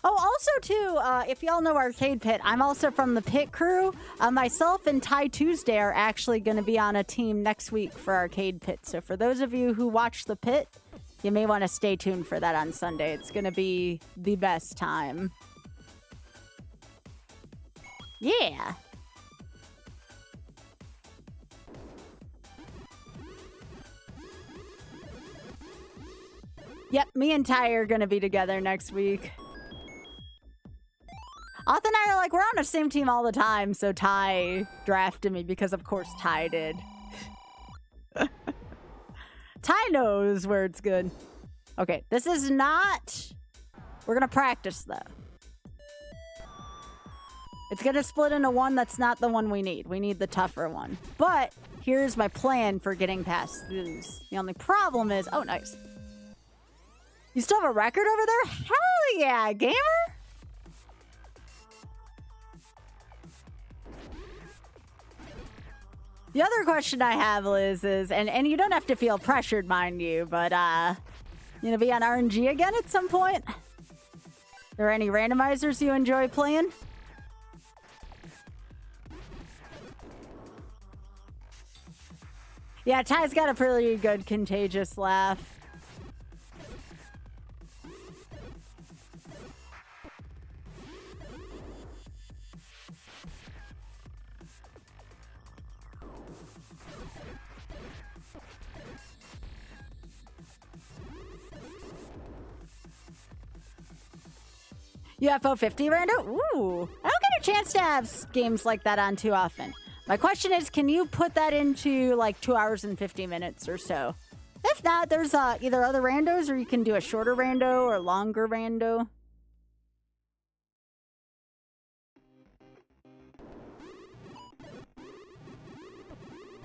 Oh, also too, if y'all know Arcade Pit, I'm also from the Pit crew. Myself and Ty Tuesday are actually going to be on a team next week for Arcade Pit. So for those of you who watch the Pit, you may want to stay tuned for that on Sunday. It's going to be the best time. Yeah. Yep, me and Ty are going to be together next week. Auth and I are like, we're on the same team all the time, so Ty drafted me because, of course, Ty did. Ty knows where it's good. Okay, this is not... We're going to practice, though. It's going to split into one that's not the one we need. We need the tougher one. But here's my plan for getting past these. The only problem is... Oh, nice. You still have a record over there? Hell yeah, gamer! The other question I have, Liz, is, and you don't have to feel pressured, mind you, but, you know, be on RNG again at some point? Are there any randomizers you enjoy playing? Yeah, Ty's got a pretty good contagious laugh. UFO 50 Rando? Ooh. I don't get a chance to have games like that on too often. My question is, can you put that into like 2 hours and 50 minutes or so? If not, there's either other randos or you can do a shorter rando or longer rando.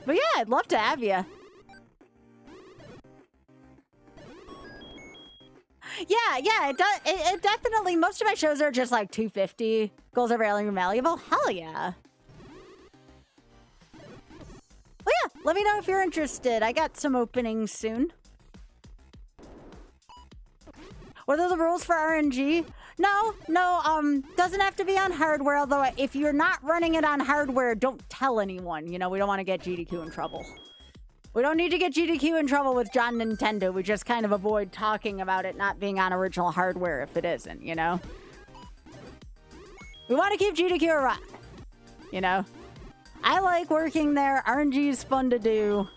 But yeah, I'd love to have you. Yeah, it definitely, most of my shows are just like 250. Goals are rarely malleable. Hell yeah. Well, yeah, let me know if you're interested. I got some openings soon. What are the rules for RNG? No, doesn't have to be on hardware, although if you're not running it on hardware, don't tell anyone. You know, we don't want to get GDQ in trouble. We don't need to get GDQ in trouble with John Nintendo. We just kind of avoid talking about it not being on original hardware if it isn't, you know? We want to keep GDQ around, you know? I like working there. RNG is fun to do.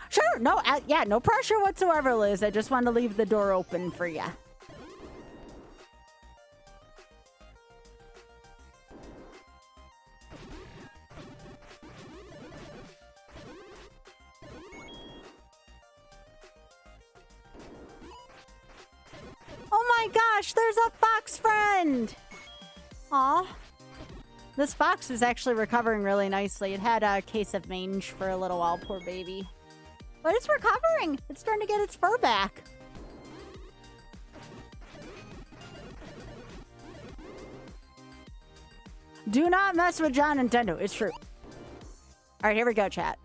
Sure, no, yeah, no pressure whatsoever, Liz. I just want to leave the door open for you. Oh my gosh, there's a fox friend! Aw. This fox is actually recovering really nicely. It had a case of mange for a little while, poor baby. But it's recovering! It's starting to get its fur back. Do not mess with John Nintendo. It's true. Alright, here we go, chat.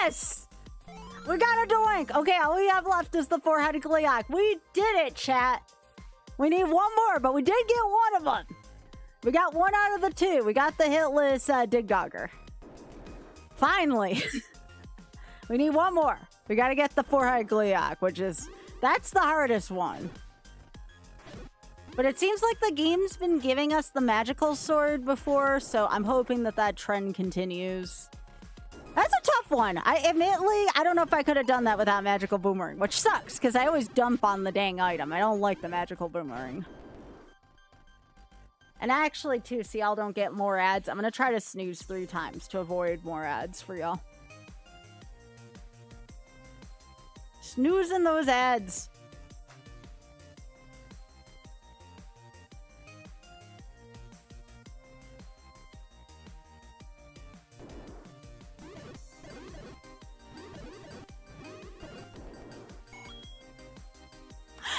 Yes! We got a doink! Okay, all we have left is the four-headed Gleeok. We did it, chat! We need one more, but we did get one of them! We got 1 out of the 2. We got the hitless Dig Dogger. Finally. We need 1 more. We gotta get the 4-head Gleeok, which is... That's the hardest one. But it seems like the game's been giving us the magical sword before, so I'm hoping that that trend continues. That's a tough one. Admittedly, I don't know if I could have done that without magical boomerang, which sucks, because I always dump on the dang item. I don't like the magical boomerang. And actually, too, so y'all don't get more ads, I'm going to try to snooze 3 times to avoid more ads for y'all. Snoozing those ads.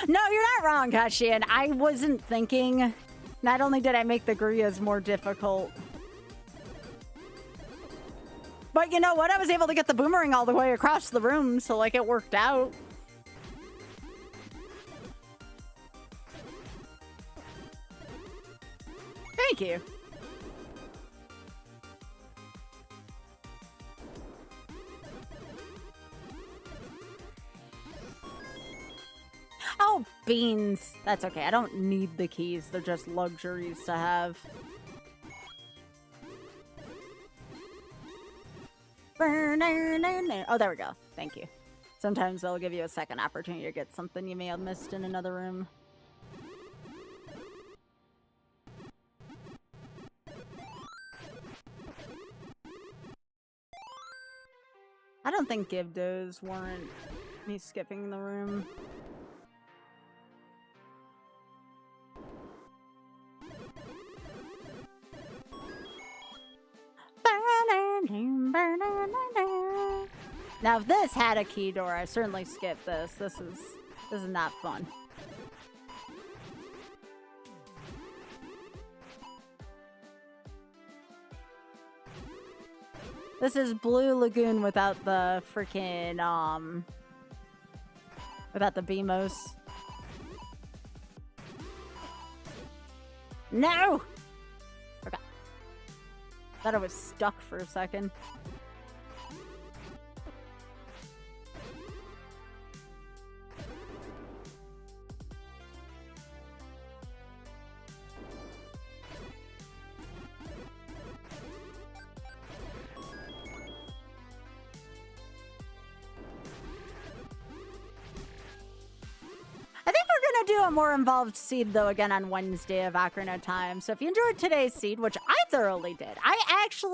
No, you're not wrong, Kashian. I wasn't thinking. Not only did I make the Griyas more difficult, but you know what? I was able to get the boomerang all the way across the room, so like it worked out. Thank you. Oh, beans. That's okay. I don't need the keys. They're just luxuries to have. Oh, there we go. Thank you. Sometimes they'll give you a second opportunity to get something you may have missed in another room. I don't think give those warrant me skipping the room. Now, if this had a key door, I certainly skip this. This is not fun. This is Blue Lagoon without the freaking without the BMOS. No. Okay. Thought I was stuck for a second. Do a more involved seed though again on Wednesday of Ocarina of Time. So if you enjoyed today's seed, which I thoroughly did, I liked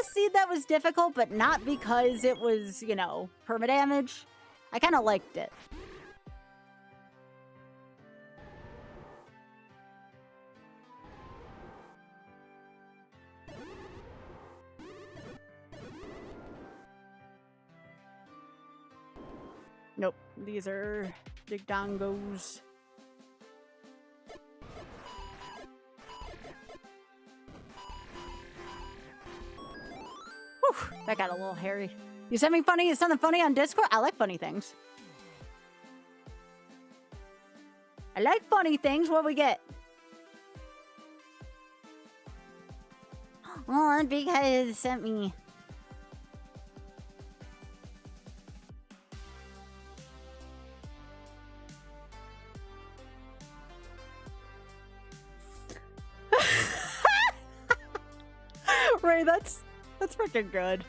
a seed that was difficult, but not because it was, you know, permadamage. I kind of liked it. Nope, these are Dig Dongos. Whew, that got a little hairy. You sent me something funny on Discord? I like funny things. I like funny things. What we get? Oh, that big head sent me. Ray, that's freaking good.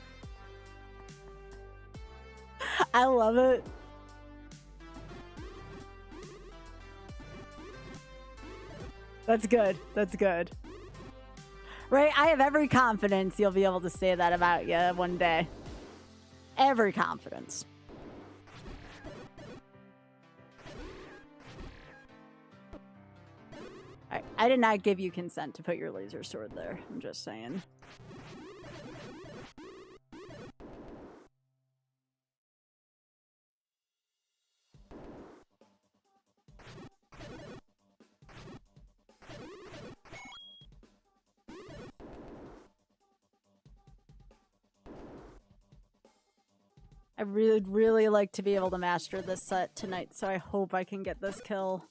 I love it. That's good. That's good. Ray, I have every confidence you'll be able to say that about you one day. Every confidence. I did not give you consent to put your laser sword there. I'm just saying. I really like to be able to master this set tonight, so I hope I can get this kill.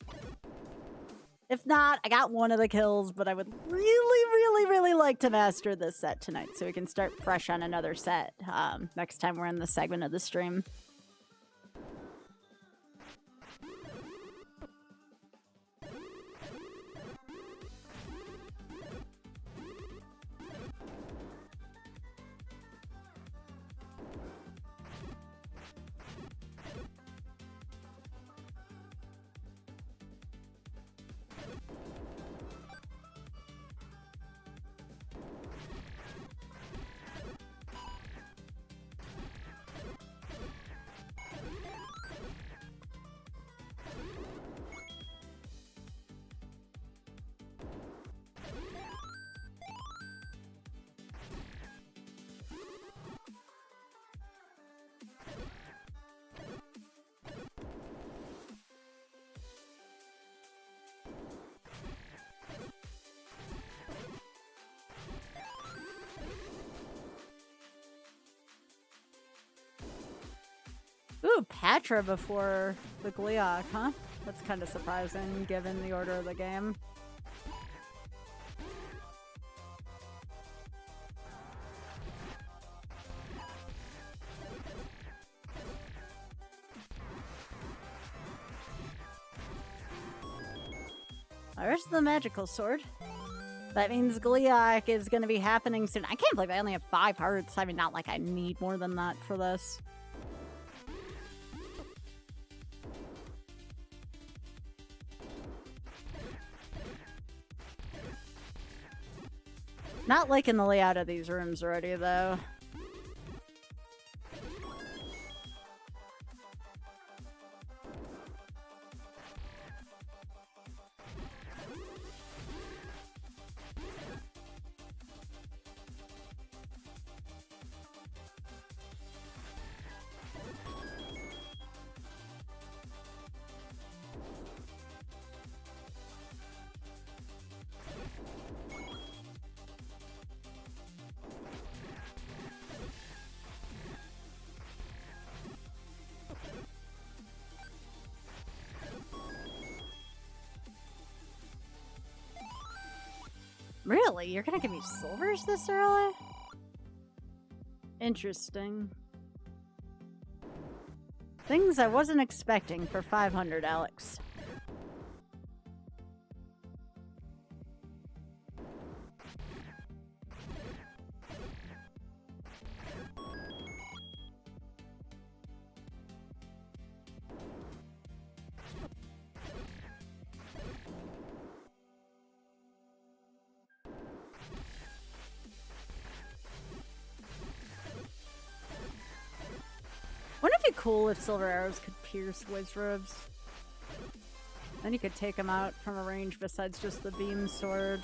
If not, I got one of the kills, but I would really like to master this set tonight so we can start fresh on another set next time we're in the segment of the stream. Ooh, Patra before the Gliok, huh? That's kind of surprising, given the order of the game. There's the magical sword. That means Gliok is going to be happening soon. I can't believe I only have 5 hearts. I mean, not like I need more than that for this. Not liking the layout of these rooms already, though. Really? You're gonna give me silvers this early? Interesting. Things I wasn't expecting for 500, Alex. Wouldn't it be cool if silver arrows could pierce wizrobes? Then you could take them out from a range besides just the beam sword.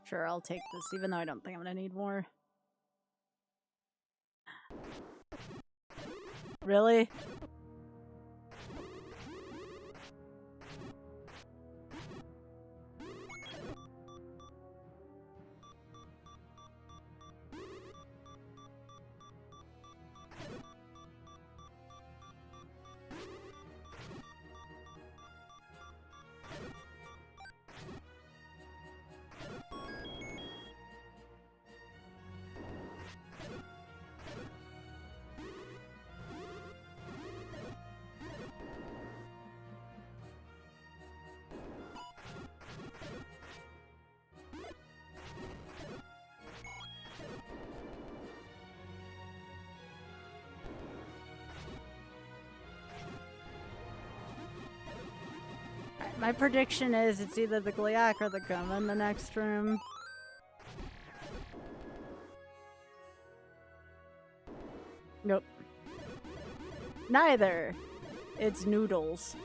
Sure, I'll take this, even though I don't think I'm gonna need more. Really? My prediction is it's either the Gliok or the Gumma in the next room. Nope. Neither. It's Noodles.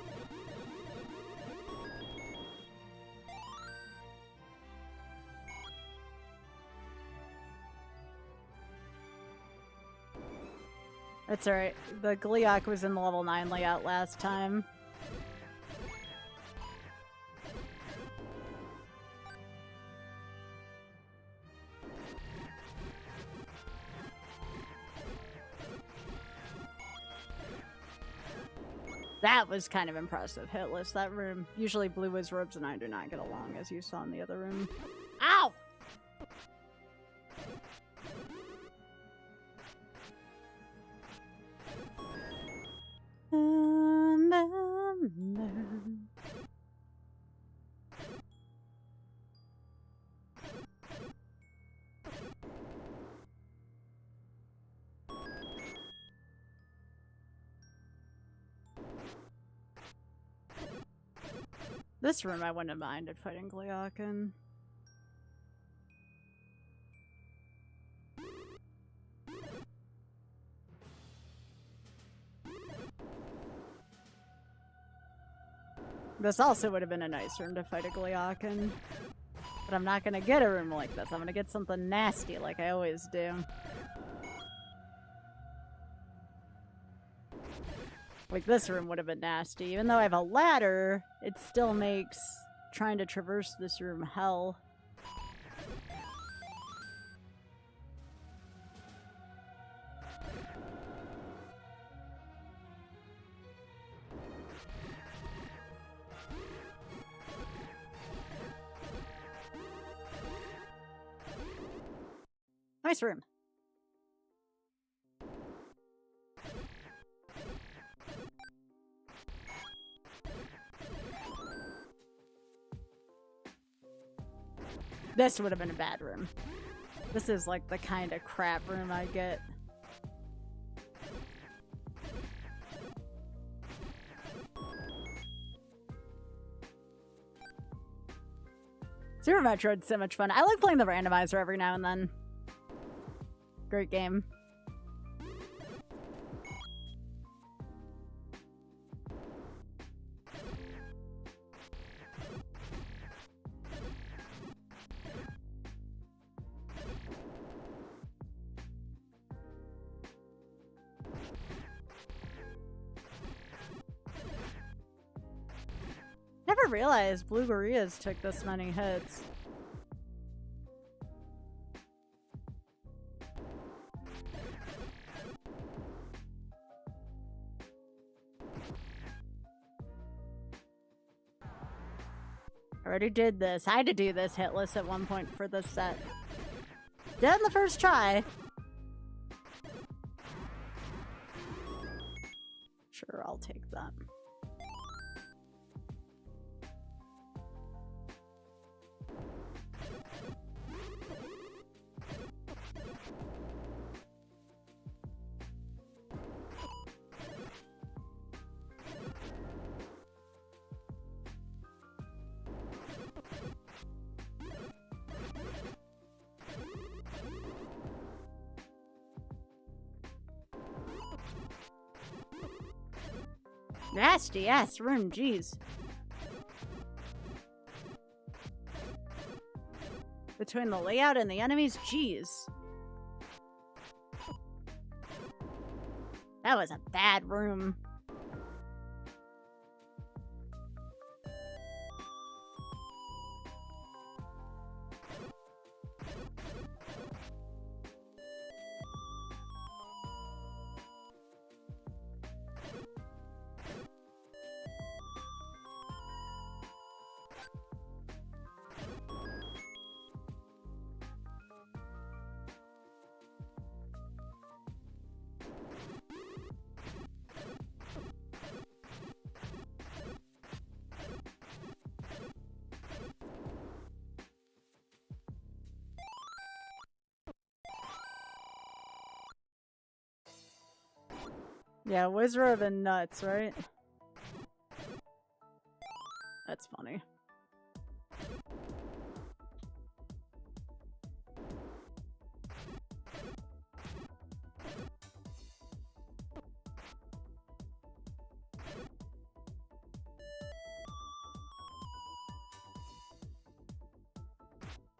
That's alright. The Gleeok was in the level 9 layout last time. That was kind of impressive. Hitless, that room. Usually Blue Wiz Robes and I do not get along, as you saw in the other room. Ow! This room I wouldn't have minded fighting Gleeok in. This also would have been a nice room to fight a Gleeok in. But I'm not gonna get a room like this. I'm gonna get something nasty like I always do. Like, this room would have been nasty. Even though I have a ladder, it still makes trying to traverse this room hell. Nice room. This would have been a bad room. This is like the kind of crap room I get. Super Metroid's so much fun. I like playing the randomizer every now and then. Great game. Never realized Blue Gorillas took this many hits. Already did this. I had to do this hitless at one point for this set. Did in the first try. Sure, I'll take that. Nasty ass room, jeez. Between the layout and the enemies, jeez. That was a bad room. Yeah, Wizard have been nuts, right? That's funny.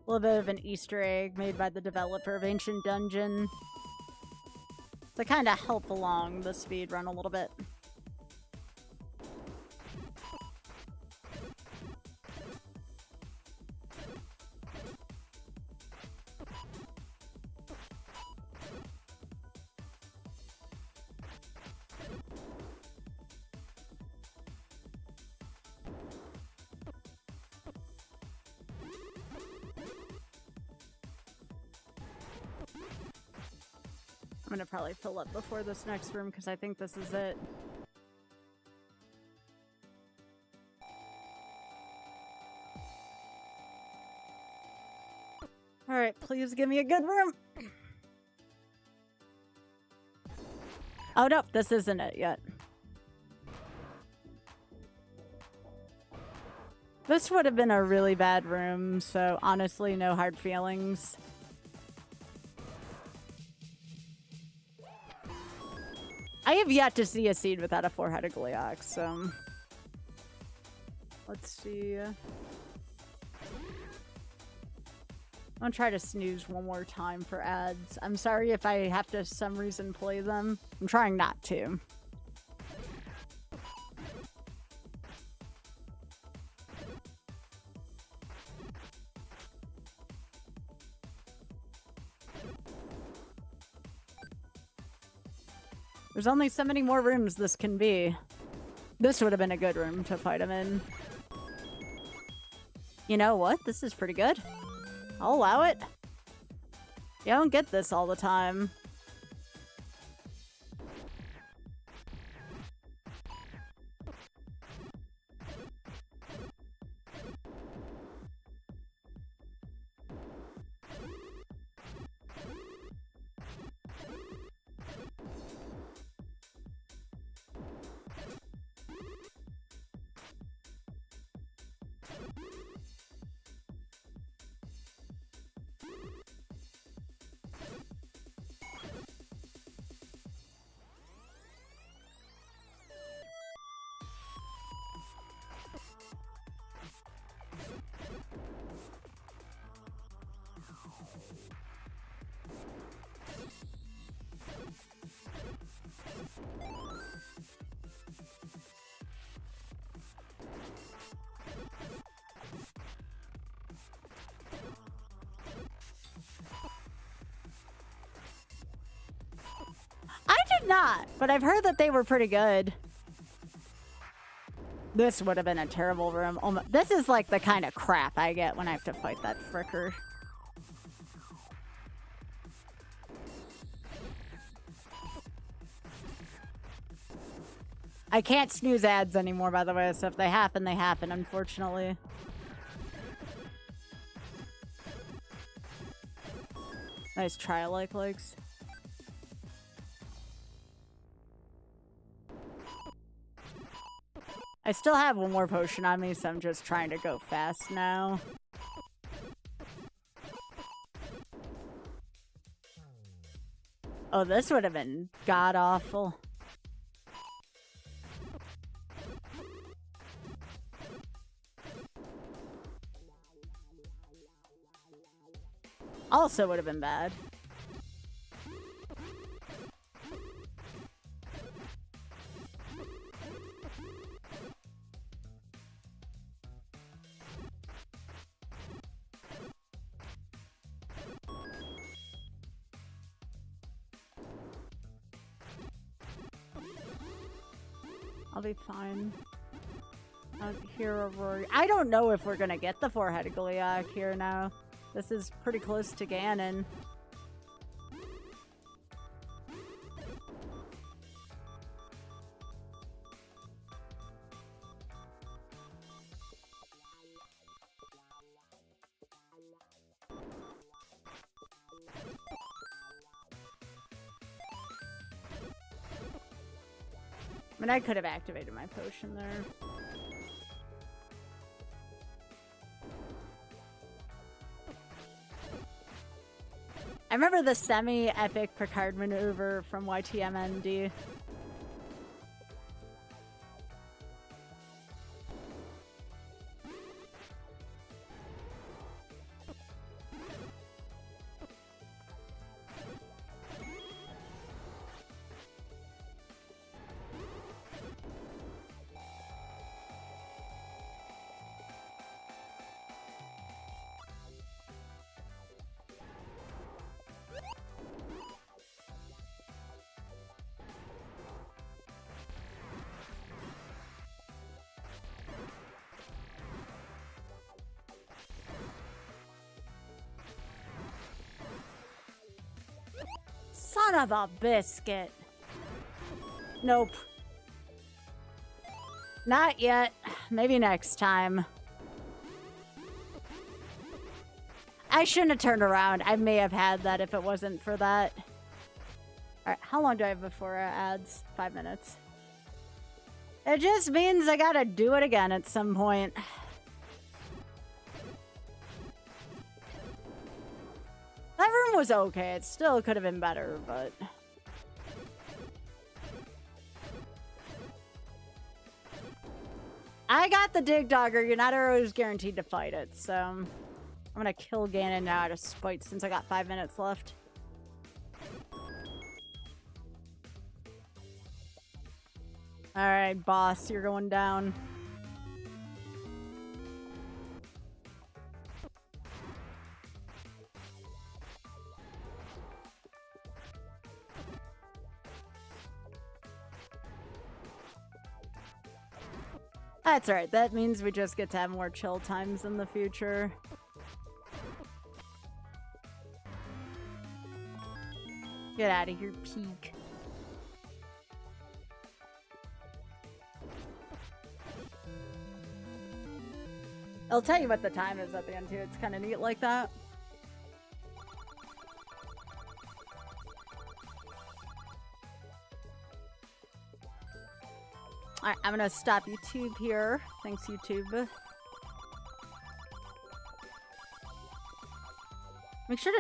A little bit of an Easter egg made by the developer of Ancient Dungeon. to kind of help along the speed run a little bit. I'm gonna probably fill up before this next room because I think this is it. Alright, please give me a good room. Oh no, this isn't it yet. This would have been a really bad room, so honestly, no hard feelings. I have yet to see a seed without a four-headed Gleeok, so... Let's see... I'm gonna try to snooze one more time for ads. I'm sorry if I have to, some reason, play them. I'm trying not to. There's only so many more rooms this can be. This would have been a good room to fight him in. You know what? This is pretty good. I'll allow it. You don't get this all the time. Not, but I've heard that they were pretty good. This would have been a terrible room. This is like the kind of crap I get when I have to fight that fricker. I can't snooze ads anymore, by the way, so if they happen, unfortunately. Nice try, likes. I still have one more potion on me, so I'm just trying to go fast now. Oh, this would have been god-awful. Also would have been bad. I'll be fine. Out here, Aurora. I don't know if we're gonna get the four-headed Gleeok here now. This is pretty close to Ganon. I mean, I could have activated my potion there. I remember the semi-epic Picard maneuver from YTMND. Son of a biscuit. Nope. Not yet. Maybe next time. I shouldn't have turned around. I may have had that if it wasn't for that. Alright, how long do I have before ads? 5 minutes. It just means I gotta do it again at some point. That room was okay. It still could have been better, but... I got the Dig Dogger. You're not always guaranteed to fight it, so... I'm gonna kill Ganon now out of spite since I got 5 minutes left. Alright, boss, you're going down. That's right, that means we just get to have more chill times in the future. Get out of here, peak. I'll tell you what the time is at the end too. It's kind of neat like that. Alright, I'm gonna stop YouTube here. Thanks, YouTube. Make sure to